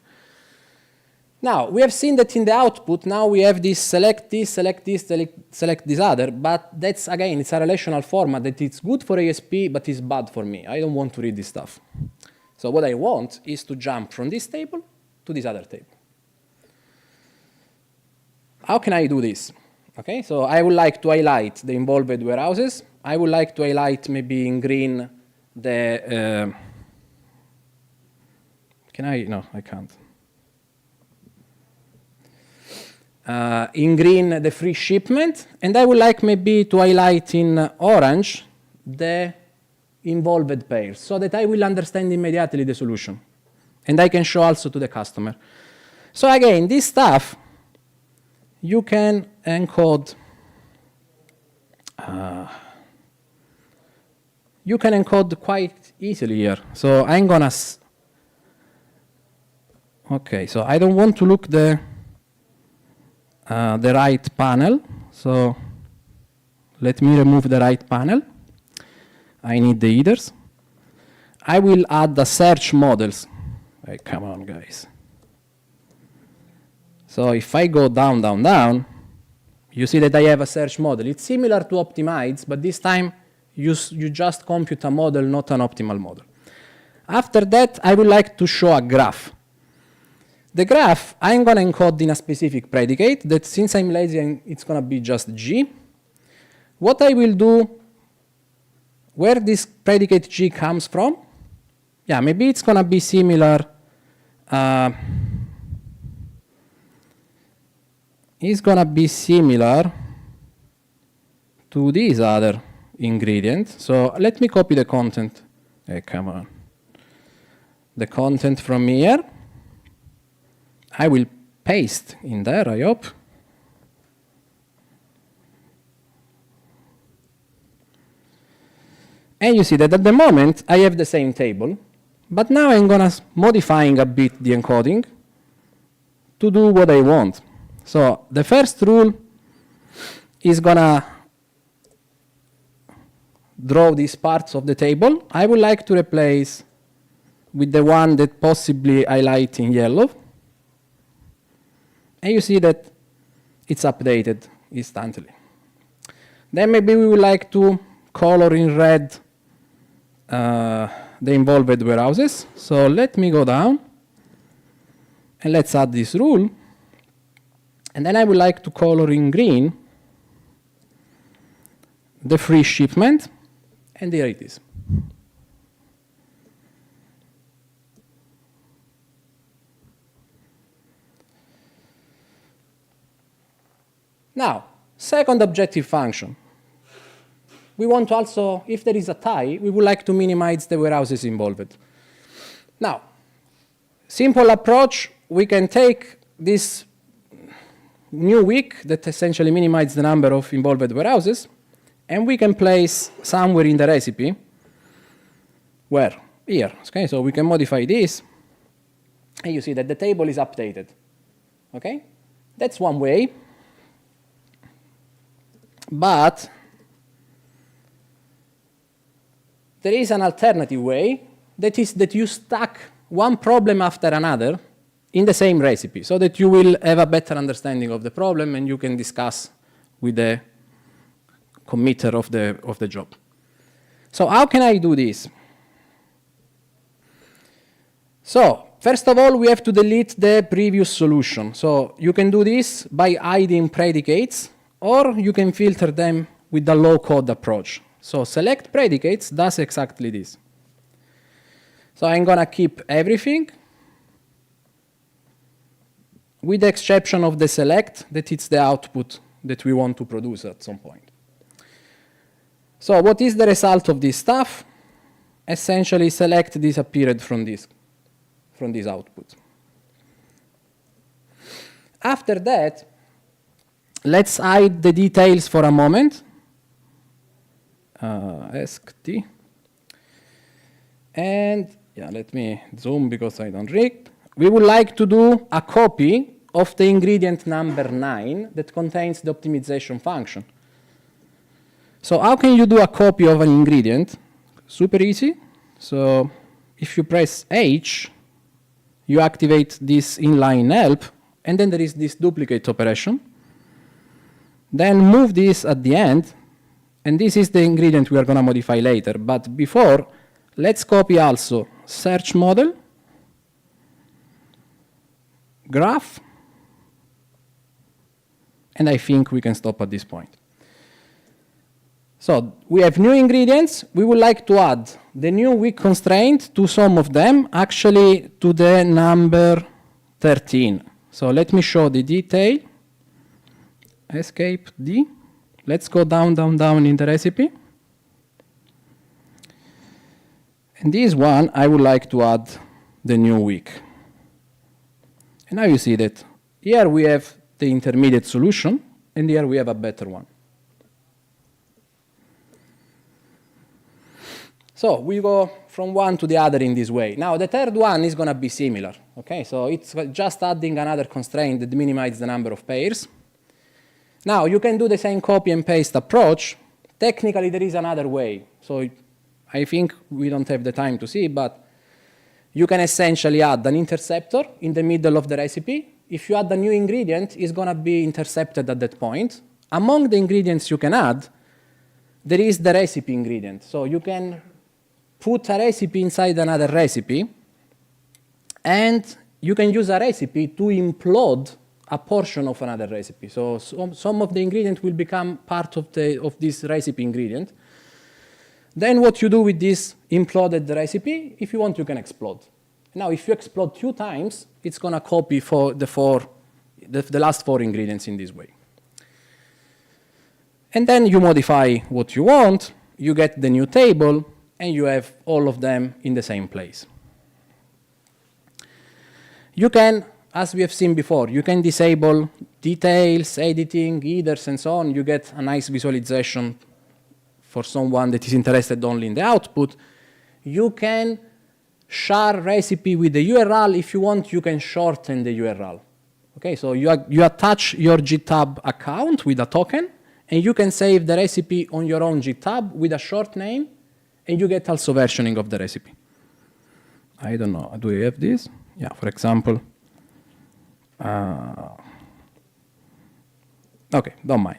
D: Now, we have seen that in the output, now we have this select this, select this, select this other, but that's, again, it's a relational format that it's good for ASP, but it's bad for me. I don't want to read this stuff. So what I want is to jump from this table to this other table. How can I do this? Okay, so I would like to highlight the involved warehouses. I would like to highlight maybe in green the, can I? No, I can't. In green, the free shipment. And I would like maybe to highlight in orange the involved pairs so that I will understand immediately the solution. And I can show also to the customer. So again, this stuff, you can encode. You can encode quite easily here. So I'm going to. OK, so I don't want to look the right panel. So let me remove the right panel. I need the headers. I will add the search models. Hey, come on, guys. So if I go down, down, down, you see that I have a search model. It's similar to optimize, but this time you just compute a model, not an optimal model. After that, I would like to show a graph. The graph, I'm going to encode in a specific predicate that since I'm lazy, it's going to be just G. What I will do, where this predicate G comes from, yeah, maybe it's going to be similar. It's going to be similar to this other ingredient. So let me copy the content. Hey, come on. The content from here. I will paste in there, I hope. And you see that at the moment, I have the same table. But now I'm going to modifying a bit the encoding to do what I want. So the first rule is going to draw these parts of the table. I would like to replace with the one that possibly highlight in yellow. And you see that it's updated instantly. Then maybe we would like to color in red the involved warehouses. So let me go down. And let's add this rule. And then I would like to color in green the free shipment. And there it is. Now, second objective function. We want to also, if there is a tie, we would like to minimize the warehouses involved. Now, simple approach, we can take this new week that essentially minimizes the number of involved warehouses, and we can place somewhere in the recipe, where? Here. Okay, so we can modify this, and you see that the table is updated. Okay? That's one way. But there is an alternative way, that is that you stack one problem after another in the same recipe, so that you will have a better understanding of the problem and you can discuss with the committer of the job. So how can I do this? So first of all, we have to delete the previous solution. So you can do this by hiding predicates, or you can filter them with the low-code approach. So select predicates does exactly this. So I'm going to keep everything, with the exception of the select, that it's the output that we want to produce at some point. So what is the result of this stuff? Essentially, select disappeared from this output. After that, let's hide the details for a moment. ST. And yeah, let me zoom because I don't read. We would like to do a copy of the ingredient number 9 that contains the optimization function. So how can you do a copy of an ingredient? Super easy. So if you press H, you activate this inline help, and then there is this duplicate operation. Then move this at the end, and this is the ingredient we are going to modify later. But before, let's copy also search model, graph, and I think we can stop at this point. So we have new ingredients. We would like to add the new weak constraint to some of them, actually to the number 13. So let me show the detail. Escape D. Let's go down, down, down in the recipe. And this one, I would like to add the new weak. And now you see that here we have the intermediate solution, and here we have a better one. So we go from one to the other in this way. Now the third one is going to be similar. Okay, so it's just adding another constraint that minimizes the number of pairs. Now you can do the same copy and paste approach. Technically there is another way. So I think we don't have the time to see, but you can essentially add an interceptor in the middle of the recipe. If you add a new ingredient, it's going to be intercepted at that point. Among the ingredients you can add, there is the recipe ingredient. So you can put a recipe inside another recipe, and you can use a recipe to implode a portion of another recipe. So some of the ingredient will become part of this recipe ingredient. Then what you do with this imploded recipe, if you want, you can explode. Now, if you explode 2 times, it's going to copy for the last 4 ingredients in this way. And then you modify what you want, you get the new table, and you have all of them in the same place. You can, as we have seen before, you can disable details, editing, headers, and so on. You get a nice visualization for someone that is interested only in the output. You can share recipe with the URL. If you want, you can shorten the URL. Okay, so you attach your GitHub account with a token, and you can save the recipe on your own GitHub with a short name, and you get also versioning of the recipe. I don't know, do we have this? Yeah, for example. Okay, don't mind.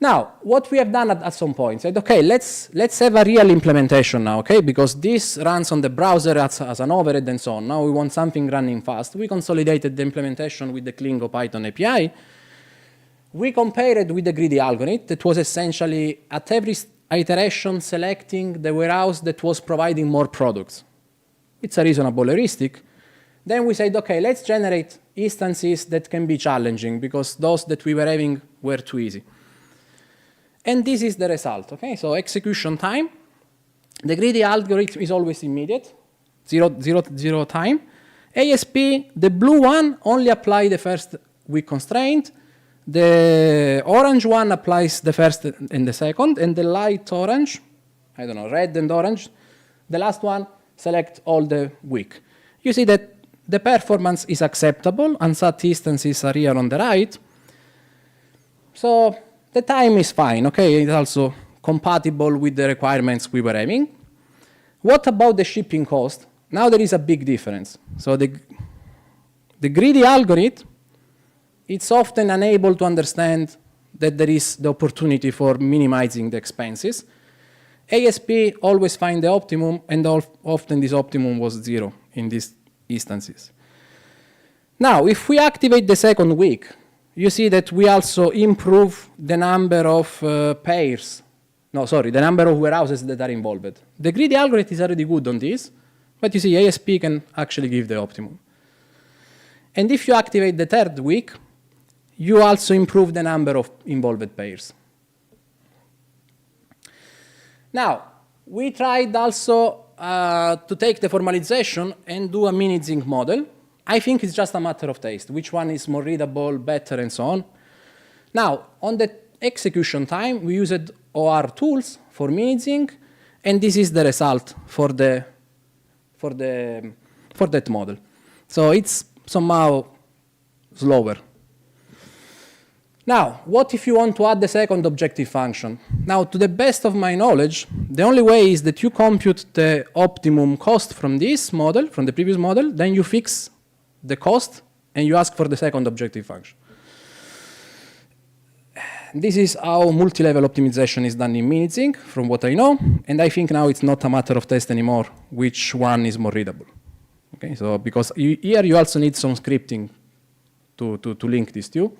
D: Now, what we have done at some point, said, okay, let's have a real implementation now, okay? Because this runs on the browser as an overhead and so on. Now we want something running fast. We consolidated the implementation with the Klingo Python API. We compared with the greedy algorithm that was essentially at every iteration selecting the warehouse that was providing more products. It's a reasonable heuristic. Then we said, okay, let's generate instances that can be challenging because those that we were having were too easy. And this is the result, okay? So execution time. The greedy algorithm is always immediate, zero time. ASP, the blue one only applies the first weak constraint. The orange one applies the first and the second, and the light orange, I don't know, red and orange, the last one, select all the weak. You see that the performance is acceptable, unsat instances are here on the right. So the time is fine, okay? It's also compatible with the requirements we were having. What about the shipping cost? Now there is a big difference. So the greedy algorithm, it's often unable to understand that there is the opportunity for minimizing the expenses. ASP always find the optimum, and often this optimum was 0. in these instances. Now, if we activate the second week, you see that we also improve the number of the number of warehouses that are involved. The greedy algorithm is already good on this, but you see ASP can actually give the optimum. And if you activate the third week, you also improve the number of involved pairs. Now, we tried also to take the formalization and do a mini-zinc model. I think it's just a matter of taste, which one is more readable, better, and so on. Now, on the execution time, we used OR tools for mini-zinc, and this is the result for that model. So it's somehow slower. Now, what if you want to add the second objective function? Now, to the best of my knowledge, the only way is that you compute the optimum cost from this model, from the previous model, then you fix the cost, and you ask for the second objective function. This is how multi-level optimization is done in mini-zinc, from what I know, and I think now it's not a matter of test anymore, which one is more readable. Okay, so because here you also need some scripting to link these two.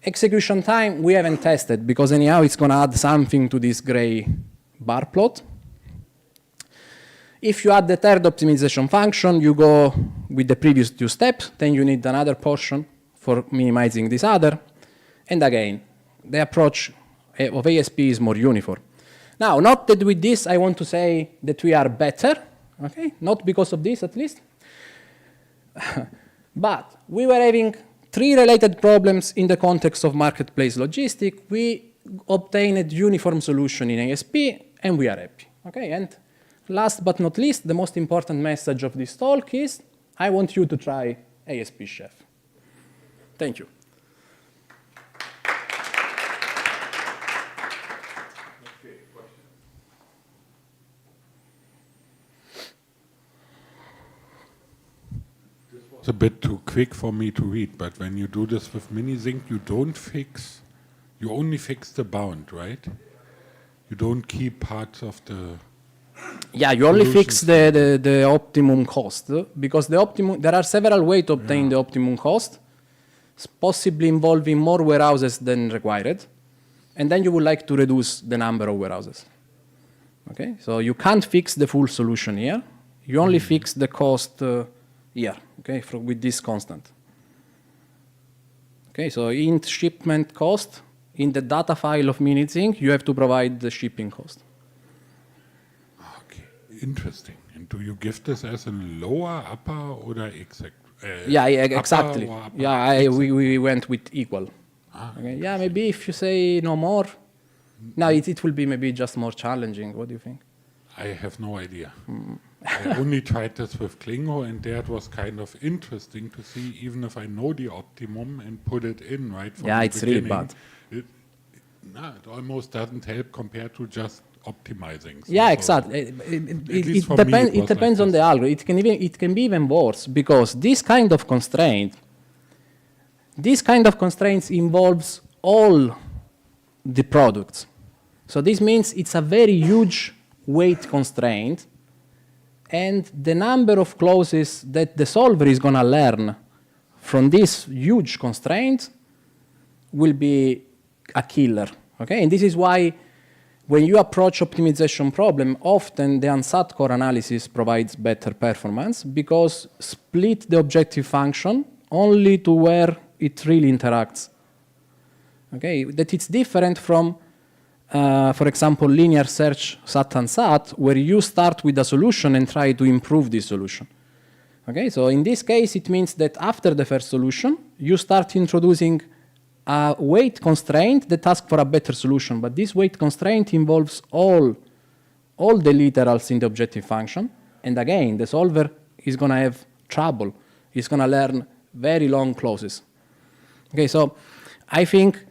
D: Execution time, we haven't tested, because anyhow it's going to add something to this gray bar plot. If you add the third optimization function, you go with the previous two steps, then you need another portion for minimizing this other. And again, the approach of ASP is more uniform. Now, not that with this I want to say that we are better, okay? Not because of this at least. But we were having 3 related problems in the context of marketplace logistics. We obtained uniform solution in ASP, and we are happy, okay? And last but not least, the most important message of this talk is, I want you to try ASP Chef. Thank you.
A: It's a bit too quick for me to read, but when you do this with mini-zinc, you only fix the bound, right? You don't keep parts of the...
D: Yeah, you only fix the optimum cost, because there are several ways to obtain the optimum cost, possibly involving more warehouses than required, and then you would like to reduce the number of warehouses. Okay, so you can't fix the full solution here. You only fix the cost here, okay, with this constant. Okay, so in shipment cost, in the data file of mini-zinc, you have to provide the shipping cost.
A: Interesting. And do you give this as a lower, upper, or exact?
D: Yeah, exactly. Yeah, we went with equal. Okay. Yeah, maybe if you say no more, now it will be maybe just more challenging. What do you think?
A: I have no idea. I only tried this with Klingo, and there it was kind of interesting to see, even if I know the optimum and put it in right from the
D: it's really bad.
A: It almost doesn't help compared to just optimizing.
D: Yeah, exactly. It depends on the algorithm. It can be even worse, because this kind of constraints involves all the products. So this means it's a very huge weight constraint, and the number of clauses that the solver is going to learn from this huge constraint will be a killer. Okay, and this is why when you approach optimization problem, often the unsat core analysis provides better performance, because split the objective function only to where it really interacts. Okay, that it's different from, for example, linear search sat-unsat, where you start with a solution and try to improve this solution. Okay, so in this case, it means that after the first solution, you start introducing a weight constraint that asks for a better solution, but this weight constraint involves all the literals in the objective function, and again, the solver is going to have trouble. He's going to learn very long clauses. Okay, so I think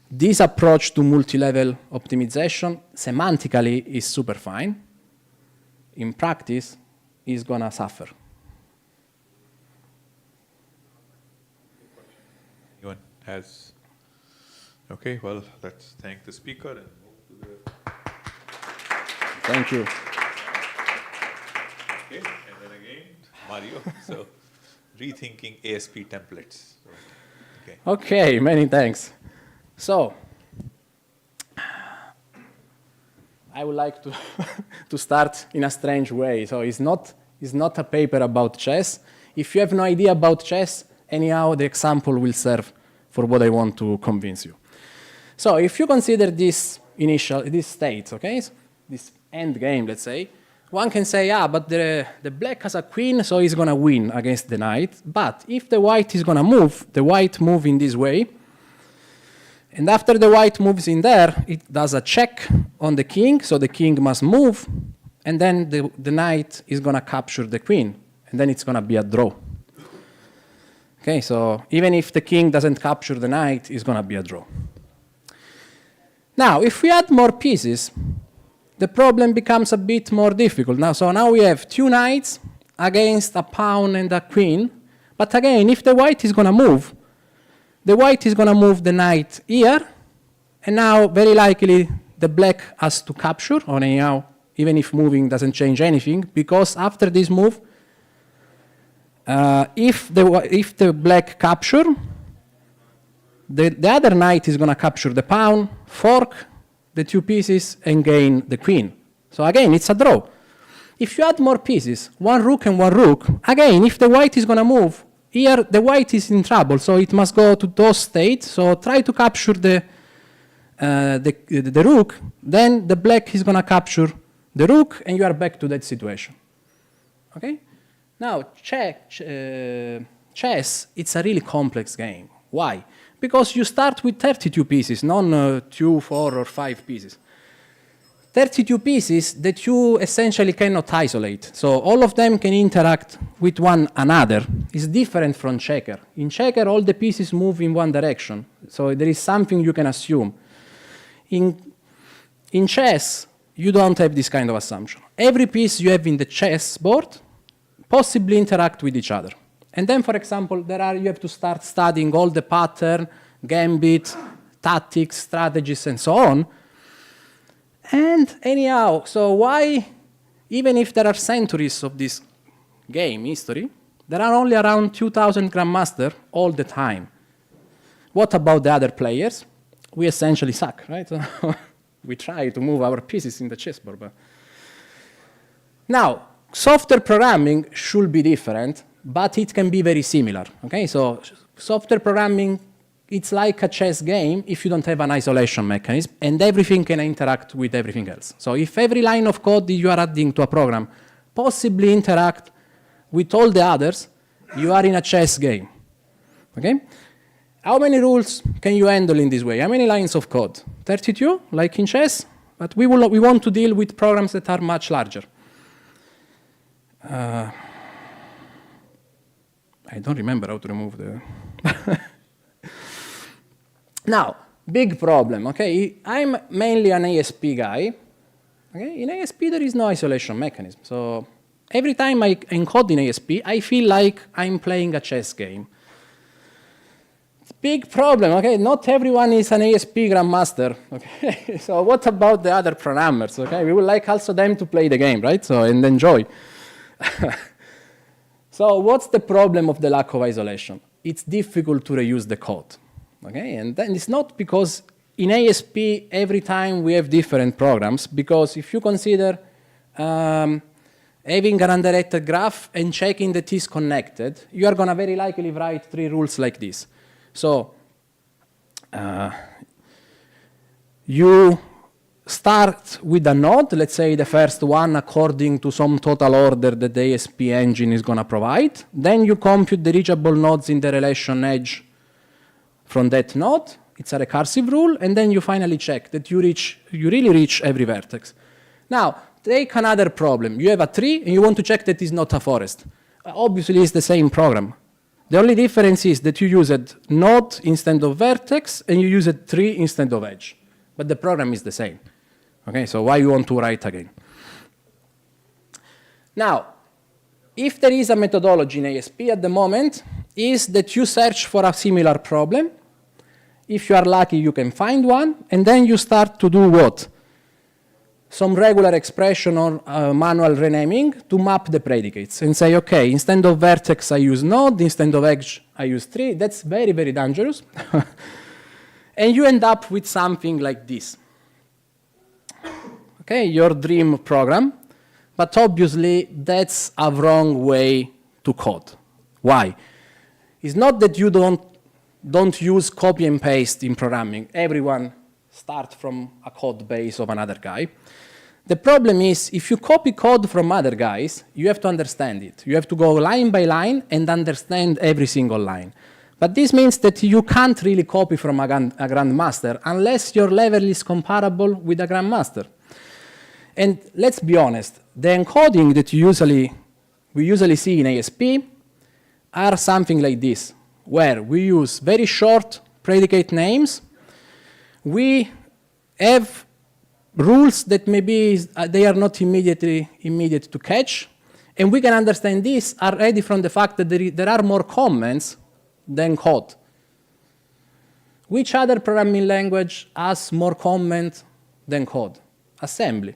D: this approach to multi-level optimization semantically is super fine. In practice, it's going to suffer.
S: Anyone has... Okay, well, let's thank the speaker and move to the...
D: Thank you.
S: Okay, and then again, Mario. So rethinking ASP templates. So, okay.
D: Okay, many thanks. So I would like to to start in a strange way. So it's not a paper about chess. If you have no idea about chess, anyhow, the example will serve for what I want to convince you. So if you consider this state, okay, so this end game, let's say, one can say, but the black has a queen, so he's going to win against the knight. But if the white is going to move, the white move in this way, and after the white moves in there, it does a check on the king, so the king must move, and then the knight is going to capture the queen, and then it's going to be a draw. Okay, so even if the king doesn't capture the knight, it's going to be a draw. Now, if we add more pieces, the problem becomes a bit more difficult. Now we have two knights against a pawn and a queen, but again, if the white is going to move, the white is going to move the knight here, and now very likely the black has to capture, or anyhow, even if moving doesn't change anything, because after this move, if the black capture, the other knight is going to capture the pawn, fork the two pieces, and gain the queen. So again, it's a draw. If you add more pieces, one rook and one rook, again, if the white is going to move, here the white is in trouble, so it must go to those states. So try to capture the rook, then the black is going to capture the rook, and you are back to that situation. Okay? Now, chess, it's a really complex game. Why? Because you start with 32 pieces, not 2, 4, or 5 pieces. 32 pieces that you essentially cannot isolate. So all of them can interact with one another. It's different from checker. In checker, all the pieces move in one direction. So there is something you can assume. In chess, you don't have this kind of assumption. Every piece you have in the chess board possibly interact with each other. And then, for example, you have to start studying all the pattern, gambit, tactics, strategies, and so on. And anyhow, so why, even if there are centuries of this game history, there are only around 2,000 grandmasters all the time. What about the other players? We essentially suck, right? So we try to move our pieces in the chessboard. But now, software programming should be different, but it can be very similar. Okay, so software programming, it's like a chess game if you don't have an isolation mechanism, and everything can interact with everything else. So if every line of code you are adding to a program possibly interact with all the others, you are in a chess game. Okay? How many rules can you handle in this way? How many lines of code? 32, like in chess? But we want to deal with programs that are much larger. I don't remember how to remove the... Now, big problem, okay? I'm mainly an ASP guy. Okay? In ASP, there is no isolation mechanism. So every time I encode in ASP, I feel like I'm playing a chess game. It's a big problem, okay? Not everyone is an ASP grandmaster, okay? So what about the other programmers, okay? We would like also them to play the game, right? So, and enjoy. So what's the problem of the lack of isolation? It's difficult to reuse the code. Okay, and then it's not because in ASP every time we have different programs, because if you consider having an undirected graph and checking that it's connected, you are going to very likely write 3 rules like this. So you start with a node, let's say the first one according to some total order that the ASP engine is going to provide. Then you compute the reachable nodes in the relation edge from that node. It's a recursive rule, and then you finally check that you really reach every vertex. Now, take another problem. You have a tree, and you want to check that it's not a forest. Obviously, it's the same program. The only difference is that you use a node instead of vertex, and you use a tree instead of edge. But the program is the same. Okay, so why you want to write again? Now, if there is a methodology in ASP at the moment, is that you search for a similar problem. If you are lucky, you can find one, and then you start to do what? some regular expression or manual renaming to map the predicates and say, okay, instead of vertex, I use node, instead of edge, I use tree. That's very, very dangerous. And you end up with something like this. Okay, your dream program, but obviously that's a wrong way to code. Why? It's not that you don't use copy and paste in programming. Everyone starts from a code base of another guy. The problem is, if you copy code from other guys, you have to understand it. You have to go line by line and understand every single line. But this means that you can't really copy from a grandmaster unless your level is comparable with a grandmaster. And let's be honest, the encoding that we usually see in ASP are something like this, where we use very short predicate names. We have rules that maybe they are not immediate to catch, and we can understand this already from the fact that there are more comments than code. Which other programming language has more comments than code? Assembly.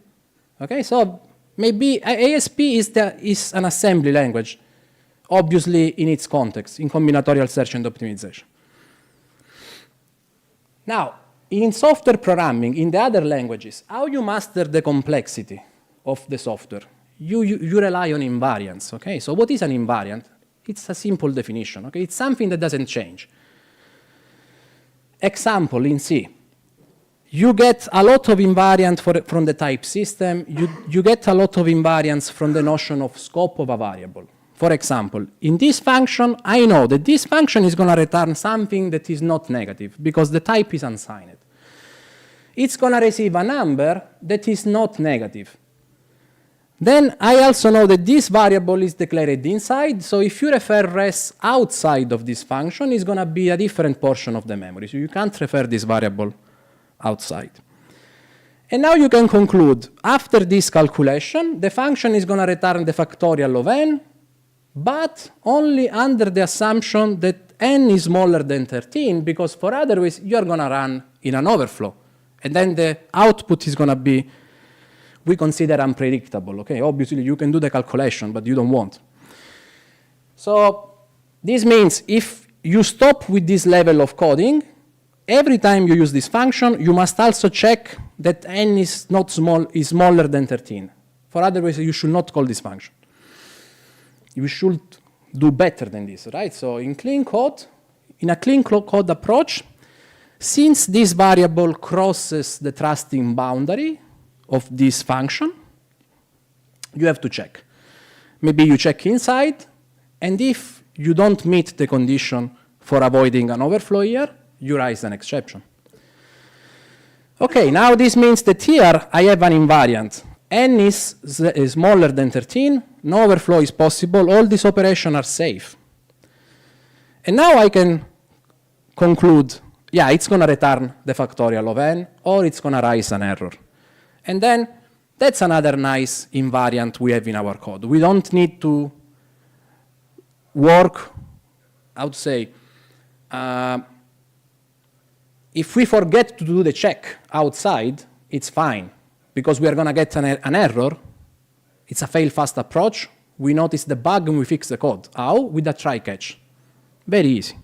D: Okay, so maybe ASP is an assembly language, obviously in its context, in combinatorial search and optimization. Now, in software programming, in the other languages, how you master the complexity of the software? You rely on invariants, okay? So what is an invariant? It's a simple definition, okay? It's something that doesn't change. Example, in C. You get a lot of invariant from the type system. You get a lot of invariants from the notion of scope of a variable. For example, in this function, I know that this function is going to return something that is not negative because the type is unsigned. It's going to receive a number that is not negative. Then I also know that this variable is declared inside, so if you refer res outside of this function, it's going to be a different portion of the memory, so you can't refer this variable outside. And now you can conclude, after this calculation, the function is going to return the factorial of n, but only under the assumption that n is smaller than 13, because for otherwise you're going to run in an overflow. And then the output is going to be, we consider unpredictable. Okay, obviously you can do the calculation, but you don't want. So this means if you stop with this level of coding, every time you use this function, you must also check that n is not small, is smaller than 13. For otherwise, you should not call this function. You should do better than this, right? So in clean code, in a clean code approach, since this variable crosses the trusting boundary of this function, you have to check. Maybe you check inside, and if you don't meet the condition for avoiding an overflow here, you raise an exception. Okay, now this means that here I have an invariant. N is smaller than 13, no overflow is possible, all these operations are safe. And now I can conclude, yeah, it's going to return the factorial of n, or it's going to raise an error. And then that's another nice invariant we have in our code. We don't need to work, how to say, if we forget to do the check outside, it's fine, because we are going to get an error. It's a fail-fast approach. We notice the bug and we fix the code. How? With a try-catch. Very easy.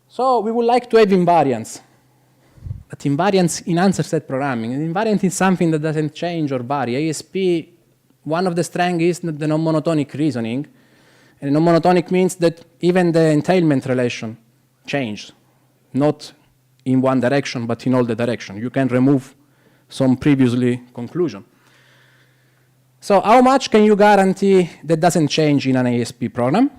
D: So we would like to have invariants. But invariants in answer set programming. An invariant is something that doesn't change or vary. ASP, one of the strengths is the non-monotonic reasoning. And non-monotonic means that even the entailment relation changes, not in one direction, but in all the directions. You can remove some previously conclusion. So how much can you guarantee that doesn't change in an ASP program?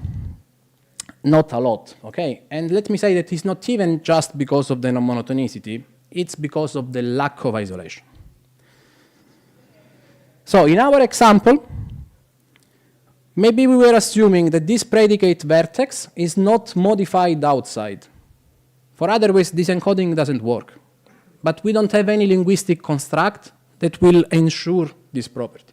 D: Not a lot, okay? And let me say that it's not even just because of the non-monotonicity, it's because of the lack of isolation. So in our example, maybe we were assuming that this predicate vertex is not modified outside. For otherwise, this encoding doesn't work. But we don't have any linguistic construct that will ensure this property.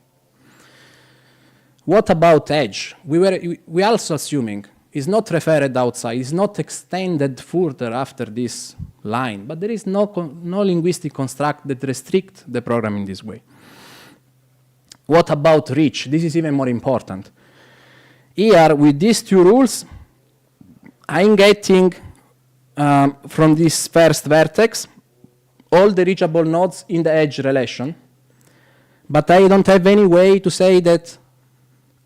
D: What about edge? We also assuming is not referred outside, is not extended further after this line, but there is no linguistic construct that restrict the program in this way. What about reach? This is even more important. Here, with these two rules, I'm getting from this first vertex all the reachable nodes in the edge relation, but I don't have any way to say that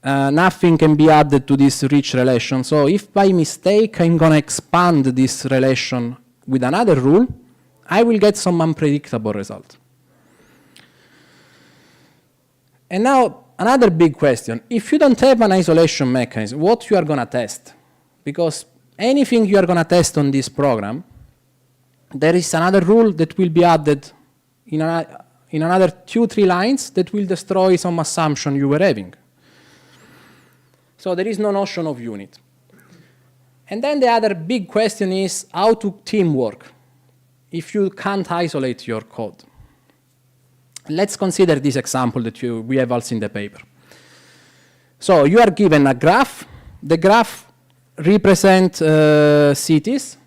D: nothing can be added to this reach relation. So if by mistake I'm going to expand this relation with another rule, I will get some unpredictable result. And now another big question. If you don't have an isolation mechanism, what you are going to test? Because anything you are going to test on this program, there is another rule that will be added in another 2-3 lines that will destroy some assumption you were having. So there is no notion of unit. And then the other big question is how to teamwork if you can't isolate your code. Let's consider this example that we have also in the paper. So you are given a graph. The graph represents cities,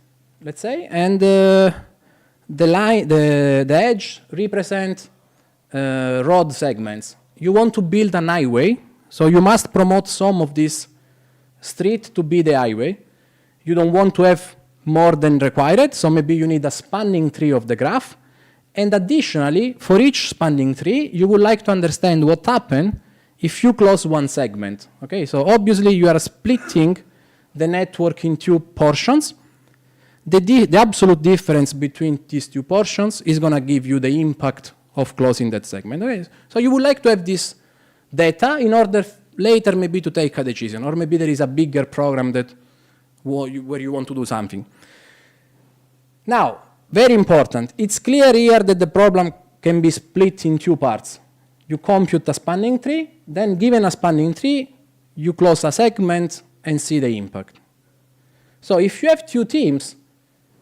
D: let's say, and the edge represents road segments. You want to build an highway, so you must promote some of this street to be the highway. You don't want to have more than required, so maybe you need a spanning tree of the graph. And additionally, for each spanning tree, you would like to understand what happens if you close one segment. Okay, so obviously you are splitting the network in two portions. The absolute difference between these two portions is going to give you the impact of closing that segment. Okay? So you would like to have this data in order later maybe to take a decision, or maybe there is a bigger program that where you want to do something. Now, very important, it's clear here that the problem can be split in two parts. You compute a spanning tree, then given a spanning tree, you close a segment and see the impact. So if you have two teams,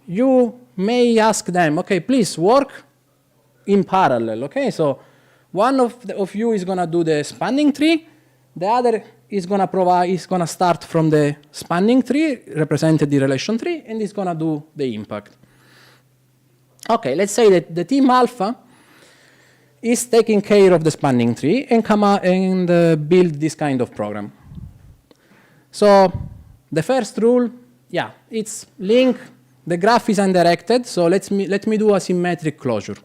D: you may ask them, okay, please work in parallel, okay? So one of you is gonna do the spanning tree, the other is gonna start from the spanning tree, represented the relation tree, and is gonna do the impact. Okay, let's say that the team alpha is taking care of the spanning tree and come out and build this kind of program. So the first rule, yeah, it's link. The graph is undirected, so let me do a symmetric closure.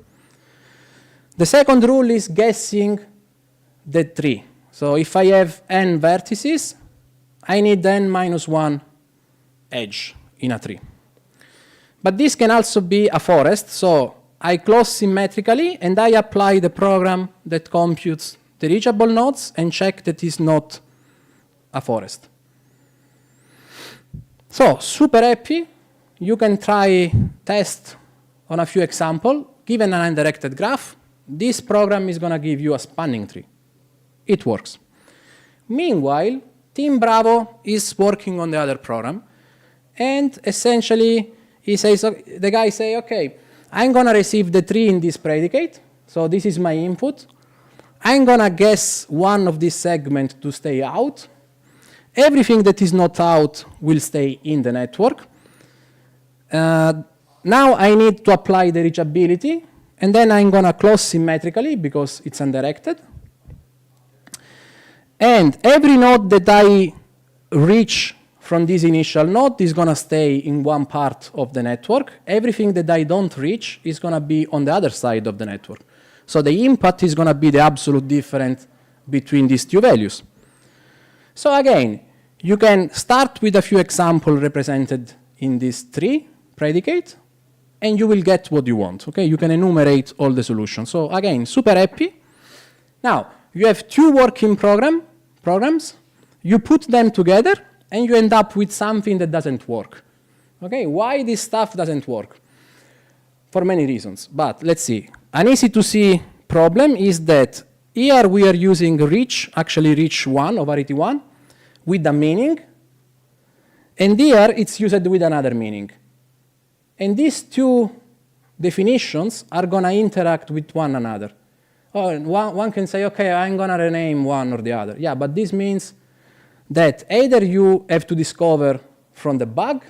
D: The second rule is guessing the tree. So if I have n vertices, I need n minus 1 edge in a tree. But this can also be a forest, so I close symmetrically and I apply the program that computes the reachable nodes and check that it's not a forest. So super happy. You can try test on a few examples. Given an undirected graph, this program is going to give you a spanning tree. It works. Meanwhile, Team Bravo is working on the other program, and essentially the guy says, okay, I'm going to receive the tree in this predicate, so this is my input. I'm going to guess one of these segments to stay out. Everything that is not out will stay in the network. Now I need to apply the reachability, and then I'm going to close symmetrically because it's undirected. And every node that I reach from this initial node is going to stay in one part of the network. Everything that I don't reach is going to be on the other side of the network. So the impact is going to be the absolute difference between these two values. So again, you can start with a few examples represented in this tree predicate, and you will get what you want. Okay, you can enumerate all the solutions. So again, super happy. Now, you have two working programs. You put them together, and you end up with something that doesn't work. Okay, why this stuff doesn't work? For many reasons, but let's see. An easy to see problem is that here we are using reach, actually reach 1 over RT1, with a meaning, and here it's used with another meaning. And these two definitions are going to interact with one another. Oh, one can say, okay, I'm going to rename one or the other. Yeah, but this means that either you have to discover from the bug,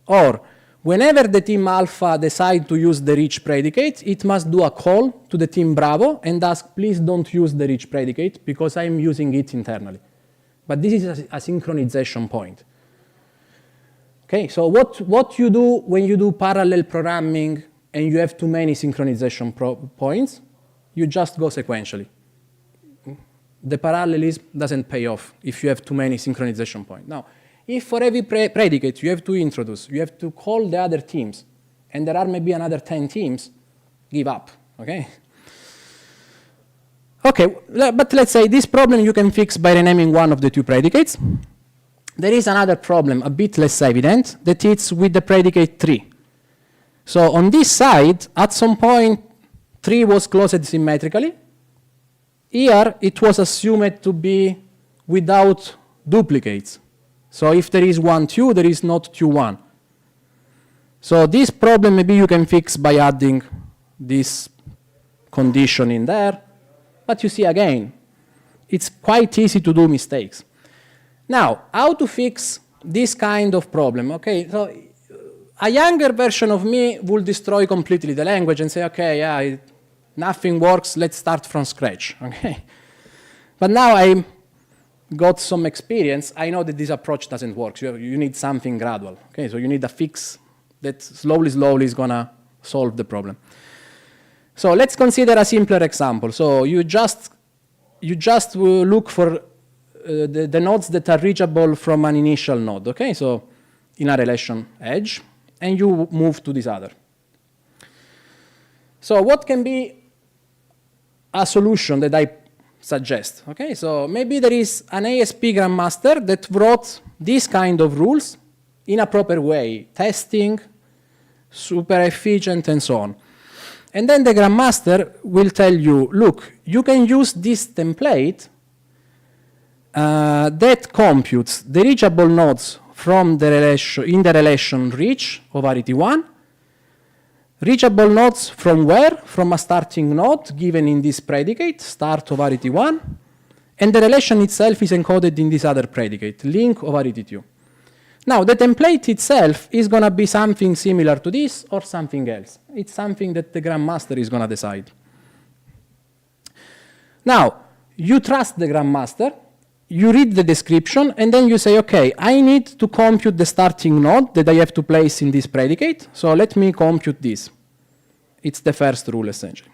D: or whenever the team alpha decide to use the rich predicate, it must do a call to the team Bravo and ask, please don't use the rich predicate because I'm using it internally. But this is a synchronization point. Okay, so what you do when you do parallel programming and you have too many synchronization points, you just go sequentially. The parallelism doesn't pay off if you have too many synchronization points. Now, if for every predicate you have to introduce, you have to call the other teams, and there are maybe another 10 teams, give up, okay? Okay, but let's say this problem you can fix by renaming one of the two predicates. There is another problem, a bit less evident, that it's with the predicate 3. So on this side, at some point, 3 was closed symmetrically. Here, it was assumed to be without duplicates. So if there is 1, 2, there is not 2, 1. So this problem maybe you can fix by adding this condition in there. But you see again, it's quite easy to do mistakes. Now, how to fix this kind of problem? Okay, so a younger version of me will destroy completely the language and say, okay, yeah, nothing works, let's start from scratch, okay? But now I got some experience, I know that this approach doesn't work. You need something gradual, okay? So you need a fix that slowly is gonna solve the problem. So let's consider a simpler example. So you just look for the nodes that are reachable from an initial node, okay? So in a relation edge, and you move to this other. So what can be a solution that I suggest? Okay, so maybe there is an ASP grandmaster that wrote this kind of rules in a proper way, testing, super efficient, and so on. And then the grandmaster will tell you, look, you can use this template that computes the reachable nodes from the relation, in the relation reach of arity1. Reachable nodes from where? From a starting node given in this predicate, start of arity1. And the relation itself is encoded in this other predicate, link of arity2. Now, the template itself is going to be something similar to this or something else. It's something that the grandmaster is going to decide. Now, you trust the grandmaster, you read the description, and then you say, okay, I need to compute the starting node that I have to place in this predicate, so let me compute this. It's the first rule, essentially.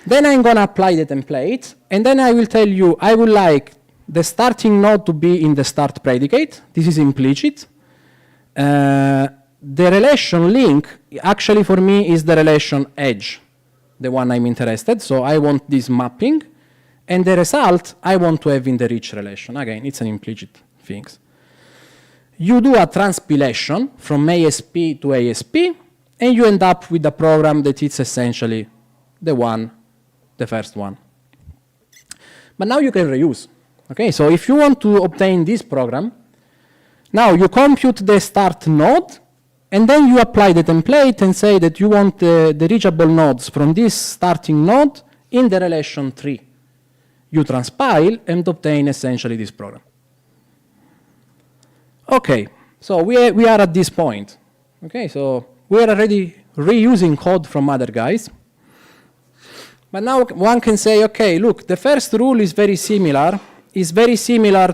D: Then I'm going to apply the template, and then I will tell you, I would like the starting node to be in the start predicate. This is implicit. The relation link, actually for me, is the relation edge, the one I'm interested, so I want this mapping. And the result, I want to have in the rich relation. Again, it's an implicit thing. You do a transpilation from ASP to ASP, and you end up with a program that is essentially the first one. But now you can reuse. Okay, so if you want to obtain this program, now you compute the start node, and then you apply the template and say that you want the reachable nodes from this starting node in the relation 3. You transpile and obtain essentially this program. Okay, so we are at this point. Okay, so we are already reusing code from other guys. But now one can say, okay, look, the first rule is very similar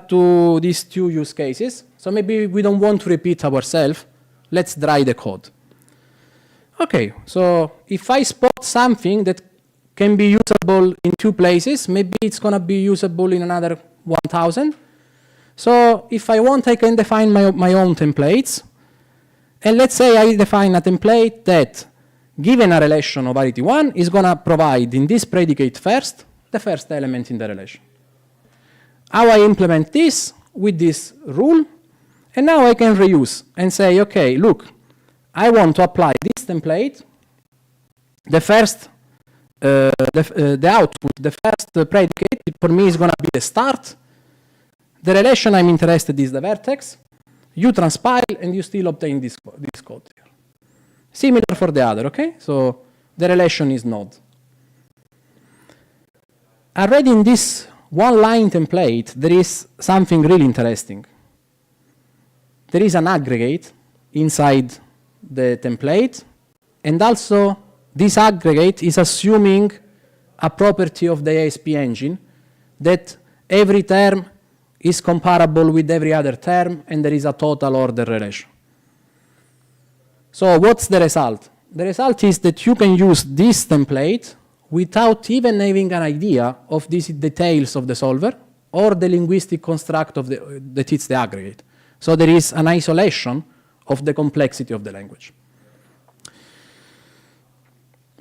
D: to these two use cases. So maybe we don't want to repeat ourselves. Let's dry the code. Okay, so if I spot something that can be usable in 2 places, maybe it's going to be usable in another 1,000. So if I want, I can define my own templates. And let's say I define a template that, given a relation of arity1, is going to provide in this predicate first, the first element in the relation. How I implement this with this rule, and now I can reuse and say, okay, look, I want to apply this template, the first the output, the first predicate, for me is going to be the start. The relation I'm interested is the vertex. You transpile, and you still obtain this code here. Similar for the other, okay? So the relation is node. Already in this one-line template, there is something really interesting. There is an aggregate inside the template, and also this aggregate is assuming a property of the ASP engine that every term is comparable with every other term and there is a total order relation. So what's the result? The result is that you can use this template without even having an idea of these details of the solver or the linguistic construct of that it's the aggregate. So there is an isolation of the complexity of the language.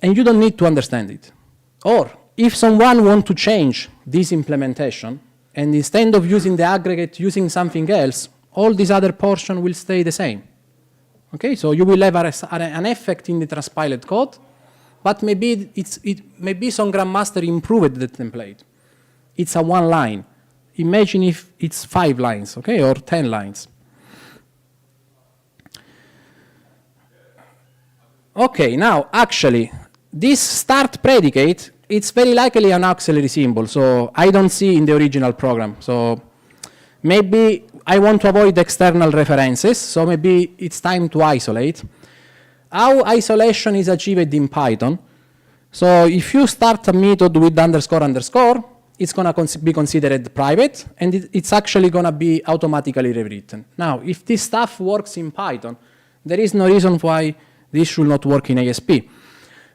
D: And you don't need to understand it. Or if someone wants to change this implementation, and instead of using the aggregate, using something else, all this other portion will stay the same. Okay, so you will have an effect in the transpiled code, but maybe maybe some grandmaster improved the template. It's a one line. Imagine if it's 5 lines, okay, or 10 lines. Okay, now actually, this start predicate, it's very likely an auxiliary symbol, so I don't see in the original program. So maybe I want to avoid external references, so maybe it's time to isolate. How isolation is achieved in Python? So if you start a method with __, it's going to be considered private, and it's actually going to be automatically rewritten. Now, if this stuff works in Python, there is no reason why this should not work in ASP.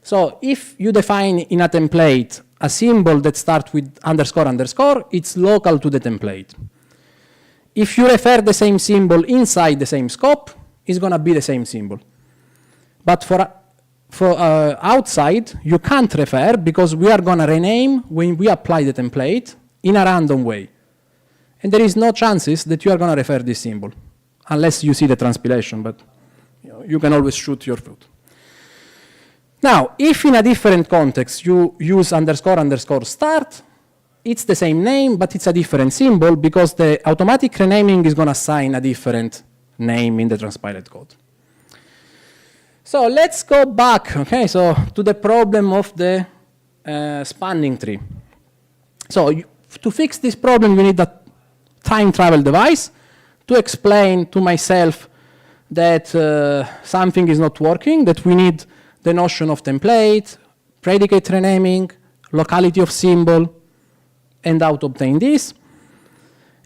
D: So if you define in a template a symbol that starts with __, it's local to the template. If you refer the same symbol inside the same scope, it's going to be the same symbol. But for outside, you can't refer because we are going to rename when we apply the template in a random way. And there is no chances that you are going to refer this symbol, unless you see the transpilation, but you can always shoot your foot. Now, if in a different context you use __ start, it's the same name, but it's a different symbol because the automatic renaming is going to assign a different name in the transpiled code. So let's go back, okay, so to the problem of the spanning tree. So to fix this problem, you need a time travel device to explain to myself that something is not working, that we need the notion of template, predicate renaming, locality of symbol, and how to obtain this.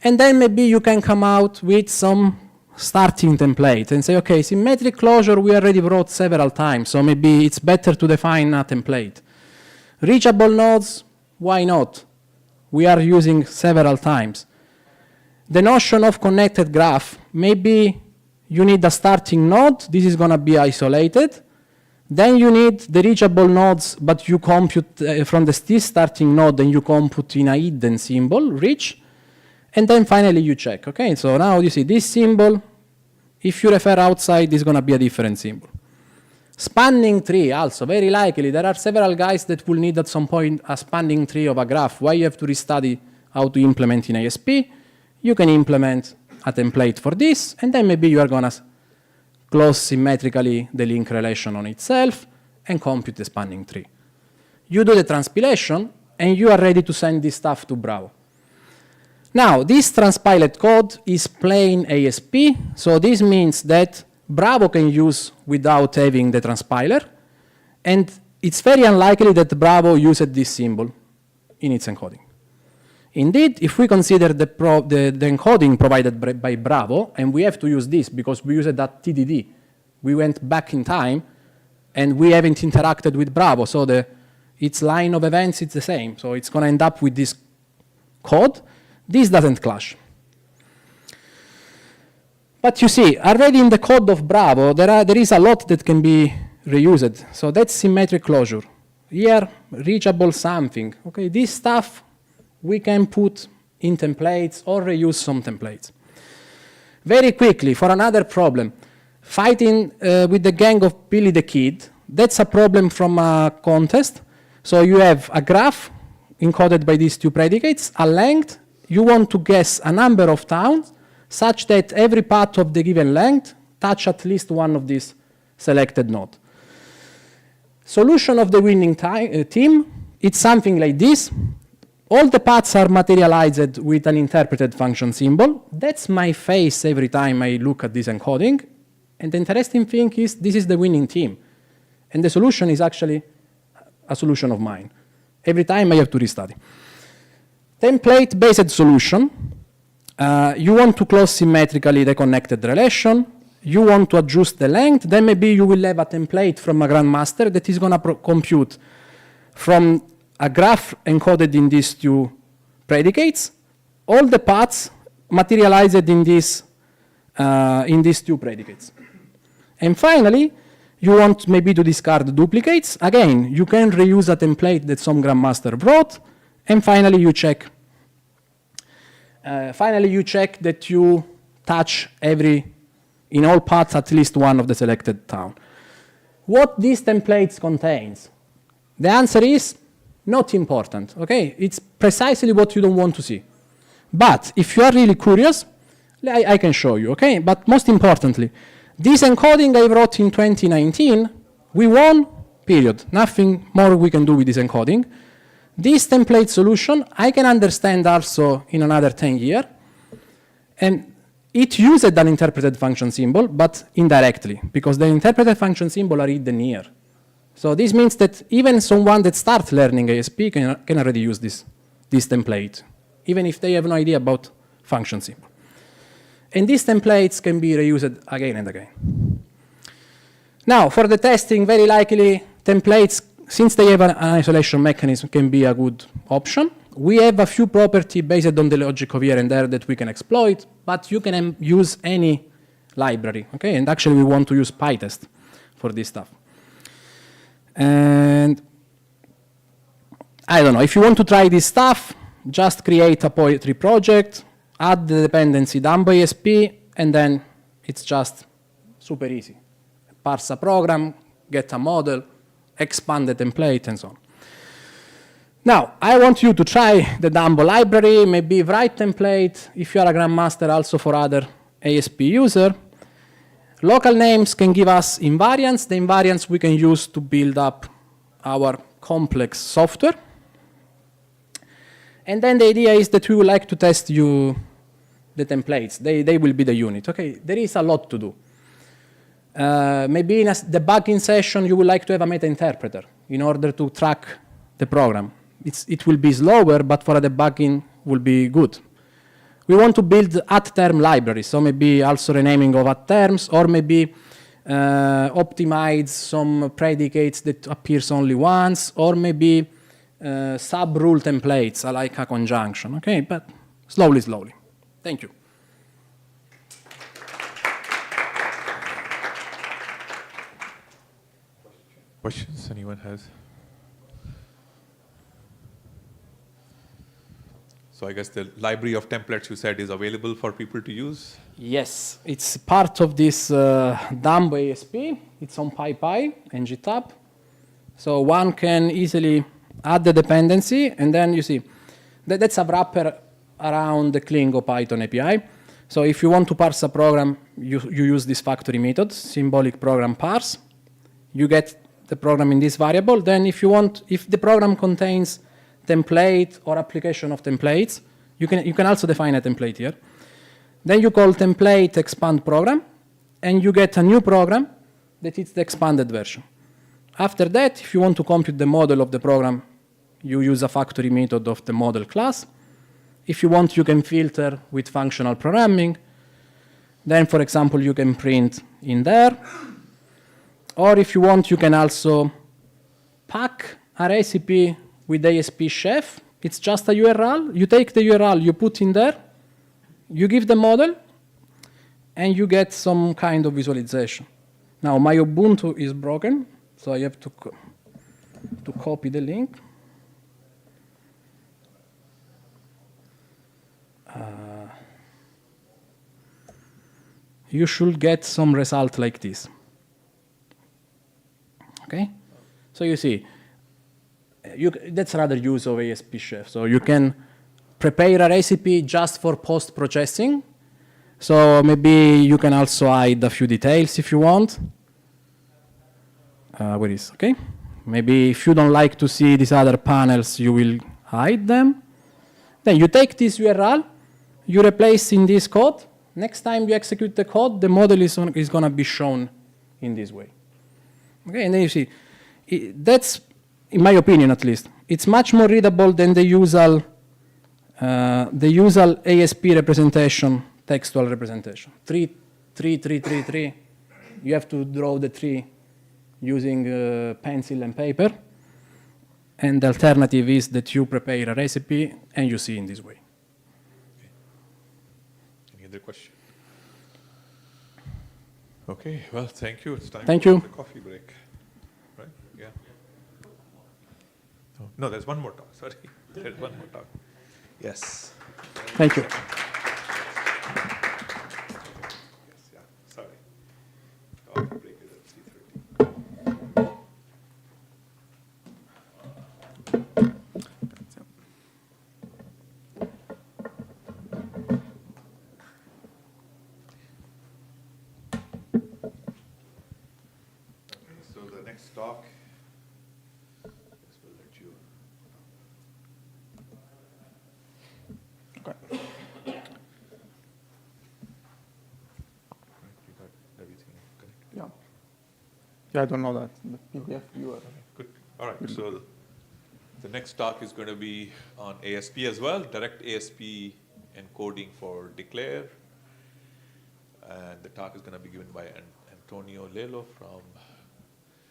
D: And then maybe you can come out with some starting template and say, okay, symmetric closure we already wrote several times, so maybe it's better to define a template. Reachable nodes, why not? We are using several times. The notion of connected graph, maybe you need a starting node, this is going to be isolated. Then you need the reachable nodes, but you compute from this starting node and you compute in a hidden symbol, reach. And then finally you check, okay? So now you see this symbol, if you refer outside, is going to be a different symbol. Spanning tree also, very likely. There are several guys that will need at some point a spanning tree of a graph. Why you have to restudy how to implement in ASP? You can implement a template for this, and then maybe you are going to close symmetrically the link relation on itself and compute the spanning tree. You do the transpilation, and you are ready to send this stuff to Bravo. Now, this transpiled code is plain ASP, so this means that Bravo can use without having the transpiler, and it's very unlikely that Bravo used this symbol in its encoding. Indeed, if we consider the encoding provided by Bravo, and we have to use this because we used that TDD, we went back in time, and we haven't interacted with Bravo, so its line of events is the same, so it's going to end up with this code. This doesn't clash. But you see, already in the code of Bravo, there is a lot that can be reused. So that's symmetric closure. Here, reachable something. Okay, this stuff we can put in templates or reuse some templates. Very quickly, for another problem, fighting with the gang of Billy the Kid, that's a problem from a contest. So you have a graph encoded by these two predicates, a length. You want to guess a number of towns such that every path of the given length touch at least one of these selected nodes. Solution of the winning team, it's something like this. All the paths are materialized with an interpreted function symbol. That's my face every time I look at this encoding. And the interesting thing is this is the winning team. And the solution is actually a solution of mine. Every time I have to restudy. Template-based solution. You want to close symmetrically the connected relation. You want to adjust the length. Then maybe you will have a template from a grandmaster that is going to compute from a graph encoded in these two predicates, all the paths materialized in these two predicates. And finally, you want maybe to discard duplicates. Again, you can reuse a template that some grandmaster wrote. And finally, you check. That you touch in all paths at least one of the selected town. What these templates contains? The answer is not important, okay? It's precisely what you don't want to see. But if you are really curious, I can show you, okay? But most importantly, this encoding I wrote in 2019, we won, period. Nothing more we can do with this encoding. This template solution, I can understand also in another 10 years. And it used an interpreted function symbol, but indirectly, because the interpreted function symbol are hidden here. So this means that even someone that starts learning ASP can already use this template, even if they have no idea about function symbol. And these templates can be reused again and again. Now, for the testing, very likely templates, since they have an isolation mechanism, can be a good option. We have a few properties based on the logic of here and there that we can exploit, but you can use any library, okay? And actually, we want to use PyTest for this stuff. And I don't know, if you want to try this stuff, just create a poetry project, add the dependency Dumbo ASP, and then it's just super easy. Parse a program, get a model, expand the template, and so on. Now, I want you to try the Dumbo library, maybe write template, if you are a grandmaster, also for other ASP user. Local names can give us invariants. The invariants we can use to build up our complex software. And then the idea is that we would like to test the templates. They will be the unit. Okay, there is a lot to do. Maybe in a debugging session, you would like to have a meta interpreter in order to track the program. It will be slower, but for a debugging will be good. We want to build at-term libraries, so maybe also renaming of at-terms, or maybe optimize some predicates that appears only once, or maybe sub-rule templates, like a conjunction, okay? But slowly, slowly. Thank you.
S: Questions anyone has? So I guess the library of templates you said is available for people to use?
D: Yes, it's part of this Dumbo ASP. It's on PyPy and GitHub. So one can easily add the dependency, and then you see that's a wrapper around the Klingo Python API. So if you want to parse a program, you use this factory method, symbolic program parse. You get the program in this variable. Then if the program contains template or application of templates, you can also define a template here. Then you call template expand program, and you get a new program that is the expanded version. After that, if you want to compute the model of the program, you use a factory method of the model class. If you want, you can filter with functional programming. Then, for example, you can print in there. Or if you want, you can also pack a recipe with ASP chef. It's just a URL. You take the URL, you put in there, you give the model, and you get some kind of visualization. Now, my Ubuntu is broken, so I have to copy the link. You should get some result like this. Okay? So you see, that's another use of ASP Chef. So you can prepare a recipe just for post-processing. So maybe you can also hide a few details if you want. Where is, okay? Maybe if you don't like to see these other panels, you will hide them. Then you take this URL, you replace in this code, next time you execute the code, the model is going to be shown in this way. Okay, and then you see, that's, in my opinion at least, it's much more readable than the usual ASP representation, textual representation. 3, 3, 3, 3, 3. You have to draw the tree using pencil and paper. And the alternative is that you prepare a recipe and you see in this way.
S: Any other question? Okay, well, thank you. It's time
D: Thank
S: for
D: you.
S: the coffee break. Right? Yeah. Oh, no, there's one more talk. Sorry. There's one more talk. Yes.
D: Thank you.
S: Yes, yeah. Sorry. Coffee break is at 3:30. So the next talk, yes, we'll let you.
L: Okay.
S: You got everything connected?
L: Yeah. Yeah, I don't know that. The PDF viewer.
S: Good. All right. So the next talk is going to be on ASP as well, direct ASP encoding for declare. And the talk is going to be given by Antonio Lelo from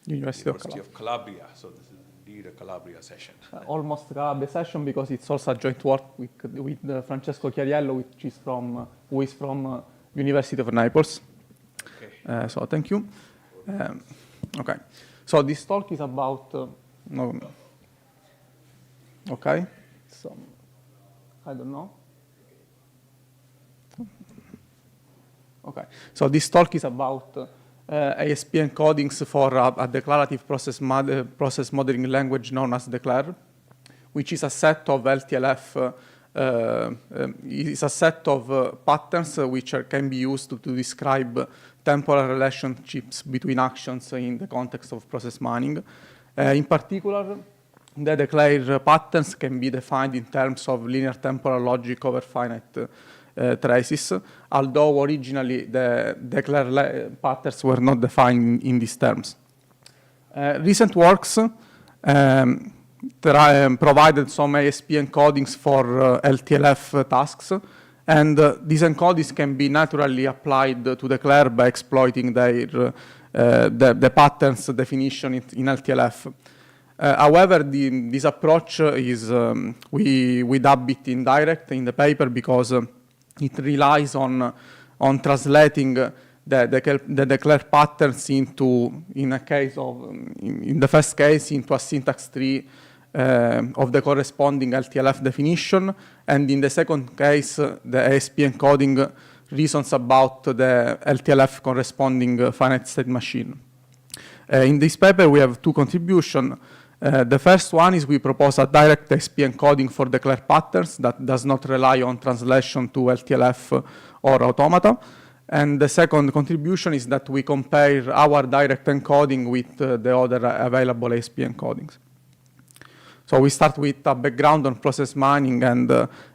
L: University
S: of Calabria. So this is indeed a Calabria session.
L: Almost a session because it's also a joint work with Francesco Chiariello, who is from University of Naples.
S: Okay.
L: So thank you. Okay. So this talk is about. No. Okay. So I don't know. Okay. So this talk is about ASP encodings for a declarative process modeling language known as declare, which is a set of LTLF, is a set of patterns which can be used to describe temporal relationships between actions in the context of process mining. In particular, the declare patterns can be defined in terms of linear temporal logic over finite traces, although originally the declare patterns were not defined in these terms. Recent works provided some ASP encodings for LTLF tasks, and these encodings can be naturally applied to declare by exploiting the patterns definition in LTLF. However, this approach is, we dub it indirect in the paper because it relies on translating the declare patterns into, in the first case, into a syntax tree of the corresponding LTLF definition, and in the second case, the ASP encoding reasons about the LTLF corresponding finite state machine. In this paper, we have two contributions. The first one is we propose a direct ASP encoding for declare patterns that does not rely on translation to LTLF or automata. And the second contribution is that we compare our direct encoding with the other available ASP encodings. So we start with a background on process mining and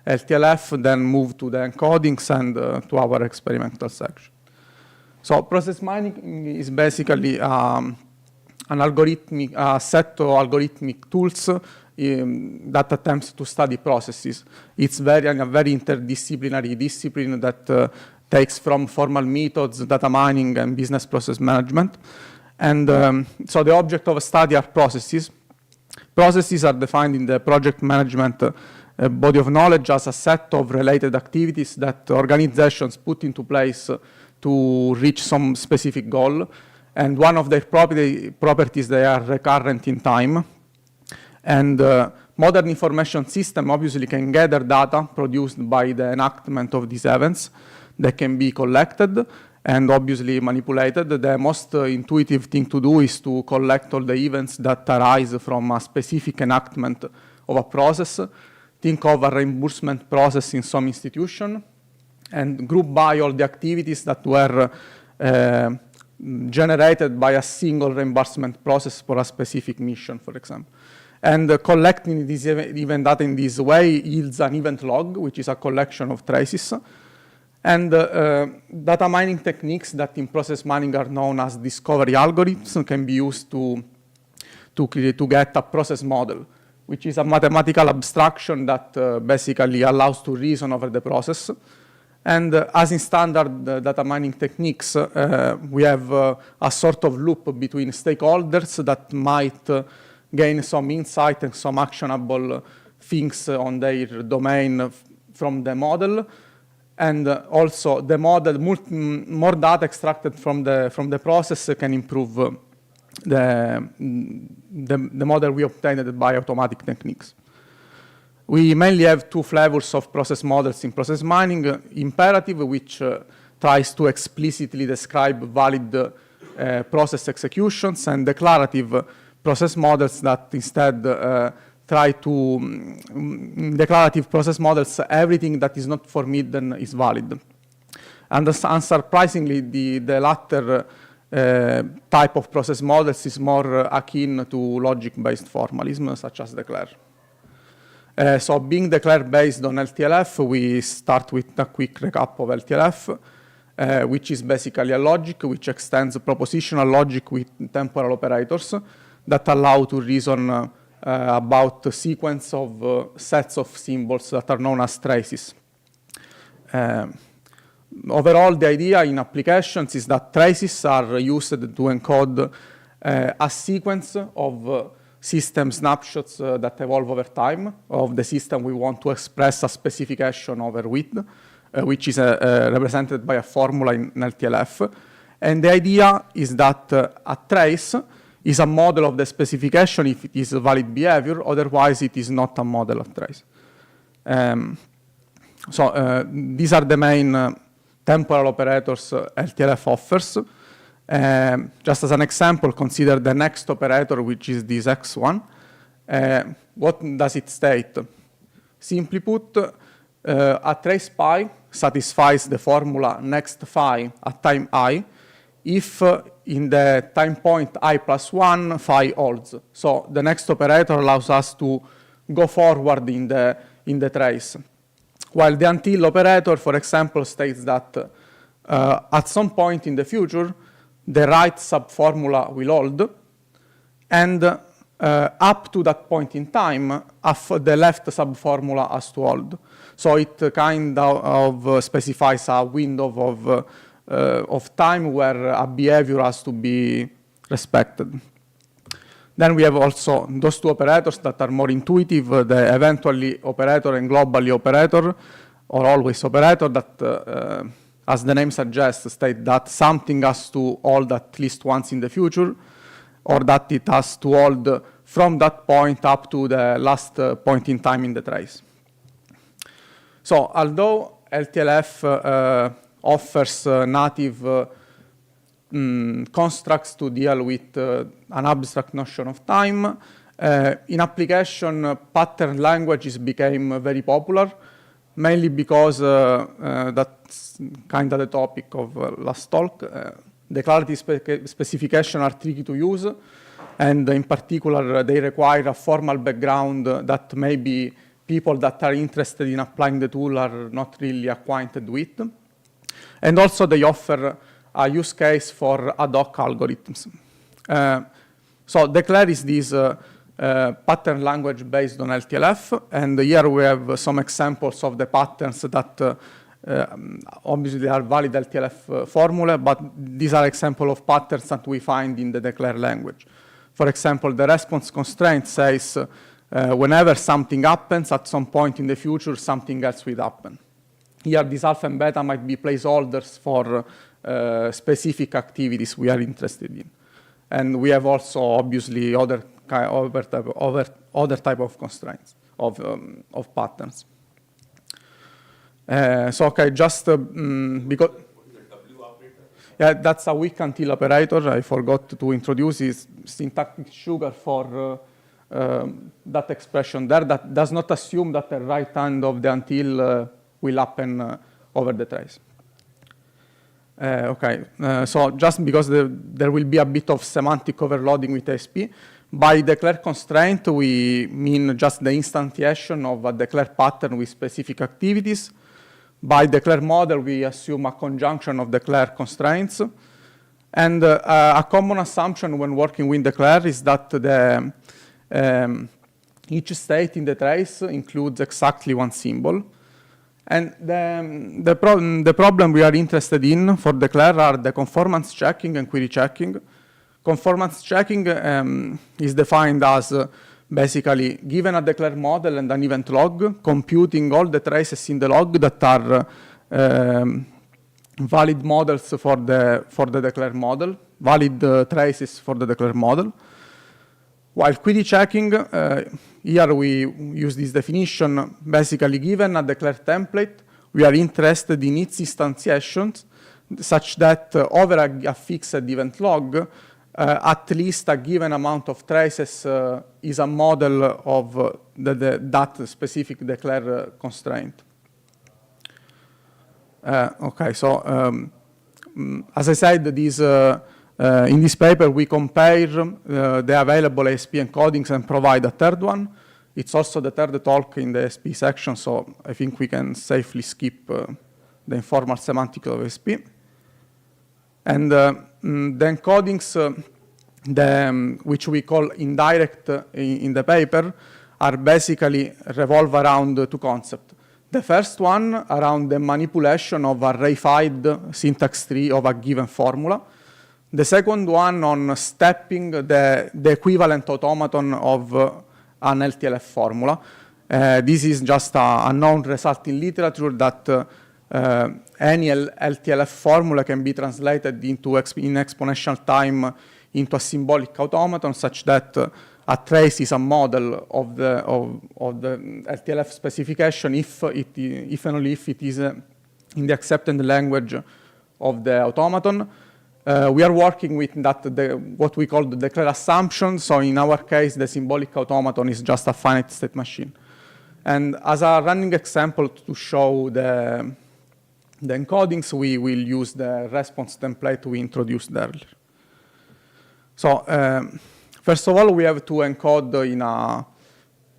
L: LTLF, then move to the encodings and to our experimental section. So process mining is basically a set of algorithmic tools that attempts to study processes. It's a very interdisciplinary discipline that takes from formal methods, data mining, and business process management. And so the object of study are processes. Processes are defined in the project management body of knowledge as a set of related activities that organizations put into place to reach some specific goal. And one of their properties, they are recurrent in time. And modern information system obviously can gather data produced by the enactment of these events that can be collected and obviously manipulated. The most intuitive thing to do is to collect all the events that arise from a specific enactment of a process. Think of a reimbursement process in some institution and group by all the activities that were generated by a single reimbursement process for a specific mission, for example. And collecting this event data in this way yields an event log, which is a collection of traces.
E: And data mining techniques that in process mining are known as discovery algorithms can be used to get a process model, which is a mathematical abstraction that basically allows to reason over the process. And as in standard data mining techniques, we have a sort of loop between stakeholders that might gain some insight and some actionable things on their domain from the model. And also the model, more data extracted from the process can improve the model we obtained by automatic techniques. We mainly have two flavors of process models in process mining. Imperative, which tries to explicitly describe valid process executions, and declarative process models that instead try to, declarative process models, everything that is not forbidden is valid. And unsurprisingly, the latter type of process models is more akin to logic-based formalism, such as declare. So being declare based on LTLF, we start with a quick recap of LTLF, which is basically a logic which extends propositional logic with temporal operators that allow to reason about a sequence of sets of symbols that are known as traces. Overall, the idea in applications is that traces are used to encode a sequence of system snapshots that evolve over time of the system we want to express a specification over with, which is represented by a formula in LTLF. And the idea is that a trace is a model of the specification if it is a valid behavior, otherwise it is not a model of trace. These are the main temporal operators LTLF offers. Just as an example, consider the next operator, which is this X1. What does it state? Simply put, a trace phi satisfies the formula next phi at time I if in the time point I plus 1, phi holds. So the next operator allows us to go forward in the trace. While the until operator, for example, states that at some point in the future, the right subformula will hold, and up to that point in time, the left subformula has to hold. So it kind of specifies a window of time where a behavior has to be respected. Then we have also those two operators that are more intuitive, the eventually operator and globally operator, or always operator, that, as the name suggests, state that something has to hold at least once in the future, or that it has to hold from that point up to the last point in time in the trace. So although LTLF offers native constructs to deal with an abstract notion of time, in application, pattern languages became very popular, mainly because that's kind of the topic of last talk. Declarative specifications are tricky to use, and in particular, they require a formal background that maybe people that are interested in applying the tool are not really acquainted with. And also, they offer a use case for ad hoc algorithms. So declare is this pattern language based on LTLF, and here we have some examples of the patterns that obviously are valid LTLF formula, but these are examples of patterns that we find in the declare language. For example, the response constraint says whenever something happens, at some point in the future, something else will happen. Here, this alpha and beta might be placeholders for specific activities we are interested in. And we have also, obviously, other type of constraints, of patterns. So, okay, just because... Yeah, that's a weak until operator. I forgot to introduce is syntactic sugar for that expression there. That does not assume that the right hand of the until will happen over the trace. So just because there will be a bit of semantic overloading with ASP, by declare constraint, we mean just the instantiation of a declare pattern with specific activities. By declare model, we assume a conjunction of declare constraints. And a common assumption when working with declare is that each state in the trace includes exactly one symbol. And the problem we are interested in for declare are the conformance checking and query checking. Conformance checking is defined as basically given a declare model and an event log, computing all the traces in the log that are valid models for the declare model, valid traces for the declare model. While query checking, here we use this definition, basically given a declare template, we are interested in its instantiations such that over a fixed event log, at least a given amount of traces is a model of that specific declare constraint. Okay, so as I said, in this paper we compare the available ASP encodings and provide a third one. It's also the third talk in the ASP section, so I think we can safely skip the informal semantics of ASP. And the encodings, which we call indirect in the paper, are basically revolve around two concepts. The first one around the manipulation of a reified syntax tree of a given formula. The second one on stepping the equivalent automaton of an LTLF formula. This is just a known result in literature that any LTLF formula can be translated into in exponential time into a symbolic automaton such that a trace is a model of the LTLF specification if and only if it is in the accepted language of the automaton. We are working with what we call the declare assumption. So in our case, the symbolic automaton is just a finite state machine. And as a running example to show the encodings, we will use the response template we introduced earlier. So first of all, we have to encode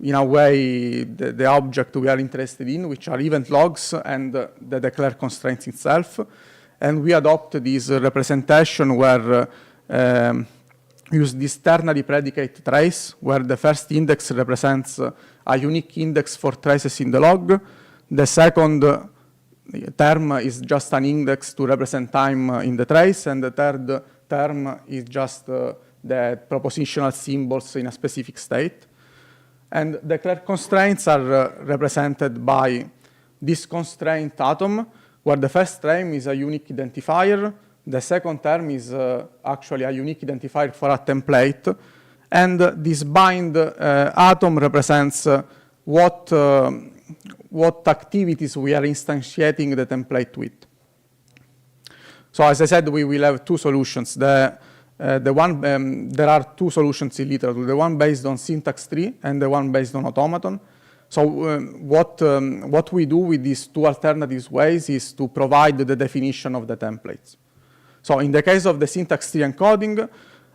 E: in a way the object we are interested in, which are event logs and the declare constraints itself. And we adopt this representation where use this ternary predicate trace, where the first index represents a unique index for traces in the log. The second term is just an index to represent time in the trace, and the third term is just the propositional symbols in a specific state. And declare constraints are represented by this constraint atom, where the first term is a unique identifier, the second term is actually a unique identifier for a template, and this bind atom represents what activities we are instantiating the template with. So as I said, we will have two solutions. There are two solutions in literature, the one based on syntax tree and the one based on automaton. So what we do with these two alternative ways is to provide the definition of the templates. So in the case of the syntax tree encoding,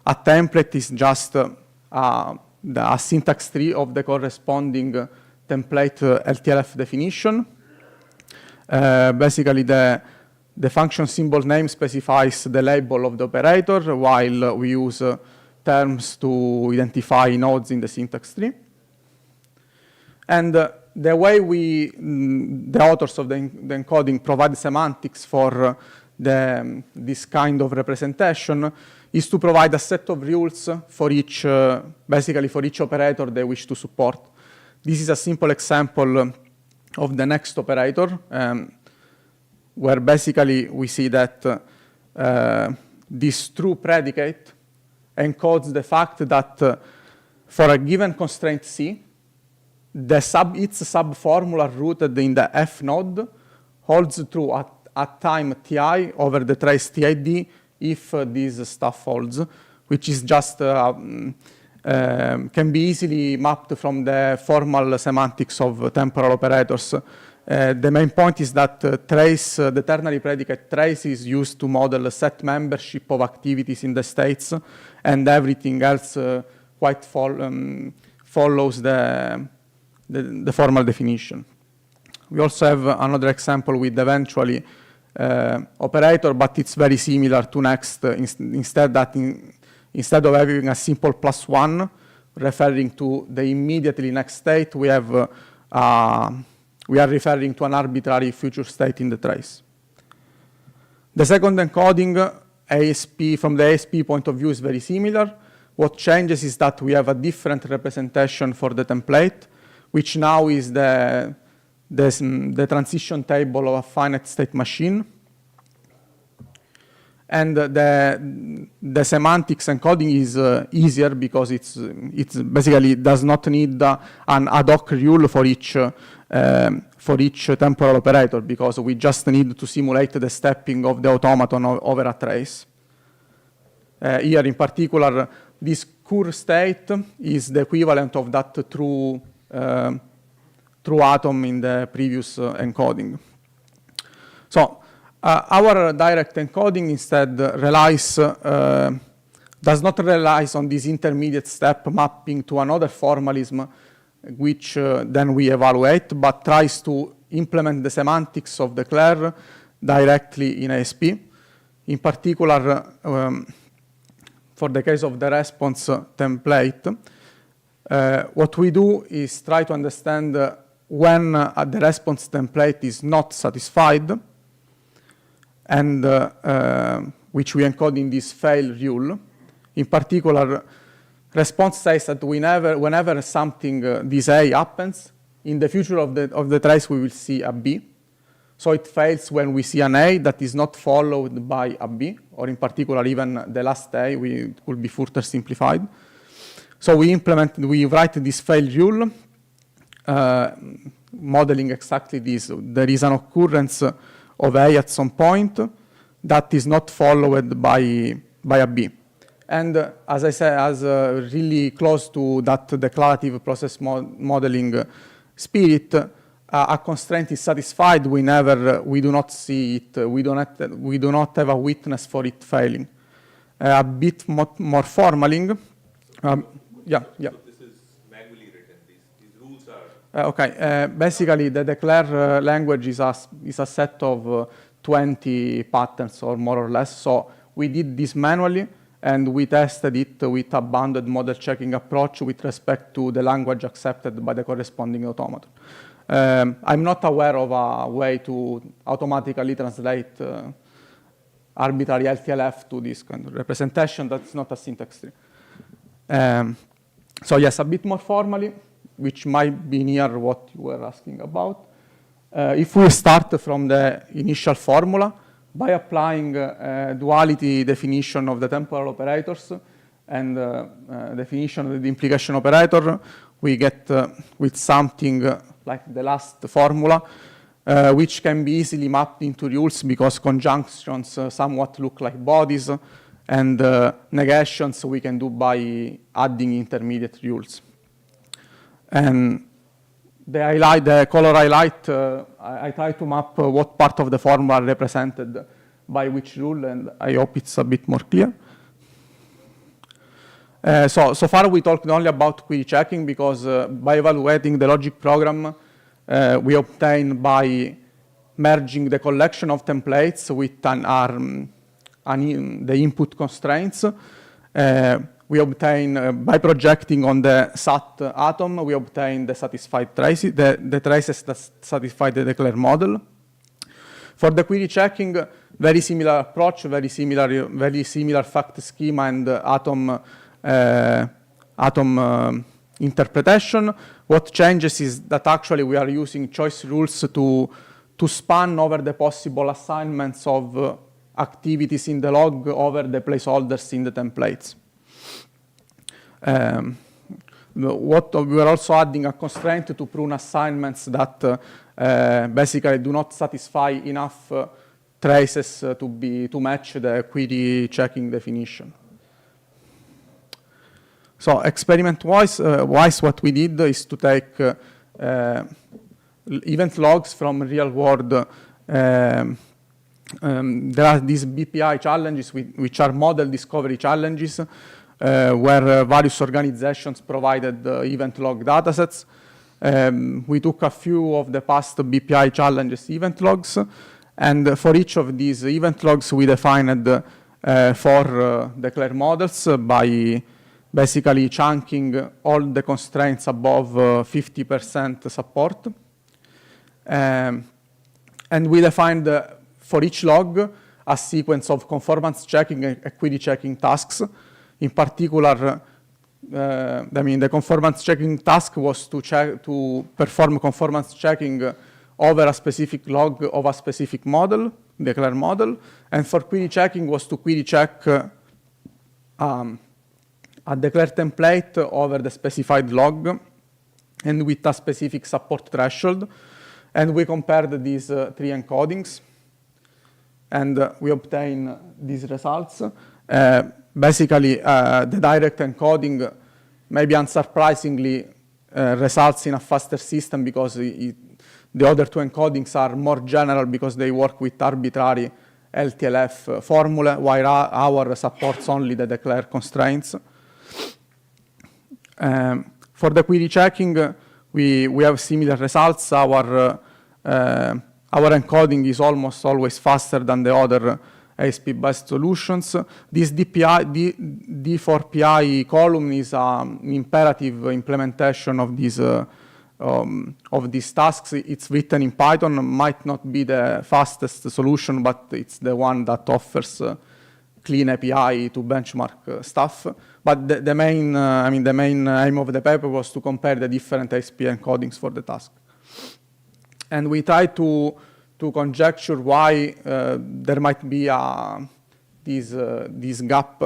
E: a template is just a syntax tree of the corresponding template LTLF definition. Basically, the function symbol name specifies the label of the operator, while we use terms to identify nodes in the syntax tree. And the way the authors of the encoding provide semantics for this kind of representation is to provide a set of rules for each, basically for each operator they wish to support. This is a simple example of the next operator, where basically we see that this true predicate encodes the fact that for a given constraint C, its subformula rooted in the F node holds true at time Ti over the trace TID if this stuff holds, which is just can be easily mapped from the formal semantics of temporal operators. The main point is that the ternary predicate trace is used to model set membership of activities in the states, and everything else quite follows the formal definition. We also have another example with eventually operator, but it's very similar to next. Instead of having a simple +1 referring to the immediately next state, we are referring to an arbitrary future state in the trace. The second encoding, ASP, from the ASP point of view, is very similar. What changes is that we have a different representation for the template, which now is the transition table of a finite state machine. And the semantics encoding is easier because it's basically does not need an ad hoc rule for each temporal operator, because we just need to simulate the stepping of the automaton over a trace. Here, in particular, this cur state is the equivalent of that true atom in the previous encoding. So our direct encoding instead does not rely on this intermediate step mapping to another formalism, which then we evaluate, but tries to implement the semantics of the Claire directly in ASP. In particular, for the case of the response template, what we do is try to understand when the response template is not satisfied, and which we encode in this fail rule. In particular, response says that whenever something, this A happens, in the future of the trace we will see a B. So it fails when we see an A that is not followed by a B, or in particular even the last A could be further simplified. So we write this fail rule, modeling exactly this. There is an occurrence of A at some point that is not followed by a B. And as I said, as really close to that declarative process modeling spirit, a constraint is satisfied whenever we do not see it, we do not have a witness for it failing. A bit more formaling. Yeah.
S: So this is manually written. These rules are.
E: Okay. Basically, the declare language is a set of 20 patterns or more or less. So we did this manually, and we tested it with a bounded model checking approach with respect to the language accepted by the corresponding automaton. I'm not aware of a way to automatically translate arbitrary LTLF to this kind of representation. That's not a syntax tree. So yes, a bit more formally, which might be near what you were asking about. If we start from the initial formula, by applying duality definition of the temporal operators and definition of the implication operator, we get with something like the last formula, which can be easily mapped into rules because conjunctions somewhat look like bodies, and negations we can do by adding intermediate rules. And the color highlight, I try to map what part of the formula are represented by which rule, and I hope it's a bit more clear. So far we talked only about query checking because by evaluating the logic program, we obtain by merging the collection of templates with the input constraints. We obtain, by projecting on the SAT atom, we obtain the satisfied traces, the traces that satisfy the declare model. For the query checking, very similar approach, very similar fact schema and atom interpretation. What changes is that actually we are using choice rules to span over the possible assignments of activities in the log over the placeholders in the templates. We are also adding a constraint to prune assignments that basically do not satisfy enough traces to match the query checking definition. So experiment-wise, what we did is to take event logs from real world. There are these BPI challenges, which are model discovery challenges, where various organizations provided event log datasets. We took a few of the past BPI challenges event logs, and for each of these event logs, we defined 4 declare models by basically chunking all the constraints above 50% support. And we defined for each log a sequence of conformance checking and equity checking tasks. In particular, the conformance checking task was to perform conformance checking over a specific log of a specific model, declare model, and for query checking was to query check a declare template over the specified log and with a specific support threshold. And we compared these 3 encodings, and we obtain these results. Basically, the direct encoding, maybe unsurprisingly, results in a faster system because the other 2 encodings are more general because they work with arbitrary LTLF formula, while our supports only the declare constraints. For the query checking, we have similar results. Our encoding is almost always faster than the other ASP-based solutions. This D4PI column is an imperative implementation of these tasks. It's written in Python, might not be the fastest solution, but it's the one that offers clean API to benchmark stuff. But the main aim of the paper was to compare the different ASP encodings for the task. And we tried to conjecture why there might be this gap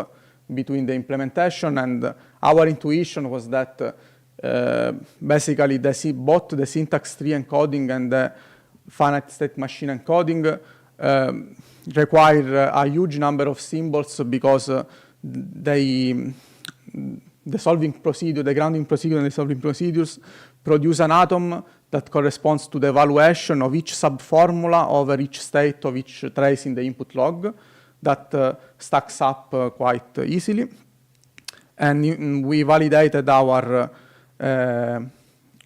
E: between the implementation, and our intuition was that basically both the syntax tree encoding and the finite state machine encoding require a huge number of symbols because the solving procedure, the grounding procedure and the solving procedures produce an atom that corresponds to the evaluation of each subformula over each state of each trace in the input log that stacks up quite easily. And we validated our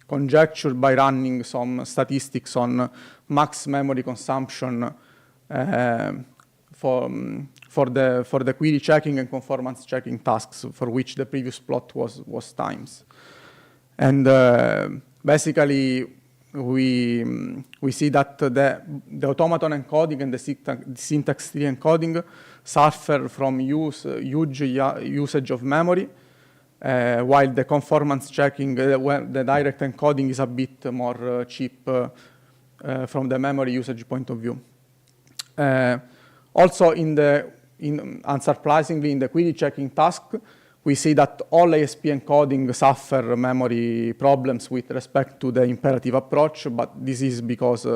E: conjecture by running some statistics on max memory consumption for the query checking and conformance checking tasks, for which the previous plot was times. And basically, we see that the automaton encoding and the syntax tree encoding suffer from huge usage of memory, while the conformance checking, the direct encoding is a bit more cheap from the memory usage point of view. Also, unsurprisingly, in the query checking task, we see that all ASP encoding suffer memory problems with respect to the imperative approach, but this is because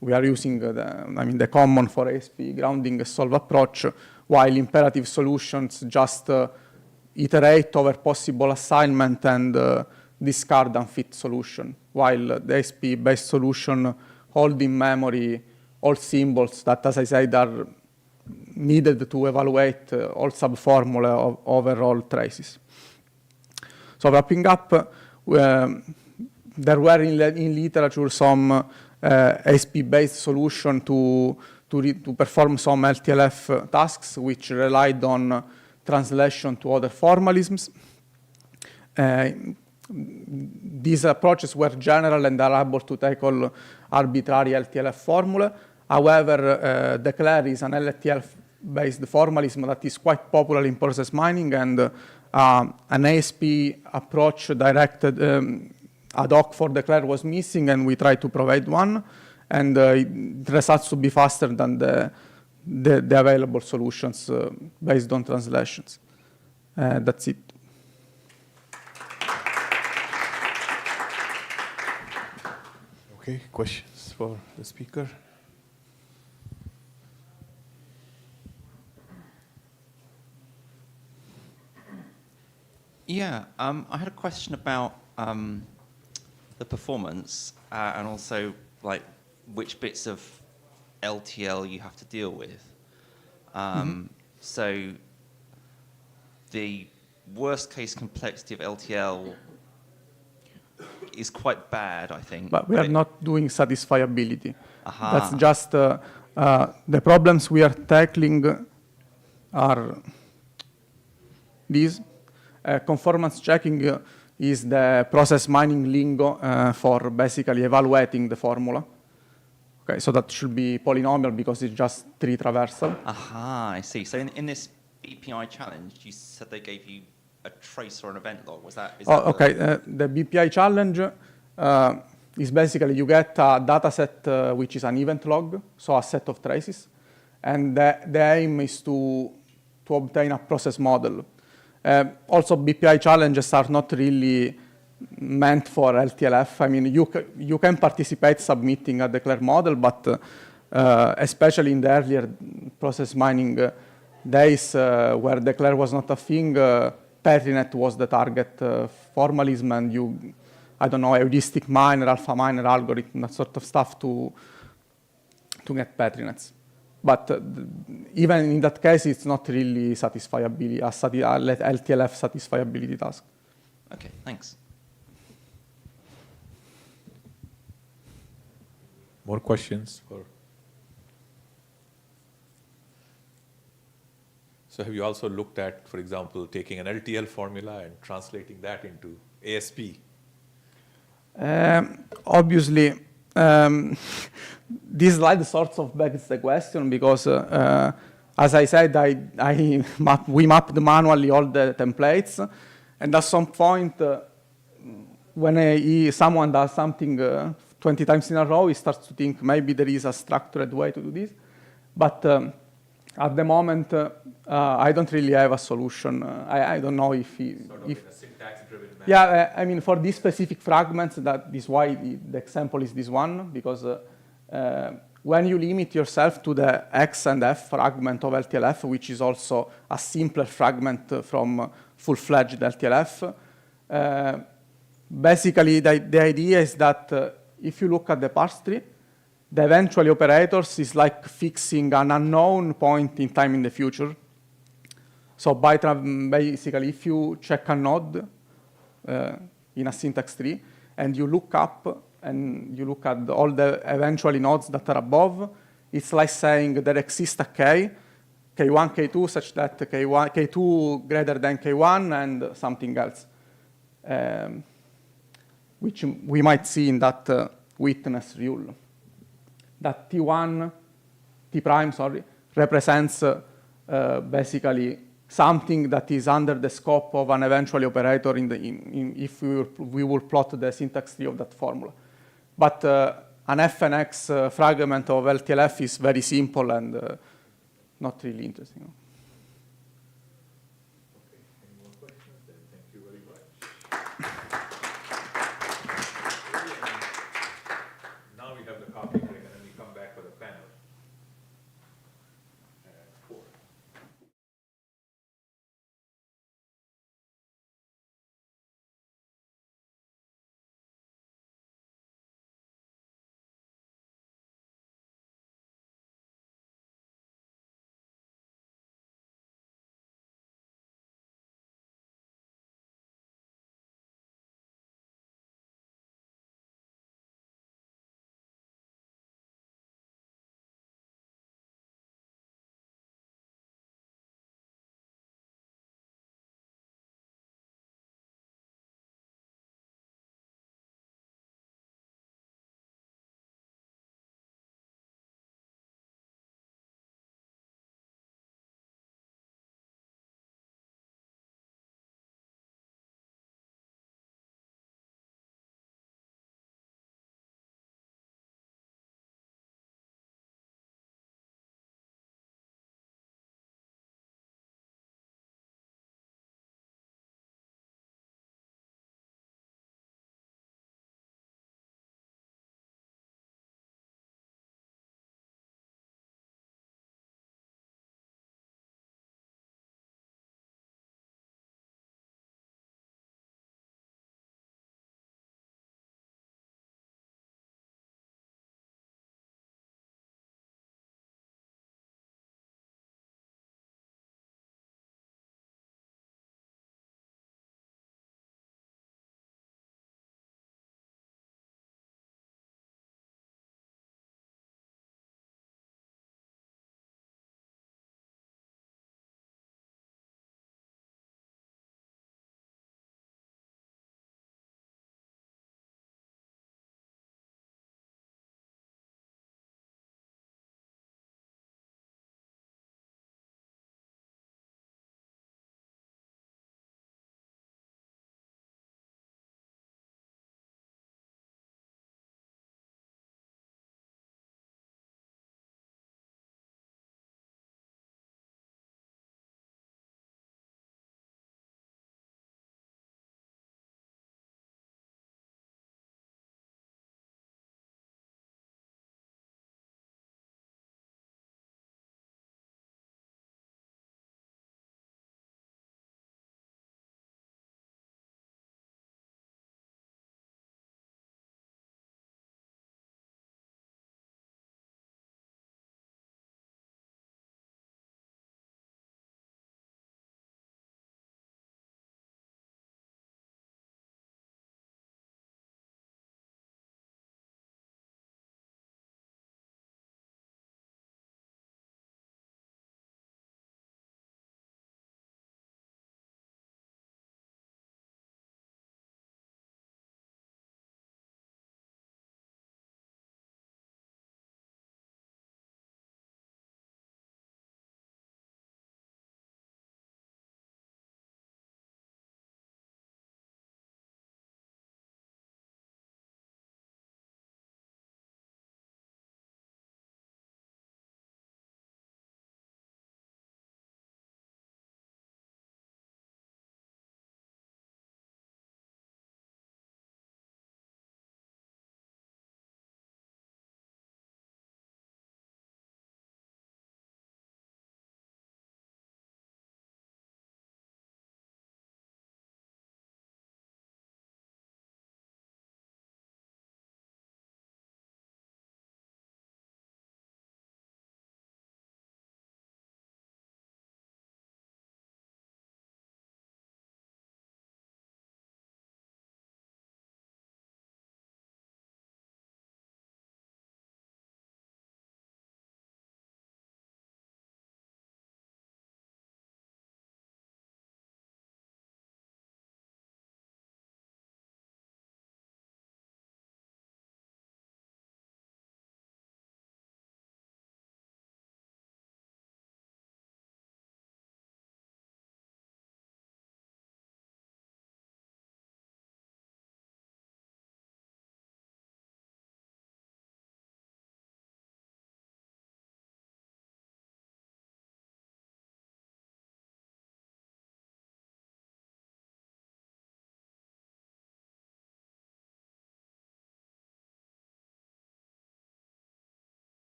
E: we are using the common for ASP grounding solve approach, while imperative solutions just iterate over possible assignment and discard unfit solution, while the ASP-based solution hold in memory all symbols that, as I said, are needed to evaluate all subformula over all traces. So wrapping up, there were in literature some ASP-based solution to perform some LTLF tasks which relied on translation to other formalisms. These approaches were general and are able to tackle arbitrary LTLF formula. However, declare is an LTLF-based formalism that is quite popular in process mining, and an ASP approach directed ad hoc for declare was missing, and we tried to provide one, and it results to be faster than the available solutions based on translations. That's it.
C: Okay, questions for the speaker?
R: Yeah, I had a question about the performance and also like which bits of LTL you have to deal with. So the worst case complexity of LTL is quite bad, I think.
E: But we are not doing satisfiability.
R: Aha.
E: That's just the problems we are tackling are these. Conformance checking is the process mining lingo for basically evaluating the formula. Okay, so that should be polynomial because it's just tree traversal.
R: Aha, I see. So in this BPI challenge, you said they gave you a trace or an event log. Was that?
E: Okay. The BPI challenge is basically you get a data set which is an event log, so a set of traces, and the aim is to obtain a process model. Also, BPI challenges are not really meant for LTLF. I mean, you can participate submitting a declared model, but especially in the earlier process mining days where declare was not a thing, Patrinet was the target formalism, and I don't know, heuristic miner, alpha miner algorithm, that sort of stuff to get Patrinets. But even in that case, it's not really satisfiability, a LTLF satisfiability task.
R: Okay, thanks.
S: More questions? So have you also looked at, for example, taking an LTL formula and translating that into ASP?
E: Obviously, this slide sort of begs the question because, as I said, we mapped manually all the templates, and at some point, when someone does something 20 times in a row, he starts to think maybe there is a structured way to do this. But at the moment, I don't really have a solution. I don't know if
S: a syntax-driven map.
E: Yeah, I mean, for these specific fragments, that is why the example is this one, because when you limit yourself to the X and F fragment of LTLF, which is also a simpler fragment from full-fledged LTLF, basically the idea is that if you look at the parse tree, the eventually operators is like fixing an unknown point in time in the future. So basically, if you check a node in a syntax tree, and you look up and you look at all the eventually nodes that are above, it's like saying there exists a K, K1, K2, such that K2 greater than K1 and something else, which we might see in that witness rule. That T prime, represents basically something that is under the scope of an eventually operator if we will plot the syntax tree of that formula. But an FNX fragment of LTLF is very simple and not really interesting.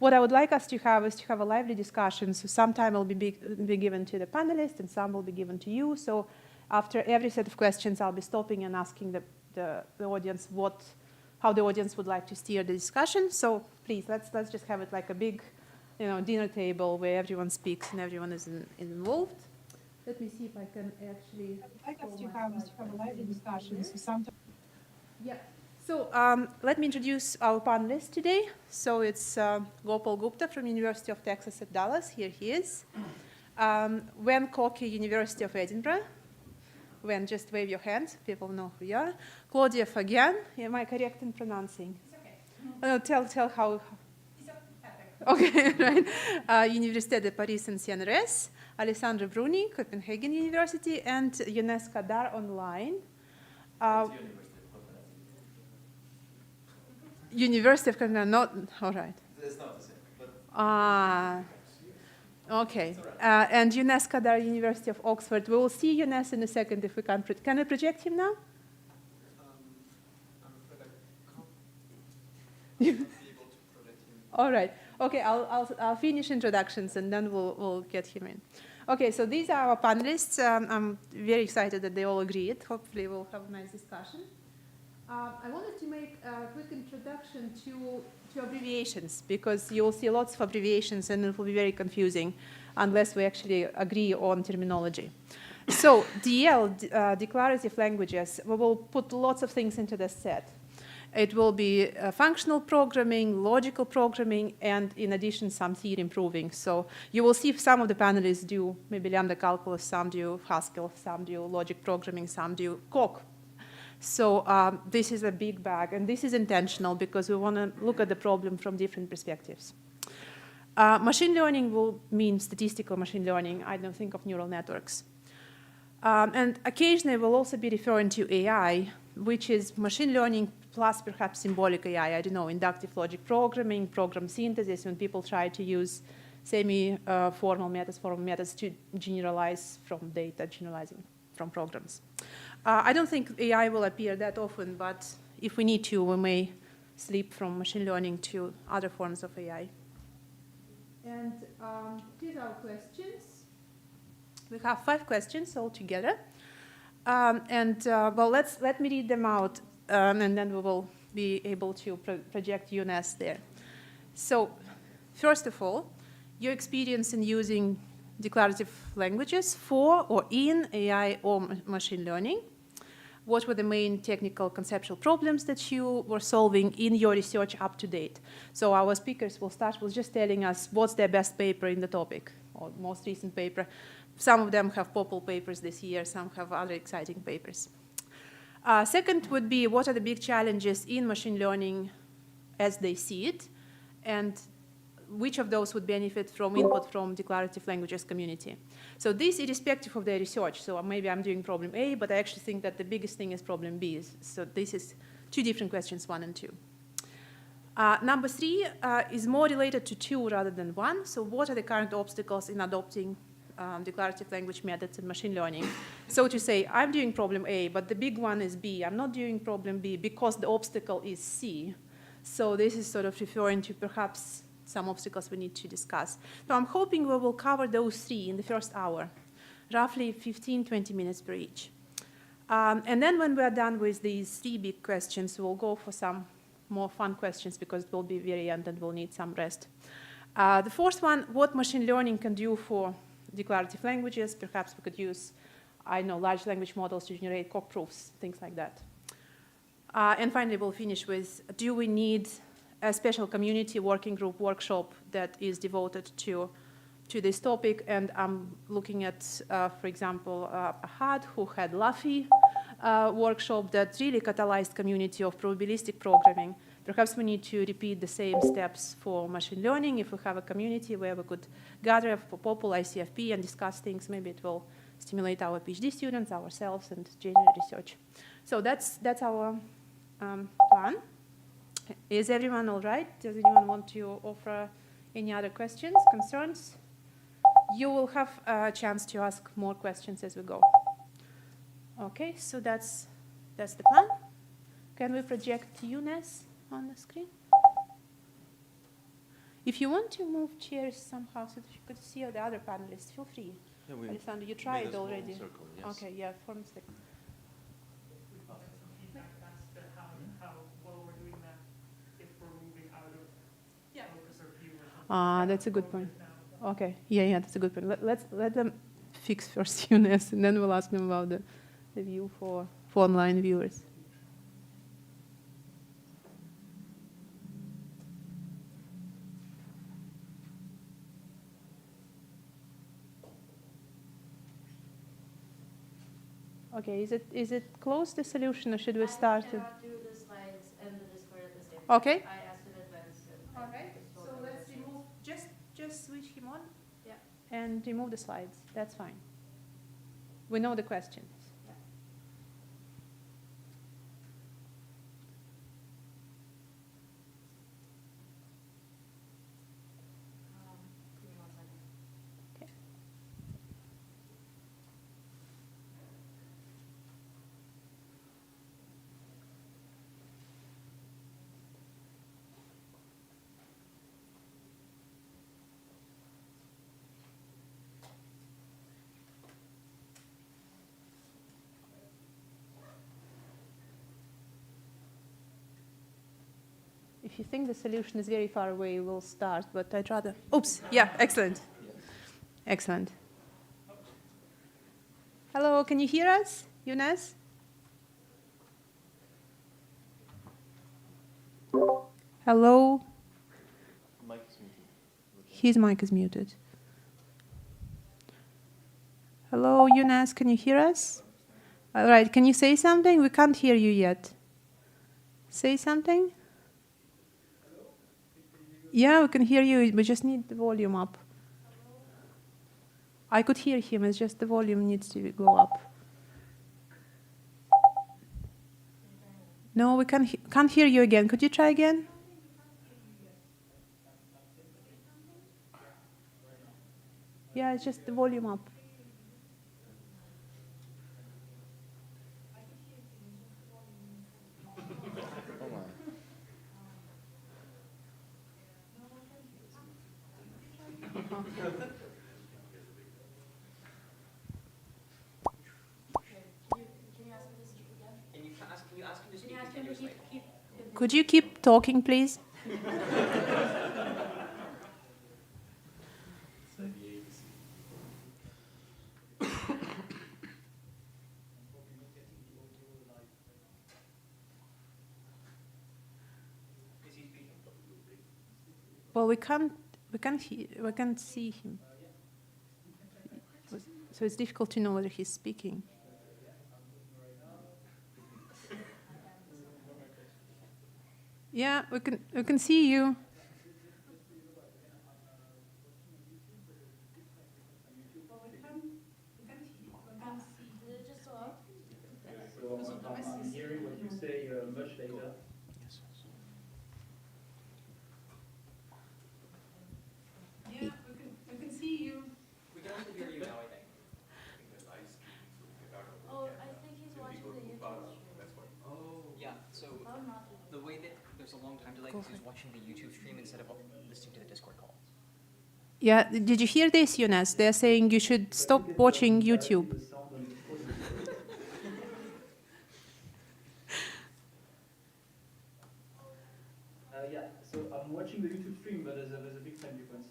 U: what I would like us to have is to have a lively discussion. So some time will be given to the panelists and some will be given to you. So after every set of questions, I'll be stopping and asking the audience how the audience would like to steer the discussion. So please, let's just have it like a big dinner table where everyone speaks and everyone is involved. Let me see if I can actually. I'd like us to have a lively discussion. Yeah. So let me introduce our panelists today. So it's Gopal Gupta from University of Texas at Dallas. Here he is. Wen Koki, University of Edinburgh. Wen, just wave your hands. People know who you are. Claudia Fagian. Am I correct in pronouncing? It's okay. Tell how. Okay, right. Université de Paris and CNRS. Alessandro Bruni, Copenhagen University, and Younes Kadar online. University of Copenhagen, not, all right.
J: It's not the same.
U: Okay. And Younes Kadar, University of Oxford. We will see Younes in a second if we can. Can we project him now?
J: I'm afraid I can't be able to project him.
U: All right. Okay, I'll finish introductions and then we'll get him in. Okay, so these are our panelists. I'm very excited that they all agreed. Hopefully we'll have a nice discussion. I wanted to make a quick introduction to abbreviations because you will see lots of abbreviations and it will be very confusing unless we actually agree on terminology. So DL, declarative languages, we will put lots of things into this set. It will be functional programming, logical programming, and in addition, some theory improving. So you will see some of the panelists do maybe lambda calculus, some do Haskell, some do logic programming, some do Coq. So this is a big bag, and this is intentional because we want to look at the problem from different perspectives. Machine learning will mean statistical machine learning. I don't think of neural networks. And occasionally we'll also be referring to AI, which is machine learning plus perhaps symbolic AI, I don't know, inductive logic programming, program synthesis, when people try to use semi-formal methods, formal methods to generalize from data, generalizing from programs. I don't think AI will appear that often, but if we need to, we may slip from machine learning to other forms of AI. And here's our questions. We have 5 questions altogether. Well, let me read them out, and then we will be able to project Younes there. So, first of all, your experience in using declarative languages for or in AI or machine learning. What were the main technical conceptual problems that you were solving in your research up to date? So our speakers will start with just telling us what's their best paper in the topic, or most recent paper. Some of them have POPL papers this year, some have other exciting papers. Second would be, what are the big challenges in machine learning as they see it, and which of those would benefit from input from declarative languages community? So this irrespective of their research. So maybe I'm doing problem A, but I actually think that the biggest thing is problem B. So this is 2 different questions, 1 and 2. Number 3 is more related to 2 rather than 1. So what are the current obstacles in adopting declarative language methods in machine learning? So to say, I'm doing problem A, but the big one is B. I'm not doing problem B because the obstacle is C. So this is sort of referring to perhaps some obstacles we need to discuss. So I'm hoping we will cover those 3 in the first hour, roughly 15, 20 minutes per each. And then when we are done with these 3 big questions, we'll go for some more fun questions because it will be very end and we'll need some rest. The fourth one, what machine learning can do for declarative languages. Perhaps we could use, I know, large language models to generate Coq proofs, things like that. And finally, we'll finish with, do we need a special community working group workshop that is devoted to this topic? And I'm looking at, for example, Ahad, who had Laffy workshop that really catalyzed community of probabilistic programming. Perhaps we need to repeat the same steps for machine learning. If we have a community where we could gather for POPL, ICFP, and discuss things, maybe it will stimulate our PhD students, ourselves, and general research. So that's our plan. Is everyone all right? Does anyone want to offer any other questions, concerns? You will have a chance to ask more questions as we go. Okay, so that's the plan. Can we project Younes on the screen? If you want to move chairs somehow so that you could see the other panelists, feel free.
C: Yeah, we
U: Alessandro, you tried
C: made a small
U: already.
C: circle, yes.
U: Okay, yeah, form a circle. That's a good point. Okay, yeah, that's a good point. Let them fix first UNS, and then we'll ask them about the view for online viewers. Okay, is it close the solution, or should we start?
M: I cannot do the slides and the Discord at the same time.
U: Okay.
M: I asked in advance.
U: All right. So let's remove. Just switch him on.
M: Yeah.
U: And remove the slides. That's fine. We know the questions.
M: Yeah. Give me 1 second.
U: Okay. If you think the solution is very far away, we'll start, but I'd rather... Oops, yeah, excellent. Excellent. Hello, can you hear us, Younes? Hello? His mic is muted. Hello, Younes, can you hear us? All right, can you say something? We can't hear you yet. Say something. Yeah, we can hear you. We just need the volume up. I could hear him. It's just the volume needs to go up. No, we can't hear you again. Could you try again? Yeah, it's just the volume up. Could you keep talking, please? Well, we can't see him. So it's difficult to know whether he's speaking. Yeah, we can see you.
N: So I'm hearing what you say much later.
U: Yeah, we can see you.
R: We can also hear you now, I think.
M: Oh, I think he's watching the YouTube stream.
F: Oh. Yeah, so the way that there's a long time delay because he's watching the YouTube stream instead of listening to the Discord call.
U: Yeah, did you hear this, Younes? They're saying you should stop watching YouTube.
N: Yeah, so I'm watching the YouTube stream, but there's a big time difference.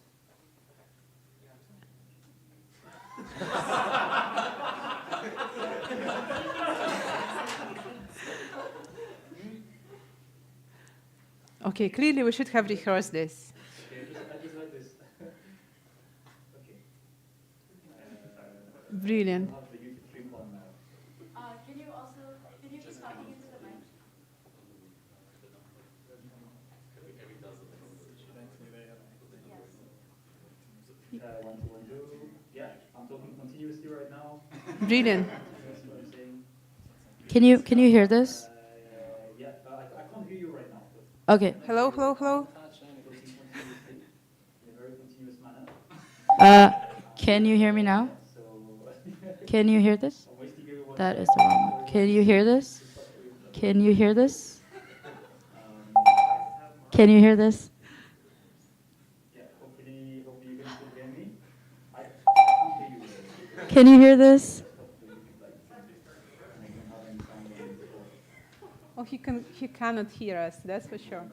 U: Okay, clearly we should have rehearsed this.
N: Okay, I just like this. Okay.
U: Brilliant.
N: I have the YouTube stream on now.
M: Can you keep talking into the mic?
N: Yes. 1, 2, 1, 2. Yeah, I'm talking continuously right now.
U: Brilliant.
N: That's what I'm saying.
M: Can you hear this?
N: Yeah, I can't hear you right now.
M: Okay.
U: Hello, hello, hello.
N: In a very continuous manner.
M: Can you hear me now? Can you hear this? That is the wrong one. Can you hear this? Can you hear this? Can you hear this? Can you hear this?
U: Oh, he cannot hear us, that's for sure.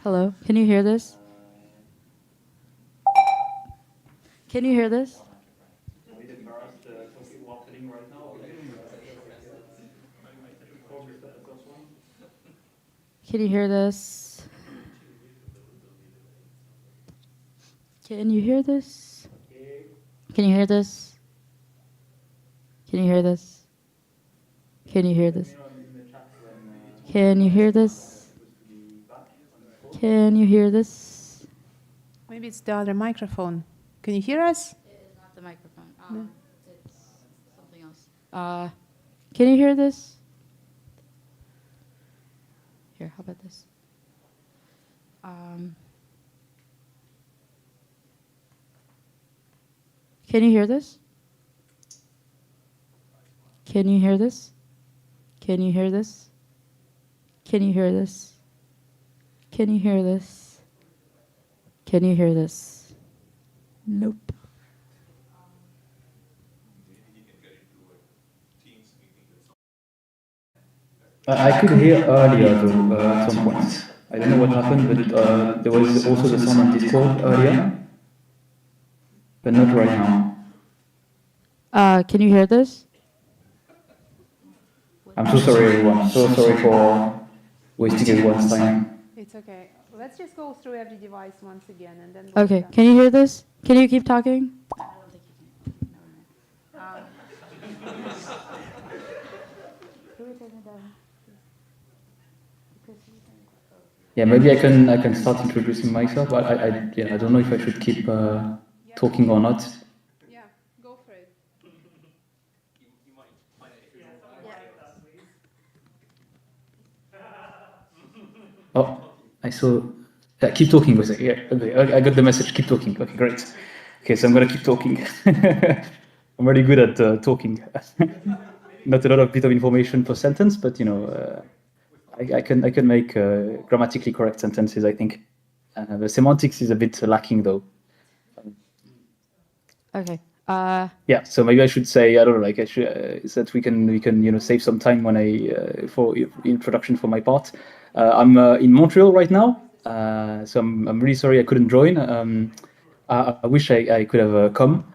M: Hello, can you hear this? Can you hear this? Can you hear this? Can you hear this? Can you hear this? Can you hear this? Can you hear this? Can you hear this? Can you hear this?
U: Maybe it's the other microphone. Can you hear us?
M: It's not the microphone. It's something else. Can you hear this? Here, how about this? Can you hear this? Can you hear this? Can you hear this? Can you hear this? Can you hear this? Can you hear this? Nope.
N: I could hear earlier though, at some point. I don't know what happened, but there was also the sound on Discord earlier, but not right now.
M: Can you hear this?
N: I'm so sorry, everyone. So sorry for wasting everyone's time.
U: It's okay. Let's just go through every device once again and then.
M: Okay, can you hear this? Can you keep talking?
N: Yeah, maybe I can start introducing myself, but I don't know if I should keep talking or not.
U: Yeah, go for it.
N: Oh, I saw. Yeah, keep talking. Was it? Yeah, okay, I got the message. Keep talking. Okay, great. Okay, so I'm gonna keep talking. I'm really good at talking. Not a lot of bit of information per sentence, but you know, I can make grammatically correct sentences. I think the semantics is a bit lacking, though.
M: Okay.
N: Yeah, so maybe I should say, I don't know, like I should, is that we can save some time when for introduction for my part. I'm in Montreal right now, so I'm really sorry I couldn't join. I wish I could have come.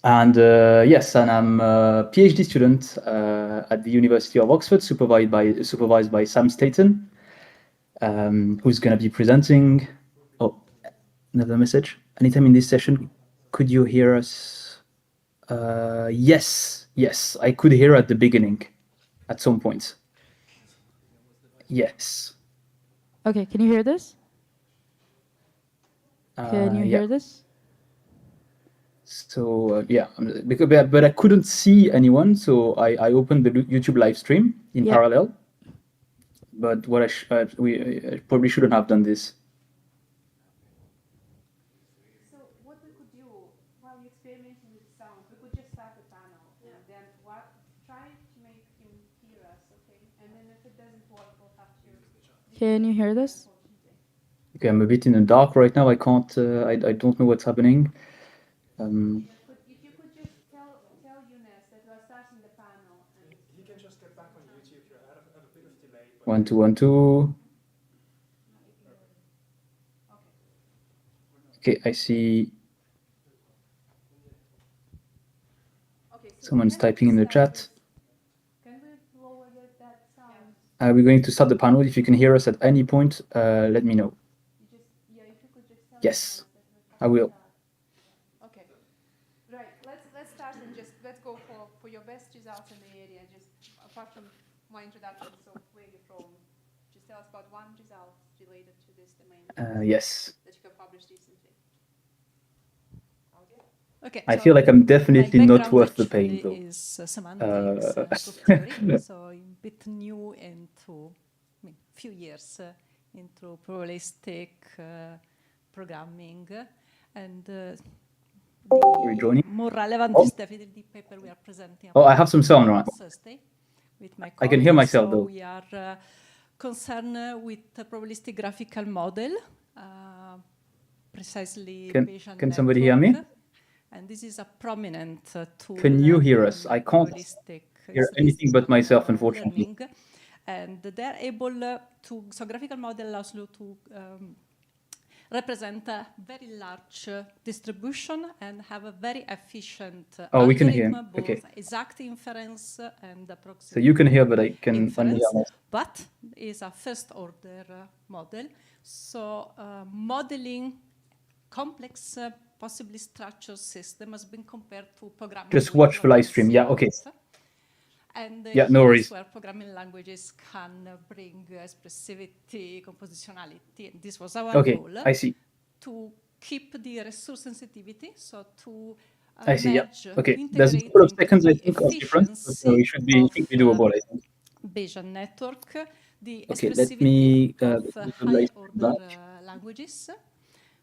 N: And yes, and I'm a PhD student at the University of Oxford, supervised by Sam Staton, who's going to be presenting. Oh, another message. Anytime in this session, could you hear us? Yes, I could hear at the beginning, at some point. Yes.
M: Okay, can you hear this? Can you hear this?
N: So yeah, but I couldn't see anyone, so I opened the YouTube live stream in parallel. But what we probably shouldn't have done this.
U: So what we could do while you're experimenting with sound, we could just start the panel and then try to make him hear us, okay? And then if it doesn't work, we'll have to.
M: Can you hear this?
N: Okay, I'm a bit in the dark right now. I can't. I don't know what's happening.
U: If you could just tell Younes that we're starting the panel. And he can just get back on YouTube. You're out of a bit of delay.
N: 1 2 1 2. Okay, I see. Someone's typing in the chat.
U: Can we lower that sound?
N: We're going to start the panel. If you can hear us at any point, let me know. Yes, I will.
U: Okay. Right. Let's start and let's go for your best results in the area. Just apart from my introduction, so where you're from, just tell us about one result related to this domain.
N: Yes.
U: That you have published recently.
N: Okay. I feel like I'm definitely not worth the pain, though.
K: Is semantics, theory, so a bit new into few years into probabilistic programming, and the more relevant is definitely the paper we are presenting.
N: Oh, I have some sound right.
K: Thursday with my
N: I can hear myself,
K: so
N: though.
K: we are concerned with the probabilistic graphical model, precisely
N: Can
K: Bayesian
N: somebody hear me?
K: network. And this is a prominent tool.
N: Can you hear us? I can't hear anything but myself, unfortunately.
K: Learning. And they're able to, so graphical model allows you to represent a very large distribution and have a very efficient
N: Oh, we can hear.
K: both
N: Okay.
K: exact inference and approximate.
N: So you can hear, but I can only
K: inference,
N: hear myself.
K: but is a first order model. So modeling complex, possibly structured system has been compared to programming.
N: Just watch the live stream. Yeah, okay.
K: And
N: yeah, no worries.
K: where programming languages can bring expressivity, compositionality. And this was our goal.
N: I see.
K: To keep the resource sensitivity, so to
N: I see. Yeah.
K: merge,
N: Okay.
K: to
N: There's a
K: integrate
N: couple of
K: into
N: seconds, I
K: the
N: think, of difference, but
K: efficiency
N: it should be doable, I think.
K: Bayesian network, the
N: Okay, let
K: expressivity
N: me
K: of higher order languages,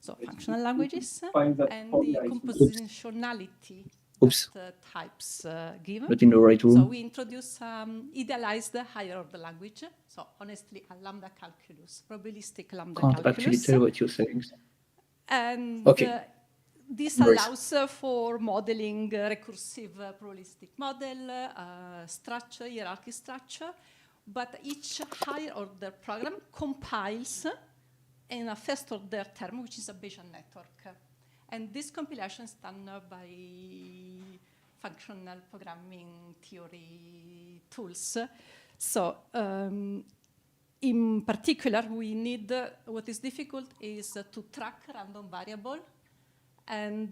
K: so functional languages, and the compositionality that types give.
N: Not in the right room.
K: So we introduce idealized higher order language, so honestly a lambda calculus, probabilistic lambda
N: Can't
K: calculus.
N: actually tell what you're saying.
K: And this
N: No worries.
K: allows for modeling recursive probabilistic model, structure, hierarchy structure, but each higher order program compiles in a first order term, which is a Bayesian network. And this compilation is done by functional programming theory tools. So in particular, we need, what is difficult is to track random variable. And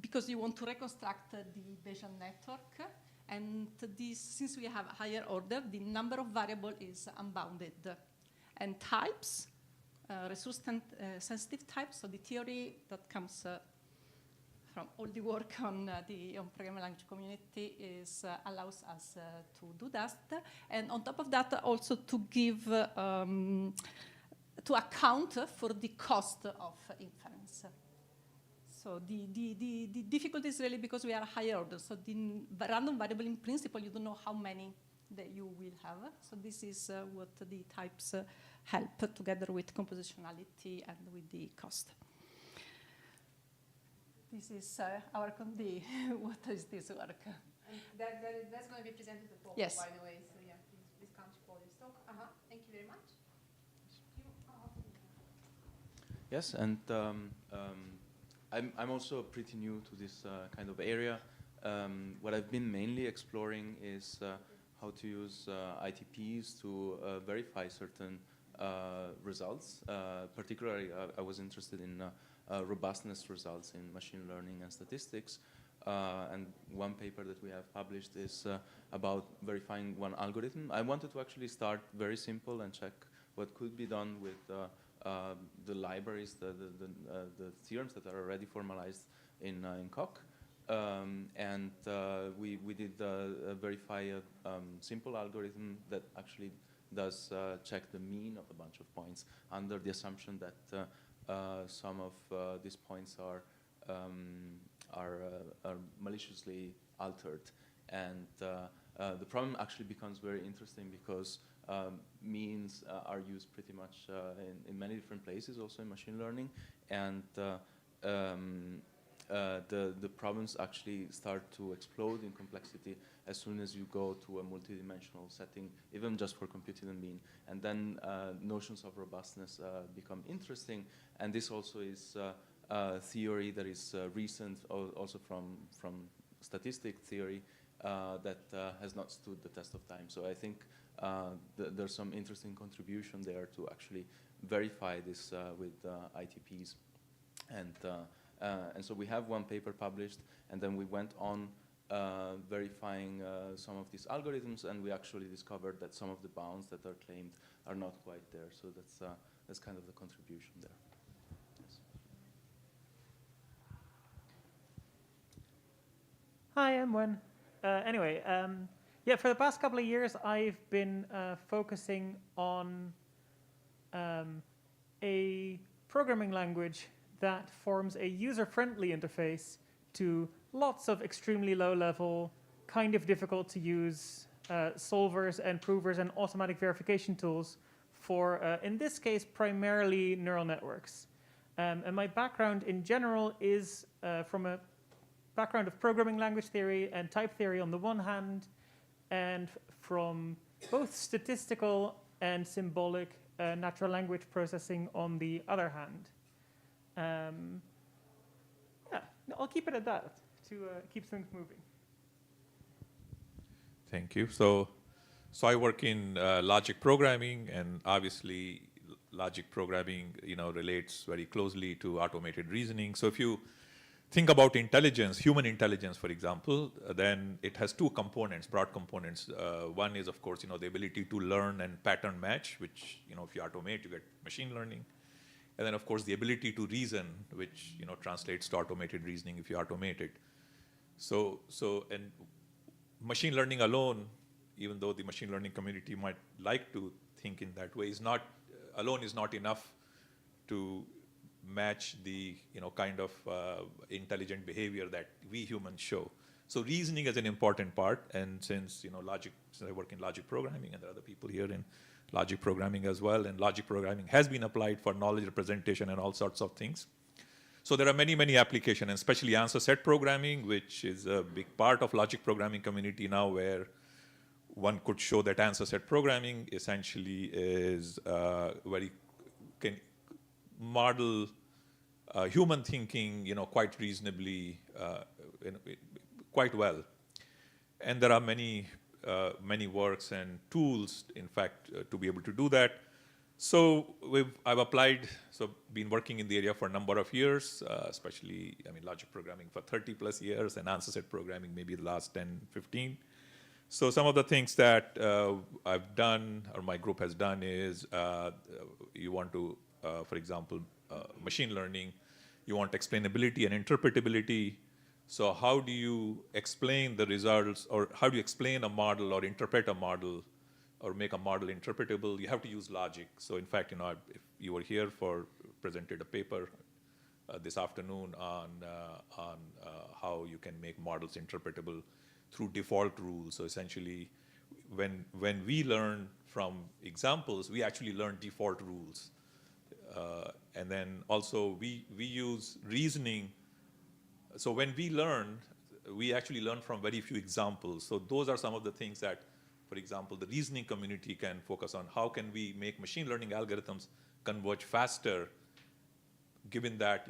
K: because you want to reconstruct the Bayesian network, and this, since we have a higher order, the number of variables is unbounded. And types, resource sensitive types, so the theory that comes from all the work on the programming language community is allows us to do that. And on top of that, also to give, to account for the cost of inference. So the difficulty is really because we are higher order. So the random variable, in principle, you don't know how many that you will have. So this is what the types help together with compositionality and with the cost. This is our what is this work?
U: And that's going to be presented at POPL,
K: yes.
U: By the way. So yeah, please come to Polish talk. Thank you very much.
B: Yes, and I'm also pretty new to this kind of area. What I've been mainly exploring is how to use ITPs to verify certain results. Particularly, I was interested in robustness results in machine learning and statistics. And one paper that we have published is about verifying one algorithm. I wanted to actually start very simple and check what could be done with the libraries, the theorems that are already formalized in Coq. And we did verify a simple algorithm that actually does check the mean of a bunch of points under the assumption that some of these points are maliciously altered. And the problem actually becomes very interesting because means are used pretty much in many different places, also in machine learning. And the problems actually start to explode in complexity as soon as you go to a multidimensional setting, even just for computing the mean. And then notions of robustness become interesting. And this also is theory that is recent, also from statistic theory, that has not stood the test of time. So I think there's some interesting contribution there to actually verify this with ITPs. And so we have one paper published, and then we went on verifying some of these algorithms, and we actually discovered that some of the bounds that are claimed are not quite there. So that's kind of the contribution there. Yes.
V: Hi, I'm Wen. Anyway, yeah, for the past couple of years, I've been focusing on a programming language that forms a user-friendly interface to lots of extremely low-level, kind of difficult to use solvers and provers and automatic verification tools for, in this case, primarily neural networks. And my background in general is from a background of programming language theory and type theory on the one hand, and from both statistical and symbolic natural language processing on the other hand. Yeah, I'll keep it at that to keep things moving.
S: Thank you. So I work in logic programming, and obviously logic programming, relates very closely to automated reasoning. So if you think about intelligence, human intelligence, for example, then it has two components, broad components. One is, of course, the ability to learn and pattern match, which, if you automate, you get machine learning. And then, of course, the ability to reason, which, translates to automated reasoning if you automate it. And machine learning alone, even though the machine learning community might like to think in that way, is not enough to match the kind of intelligent behavior that we humans show. So reasoning is an important part, and since since I work in logic programming, and there are other people here in logic programming as well, and logic programming has been applied for knowledge representation and all sorts of things. So there are many, many applications, and especially answer set programming, which is a big part of logic programming community now, where one could show that answer set programming essentially is can model human thinking, quite reasonably, quite well. And there are many works and tools, in fact, to be able to do that. So I've been working in the area for a number of years, especially, logic programming for 30 plus years, and answer set programming maybe the last 10, 15. So some of the things that I've done, or my group has done, is you want to, for example, machine learning, you want explainability and interpretability. So how do you explain the results, or how do you explain a model or interpret a model or make a model interpretable? You have to use logic. So in fact, if you were here presented a paper this afternoon on how you can make models interpretable through default rules. So essentially, when we learn from examples, we actually learn default rules. And then also we use reasoning. So when we learn, we actually learn from very few examples. So those are some of the things that, for example, the reasoning community can focus on. How can we make machine learning algorithms converge faster, given that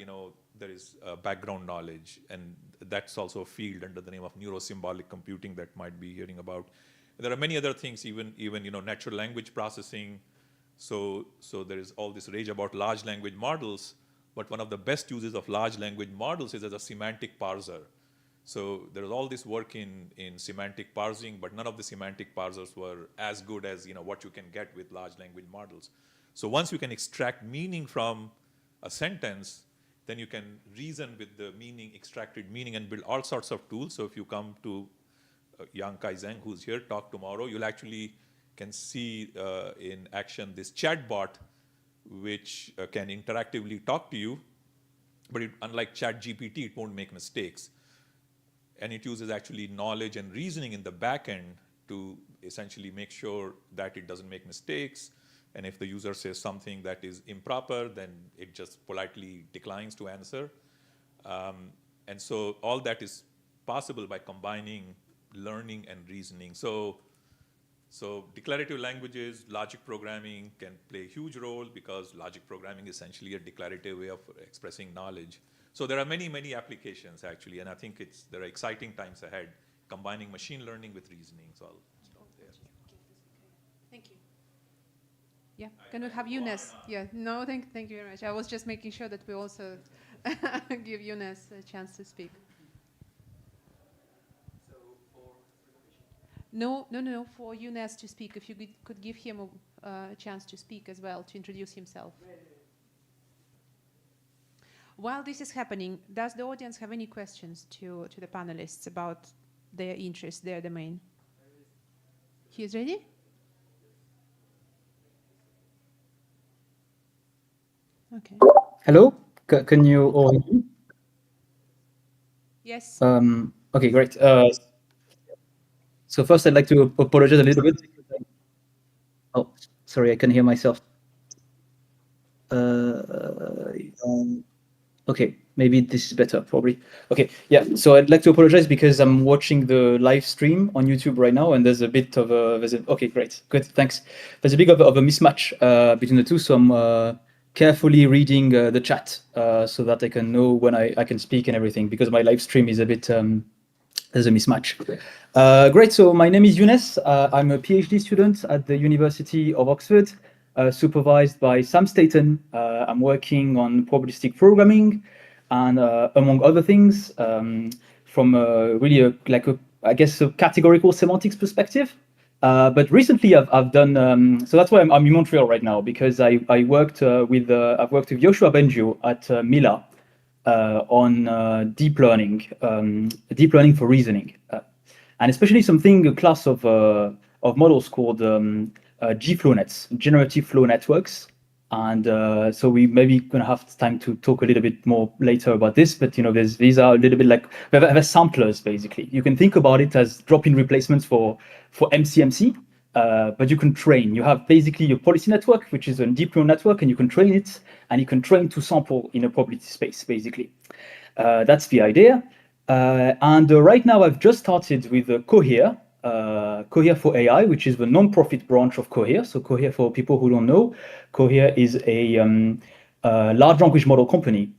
S: there is background knowledge, and that's also a field under the name of neurosymbolic computing that might be hearing about. There are many other things, even natural language processing. So there is all this rage about large language models, but one of the best uses of large language models is as a semantic parser. So there is all this work in semantic parsing, but none of the semantic parsers were as good as what you can get with large language models. So once you can extract meaning from a sentence, then you can reason with the extracted meaning, and build all sorts of tools. So if you come to Yang Kai Zhang, who's here, talk tomorrow, you'll actually can see in action this chatbot, which can interactively talk to you, but unlike ChatGPT, it won't make mistakes. And it uses actually knowledge and reasoning in the back end to essentially make sure that it doesn't make mistakes. And if the user says something that is improper, then it just politely declines to answer. And so all that is possible by combining learning and reasoning. So declarative languages, logic programming can play a huge role, because logic programming is essentially a declarative way of expressing knowledge. So there are many, many applications, actually, and I think there are exciting times ahead, combining machine learning with reasoning. So I'll stop there.
U: Thank you. Yeah, can we have Younes? Yeah, no, thank you very much. I was just making sure that we also give Younes a chance to speak. No, for Younes to speak, if you could give him a chance to speak as well, to introduce himself. While this is happening, does the audience have any questions to the panelists about their interest, their domain? He is ready? Okay.
N: Hello, can you all hear me?
U: Yes.
N: Okay, great. So first, I'd like to apologize a little bit. Oh, sorry, I can hear myself. Okay, maybe this is better, probably. Okay, yeah, so I'd like to apologize because I'm watching the live stream on YouTube right now, and there's a bit of a, okay, great, good, thanks. There's a bit of a mismatch between the two, so I'm carefully reading the chat so that I can know when I can speak and everything, because my live stream is a bit, there's a mismatch. Great, so my name is Younes. I'm a PhD student at the University of Oxford, supervised by Sam Staten. I'm working on probabilistic programming and among other things from really I guess a categorical semantics perspective. But recently I've done, so that's why I'm in Montreal right now, because I've worked with Joshua Bengio at Mila on deep learning for reasoning. And especially a class of models called GFlow nets, generative flow networks. And so we maybe gonna have time to talk a little bit more later about this, but these are a little bit like they're samplers basically. You can think about it as drop-in replacements for MCMC, but you can train. You have basically your policy network, which is a deep neural network, and you can train it, and you can train to sample in a probability space basically. That's the idea. And right now I've just started with Cohere, Cohere for AI, which is the non-profit branch of Cohere. So Cohere, for people who don't know, Cohere is a large language model company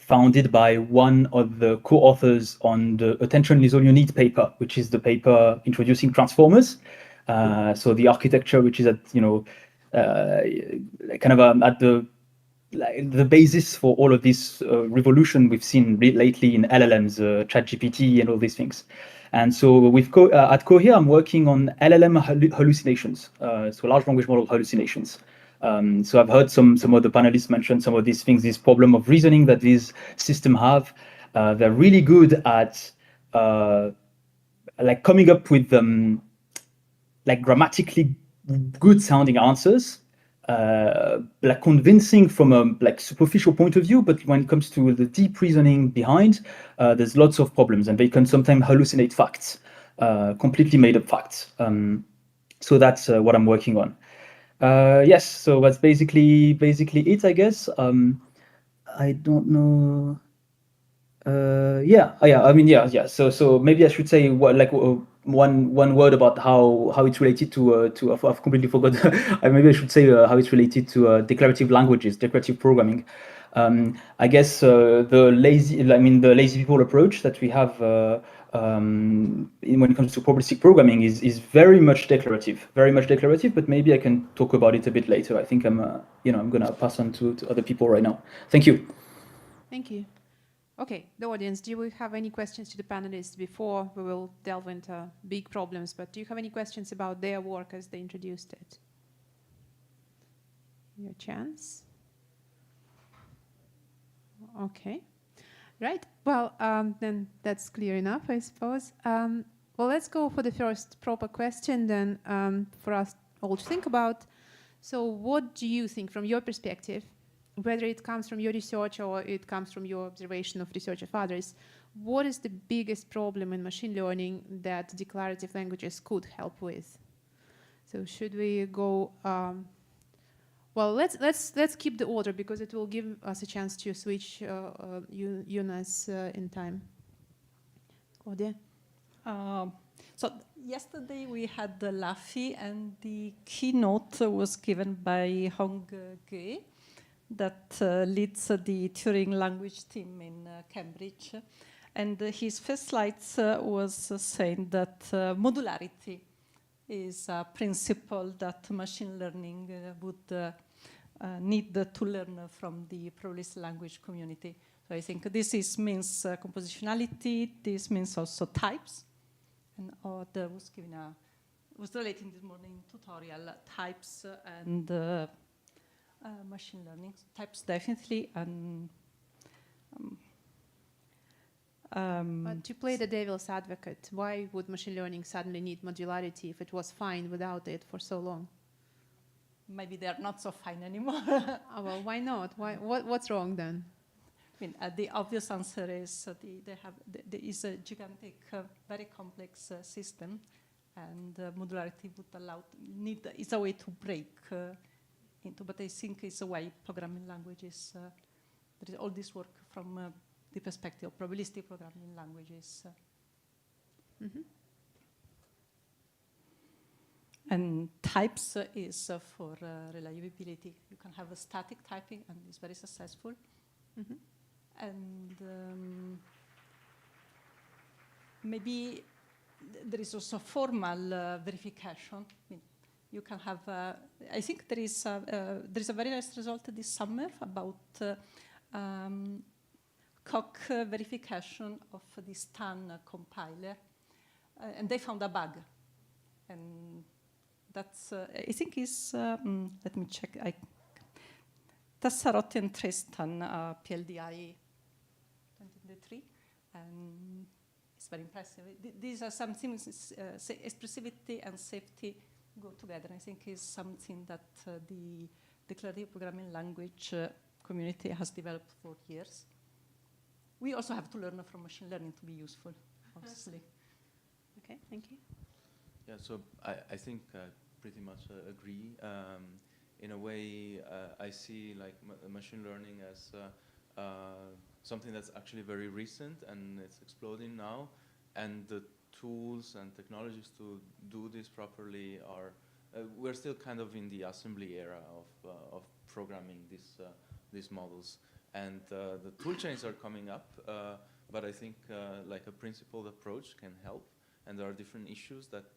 N: founded by one of the co-authors on the Attention is All You Need paper, which is the paper introducing transformers. So the architecture, which is at kind of at the basis for all of this revolution we've seen lately in LLMs, ChatGPT, and all these things. And so with at Cohere, I'm working on LLM hallucinations, so large language model hallucinations. So I've heard some of the panelists mention some of these things, this problem of reasoning that these systems have. They're really good at like coming up with like grammatically good sounding answers, like convincing from a like superficial point of view, but when it comes to the deep reasoning behind, there's lots of problems, and they can sometimes hallucinate facts, completely made up facts. So that's what I'm working on. Yes, so that's basically it, I guess. I don't know. Yeah. I mean, yeah. So maybe I should say one word about how it's related to I've completely forgot. Maybe I should say how it's related to declarative languages, declarative programming. I guess the lazy people approach that we have when it comes to probabilistic programming is very much declarative. But maybe I can talk about it a bit later. I think I'm gonna pass on to other people right now. Thank you.
U: Thank you. Okay, the audience, do we have any questions to the panelists before we will delve into big problems? But do you have any questions about their work as they introduced it? Your chance. Okay, right. Well, then that's clear enough, I suppose. Well, let's go for the first proper question then for us all to think about. So what do you think from your perspective, whether it comes from your research or it comes from your observation of research of others, what is the biggest problem in machine learning that declarative languages could help with? So should we go? Well, let's keep the order because it will give us a chance to switch Younes in time. Claudia.
K: So yesterday we had the LAFI, and the keynote was given by Hong Ge, that leads the Turing language team in Cambridge. And his first slides was saying that modularity is a principle that machine learning would need to learn from the probabilistic language community. So I think this means compositionality, this means also types. And there was given was relating this morning tutorial types and machine learning types definitely, and
U: to play the devil's advocate, why would machine learning suddenly need modularity if it was fine without it for so long?
K: Maybe they're not so fine anymore.
U: Well, why not? What's wrong then?
K: mean, the obvious answer is there is a gigantic, very complex system, and modularity would allow it's a way to break into. But I think it's a way programming languages. There is all this work from the perspective of probabilistic programming languages. And types is for reliability. You can have a static typing, and it's very successful. And maybe there is also formal verification. I mean, you can have. I think there is a very nice result this summer about Coq verification of the Stan compiler, and they found a bug, and that's I think is let me check. Tassarotti and Tristan PLDI 2023, and it's very impressive. These are some things. Expressivity and safety go together. I think is something that the declarative programming language community has developed for years. We also have to learn from machine learning to be useful, obviously.
U: Okay, thank you.
B: Yeah, so I think I pretty much agree. In a way, I see like machine learning as something that's actually very recent and it's exploding now. And the tools and technologies to do this properly are, we're still kind of in the assembly era of programming these models. And the tool chains are coming up, but I think like a principled approach can help. And there are different issues that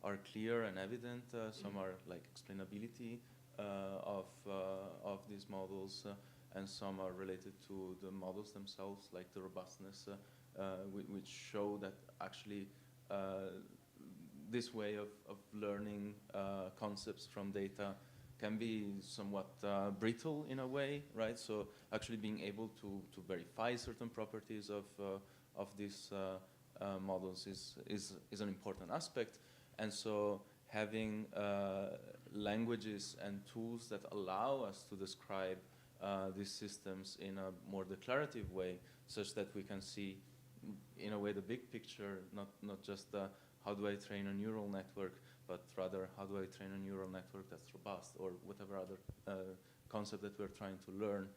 B: are clear and evident. Some are like explainability of these models, and some are related to the models themselves, like the robustness, which show that actually this way of learning concepts from data can be somewhat brittle in a way, right? So actually being able to verify certain properties of these models is an important aspect. And so having languages and tools that allow us to describe these systems in a more declarative way, such that we can see, in a way, the big picture, not just how do I train a neural network, but rather how do I train a neural network that's robust, or whatever other concept that we're trying to learn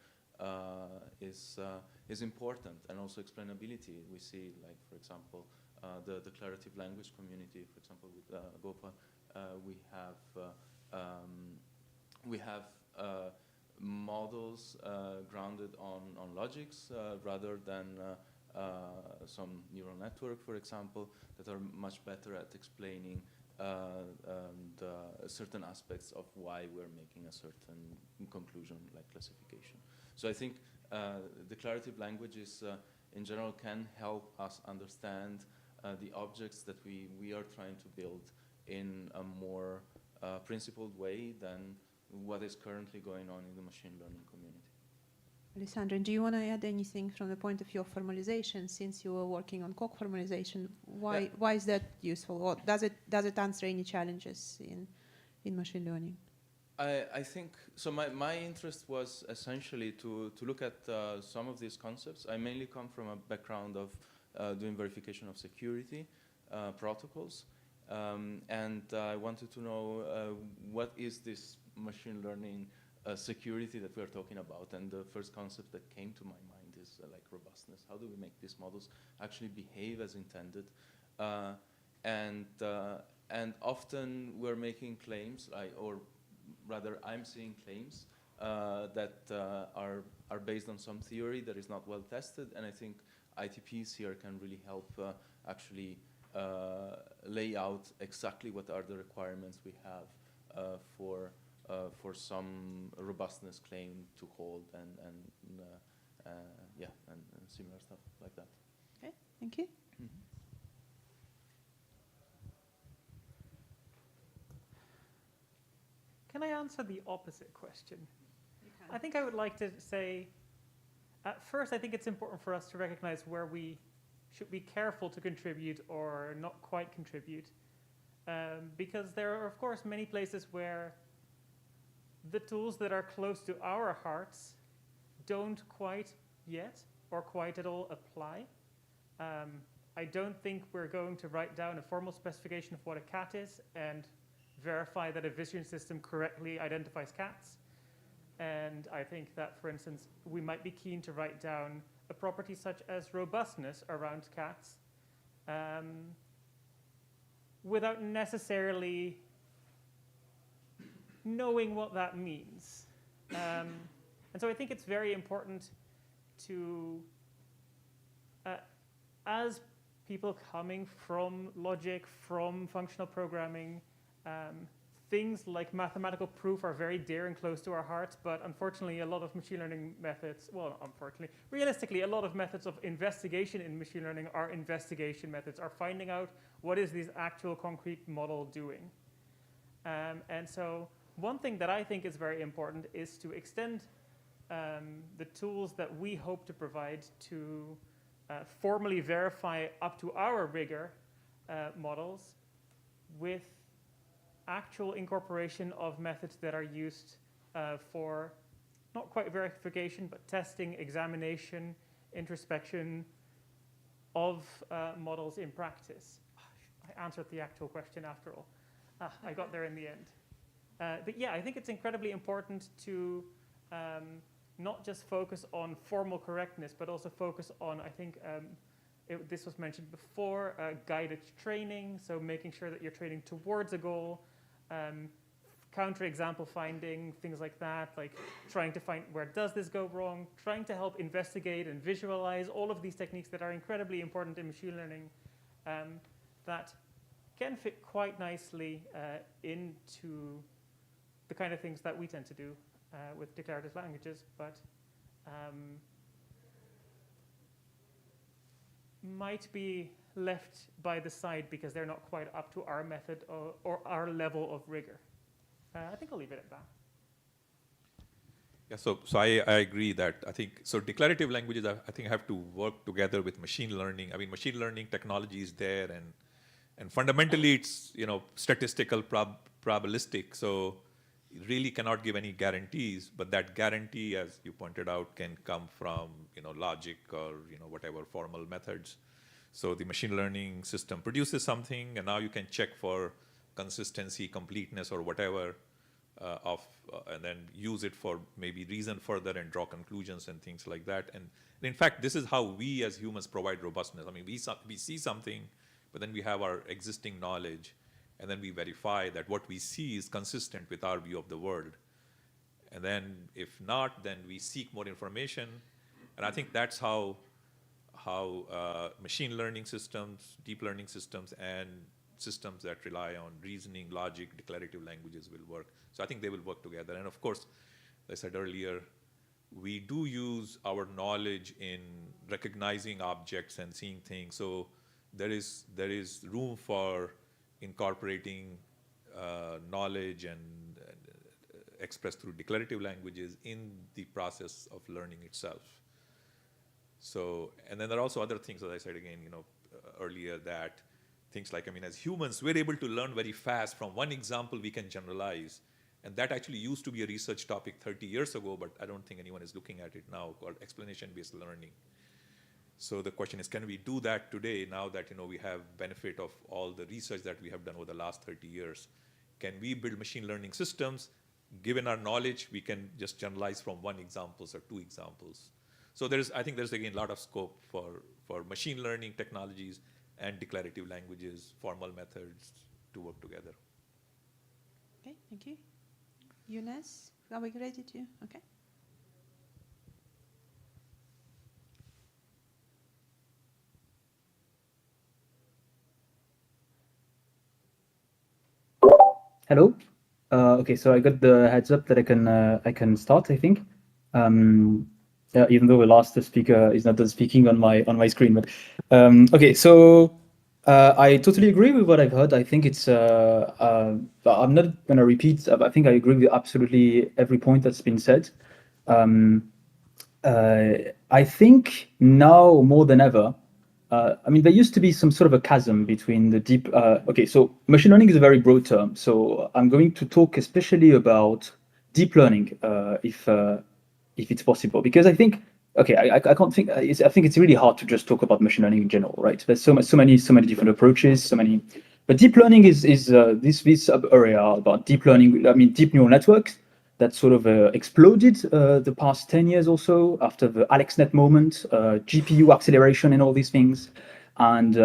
B: is important. And also explainability. We see, like, for example, the declarative language community, for example, with Gopa, we have models grounded on logics rather than some neural network, for example, that are much better at explaining certain aspects of why we're making a certain conclusion, like classification. So I think declarative languages in general can help us understand the objects that we are trying to build in a more principled way than what is currently going on in the machine learning community.
U: Alessandro, do you want to add anything from the point of view of formalization, since you were working on Coq formalization? Why is that useful? Or does it answer any challenges in machine learning?
B: I think so. My interest was essentially to look at some of these concepts. I mainly come from a background of doing verification of security protocols, and I wanted to know what is this machine learning security that we're talking about. And the first concept that came to my mind is like robustness. How do we make these models actually behave as intended? And often we're making claims, or rather I'm seeing claims that are based on some theory that is not well tested. And I think ITPs here can really help actually lay out exactly what are the requirements we have for some robustness claim to hold, and similar stuff like that.
U: Okay, thank you.
B: Mm-hmm.
V: Can I answer the opposite question? I think I would like to say, at first, I think it's important for us to recognize where we should be careful to contribute or not quite contribute, because there are, of course, many places where the tools that are close to our hearts don't quite yet or PADL apply. I don't think we're going to write down a formal specification of what a cat is and verify that a vision system correctly identifies cats. And I think that, for instance, we might be keen to write down a property such as robustness around cats without necessarily knowing what that means. And so I think it's very important to, as people coming from logic, from functional programming, things like mathematical proof are very dear and close to our hearts, but unfortunately a lot of machine learning methods, well, unfortunately, realistically, a lot of methods of investigation in machine learning are investigation methods, are finding out what is this actual concrete model doing. And so one thing that I think is very important is to extend the tools that we hope to provide to formally verify up to our rigor models with actual incorporation of methods that are used for not quite verification, but testing, examination, introspection of models in practice. I answered the actual question after all. I got there in the end. But yeah, I think it's incredibly important to not just focus on formal correctness, but also focus on, I think, this was mentioned before, guided training, so making sure that you're training towards a goal, counterexample finding, things like that, like trying to find where does this go wrong, trying to help investigate and visualize, all of these techniques that are incredibly important in machine learning that can fit quite nicely into the kind of things that we tend to do with declarative languages, but might be left by the side because they're not quite up to our method or our level of rigor. I think I'll leave it at that.
S: Yeah, so I agree that I think, so declarative languages I think have to work together with machine learning. I mean, machine learning technology is there and fundamentally it's, you know, statistical probabilistic, so it really cannot give any guarantees, but that guarantee, as you pointed out, can come from, you know, logic or, you know, whatever formal methods. So the machine learning system produces something, and now you can check for consistency, completeness, or whatever, and then use it for maybe reason further and draw conclusions and things like that. And in fact, this is how we as humans provide robustness. I mean, we see something, but then we have our existing knowledge, and then we verify that what we see is consistent with our view of the world. And then if not, then we seek more information. And I think that's how machine learning systems, deep learning systems, and systems that rely on reasoning, logic, declarative languages will work. So I think they will work together. And of course, as I said earlier, we do use our knowledge in recognizing objects and seeing things. So there is room for incorporating knowledge and expressed through declarative languages in the process of learning itself. So, and then there are also other things, as I said again, you know, earlier, that things like, I mean, as humans, we're able to learn very fast. From one example, we can generalize. And that actually used to be a research topic 30 years ago, but I don't think anyone is looking at it now, called explanation-based learning. So the question is, can we do that today, now that, you know, we have benefit of all the research that we have done over the last 30 years? Can we build machine learning systems? Given our knowledge, we can just generalize from one example or two examples. So I think there's again a lot of scope for machine learning technologies and declarative languages, formal methods to work together.
U: Okay, thank you. Younes, are we ready to? Okay.
N: Hello. Okay, so I got the heads up that I can start, I think. Even though the last speaker is not done speaking on my screen, but okay. So I totally agree with what I've heard. I think it's I'm not going to repeat. I think I agree with absolutely every point that's been said. I think now more than ever, I mean, there used to be some sort of a chasm between the deep. Okay, so machine learning is a very broad term. So I'm going to talk especially about deep learning, if it's possible, because I think okay, I can't think. I think it's really hard to just talk about machine learning in general, right? There's so many different approaches, so many. But deep learning is this sub area about deep learning. I mean, deep neural networks that sort of exploded the past 10 years or so after the AlexNet moment, GPU acceleration and all these things, and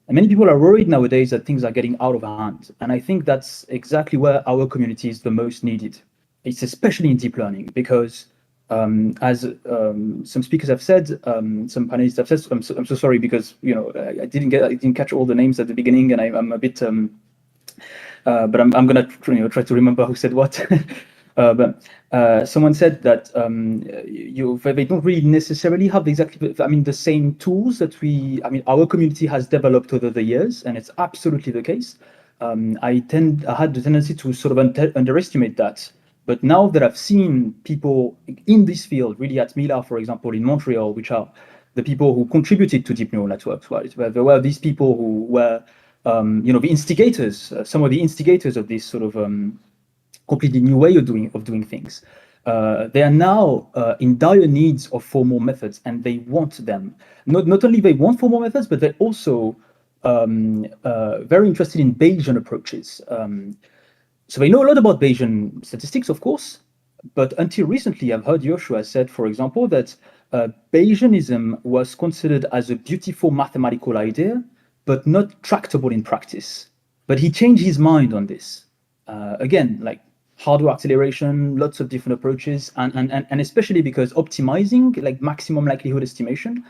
N: many people are worried nowadays that things are getting out of hand. And I think that's exactly where our community is the most needed. It's especially in deep learning because as some speakers have said, some panelists have said, I'm so sorry because I didn't catch all the names at the beginning, and I'm a bit, but I'm gonna try to remember who said what. But someone said that they don't really necessarily have the same tools that our community has developed over the years, and it's absolutely the case. I had the tendency to sort of underestimate that. But now that I've seen people in this field, really at Mila, for example, in Montreal, which are the people who contributed to deep neural networks, right? There were these people who were, the instigators, some of the instigators of this sort of completely new way of doing things. They are now in dire needs of formal methods, and they want them. Not only they want formal methods, but they're also very interested in Bayesian approaches. So they know a lot about Bayesian statistics, of course, but until recently, I've heard Joshua said, for example, that Bayesianism was considered as a beautiful mathematical idea, but not tractable in practice. But he changed his mind on this. Again, like hardware acceleration, lots of different approaches, and especially because optimizing, like maximum likelihood estimation,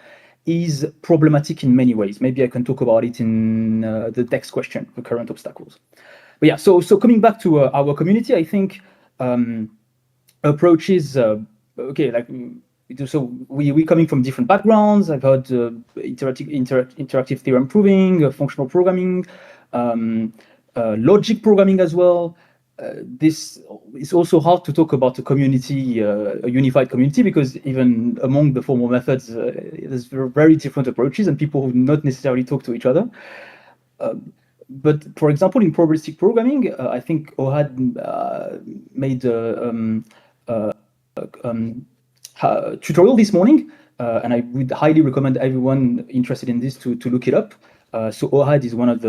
N: is problematic in many ways. Maybe I can talk about it in the next question, the current obstacles. But yeah, so coming back to our community, I think approaches, okay, like, so we coming from different backgrounds. I've heard interactive theorem proving, functional programming, logic programming as well. This is also hard to talk about a community, a unified community, because even among the formal methods, there's very different approaches and people who not necessarily talk to each other. But for example, in probabilistic programming, I think Ohad made a tutorial this morning, and I would highly recommend everyone interested in this to look it up. So Ohad is one of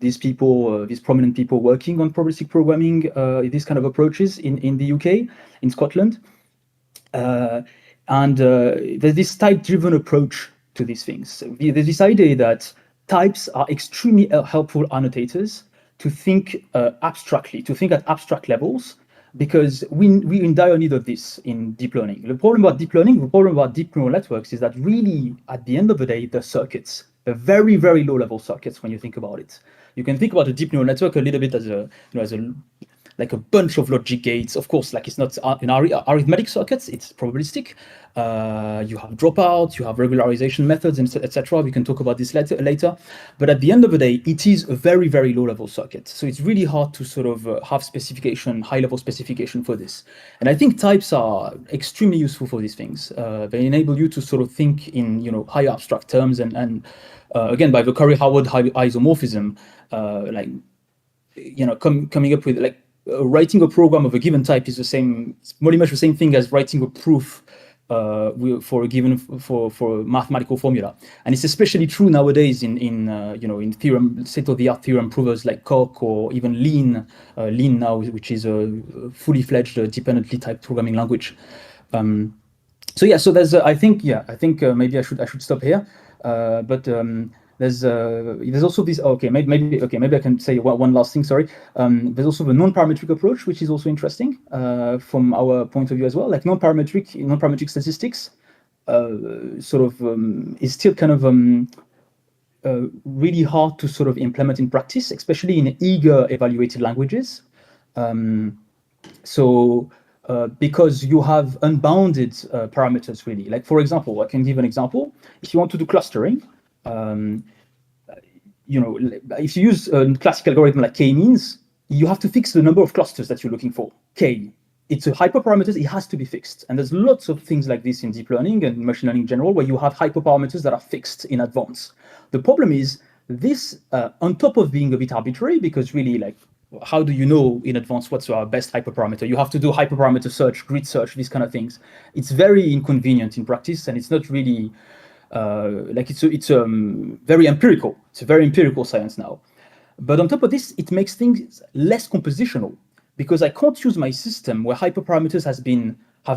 N: these people, these prominent people working on probabilistic programming, these kind of approaches in the UK, in Scotland. And there's this type-driven approach to these things. There's this idea that types are extremely helpful annotators to think abstractly, to think at abstract levels, because we're in dire need of this in deep learning. The problem about deep learning, the problem about deep neural networks is that really, at the end of the day, the circuits, the very, very low-level circuits, when you think about it. You can think about a deep neural network a little bit as like a bunch of logic gates. Of course, like it's not in arithmetic circuits, it's probabilistic. You have dropouts, you have regularization methods, etc. We can talk about this later. But at the end of the day, it is a very, very low-level circuit. So it's really hard to sort of have specification, high-level specification for this. And I think types are extremely useful for these things. They enable you to sort of think in higher abstract terms, and again, by the Curry-Howard isomorphism, like coming up with like writing a program of a given type is pretty much the same thing as writing a proof for a given for a mathematical formula. And it's especially true nowadays in theorem, state-of-the-art theorem provers like Coq or even Lean now, which is a fully fledged dependently typed programming language. So yeah, so there's I think maybe I should stop here. But there's also this. Maybe I can say one last thing. Sorry. There's also the non-parametric approach, which is also interesting from our point of view as well. Like non-parametric statistics, sort of is still kind of really hard to sort of implement in practice, especially in eager evaluated languages. Because you have unbounded parameters, really. Like, for example, I can give an example. If you want to do clustering, if you use a classical algorithm like k-means, you have to fix the number of clusters that you're looking for. K, it's a hyperparameters, it has to be fixed. And there's lots of things like this in deep learning and machine learning in general, where you have hyperparameters that are fixed in advance. The problem is this, on top of being a bit arbitrary, because really, like, how do you know in advance what's our best hyperparameter? You have to do hyperparameter search, grid search, these kind of things. It's very inconvenient in practice, and it's not really like it's very empirical. It's a very empirical science now. But on top of this, it makes things less compositional, because I can't use my system where hyperparameters have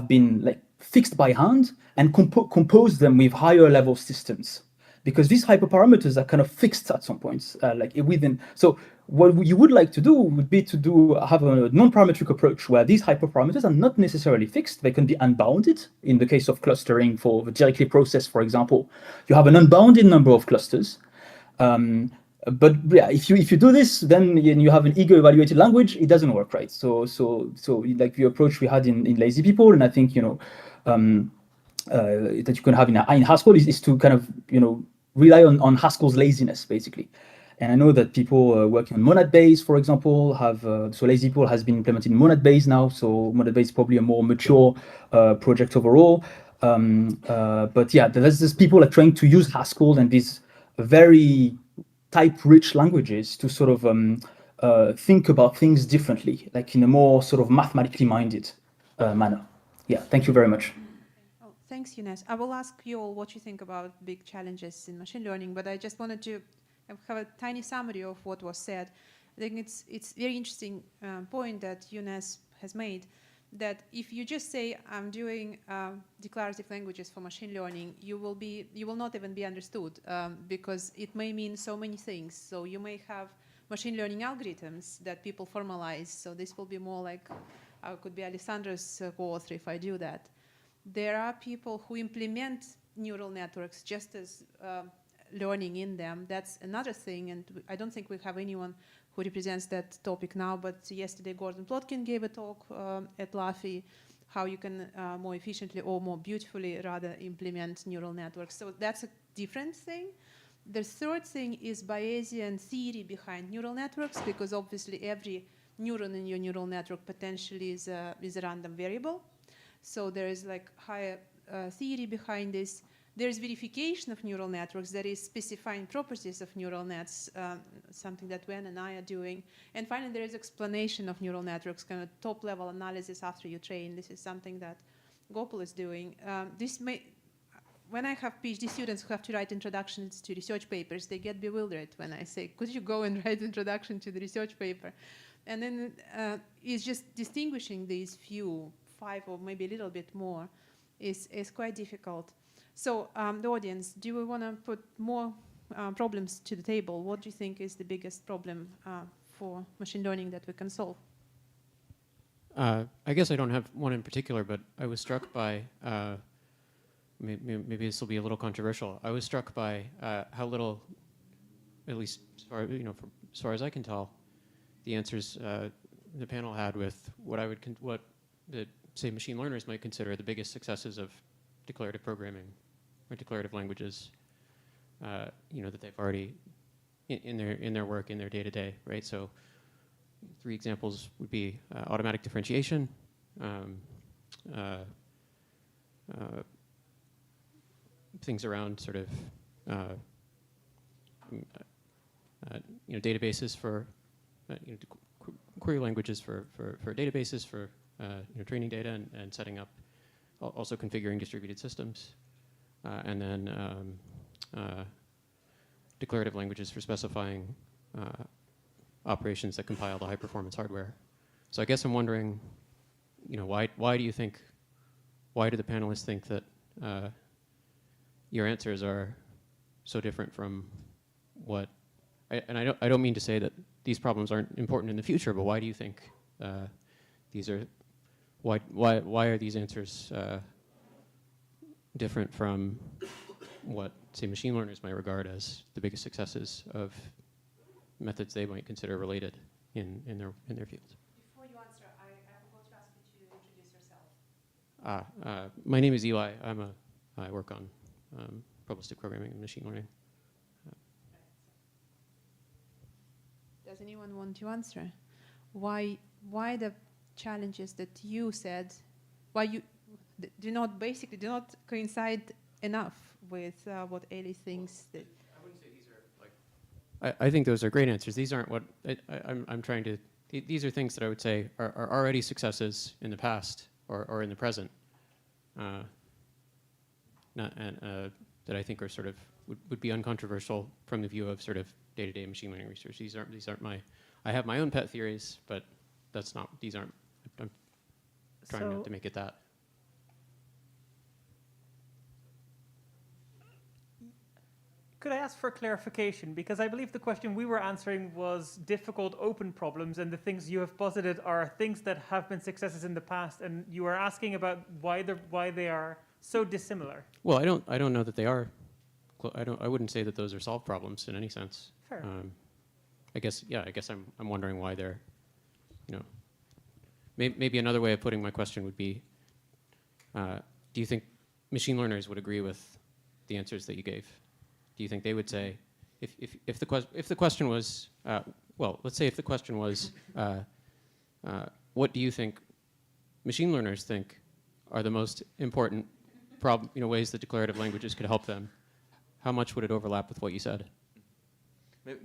N: been like fixed by hand and compose them with higher level systems, because these hyperparameters are kind of fixed at some points, like within. So what you would like to do would be to have a non-parametric approach where these hyperparameters are not necessarily fixed. They can be unbounded. In the case of clustering for the directly process, for example, you have an unbounded number of clusters. But yeah, if you do this, then you have an ego evaluated language. It doesn't work, right? So like the approach we had in Lazy People, and I think that you can have in Haskell is to kind of rely on Haskell's laziness, basically. And I know that people working on monad base, for example, have so Lazy People has been implemented in monad base now. So monad base is probably a more mature project overall. But yeah, there's people are trying to use Haskell and these very type-rich languages to sort of think about things differently, like in a more sort of mathematically minded manner. Yeah, thank you very much.
U: Oh, thanks, Younes. I will ask you all what you think about big challenges in machine learning, but I just wanted to have a tiny summary of what was said. I think it's very interesting point that Younes has made, that if you just say I'm doing declarative languages for machine learning, you will not even be understood because it may mean so many things. So you may have machine learning algorithms that people formalize. So this will be more like could be Alessandra's co-author if I do that. There are people who implement neural networks just as learning in them. That's another thing, and I don't think we have anyone who represents that topic now, but yesterday Gordon Plotkin gave a talk at LAFI, how you can more efficiently or more beautifully rather implement neural networks. So that's a different thing. The third thing is Bayesian theory behind neural networks, because obviously every neuron in your neural network potentially is a random variable. So there is like higher theory behind this. There's verification of neural networks, that is specifying properties of neural nets, something that Wen and I are doing. And finally, there is explanation of neural networks, kind of top-level analysis after you train. This is something that Gopal is doing. When I have PhD students who have to write introductions to research papers, they get bewildered when I say, could you go and write introduction to the research paper? And then it's just distinguishing these few, 5 or maybe a little bit more, is quite difficult. So the audience, do we want to put more problems to the table? What do you think is the biggest problem for machine learning that we can solve?
G: I guess I don't have one in particular, but I was struck by, maybe this will be a little controversial, I was struck by how little, at least as far as I can tell, the answers the panel had with what say machine learners might consider the biggest successes of declarative programming or declarative languages, that they've already in their work, in their day-to-day, right? So 3 examples would be automatic differentiation, things around sort of databases for query languages for databases for training data and setting up, also configuring distributed systems, and then declarative languages for specifying operations that compile the high-performance hardware. So I guess I'm wondering, why do the panelists think that your answers are so different from what? And I don't mean to say that these problems aren't important in the future, but why do you think these are? Why are these answers different from what, say, machine learners might regard as the biggest successes of methods they might consider related in their fields?
U: Before you answer, I forgot to ask you to introduce yourself.
G: My name is Eli. I work on probabilistic programming and machine learning.
U: Does anyone want to answer? Why the challenges that you said, why you do not coincide enough with what Eli thinks that?
G: I think those are great answers. These aren't what I'm trying to these are things that I would say are already successes in the past or in the present, that I think are sort of would be uncontroversial from the view of sort of day-to-day machine learning research. These aren't my. I have my own pet theories, but that's not. These aren't. I'm trying not to make it that.
V: Could I ask for clarification? Because I believe the question we were answering was difficult open problems, and the things you have posited are things that have been successes in the past, and you are asking about why they are so dissimilar.
G: Well, I don't know that they are. I wouldn't say that those are solved problems in any sense.
V: Fair.
G: I guess I'm wondering why they're, maybe another way of putting my question would be, do you think machine learners would agree with the answers that you gave? Do you think they would say, if the question was, well, let's say if the question was, what do you think machine learners think are the most important ways that declarative languages could help them? How much would it overlap with what you said?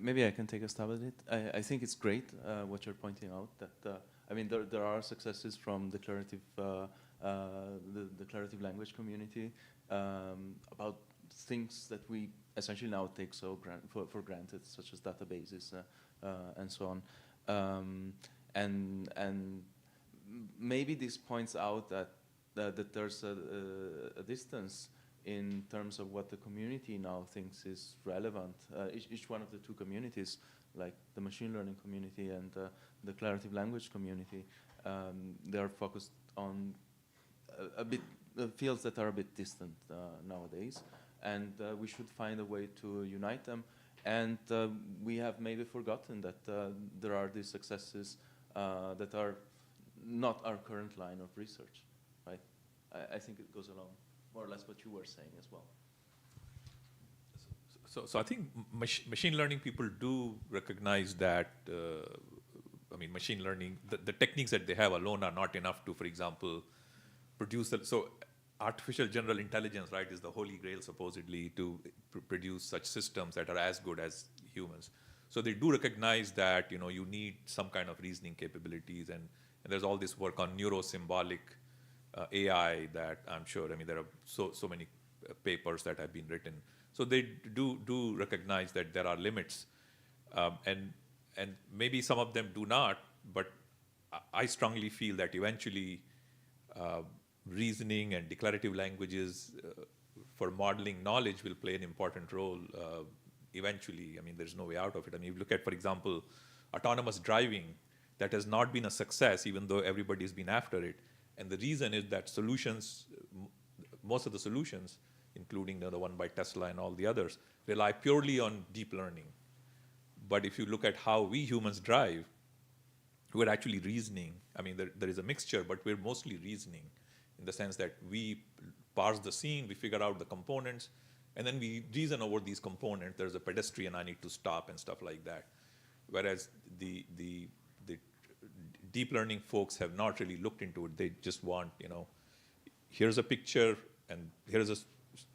B: Maybe I can take a stab at it. I think it's great what you're pointing out. That I mean, there are successes from declarative the declarative language community about things that we essentially now take for granted, such as databases and so on. And maybe this points out that there's a distance in terms of what the community now thinks is relevant. Each one of the two communities, like the machine learning community and the declarative language community, they are focused on a bit fields that are a bit distant nowadays. And we should find a way to unite them. And we have maybe forgotten that there are these successes that are not our current line of research, right? I think it goes along more or less what you were saying as well.
S: So I think machine learning people do recognize that, I mean, machine learning, the techniques that they have alone are not enough to, for example, produce, so artificial general intelligence, right, is the holy grail supposedly to produce such systems that are as good as humans. So they do recognize that, you need some kind of reasoning capabilities, and there's all this work on neurosymbolic AI that I'm sure, I mean, there are so many papers that have been written. So they do recognize that there are limits, and maybe some of them do not, but I strongly feel that eventually reasoning and declarative languages for modeling knowledge will play an important role eventually. I mean, there's no way out of it. I mean, if you look at, for example, autonomous driving, that has not been a success, even though everybody's been after it. And the reason is that solutions, most of the solutions, including the one by Tesla and all the others, rely purely on deep learning. But if you look at how we humans drive, we're actually reasoning. I mean, there is a mixture, but we're mostly reasoning in the sense that we parse the scene, we figure out the components, and then we reason over these components. There's a pedestrian, I need to stop and stuff like that. Whereas the deep learning folks have not really looked into it. They just want, here's a picture and here's a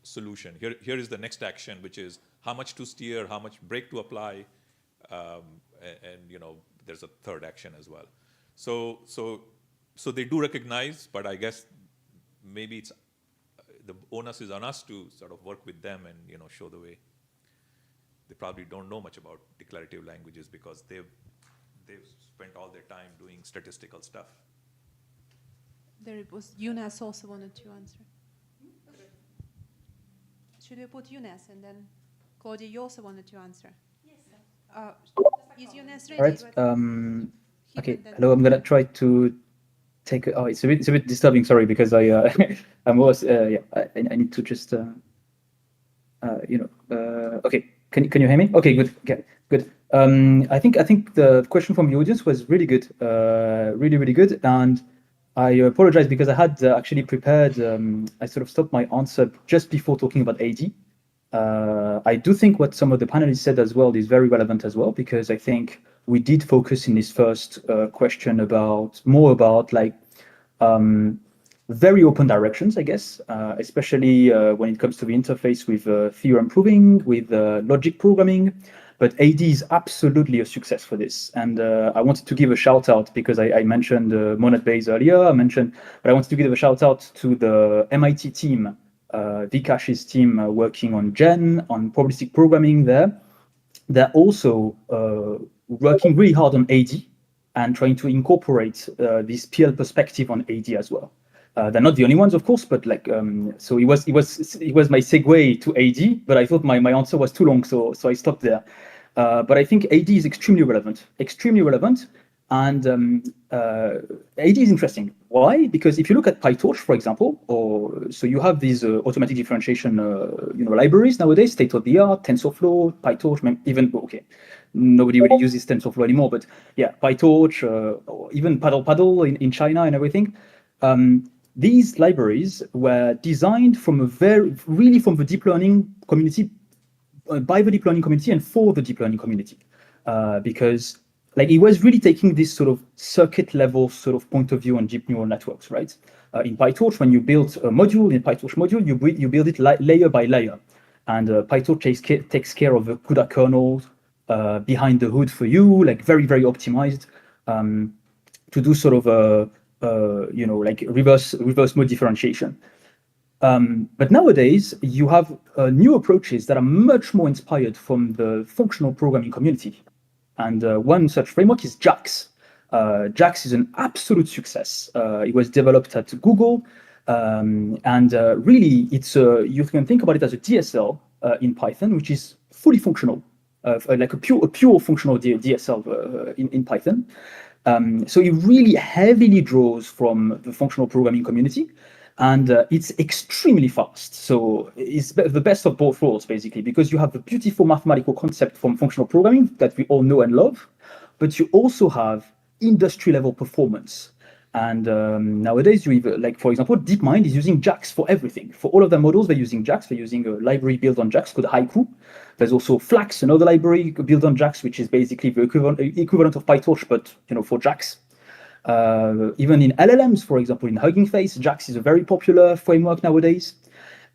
S: solution. Here is the next action, which is how much to steer, how much brake to apply, and there's a third action as well. So they do recognize, but I guess maybe it's the onus is on us to sort of work with them and show the way. They probably don't know much about declarative languages because they've spent all their time doing statistical stuff.
U: There was Younes also wanted to answer. Should we put Younes and then Claudia, you also wanted to answer? Yes, sir. Is Younes ready?
N: All right. Okay. Hello. I'm gonna try to take. Oh, it's a bit disturbing. Sorry, because I need to just okay. Can you hear me? Okay. Good. Okay. Good. I think the question from the audience was really good, really good, and I apologize because I had actually prepared. I sort of stopped my answer just before talking about AD. I do think what some of the panelists said as well is very relevant as well, because I think we did focus in this first question more about like very open directions, I guess, especially when it comes to the interface with theorem proving, with logic programming. But AD is absolutely a success for this. And I wanted to give a shout out because I mentioned Monadbase earlier. But I wanted to give a shout out to the MIT team, Vikash's team working on Gen, on probabilistic programming there. They're also working really hard on AD and trying to incorporate this PL perspective on AD as well. They're not the only ones, of course, but like so it was my segue to AD, but I thought my answer was too long, so I stopped there. But I think AD is extremely relevant, and AD is interesting. Why? Because if you look at PyTorch, for example, so you have these automatic differentiation libraries nowadays, state of the art, TensorFlow, PyTorch, even nobody really uses TensorFlow anymore, but yeah, PyTorch, or even PADL in China and everything. These libraries were designed from from the deep learning community, by the deep learning community and for the deep learning community, because like it was really taking this sort of circuit level sort of point of view on deep neural networks, right? In PyTorch, when you build a module, in PyTorch module, you build it layer by layer, and PyTorch takes care of the CUDA kernel behind the hood for you, like very, very optimized to do sort of a like reverse mode differentiation. But nowadays, you have new approaches that are much more inspired from the functional programming community. And one such framework is JAX. JAX is an absolute success. It was developed at Google. And really, you can think about it as a DSL in Python, which is fully functional, like a pure functional DSL in Python. So it really heavily draws from the functional programming community, and it's extremely fast. So it's the best of both worlds, basically, because you have the beautiful mathematical concept from functional programming that we all know and love, but you also have industry-level performance. And nowadays, like, for example, DeepMind is using JAX for everything. For all of their models, they're using JAX. They're using a library built on JAX called Haiku. There's also Flax, another library built on JAX, which is basically the equivalent of PyTorch, but for JAX. Even in LLMs, for example, in Hugging Face, JAX is a very popular framework nowadays.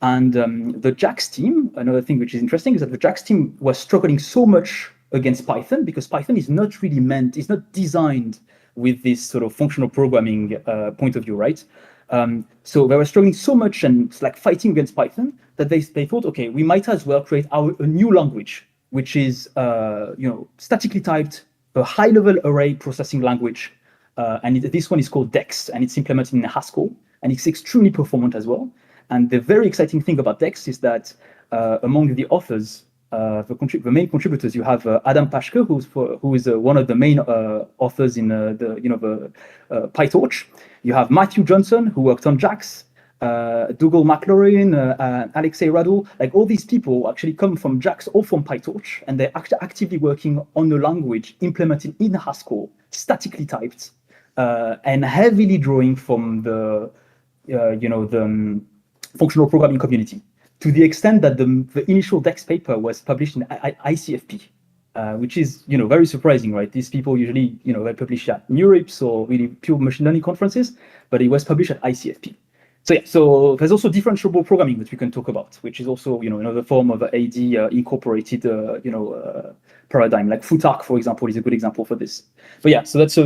N: And the JAX team, another thing which is interesting is that the JAX team was struggling so much against Python because Python is not really it's not designed with this sort of functional programming point of view, right? So they were struggling so much and like fighting against Python that they thought, okay, we might as well create a new language, which is statically typed, a high-level array processing language. And this one is called DEX, and it's implemented in Haskell, and it's extremely performant as well. And the very exciting thing about DEX is that among the authors, the main contributors, you have Adam Paschke, who is one of the main authors in the PyTorch. You have Matthew Johnson, who worked on JAX, Dougal McLaurin, Alexei Radul. Like all these people actually come from JAX or from PyTorch, and they're actively working on a language implemented in Haskell, statically typed, and heavily drawing from the functional programming community, to the extent that the initial DEX paper was published in ICFP, which is very surprising, right? These people usually they publish at NeurIPS or really pure machine learning conferences, but it was published at ICFP. So yeah, so there's also differentiable programming that we can talk about, which is also another form of AD incorporated paradigm. Like Futark, for example, is a good example for this. But yeah, so it's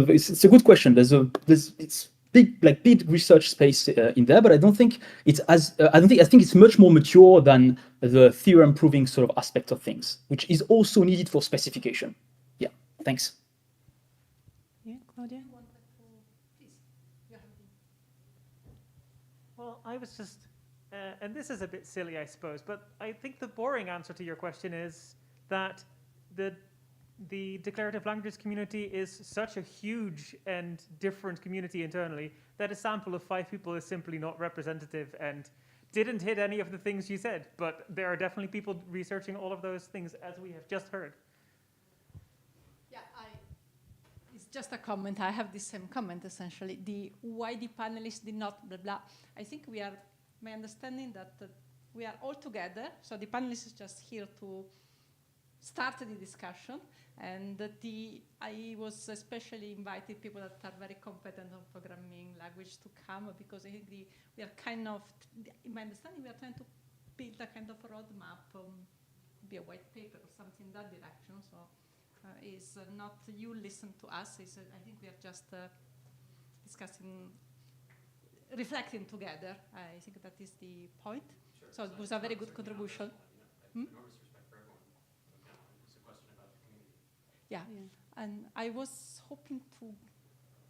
N: a good question. It's big research space in there, but I think it's much more mature than the theorem proving sort of aspect of things, which is also needed for specification. Yeah, thanks.
U: Yeah, Claudia.
V: Well, I was just, and this is a bit silly, I suppose, but I think the boring answer to your question is that the declarative languages community is such a huge and different community internally that a sample of 5 people is simply not representative and didn't hit any of the things you said. But there are definitely people researching all of those things, as we have just heard.
K: Yeah, it's just a comment. I have the same comment, essentially. Why the panelists did not blah, blah. I think my understanding that we are all together. So the panelists is just here to start the discussion. And I was especially invited people that are very competent on programming language to come, because I think we are kind of, in my understanding, we are trying to build a kind of roadmap be a white paper or something in that direction. So is not you listen to us. Is I think we are just discussing, reflecting together. I think that is the point. Sure. So it was a very good contribution.
G: Enormous respect for everyone. It's a question about the community.
K: Yeah. And I was hoping to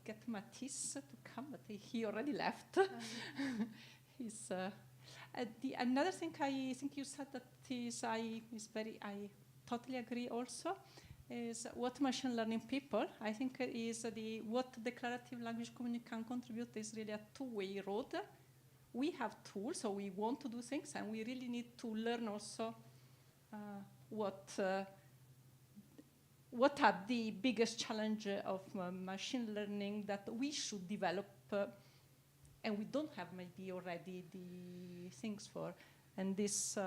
K: get Matisse to come, but he already left. He's, another thing I think you said that I totally agree also, is what machine learning people, I think is what declarative language community can contribute is really a two-way road. We have tools, so we want to do things, and we really need to learn also what are the biggest challenges of machine learning that we should develop, and we don't have maybe already the things for. And this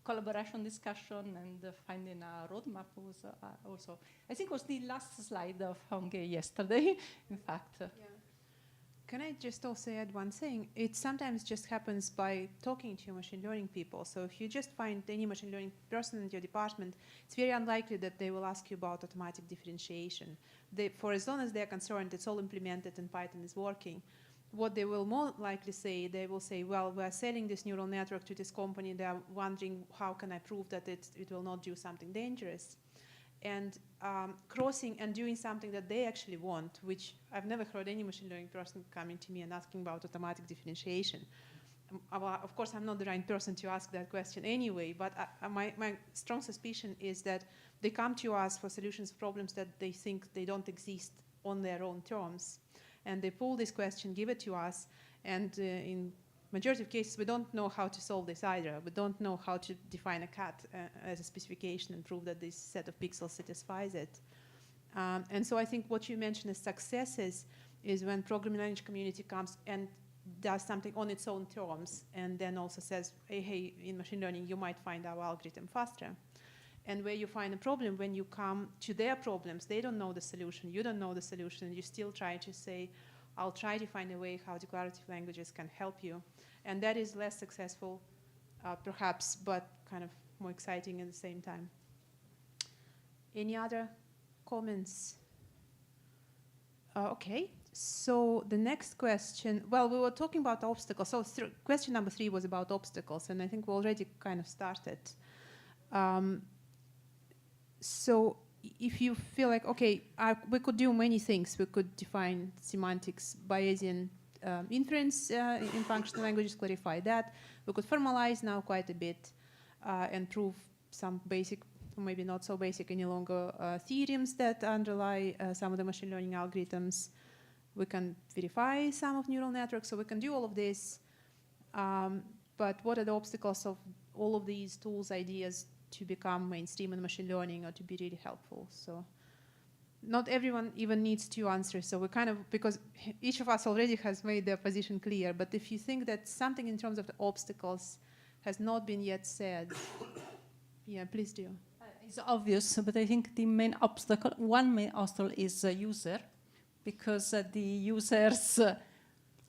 K: collaboration discussion and finding a roadmap was also, I think, was the last slide of Honge yesterday, in fact.
U: Yeah. Can I just also add one thing? It sometimes just happens by talking to machine learning people. So if you just find any machine learning person in your department, it's very unlikely that they will ask you about automatic differentiation. For as long as they're concerned, it's all implemented and Python is working. What they will more likely say, they will say, well, we're selling this neural network to this company. They're wondering, how can I prove that it will not do something dangerous? And crossing and doing something that they actually want, which I've never heard any machine learning person coming to me and asking about automatic differentiation. Of course, I'm not the right person to ask that question anyway, but my strong suspicion is that they come to us for solutions to problems that they think they don't exist on their own terms. And they pull this question, give it to us, and in majority of cases, we don't know how to solve this either. We don't know how to define a cat as a specification and prove that this set of pixels satisfies it. And so I think what you mentioned as successes is when programming language community comes and does something on its own terms, and then also says, hey, in machine learning, you might find our algorithm faster. And where you find a problem, when you come to their problems, they don't know the solution, you don't know the solution, and you still try to say, I'll try to find a way how declarative languages can help you. And that is less successful, perhaps, but kind of more exciting at the same time. Any other comments? Okay, so the next question, well, we were talking about obstacles. So question number 3 was about obstacles, and I think we already kind of started. So if you feel like, okay, we could do many things. We could define semantics, Bayesian inference in functional languages, clarify that. We could formalize now quite a bit and prove some basic, maybe not so basic any longer, theorems that underlie some of the machine learning algorithms. We can verify some of neural networks, so we can do all of this. But what are the obstacles of all of these tools, ideas, to become mainstream in machine learning or to be really helpful? So not everyone even needs to answer. So we kind of, because each of us already has made their position clear, but if you think that something in terms of the obstacles has not been yet said, yeah, please do.
K: It's obvious, but I think the main obstacle, one main obstacle is user, because the users,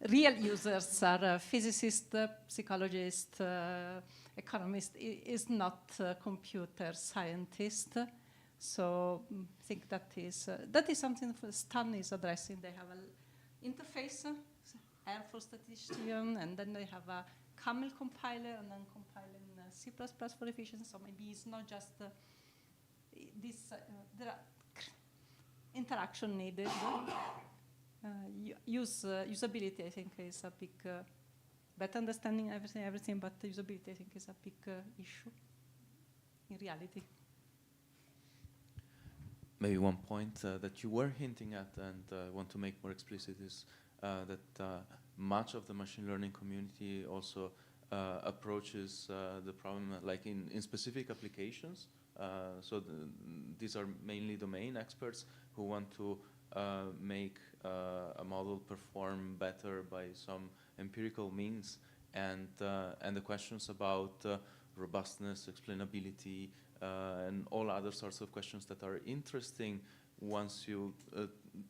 K: real users are physicists, psychologists, economist, is not computer scientist. So I think that is something that Stan is addressing. They have an interface, R for statistician, and then they have a camel compiler, and then compiling C++ for efficiency. So maybe it's not just this, there are interaction needed. Usability, I think, is a big, better understanding everything, but usability, I think, is a big issue in reality.
B: Maybe one point that you were hinting at and want to make more explicit is that much of the machine learning community also approaches the problem like in specific applications. So these are mainly domain experts who want to make a model perform better by some empirical means, and the questions about robustness, explainability, and all other sorts of questions that are interesting once you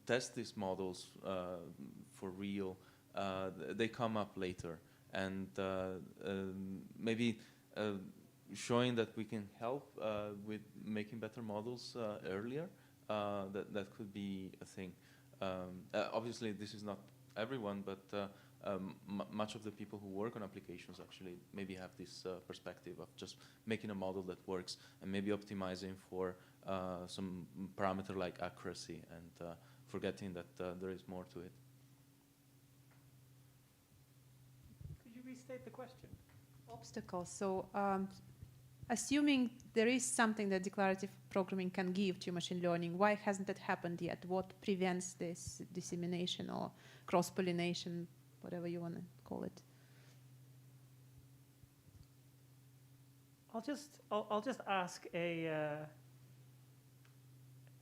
B: test these models for real, they come up later. And maybe showing that we can help with making better models earlier, that could be a thing. Obviously, this is not everyone, but much of the people who work on applications actually maybe have this perspective of just making a model that works and maybe optimizing for some parameter like accuracy and forgetting that there is more to it.
V: Could you restate the question?
U: Obstacles. So assuming there is something that declarative programming can give to machine learning, why hasn't that happened yet? What prevents this dissemination or cross-pollination, whatever you want to call it?
V: I'll just ask a.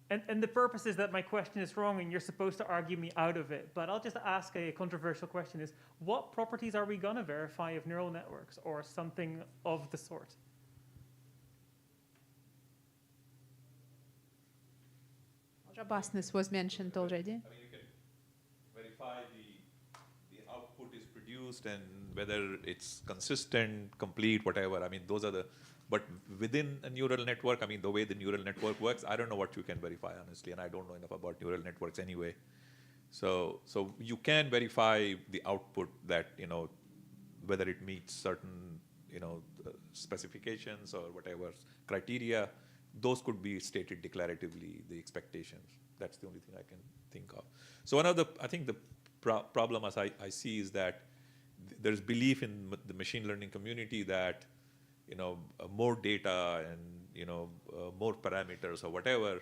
V: And the purpose is that my question is wrong and you're supposed to argue me out of it. But I'll just ask a controversial question is, what properties are we going to verify of neural networks or something of the sort?
U: Robustness was mentioned already.
S: I mean, you can verify the output is produced and whether it's consistent, complete, whatever. I mean, those are the. But within a neural network, I mean, the way the neural network works, I don't know what you can verify, honestly, and I don't know enough about neural networks anyway. So you can verify the output that, whether it meets certain, specifications or whatever criteria, those could be stated declaratively, the expectations. That's the only thing I can think of. So I think the problem as I see is that there's belief in the machine learning community that more data and more parameters or whatever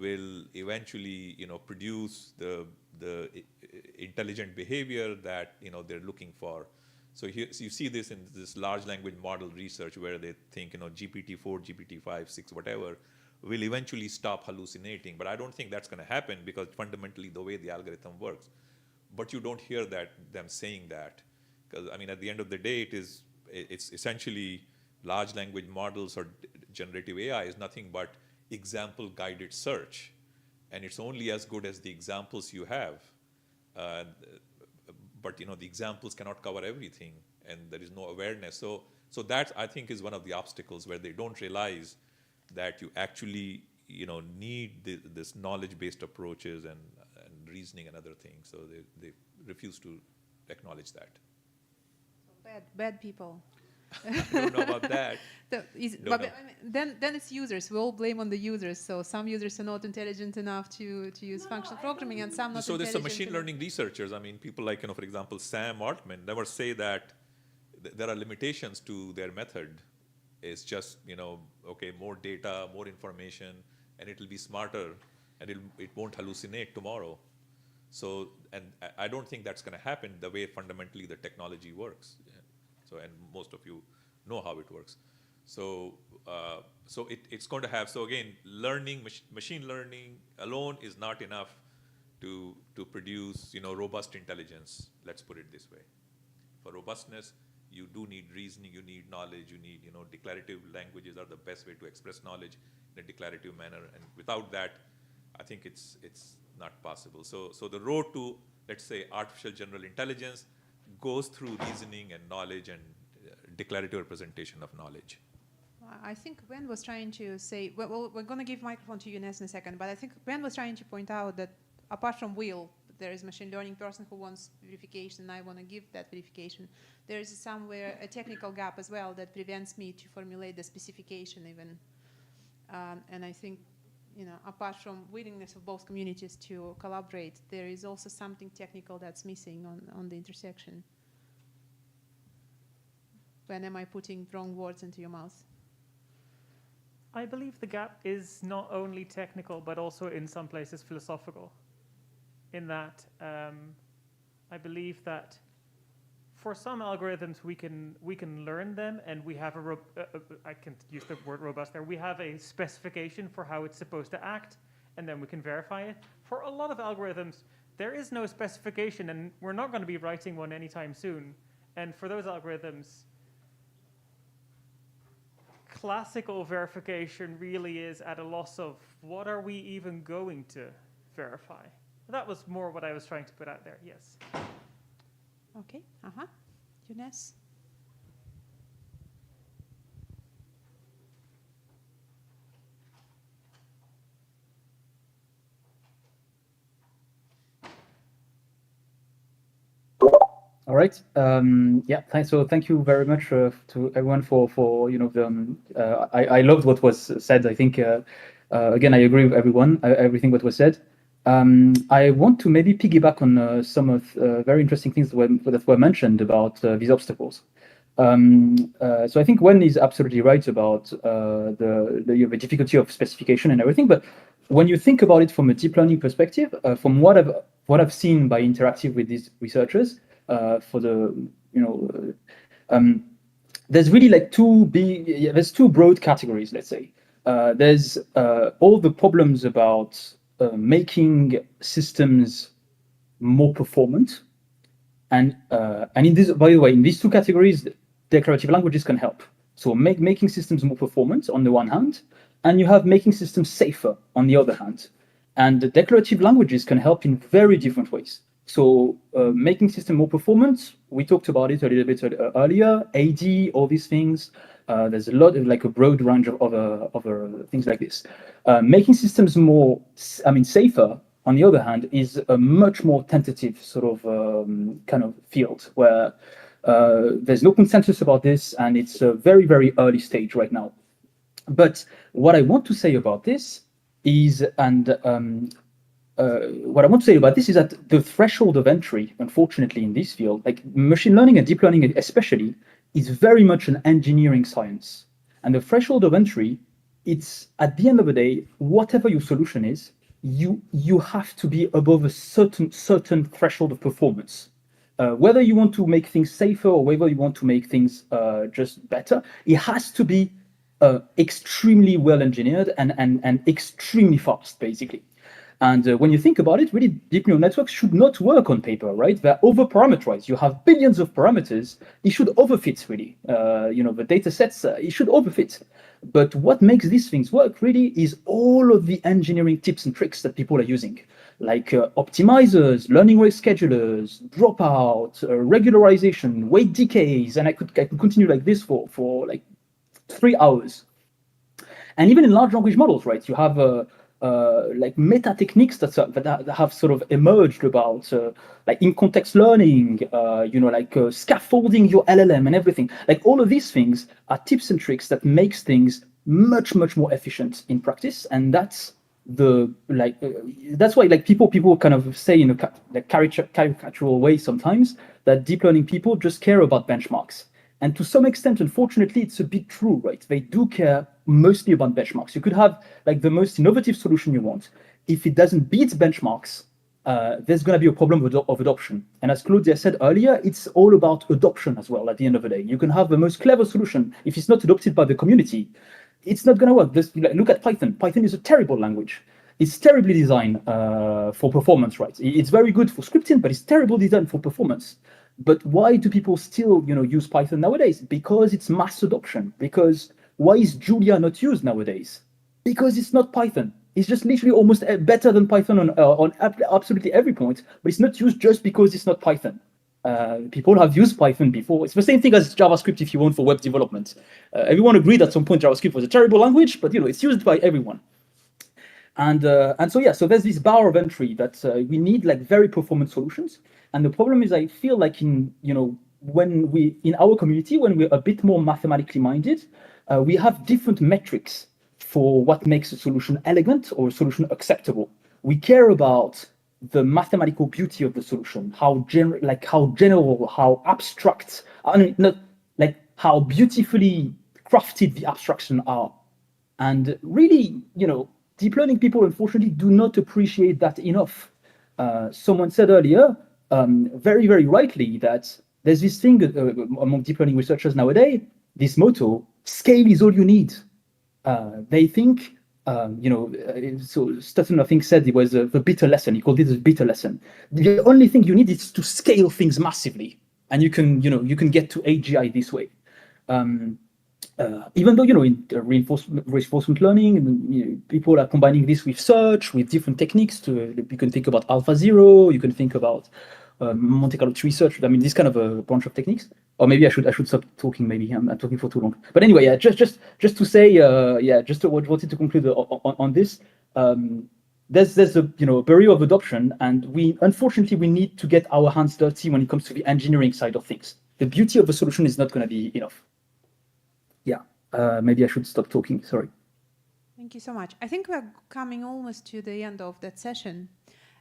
S: will eventually produce the intelligent behavior that they're looking for. So here, so you see this in this large language model research where they think GPT-4, GPT-5, 6, whatever will eventually stop hallucinating. But I don't think that's going to happen because fundamentally the way the algorithm works. But you don't hear them saying that, because I mean at the end of the day it's essentially large language models or generative AI is nothing but example guided search, and it's only as good as the examples you have. But the examples cannot cover everything, and there is no awareness. So that I think is one of the obstacles where they don't realize that you actually need this knowledge-based approaches and reasoning and other things. So they refuse to acknowledge that.
U: So bad people.
S: I don't know about that.
U: But I mean, then it's users. We all blame on the users. So some users are not intelligent enough to use functional programming, and some not.
S: So there's some machine learning researchers. I mean, people like for example, Sam Altman never say that there are limitations to their method. It's just okay, more data, more information, and it'll be smarter, and it won't hallucinate tomorrow. So, and I don't think that's going to happen the way fundamentally the technology works. So, and most of you know how it works. So, it's going to have. So again, machine learning alone is not enough to produce robust intelligence. Let's put it this way. For robustness, you do need reasoning. You need knowledge. You need declarative languages are the best way to express knowledge in a declarative manner. And without that, I think it's not possible. So the road to, let's say, artificial general intelligence goes through reasoning and knowledge and declarative representation of knowledge.
U: I think Ben was trying to say, well, we're going to give microphone to Younes in a second, but I think Ben was trying to point out that apart from Will, there is a machine learning person who wants verification, and I want to give that verification. There is somewhere a technical gap as well that prevents me to formulate the specification even. And I think, apart from willingness of both communities to collaborate, there is also something technical that's missing on the intersection. When am I putting wrong words into your mouth?
V: I believe the gap is not only technical, but also in some places philosophical. In that, I believe that for some algorithms we can learn them, and we have I can use the word robust there. We have a specification for how it's supposed to act, and then we can verify it. For a lot of algorithms, there is no specification, and we're not going to be writing one anytime soon. And for those algorithms, classical verification really is at a loss of what are we even going to verify. That was more what I was trying to put out there, yes.
U: Okay, Younes?
N: All right. Yeah. So thank you very much to everyone for the. I loved what was said. I think again I agree with everyone. Everything that was said. I want to maybe piggyback on some of very interesting things that were mentioned about these obstacles. So I think Wen is absolutely right about the difficulty of specification and everything. But when you think about it from a deep learning perspective, from what I've seen by interacting with these researchers, for the there's really like there's two broad categories. Let's say there's all the problems about making systems more performant, and in this, by the way, in these two categories, declarative languages can help. So making systems more performant on the one hand, and you have making systems safer on the other hand. And the declarative languages can help in very different ways. So making system more performant, we talked about it a little bit earlier, AD, all these things. There's a lot of like a broad range of other things like this. Making systems more, safer, on the other hand, is a much more tentative sort of kind of field where there's no consensus about this, and it's a very, very early stage right now. But what I want to say about this is, that the threshold of entry, unfortunately, in this field, like machine learning and deep learning especially, is very much an engineering science. And the threshold of entry, it's at the end of the day, whatever your solution is, you have to be above a certain threshold of performance. Whether you want to make things safer or whether you want to make things just better, it has to be extremely well engineered and extremely fast, basically. And when you think about it, really, deep neural networks should not work on paper, right? They're over-parameterized. You have billions of parameters. It should overfit, really. The data sets, it should overfit. But what makes these things work, really, is all of the engineering tips and tricks that people are using, like optimizers, learning rate schedulers, dropout, regularization, weight decays, and I could continue like this for like 3 hours. And even in large language models, right, you have like meta techniques that have sort of emerged about like in context learning, scaffolding your LLM and everything. Like all of these things are tips and tricks that makes things much more efficient in practice, and that's that's why like people kind of say in a caricatural way sometimes that deep learning people just care about benchmarks. And to some extent, unfortunately, it's a bit true, right? They do care mostly about benchmarks. You could have like the most innovative solution you want. If it doesn't beat benchmarks, there's going to be a problem of adoption. And as Claudia said earlier, it's all about adoption as well at the end of the day. You can have the most clever solution. If it's not adopted by the community, it's not going to work. Just look at Python. Python is a terrible language. It's terribly designed for performance, right? It's very good for scripting, but it's terrible designed for performance. But why do people still, use Python nowadays? Because it's mass adoption. Because why is Julia not used nowadays? Because it's not Python. It's just literally almost better than Python on absolutely every point, but it's not used just because it's not Python. People have used Python before. It's the same thing as JavaScript if you want for web development. Everyone agreed at some point JavaScript was a terrible language, but it's used by everyone. And so there's this bar of entry that we need like very performant solutions. And the problem is, I feel like in our community, when we're a bit more mathematically minded, we have different metrics for what makes a solution elegant or a solution acceptable. We care about the mathematical beauty of the solution, how general, how abstract, how beautifully crafted the abstraction are. And really, deep learning people, unfortunately, do not appreciate that enough. Someone said earlier, very, very rightly, that there's this thing among deep learning researchers nowadays, this motto, scale is all you need. They think, so Stutton, I think, said it was the bitter lesson. He called it the bitter lesson. The only thing you need is to scale things massively, and you can get to AGI this way. Even though, in reinforcement learning, people are combining this with search, with different techniques. You can think about AlphaZero, you can think about Monte Carlo tree search. I mean, this kind of a bunch of techniques. Or maybe I should stop talking. Maybe I'm talking for too long. But anyway, just to say, wanted to conclude on this. there's a barrier of adoption, and unfortunately we need to get our hands dirty when it comes to the engineering side of things. The beauty of the solution is not going to be enough. Yeah, maybe I should stop talking. Sorry.
U: Thank you so much. I think we're coming almost to the end of that session.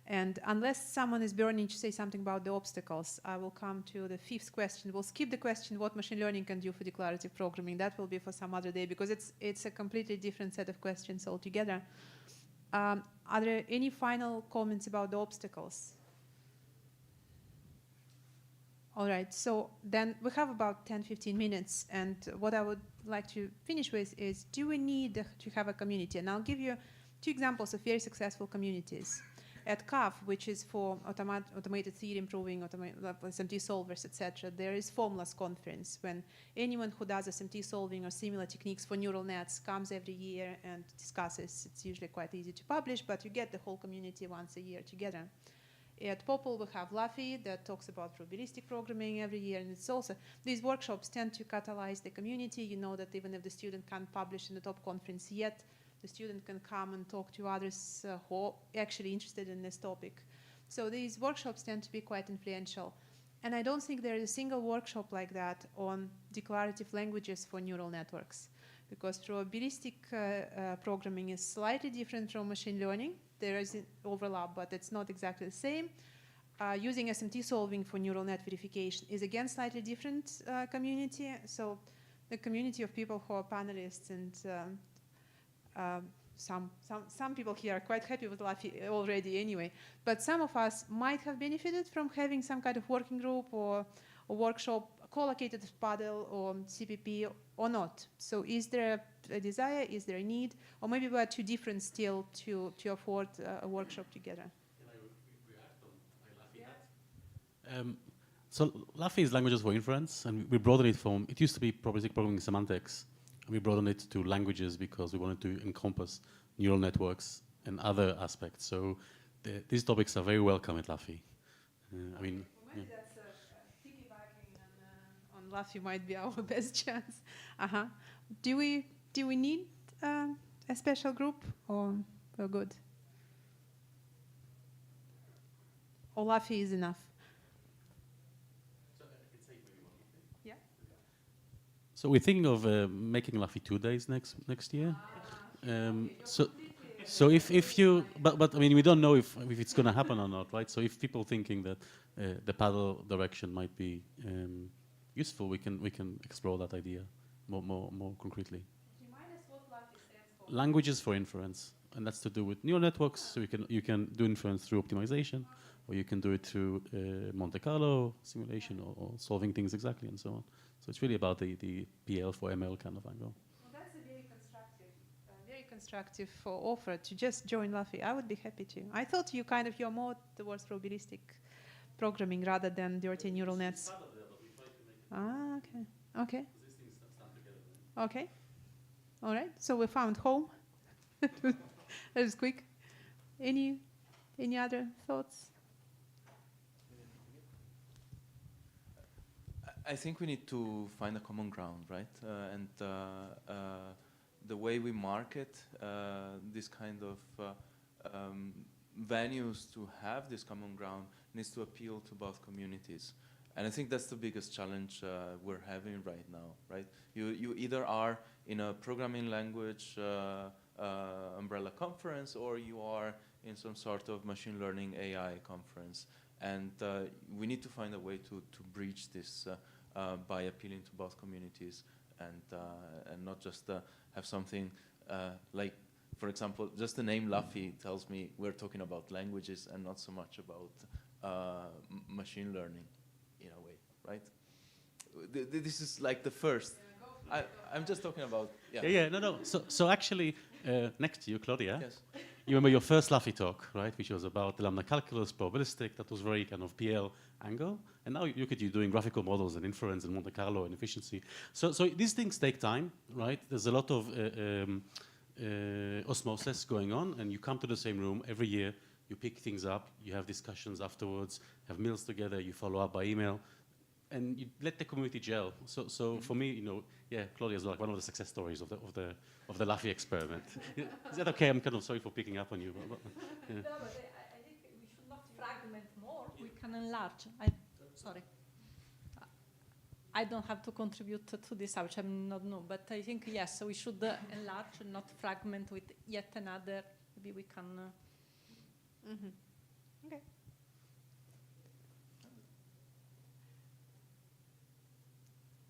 U: And unless someone is burning to say something about the obstacles, I will come to the fifth question. We'll skip the question what machine learning can do for declarative programming. That will be for some other day because it's a completely different set of questions altogether. Are there any final comments about the obstacles? All right, so then we have about 10-15 minutes, and what I would like to finish with is, do we need to have a community? And I'll give you 2 examples of very successful communities. At CAF, which is for automated theory improving, SMT solvers, etc., there is Formulas conference when anyone who does SMT solving or similar techniques for neural nets comes every year and discusses. It's usually quite easy to publish, but you get the whole community once a year together. At POPL, we have Luffy that talks about probabilistic programming every year, and it's also, these workshops tend to catalyze the community. You know that even if the student can't publish in the top conference yet, the student can come and talk to others who are actually interested in this topic. So these workshops tend to be quite influential. And I don't think there is a single workshop like that on declarative languages for neural networks, because probabilistic programming is slightly different from machine learning. There is an overlap, but it's not exactly the same. Using SMT solving for neural net verification is again slightly different community. So the community of people who are panelists and some people here are quite happy with Luffy already anyway, but some of us might have benefited from having some kind of working group or a workshop co-located with PADL or CPP or not. So is there a desire, is there a need, or maybe we are too different still to afford a workshop together?
H: Can I react on Luffy? So Luffy is languages for inference, and we broadened it from, it used to be probabilistic programming semantics, and we broadened it to languages because we wanted to encompass neural networks and other aspects. So these topics are very welcome at Luffy. I mean,
U: well, maybe that's piggybacking on Luffy might be our best chance. Do we need a special group, or we're good? Or Luffy is enough?
H: So we're thinking of making Luffy 2 days next year. So if you, but I mean, we don't know if it's going to happen or not, right? So if people thinking that the PADL direction might be useful, we can explore that idea more concretely.
U: Do you mind us what Luffy stands for?
H: Languages for inference, and that's to do with neural networks. So you can do inference through optimization, or you can do it through Monte Carlo simulation, or solving things exactly, and so on. So it's really about the PL for ML kind of angle.
U: Well, that's a very constructive offer to just join Luffy. I would be happy to. I thought you're more towards probabilistic programming rather than dirty neural nets. Okay. Okay. Okay. All right. So we found home. That was quick. Any other thoughts?
B: I think we need to find a common ground, right? And the way we market this kind of venues to have this common ground needs to appeal to both communities. And I think that's the biggest challenge we're having right now, right? You either are in a programming language umbrella conference, or you are in some sort of machine learning AI conference. And we need to find a way to breach this by appealing to both communities, and not just have something like, for example, just the name Luffy tells me we're talking about languages and not so much about machine learning, in a way, right? This is like the first. I'm just talking about.
H: No. So actually, next to you, Claudia.
B: Yes.
H: You remember your first Luffy talk, right? Which was about the lambda calculus, probabilistic. That was very kind of PL angle. And now look at you doing graphical models and inference and Monte Carlo and efficiency. So these things take time, right? There's a lot of osmosis going on, and you come to the same room every year. You pick things up. You have discussions afterwards. Have meals together. You follow up by email. and you let the community gel. So for me, yeah, Claudia is like one of the success stories of the Laffy experiment. Is that okay? I'm kind of sorry for picking up on you. But, yeah.
K: No, but I think we should not fragment more. We can enlarge. Sorry. I don't have to contribute to this, which I'm not new, but I think, yes, we should enlarge and not fragment with yet another. Maybe we can.
U: Okay.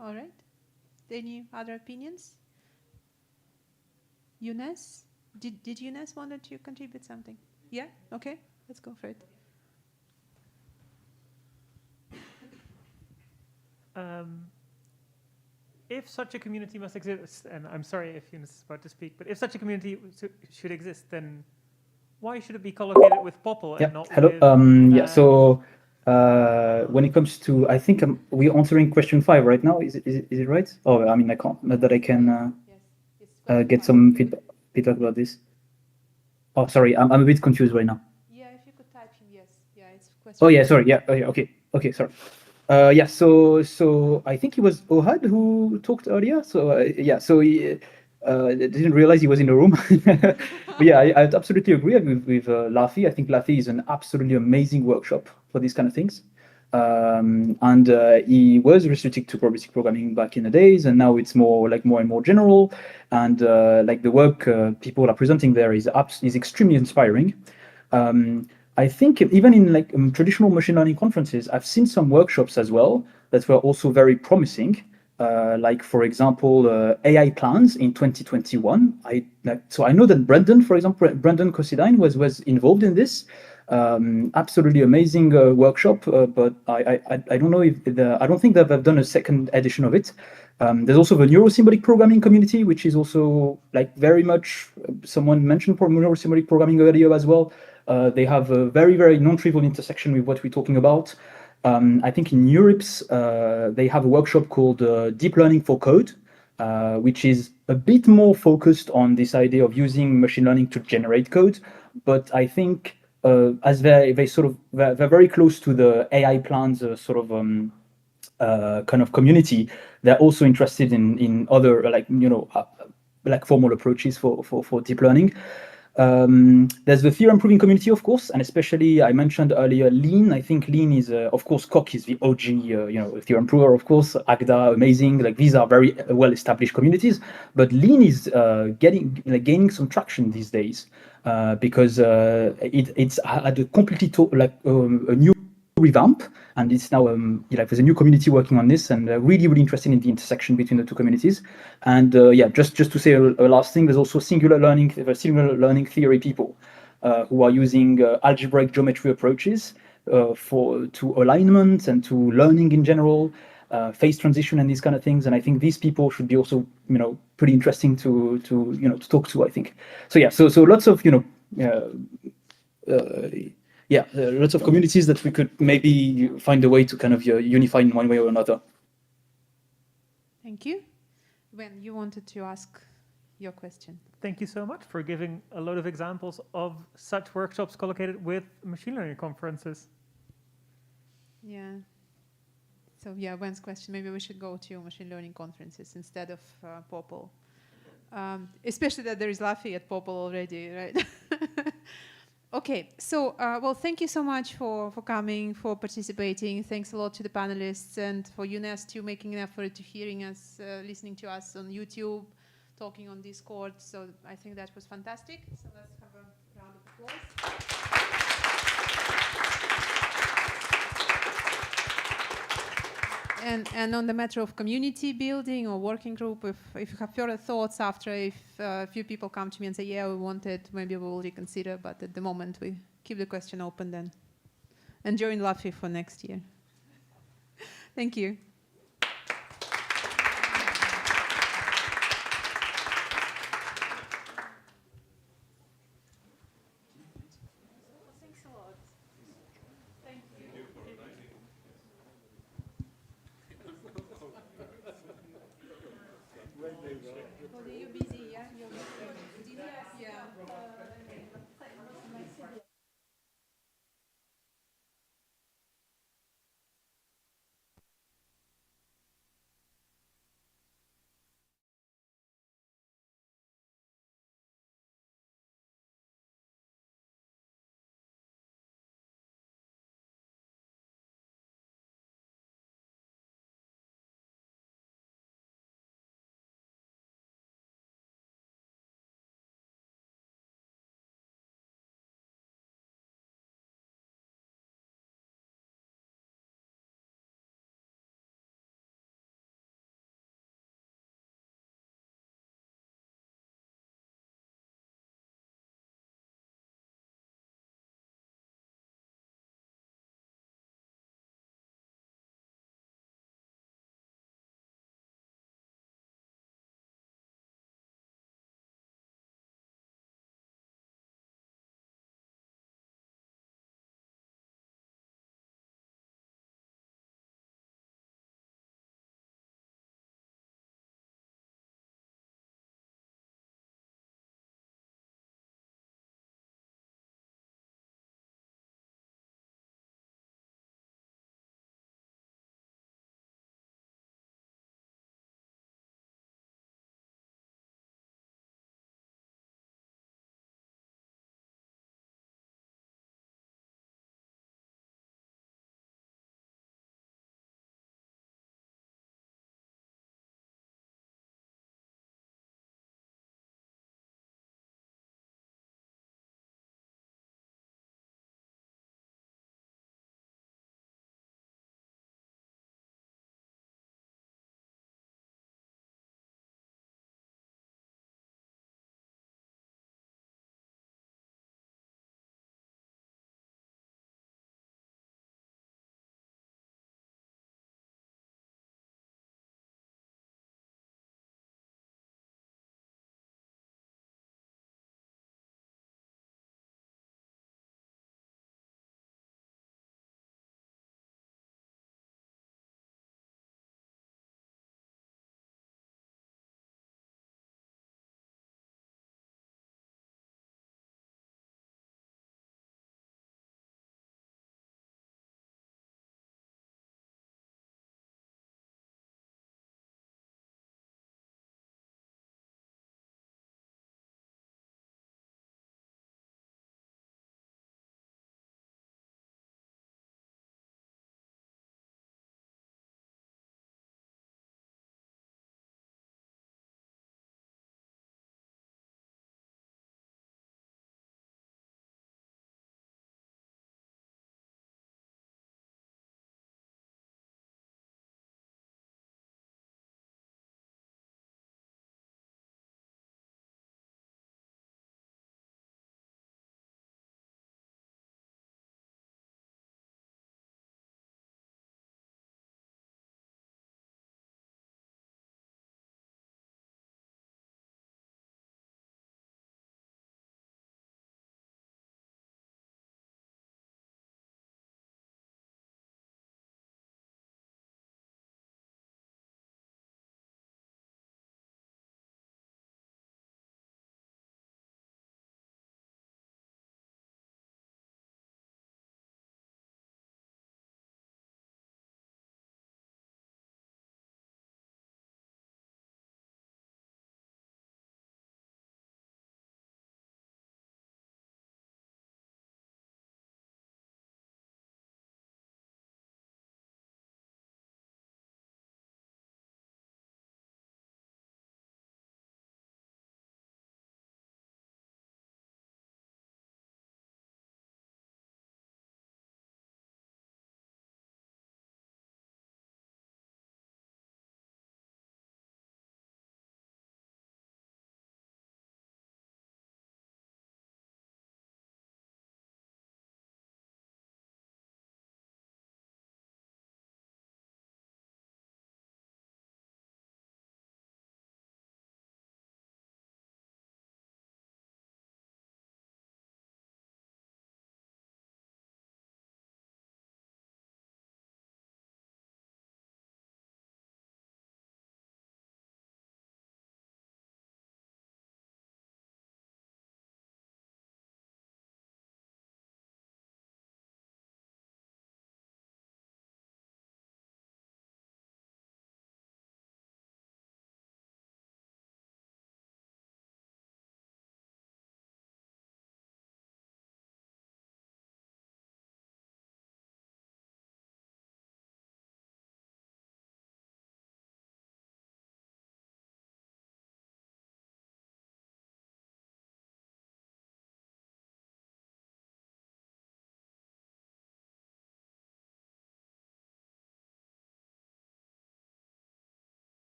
U: All right. Any other opinions? Younes? Did Younes wanted to contribute something? Yeah? Okay, let's go for it.
V: If such a community must exist, and I'm sorry if Younes is about to speak, but if such a community should exist, then why should it be collocated with POPL and not
N: hello.
V: with...
N: Yeah, so when it comes to, I think we're answering question 5 right now. Is it right? Oh, I mean, I can't. Not that I can get some feedback about this. Oh, sorry, I'm a bit confused right now.
U: Yeah, if you could type him, yes. Yeah, it's question.
N: Oh yeah, sorry. Yeah, okay, sorry. Yeah, so I think it was Ohad who talked earlier. So yeah, so he didn't realize he was in the room. But yeah, I absolutely agree with Laffy. I think Laffy is an absolutely amazing workshop for these kind of things. And he was restricted to probabilistic programming back in the days, and now it's more and more general. And like the work people are presenting there is extremely inspiring. I think even in traditional machine learning conferences, I've seen some workshops as well that were also very promising. Like for example, AI plans in 2021. So I know that Brendan, for example, Brendan Cosidine was involved in this. Absolutely amazing workshop, but I don't know if I don't think that they've done a second edition of it. There's also the neurosymbolic programming community, which is also like very much someone mentioned neurosymbolic programming earlier as well. They have a very, very non-trivial intersection with what we're talking about. I think in Europe's, they have a workshop called Deep Learning for Code, which is a bit more focused on this idea of using machine learning to generate code. But I think as they're very close to the AI plans kind of community, they're also interested in other like formal approaches for deep learning. There's the theorem proving community, of course, and especially I mentioned earlier Lean. I think Lean is, of course, Koch is the OG, theorem prover, of course. Agda, amazing. Like these are very well-established communities, but Lean is gaining some traction these days because it's had a completely a new revamp, and it's now there's a new community working on this, and really interested in the intersection between the two communities. And yeah, just to say a last thing, there's also singular learning theory people who are using algebraic geometry approaches to alignment and to learning in general, phase transition and these kind of things. And I think these people should be also pretty interesting to talk to, I think. So yeah, so lots of lots of communities that we could maybe find a way to kind of unify in one way or another.
U: Thank you. When you wanted to ask your question.
V: Thank you so much for giving a lot of examples of such workshops collocated with machine learning conferences.
U: Yeah. So yeah, Wen's question, maybe we should go to machine learning conferences instead of POPL. Especially that there is Laffy at POPL already, right? Okay, so well, thank you so much for coming, for participating. Thanks a lot to the panelists and for Younes too, making an effort to hearing us, listening to us on YouTube, talking on Discord. So I think that was fantastic. So let's have a round of applause. And on the matter of community building or working group, if you have further thoughts after, if a few people come to me and say, yeah, we want it, maybe we will reconsider. But at the moment, we keep the question open then. And join Laffy for next year. Thank you.